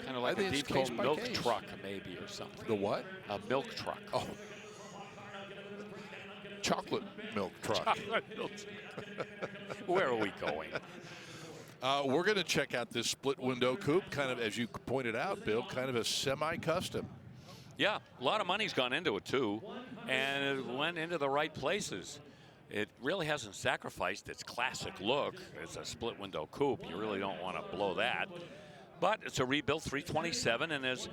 Kind of like a deep milk truck, maybe, or something. The what? A milk truck. Oh. Chocolate milk truck. Chocolate milk. Where are we going? We're going to check out this split window coupe, kind of, as you pointed out, Bill, kind of a semi-custom. Yeah, a lot of money's gone into it, too, and it went into the right places. It really hasn't sacrificed its classic look. It's a split window coupe. You really don't want to blow that. But it's a rebuilt 327, and as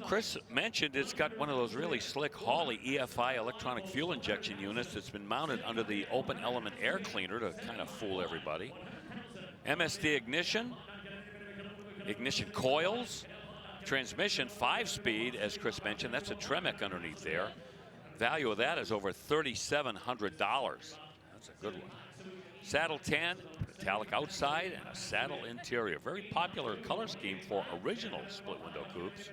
Chris mentioned, it's got one of those really slick Hawley EFI electronic fuel injection units that's been mounted under the open element air cleaner to kind of fool everybody. MSD ignition coils, transmission 5-speed, as Chris mentioned. That's a Tremec underneath there. Value of that is over $3,700. That's a good one. Saddle tan, metallic outside, and a saddle interior. Very popular color scheme for original split window coupes.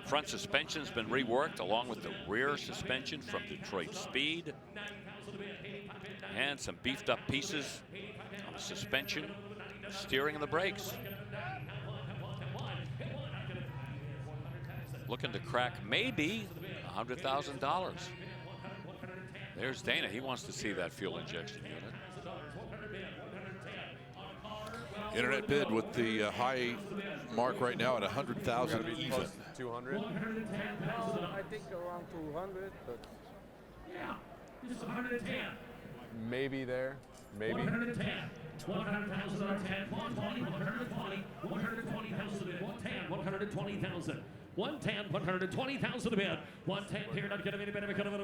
Front suspension's been reworked along with the rear suspension from Detroit Speed. And some beefed up pieces on the suspension, steering, and the brakes. looking to crack maybe $100,000. There's Dana. He wants to see that fuel injection unit. Internet bid with the high mark right now at 100,000 even. 200. I think around 200, but Yeah, this is 110. Maybe there. Maybe. 110. 100,000 on 10. 120. 120. 120,000 a bid. 110. 120,000. 110, 120,000 a bid. 110 here, not get a bit of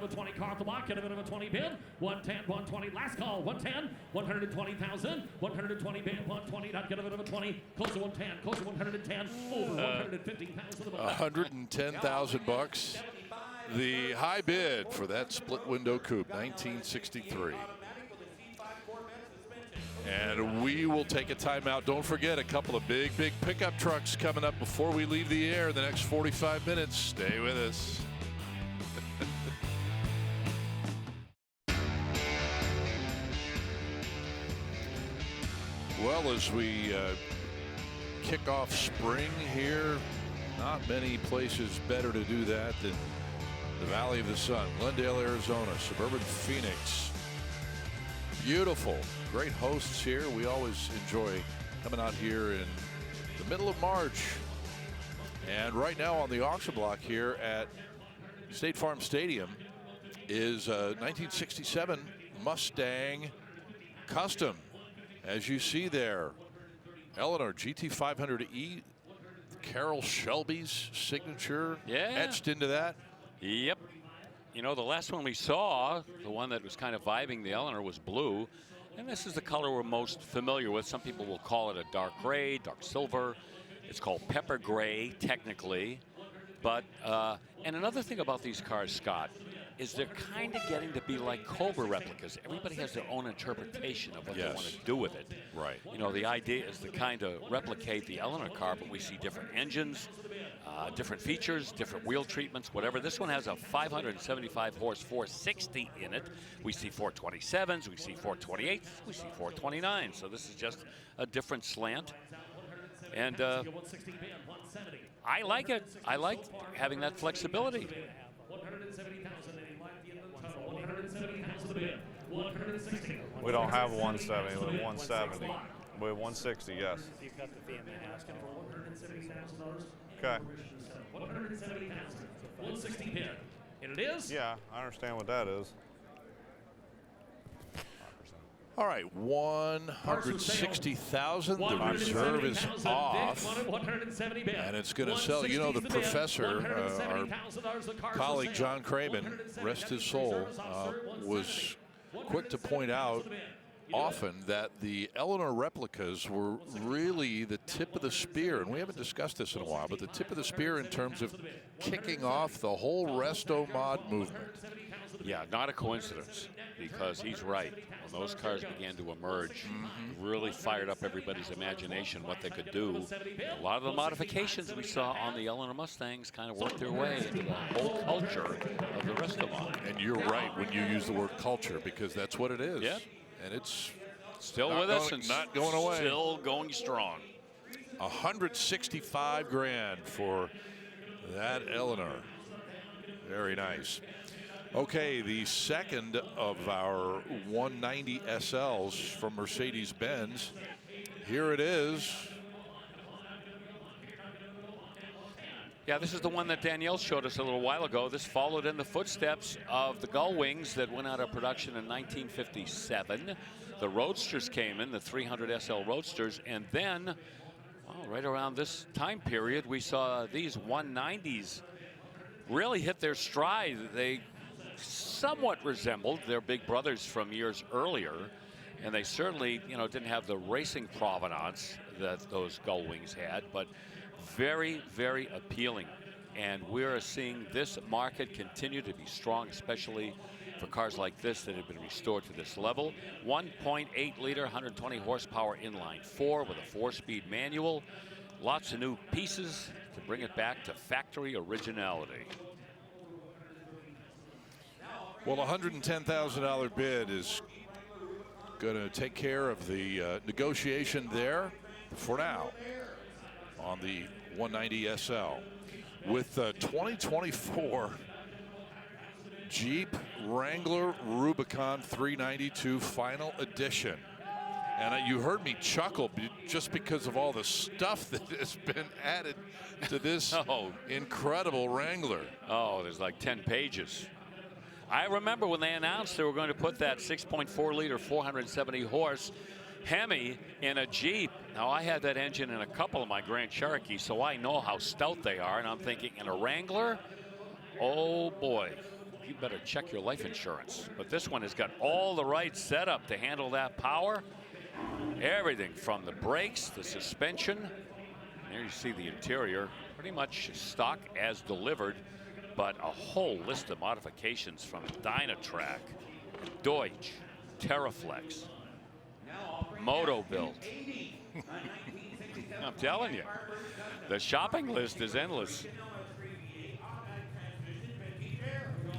a 20 car off the block, get a bit of a 20 bid. 110, 120, last call, 110, 120,000, 120 bid, 120, not get a bit of a 20, close to 110, close to 110, over 150,000 a bid. 110,000 bucks. The high bid for that split window coupe, 1963. And we will take a timeout. Don't forget, a couple of big pickup trucks coming up before we leave the air the next 45 minutes. Stay with us. Well, as we kick off spring here, not many places better to do that than the Valley of the Sun, Glendale, Arizona, suburban Phoenix. Beautiful, great hosts here. We always enjoy coming out here in the middle of March. And right now on the auction block here at State Farm Stadium is a 1967 Mustang Custom. As you see there, Eleanor GT500E, Carroll Shelby's signature etched into that. Yep. You know, the last one we saw, the one that was kind of vibing the Eleanor, was blue. And this is the color we're most familiar with. Some people will call it a dark gray, dark silver. It's called pepper gray, technically. But, and another thing about these cars, Scott, is they're kind of getting to be like Cobra replicas. Everybody has their own interpretation of what they want to do with it. Right. You know, the idea is to kind of replicate the Eleanor car, but we see different engines, different features, different wheel treatments, whatever. This one has a 575 horse 460 in it. We see 427s, we see 428s, we see 429s. So this is just a different slant. And I like it. I like having that flexibility. 170,000 We don't have 170, we have 170. We have 160, yes. You've got the family asking for Okay. 170,000. 160 bid. And it is? Yeah, I understand what that is. All right, 160,000. The reserve is off, and it's going to sell. You know, the professor, our colleague John Craven, rest his soul, was quick to point out often that the Eleanor replicas were really the tip of the spear, and we haven't discussed this in a while, but the tip of the spear in terms of kicking off the whole resto mod movement. Yeah, not a coincidence, because he's right. When those cars began to emerge, really fired up everybody's imagination what they could do. A lot of the modifications we saw on the Eleanor Mustangs kind of worked their way into the whole culture of the resto mod. And you're right when you use the word culture, because that's what it is. Yep. And it's still with us and not going away. Still going strong. 165 grand for that Eleanor. Very nice. Okay, the second of our 190 SLs from Mercedes-Benz. Here it is. Yeah, this is the one that Danielle showed us a little while ago. This followed in the footsteps of the Gull Wings that went out of production in 1957. The Roadsters came in, the 300 SL Roadsters, and then, well, right around this time period, we saw these 190s really hit their stride. They somewhat resembled their big brothers from years earlier, and they certainly, you know, didn't have the racing provenance that those Gull Wings had, but very, very appealing. And we're seeing this market continue to be strong, especially for cars like this that have been restored to this level. 1.8 liter, 120 horsepower inline four with a 4-speed manual. Lots of new pieces to bring it back to factory originality. Well, $110,000 bid is going to take care of the negotiation there for now on the 190 SL. with the 2024 Jeep Wrangler Rubicon 392 Final Edition. And you heard me chuckle just because of all the stuff that has been added to this incredible Wrangler. Oh, there's like 10 pages. I remember when they announced they were going to put that 6.4 liter 470 horse Hemi in a Jeep. Now, I had that engine in a couple of my Grand Cherokees, so I know how stout they are. And I'm thinking, in a Wrangler, oh boy, you better check your life insurance. But this one has got all the right setup to handle that power. Everything from the brakes, the suspension. There you see the interior, pretty much stock as delivered, but a whole list of modifications from Dynatrac, Deutsch, Terraflex, Moto Built. I'm telling you, the shopping list is endless.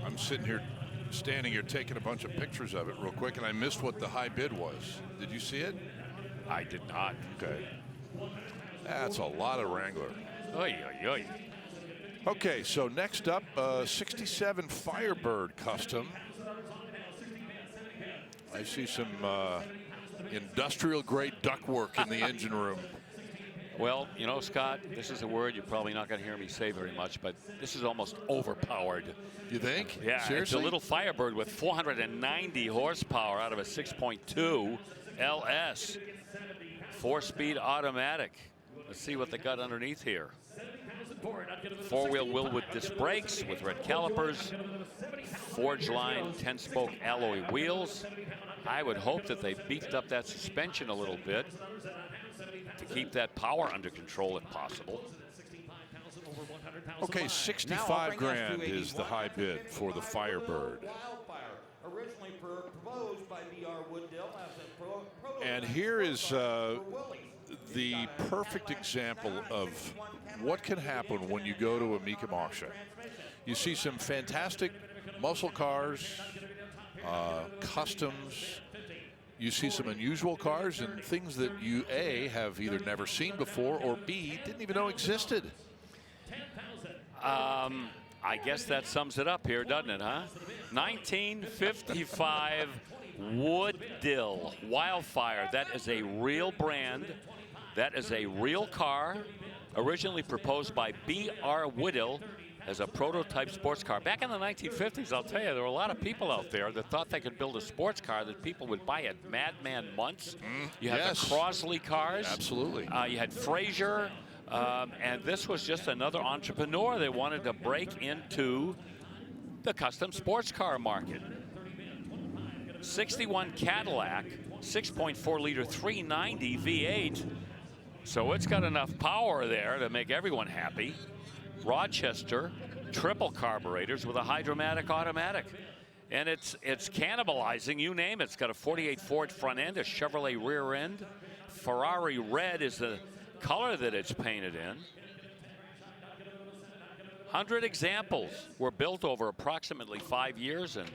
I'm standing here taking a bunch of pictures of it real quick, and I missed what the high bid was. Did you see it? I did not. Okay. That's a lot of Wrangler. Oy, oy, oy. Okay, so next up, 67 Firebird Custom. I see some industrial-grade ductwork in the engine room. Well, you know, Scott, this is a word you're probably not going to hear me say very much, but this is almost overpowered. You think? Yeah, seriously? It's a little Firebird with 490 horsepower out of a 6.2 LS. 4-speed automatic. Let's see what they got underneath here. Four-wheel wheel with disc brakes with red calipers, forged line 10-spoke alloy wheels. I would hope that they beefed up that suspension a little bit to keep that power under control if possible. Okay, 65 grand is the high bid for the Firebird. Originally proposed by B.R. Wooddale as a And here is the perfect example of what can happen when you go to a Mecum auction. You see some fantastic muscle cars, customs. You see some unusual cars and things that you, A, have either never seen before, or B, didn't even know existed. I guess that sums it up here, doesn't it, huh? 1955 Wooddill Wildfire. That is a real brand. That is a real car, originally proposed by B.R. Wooddill as a prototype sports car. Back in the 1950s, I'll tell you, there were a lot of people out there that thought they could build a sports car that people would buy at Madman Months. You had the Crosley cars. Absolutely. You had Frazier. And this was just another entrepreneur that wanted to break into the custom sports car market. 61 Cadillac, 6.4 liter 390 V8. So it's got enough power there to make everyone happy. Rochester, triple carburetors with a Hydromatic automatic. And it's cannibalizing, you name it. It's got a 48 Ford front end, a Chevrolet rear end. Ferrari red is the color that it's painted in. 100 examples were built over approximately 5 years, and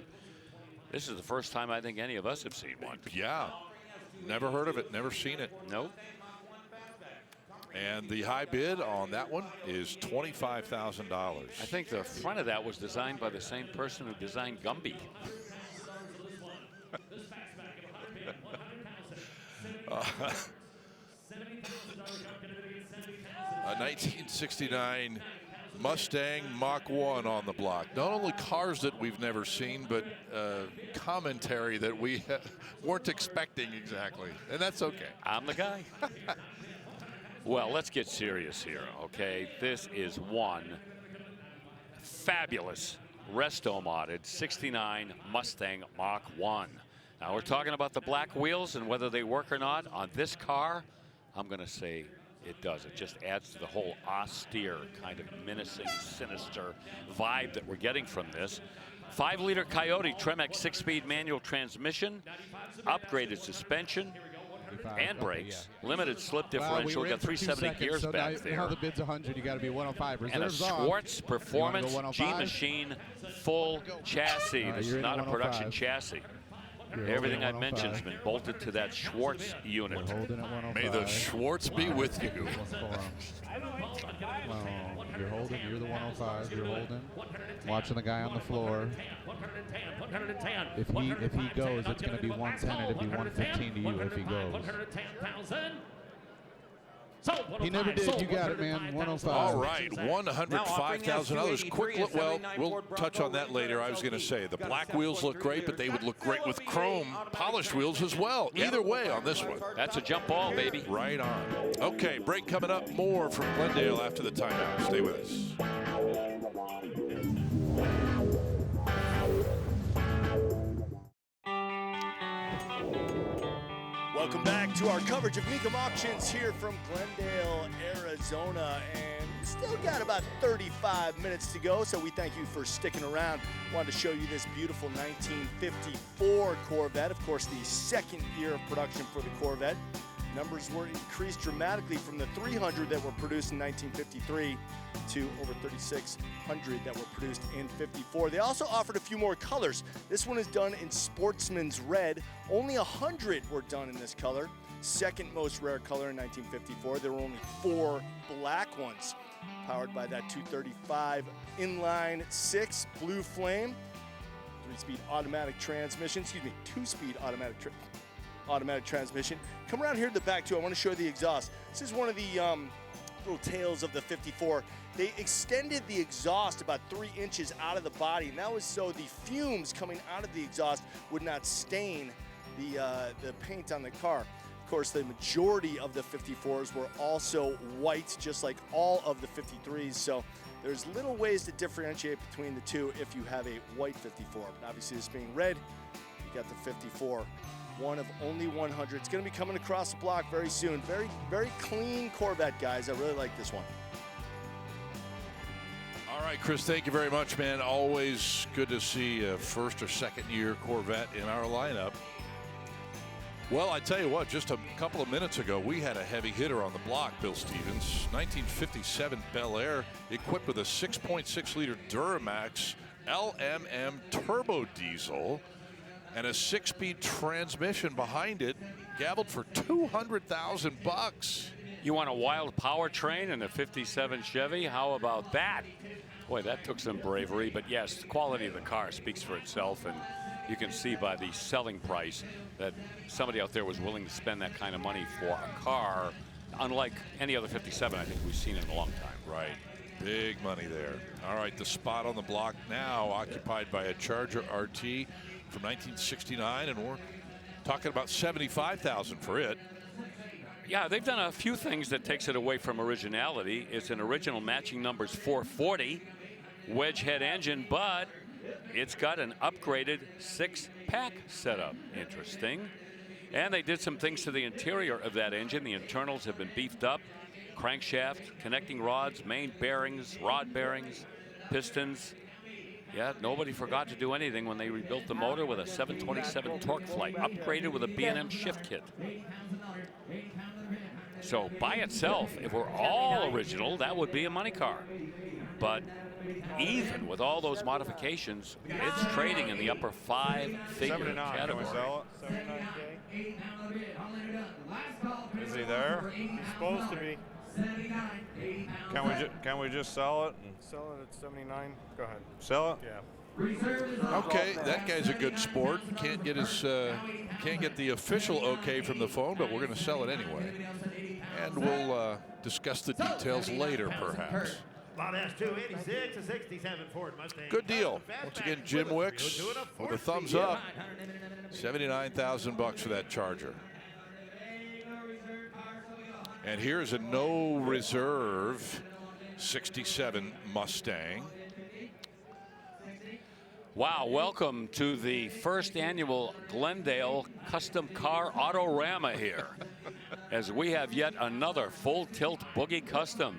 this is the first time I think any of us have seen one. Yeah, never heard of it, never seen it. Nope. And the high bid on that one is $25,000. I think the front of that was designed by the same person who designed Gumby. 1969 Mustang Mach 1 on the block. Not only cars that we've never seen, but commentary that we weren't expecting exactly. And that's okay. I'm the guy. Well, let's get serious here, okay? This is one fabulous resto-modded 69 Mustang Mach 1. Now, we're talking about the black wheels and whether they work or not. On this car, I'm going to say it does. It just adds to the whole austere, kind of menacing, sinister vibe that we're getting from this. 5-liter Coyote Tremec 6-speed manual transmission, upgraded suspension and brakes, limited slip differential. Got 370 gears so back there. Now the bid's 100. You got to be 105. And a Reserves Schwartz off. Performance G-Machine full chassis. Right, This you're is in not a production 105. chassis. Everything I mentioned has been bolted to that Schwartz unit. Holding at 105. May the Schwartz be with you. You're holding. You're the 105. You're holding. Watching the guy on the floor. If he goes, it's going to be 110. It'll be 115 to you if he goes. He never did. You got it, man. 105. All right, $105,000. Quick look. Well, we'll touch on that later. I was going to say the black wheels look great, but they would look great with chrome polished wheels as well. Either way on this one. That's a jump ball, baby. Right on. Okay, break coming up. More from Glendale after the timeout. Stay with us. Welcome back to our coverage of Mecum Auctions here from Glendale, Arizona. And we still got about 35 minutes to go, so we thank you for sticking around. Wanted to show you this beautiful 1954 Corvette. Of course, the second year of production for the Corvette. Numbers were increased dramatically from the 300 that were produced in 1953 to over 3,600 that were produced in 54. They also offered a few more colors. This one is done in Sportsman's Red. Only 100 were done in this color. Second most rare color in 1954. There were only 4 black ones. Powered by that 235 inline 6 Blue Flame. 3-speed automatic transmission. 2-speed automatic transmission. Come around here to the back too. I want to show you the exhaust. This is one of the little tails of the 54. They extended the exhaust about 3 inches out of the body, and that was so the fumes coming out of the exhaust would not stain the paint on the car. Of course, the majority of the 54s were also white, just like all of the 53s. So there's little ways to differentiate between the two if you have a white 54. But obviously, this being red, you got the 54. One of only 100. It's going to be coming across the block very soon. Very, very clean Corvette, guys. I really like this one. All right, Chris, thank you very much, man. Always good to see a first or second year Corvette in our lineup. Well, I tell you what, just a couple of minutes ago, we had a heavy hitter on the block, Bill Stevens. 1957 Bel Air, equipped with a 6.6-liter Duramax LMM turbo diesel and a 6-speed transmission behind it, gabbled for $200,000. You want a wild powertrain in a 57 Chevy? How about that? Boy, that took some bravery, but yes, the quality of the car speaks for itself, and you can see by the selling price that somebody out there was willing to spend that kind of money for a car, unlike any other 57 I think we've seen in a long time. Right. Big money there. All right, the spot on the block now occupied by a Charger RT from 1969, and we're talking about $75,000 for it. Yeah, they've done a few things that takes it away from originality. It's an original matching numbers 440 wedge head engine, but it's got an upgraded 6-pack setup. Interesting. And they did some things to the interior of that engine. The internals have been beefed up. Crankshaft, connecting rods, main bearings, rod bearings, pistons. Yeah, nobody forgot to do anything when they rebuilt the motor with a 727 torque flight, upgraded with a B&M shift kit. So by itself, if we're all original, that would be a money car. But even with all those modifications, it's trading in the upper 5-figure category. Can we sell it? 79K? Is he there? He's supposed to be. Can we just sell it? Sell it at 79. Go ahead. Sell it? Yeah. Okay, that guy's a good sport. Can't get the official okay from the phone, but we're going to sell it anyway. And we'll discuss the details later, perhaps. Lot S286, a 67 Ford Mustang. Good deal. Once again, Jim Wicks with a thumbs up. $79,000 for that Charger. And here's a no reserve 67 Mustang. Wow, welcome to the first annual Glendale Custom Car Autorama here. As we have yet another full tilt boogie custom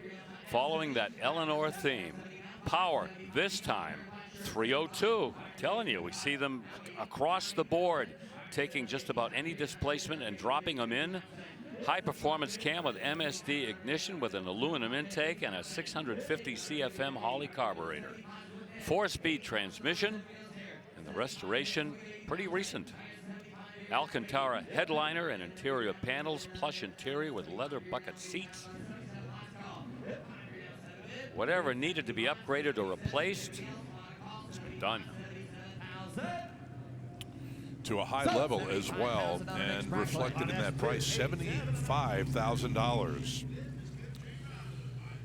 following that Eleanor theme. Power this time 302. I'm telling you, we see them across the board taking just about any displacement and dropping them in. High performance cam with MSD ignition with an aluminum intake and a 650 CFM Holley carburetor. 4-speed transmission, and the restoration pretty recent. Alcantara headliner and interior panels, plush interior with leather bucket seats. Whatever needed to be upgraded or replaced has been done. To a high level as well, and reflected in that price, $75,000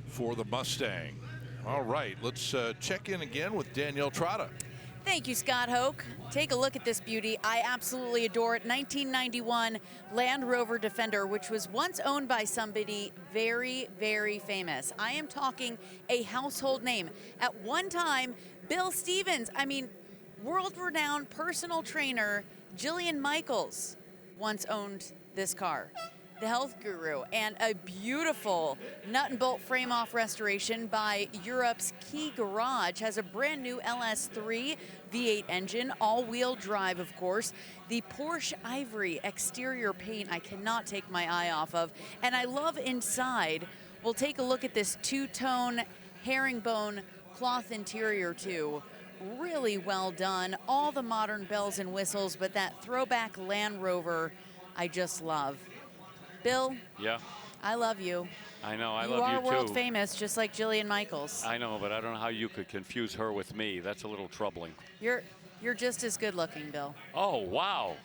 for the Mustang. All right, let's check in again with Danielle Trotta. Thank you, Scott Hoke. Take a look at this beauty. I absolutely adore it. 1991 Land Rover Defender, which was once owned by somebody very, very famous. I am talking a household name. At one time, Bill Stevens, world-renowned personal trainer Jillian Michaels once owned this car. The health guru, and a beautiful nut and bolt frame off restoration by Europe's Key Garage. Has a brand new LS3 V8 engine, all-wheel drive, of course. The Porsche Ivory exterior paint I cannot take my eye off of, and I love inside. We'll take a look at this two-tone herringbone cloth interior too. Really well done. All the modern bells and whistles, but that throwback Land Rover I just love. Bill? Yeah? I love you. I know, I love you You are too. world famous, just like Jillian Michaels. I know, but I don't know how you could confuse her with me. That's a little troubling. You're just as good looking, Bill. Oh, wow.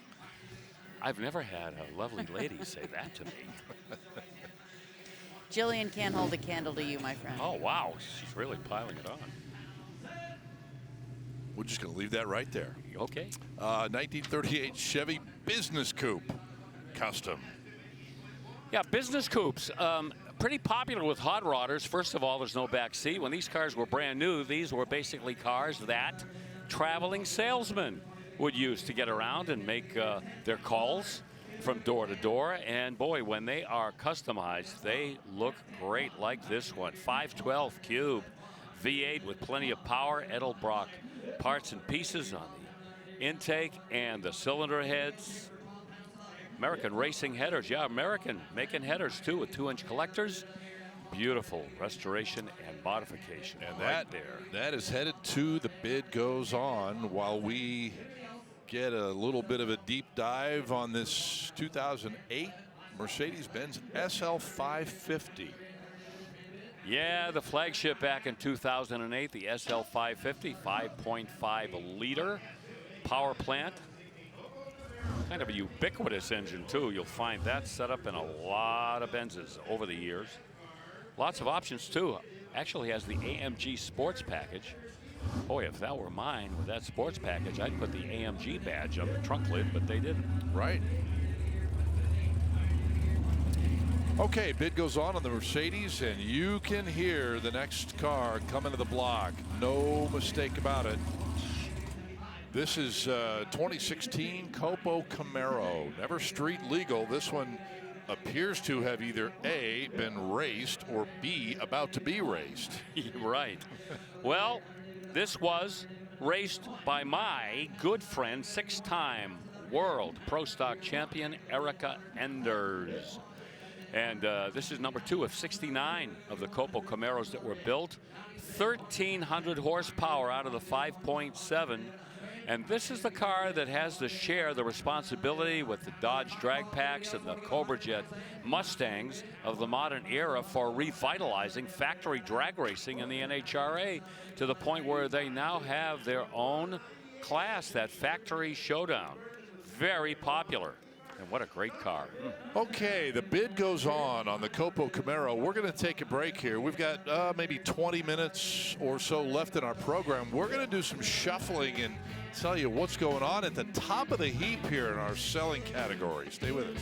I've never had a lovely lady say that to me. Jillian can't hold a candle to you, my friend. Oh, wow. She's really piling it on. We're just going to leave that right there. Okay. 1938 Chevy Business Coupe Custom. Yeah, business coupes, pretty popular with hot rodders. First of all, there's no back seat. When these cars were brand new, these were basically cars that traveling salesmen would use to get around and make their calls from door to door. And boy, when they are customized, they look great, like this one. 512 Cube V8 with plenty of power, Edelbrock parts and pieces on the intake and the cylinder heads. American racing headers. Yeah, American making headers too with 2-inch collectors. Beautiful restoration and modification. And right that is headed to the bid goes on while we get a little bit of a deep dive on this 2008 Mercedes-Benz SL 550. Yeah, the flagship back in 2008, the SL 550, 5.5 liter power plant. Kind of a ubiquitous engine too. You'll find that set up in a lot of Benzes over the years. Lots of options too. Actually has the AMG sports package. Boy, if that were mine with that sports package, I'd put the AMG badge on the trunk lid, but they didn't. Right. Okay, bid goes on the Mercedes, and you can hear the next car coming to the block. No mistake about it. This is 2016 Copo Camaro. Never street legal. This one appears to have either A, been raced, or B, about to be raced. Right. Well, this was raced by my good friend, 6-time world Pro Stock champion, Erica Enders. And this is number 2 of 69 of the Copo Camaros that were built. 1,300 horsepower out of the 5.7. And this is the car that has to share the responsibility with the Dodge drag packs and the Cobra Jet Mustangs of the modern era for revitalizing factory drag racing in the NHRA to the point where they now have their own class, that factory showdown. Very popular. And what a great car. Okay, the bid goes on the Copo Camaro. We're going to take a break here. We've got maybe 20 minutes or so left in our program. We're going to do some shuffling and tell you what's going on at the top of the heap here in our selling category. Stay with us.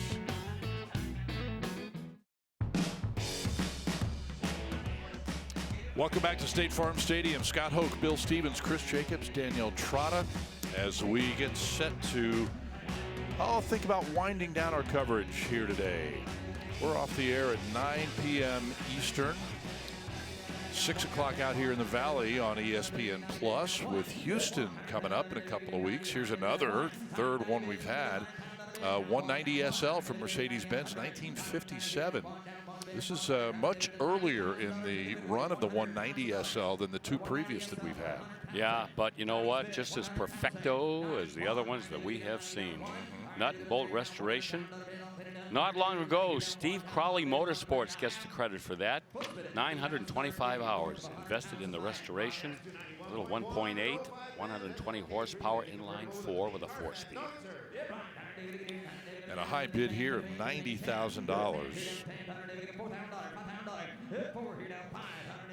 Welcome back to State Farm Stadium. Scott Hoke, Bill Stevens, Chris Jacobs, Danielle Trotta, as we get set to think about winding down our coverage here today. We're off the air at 9 p.m. Eastern. 6 o'clock out here in the Valley on ESPN Plus with Houston coming up in a couple of weeks. Here's another third one we've had. 190 SL from Mercedes-Benz, 1957. This is much earlier in the run of the 190 SL than the two previous that we've had. Yeah, but you know what? Just as perfecto as the other ones that we have seen. Nut and bolt restoration. Not long ago, Steve Crowley Motorsports gets the credit for that. 925 hours invested in the restoration. A little 1.8, 120 horsepower inline 4 with a 4-speed. And a high bid here of $90,000.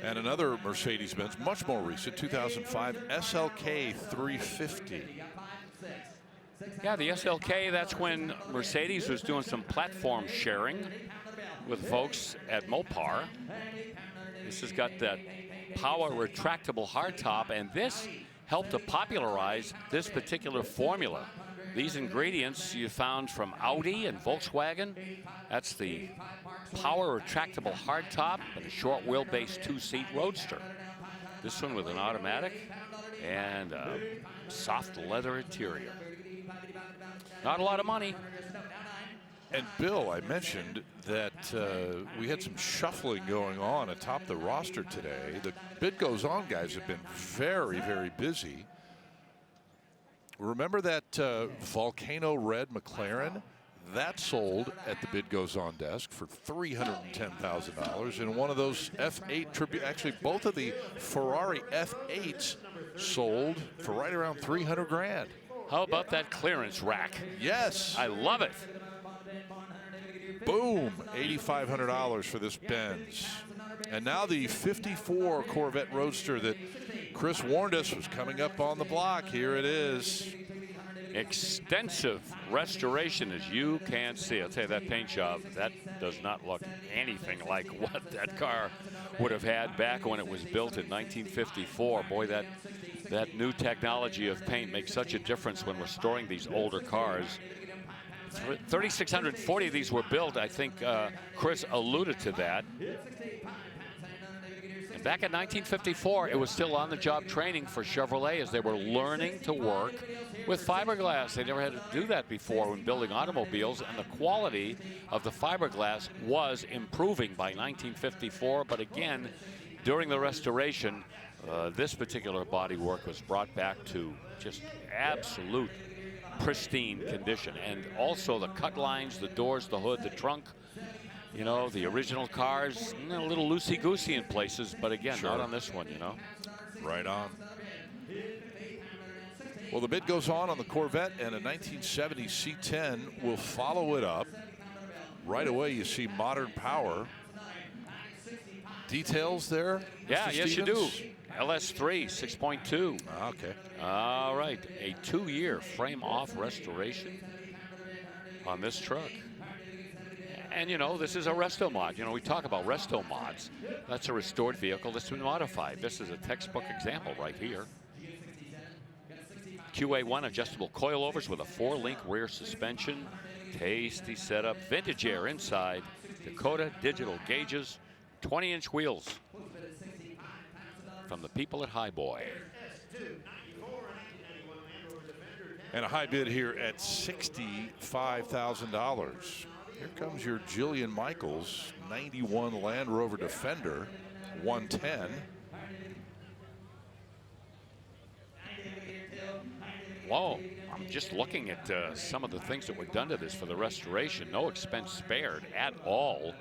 And another Mercedes-Benz, much more recent, 2005 SLK 350. Yeah, the SLK, that's when Mercedes was doing some platform sharing with folks at Mopar. This has got that power retractable hardtop, and this helped to popularize this particular formula. These ingredients you found from Audi and Volkswagen. That's the power retractable hardtop and a short wheelbase 2-seat roadster. This one with an automatic and a soft leather interior. Not a lot of money. And Bill, I mentioned that we had some shuffling going on atop the roster today. The Bid Goes On guys have been very, very busy. Remember that Volcano Red McLaren? That sold at the Bid Goes On desk for $310,000. And one of those F8 tribute, actually both of the Ferrari F8s sold for right around 300 grand. How about that clearance rack? Yes. I love it. Boom, $8,500 for this Benz. And now the 54 Corvette Roadster that Chris warned us was coming up on the block. Here it is. Extensive restoration, as you can see. I'll tell you, that paint job, that does not look anything like what that car would have had back when it was built in 1954. Boy, that new technology of paint makes such a difference when restoring these older cars. 3,640 of these were built. I think Chris alluded to that. And back in 1954, it was still on-the-job training for Chevrolet as they were learning to work with fiberglass. They never had to do that before when building automobiles, and the quality of the fiberglass was improving by 1954. But again, during the restoration, this particular bodywork was brought back to just absolute pristine condition. And also the cut lines, the doors, the hood, the trunk. You know, the original cars, a little loosey-goosey in places, but again, Sure. not on this one, you know. Right on. Well, the bid goes on the Corvette, and a 1970 C10 will follow it up. Right away, you see modern power. Details there? Yeah, Mr. yes, you do. Stevens? LS3, 6.2. Okay. All right, a 2-year frame-off restoration on this truck. And, you know, this is a resto mod. You know, we talk about resto mods. That's a restored vehicle that's been modified. This is a textbook example right here. QA1 adjustable coilovers with a 4-link rear suspension. Tasty setup. Vintage air inside. Dakota digital gauges. 20-inch wheels. From the people at Highboy. And a high bid here at $65,000. Here comes your Jillian Michaels 91 Land Rover Defender 110. Whoa, I'm just looking at some of the things that were done to this for the restoration. No expense spared at all.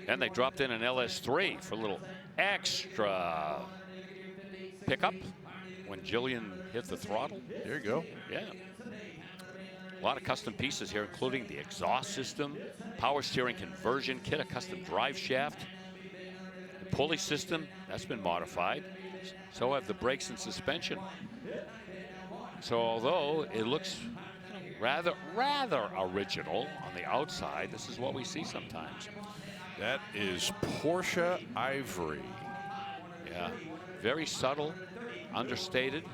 And they dropped in an LS3 for a little extra pickup when Jillian hit the throttle. There you go. Yeah. A lot of custom pieces here, including the exhaust system, power steering conversion kit, a custom drive shaft, the pulley system, that's been modified. So have the brakes and suspension. So although it looks rather original on the outside, this is what we see sometimes. That is Porsche Ivory. Yeah, very subtle, understated.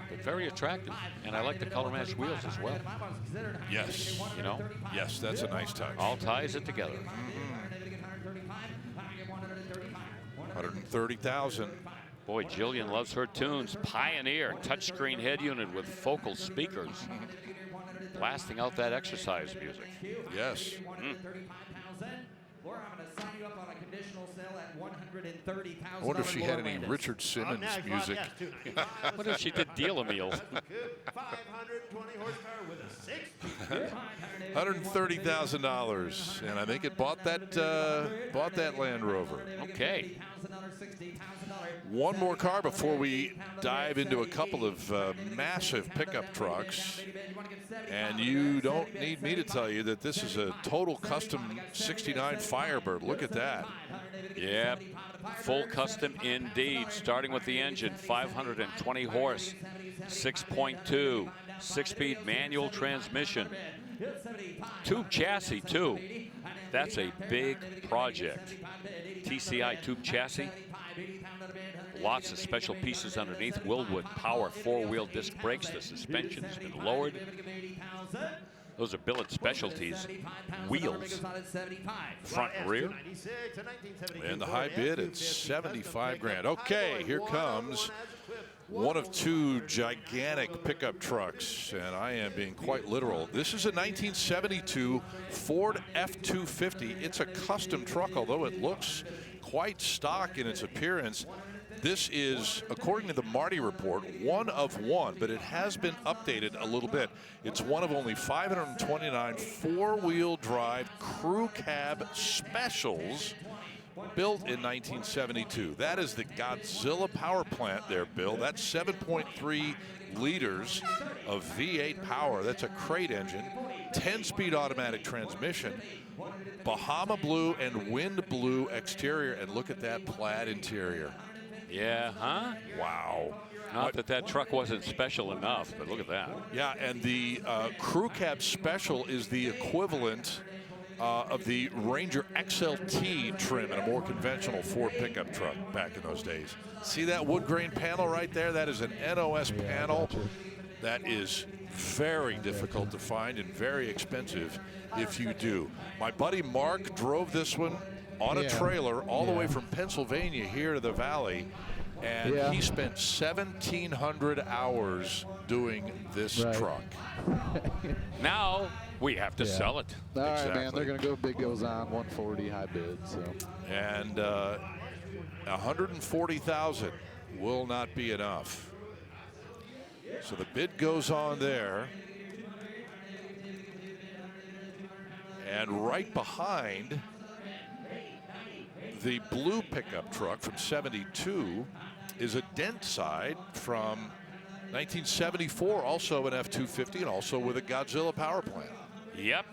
But very attractive, and I like the color match wheels as well. Yes. You know? Yes, that's a nice touch. All ties it together. 130,000. Boy, Jillian loves her tunes. Pioneer touchscreen head unit with focal speakers. blasting out that exercise music. Yes. Laura, I'm going to sign you up on a conditional sale at $130,000. I wonder if she had any Richard Simmons music. What if she did Deal a Meal? 520 horsepower with a $130,000, and I think it bought that Land Rover. Okay. One more car before we dive into a couple of massive pickup trucks. And you don't need me to tell you that this is a total custom 69 Firebird. Look at that. Yep. Full custom indeed. Starting with the engine, 520 horse, 6.2, 6-speed manual transmission. Tube chassis, too. That's a big project. TCI tube chassis. Lots of special pieces underneath. Wilwood power 4-wheel disc brakes. The suspension has been lowered. Those are billet specialties. Wheels, front and rear. And the high bid at 75 grand. Okay, here comes one of two gigantic pickup trucks, and I am being quite literal. This is a 1972 Ford F-250. It's a custom truck, although it looks quite stock in its appearance. This is, according to the Marty report, one of one, but it has been updated a little bit. It's one of only 529 four-wheel drive crew cab specials built in 1972. That is the Godzilla power plant there, Bill. That's 7.3 liters of V8 power. That's a crate engine, 10-speed automatic transmission, Bahama blue and wind blue exterior, and look at that plaid interior. Yeah, huh? Wow. Not that that truck wasn't special enough, but look at that. Yeah, and the crew cab special is the equivalent of the Ranger XLT trim in a more conventional Ford pickup truck back in those days. See that wood grain panel right there? That is an NOS panel. That is very difficult to find and very expensive if you do. My buddy Mark drove this one on a trailer all the way from Pennsylvania here to the Valley, and he spent 1,700 hours doing this truck. Now we have to sell it. All right, man, they're going to go big goes on, 140 high bid. So. And 140,000 will not be enough. So the bid goes on there. And right behind the blue pickup truck from 72 is a dent side from 1974, also an F-250 and also with a Godzilla power plant. Yep.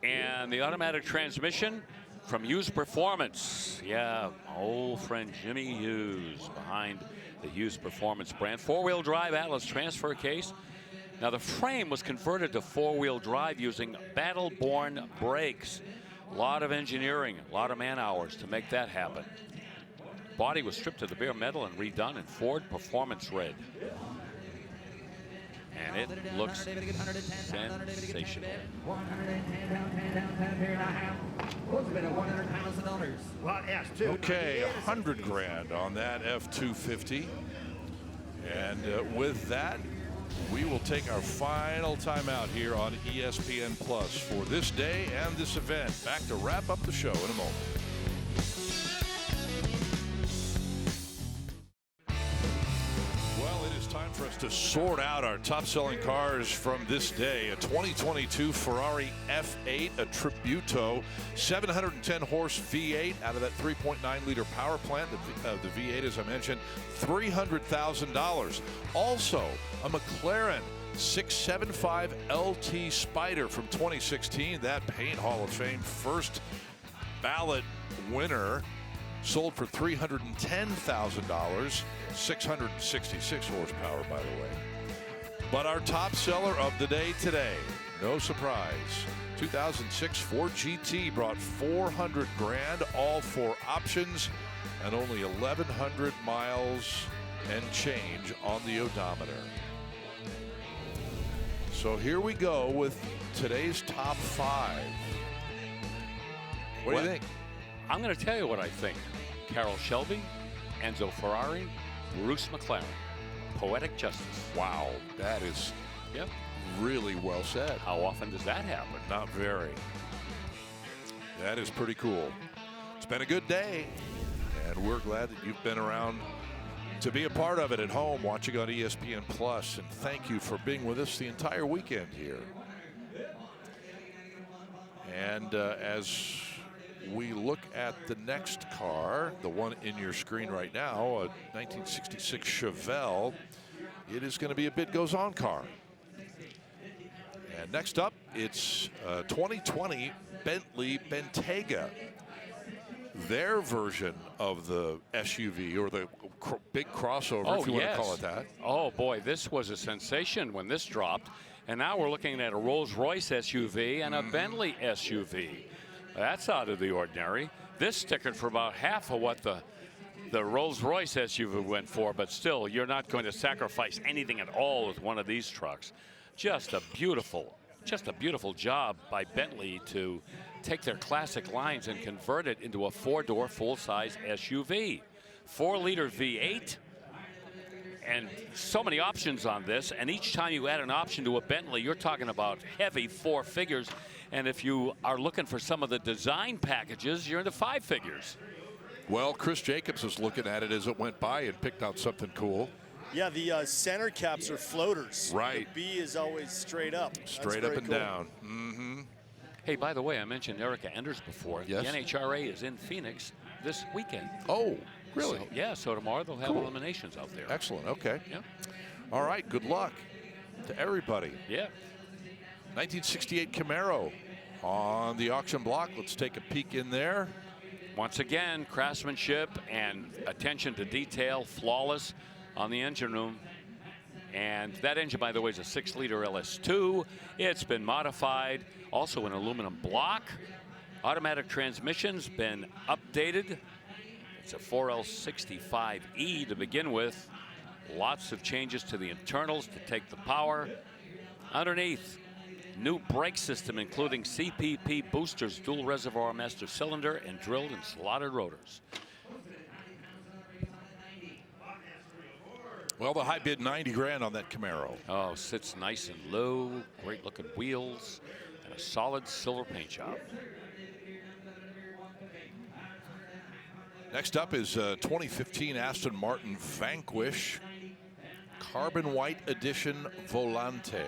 And the automatic transmission from Hughes Performance. Yeah, old friend Jimmy Hughes behind the Hughes Performance brand. 4-wheel drive Atlas transfer case. Now the frame was converted to 4-wheel drive using battle-born brakes. A lot of engineering, a lot of man hours to make that happen. Body was stripped to the bare metal and redone in Ford Performance Red. And it looks sensational. Okay, 100 grand on that F-250. And with that, we will take our final timeout here on ESPN Plus for this day and this event. Back to wrap up the show in a moment. Well, it is time for us to sort out our top-selling cars from this day. A 2022 Ferrari F8, a Tributo, 710-horse V8 out of that 3.9-liter power plant. The V8, as I mentioned, $300,000. Also, a McLaren 675 LT Spider from 2016. That Paint Hall of Fame first ballot winner sold for $310,000. 666 horsepower, by the way. But our top seller of the day today, no surprise, 2006 Ford GT brought 400 grand, all 4 options, and only 1,100 miles and change on the odometer. So here we go with today's top 5. What do you think? I'm going to tell you what I think. Carroll Shelby, Enzo Ferrari, Bruce McLaren. Poetic justice. Wow, that is Really well said. How often does that happen? Not very. That is pretty cool. It's been a good day, and we're glad that you've been around to be a part of it at home, watching on ESPN Plus. And thank you for being with us the entire weekend here. And as we look at the next car, the one in your screen right now, a 1966 Chevelle, it is going to be a Bid Goes On car. And next up, it's 2020 Bentley Bentayga. Their version of the SUV, or the big crossover, if you want to call it that. Oh, boy, this was a sensation when this dropped. And now we're looking at a Rolls-Royce SUV and a Bentley SUV. That's out of the ordinary. This stickered for about half of what the Rolls-Royce SUV went for, but still, you're not going to sacrifice anything at all with one of these trucks. Just a beautiful job by Bentley to take their classic lines and convert it into a 4-door full-size SUV. 4-liter V8, and so many options on this, and each time you add an option to a Bentley, you're talking about heavy 4 figures, and if you are looking for some of the design packages, you're into 5 figures. Well, Chris Jacobs was looking at it as it went by and picked out something cool. Yeah, the center caps are floaters. Right. The B is always straight up. Straight up and down. Mm-hmm. Hey, by the way, I mentioned Erica Enders before. Yes. The NHRA is in Phoenix this weekend. Oh, really? So tomorrow they'll have eliminations out there. Excellent. Okay. Yeah. All right. Good luck to everybody. Yeah. 1968 Camaro on the auction block. Let's take a peek in there. Once again, craftsmanship and attention to detail, flawless on the engine room. And that engine, by the way, is a 6-liter LS2. It's been modified, also in aluminum block. Automatic transmission's been updated. It's a 4L65E to begin with. Lots of changes to the internals to take the power. Underneath, new brake system, including CPP boosters, dual reservoir master cylinder, and drilled and slotted rotors. Well, the high bid, 90 grand on that Camaro. Oh, sits nice and low, great looking wheels, and a solid silver paint job. Next up is 2015 Aston Martin Vanquish Carbon White Edition Volante.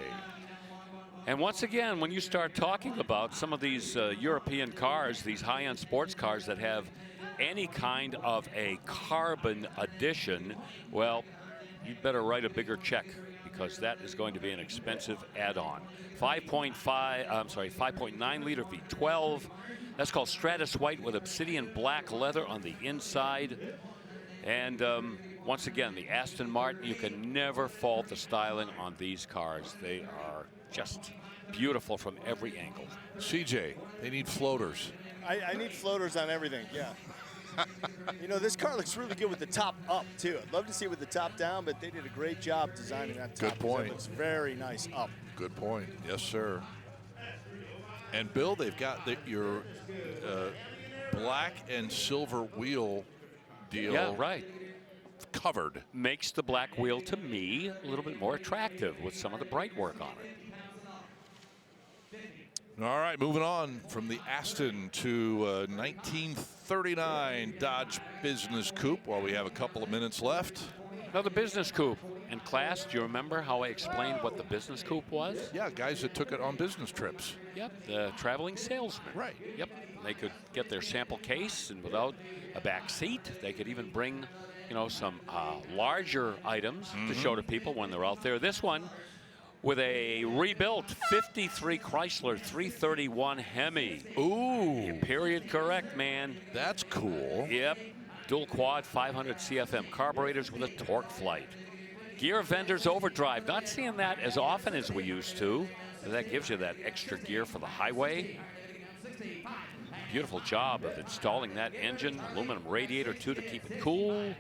And once again, when you start talking about some of these European cars, these high-end sports cars that have any kind of a carbon edition, well, you'd better write a bigger check, because that is going to be an expensive add-on. 5.9 liter V12. That's called Stratus White with obsidian black leather on the inside. And once again, the Aston Martin, you can never fault the styling on these cars. They are just beautiful from every angle. CJ, they need floaters. I need floaters on everything, yeah. You know, this car looks really good with the top up, too. I'd love to see it with the top down, but they did a great job designing that top. Good point. It looks very nice up. Good point. Yes, sir. And, Bill, they've got your black and silver wheel deal. Yeah, right. Covered. Makes the black wheel, to me, a little bit more attractive with some of the bright work on it. All right, moving on from the Aston to 1939 Dodge Business Coupe while we have a couple of minutes left. Another business coupe. In class, do you remember how I explained what the business coupe was? Yeah, guys that took it on business trips. Yep, the traveling salesman. Right. Yep, they could get their sample case, and without a back seat, they could even bring, you know, some larger items to show to people when they're out there. This one, with a rebuilt 53 Chrysler 331 Hemi. Ooh. Period correct, man. That's cool. Yep. Dual quad 500 CFM carburetors with a torque flight. Gear vendors overdrive. Not seeing that as often as we used to. That gives you that extra gear for the highway. Beautiful job of installing that engine. Aluminum radiator, too, to keep it cool.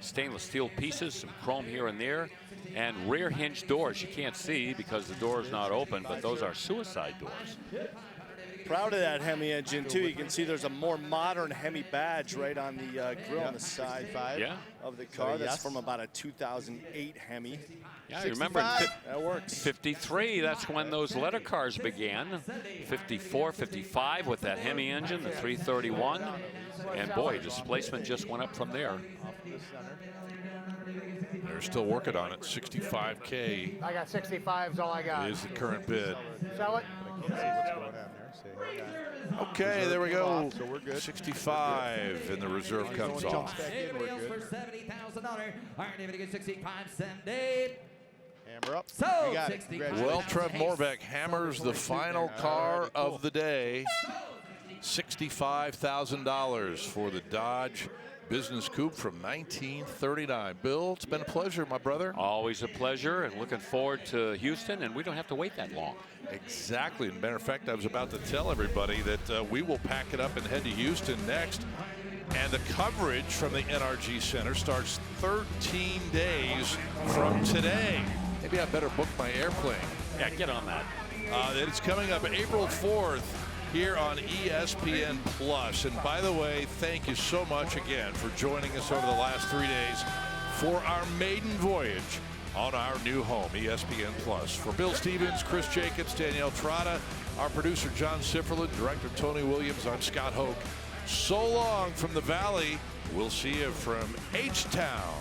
Stainless steel pieces, some chrome here and there. And rear hinge doors. You can't see because the door is not open, but those are suicide doors. Proud of that Hemi engine too. You can see there's a more modern Hemi badge right on the grill on the side of the car. That's from about a 2008 Hemi. Yeah, I remember that works. 53, that's when those letter cars began. 54, 55 with that Hemi engine, the 331. And boy, displacement just went up from there. They're still working on it. 65K I got 65 is all I got. is the current bid. Sell it. Okay, there we go. So we're good. 65, and the reserve comes off. For $70,000. Iron David gets 65 Sunday. Hammer up. So, you got it. Well, Trev Morbeck hammers the final car of the day. $65,000 for the Dodge Business Coupe from 1939. Bill, it's been a pleasure, my brother. Always a pleasure, and looking forward to Houston, and we don't have to wait that long. Exactly. As a matter of fact, I was about to tell everybody that we will pack it up and head to Houston next. And the coverage from the NRG Center starts 13 days from today. Maybe I better book my airplane. Yeah, get on that. It's coming up April 4th here on ESPN Plus. And by the way, thank you so much again for joining us over the last 3 days for our maiden voyage on our new home, ESPN Plus. For Bill Stevens, Chris Jacobs, Danielle Trotta, our producer John Sifferlin, director Tony Williams, I'm Scott Hoke. So long from the Valley. We'll see you from H-Town.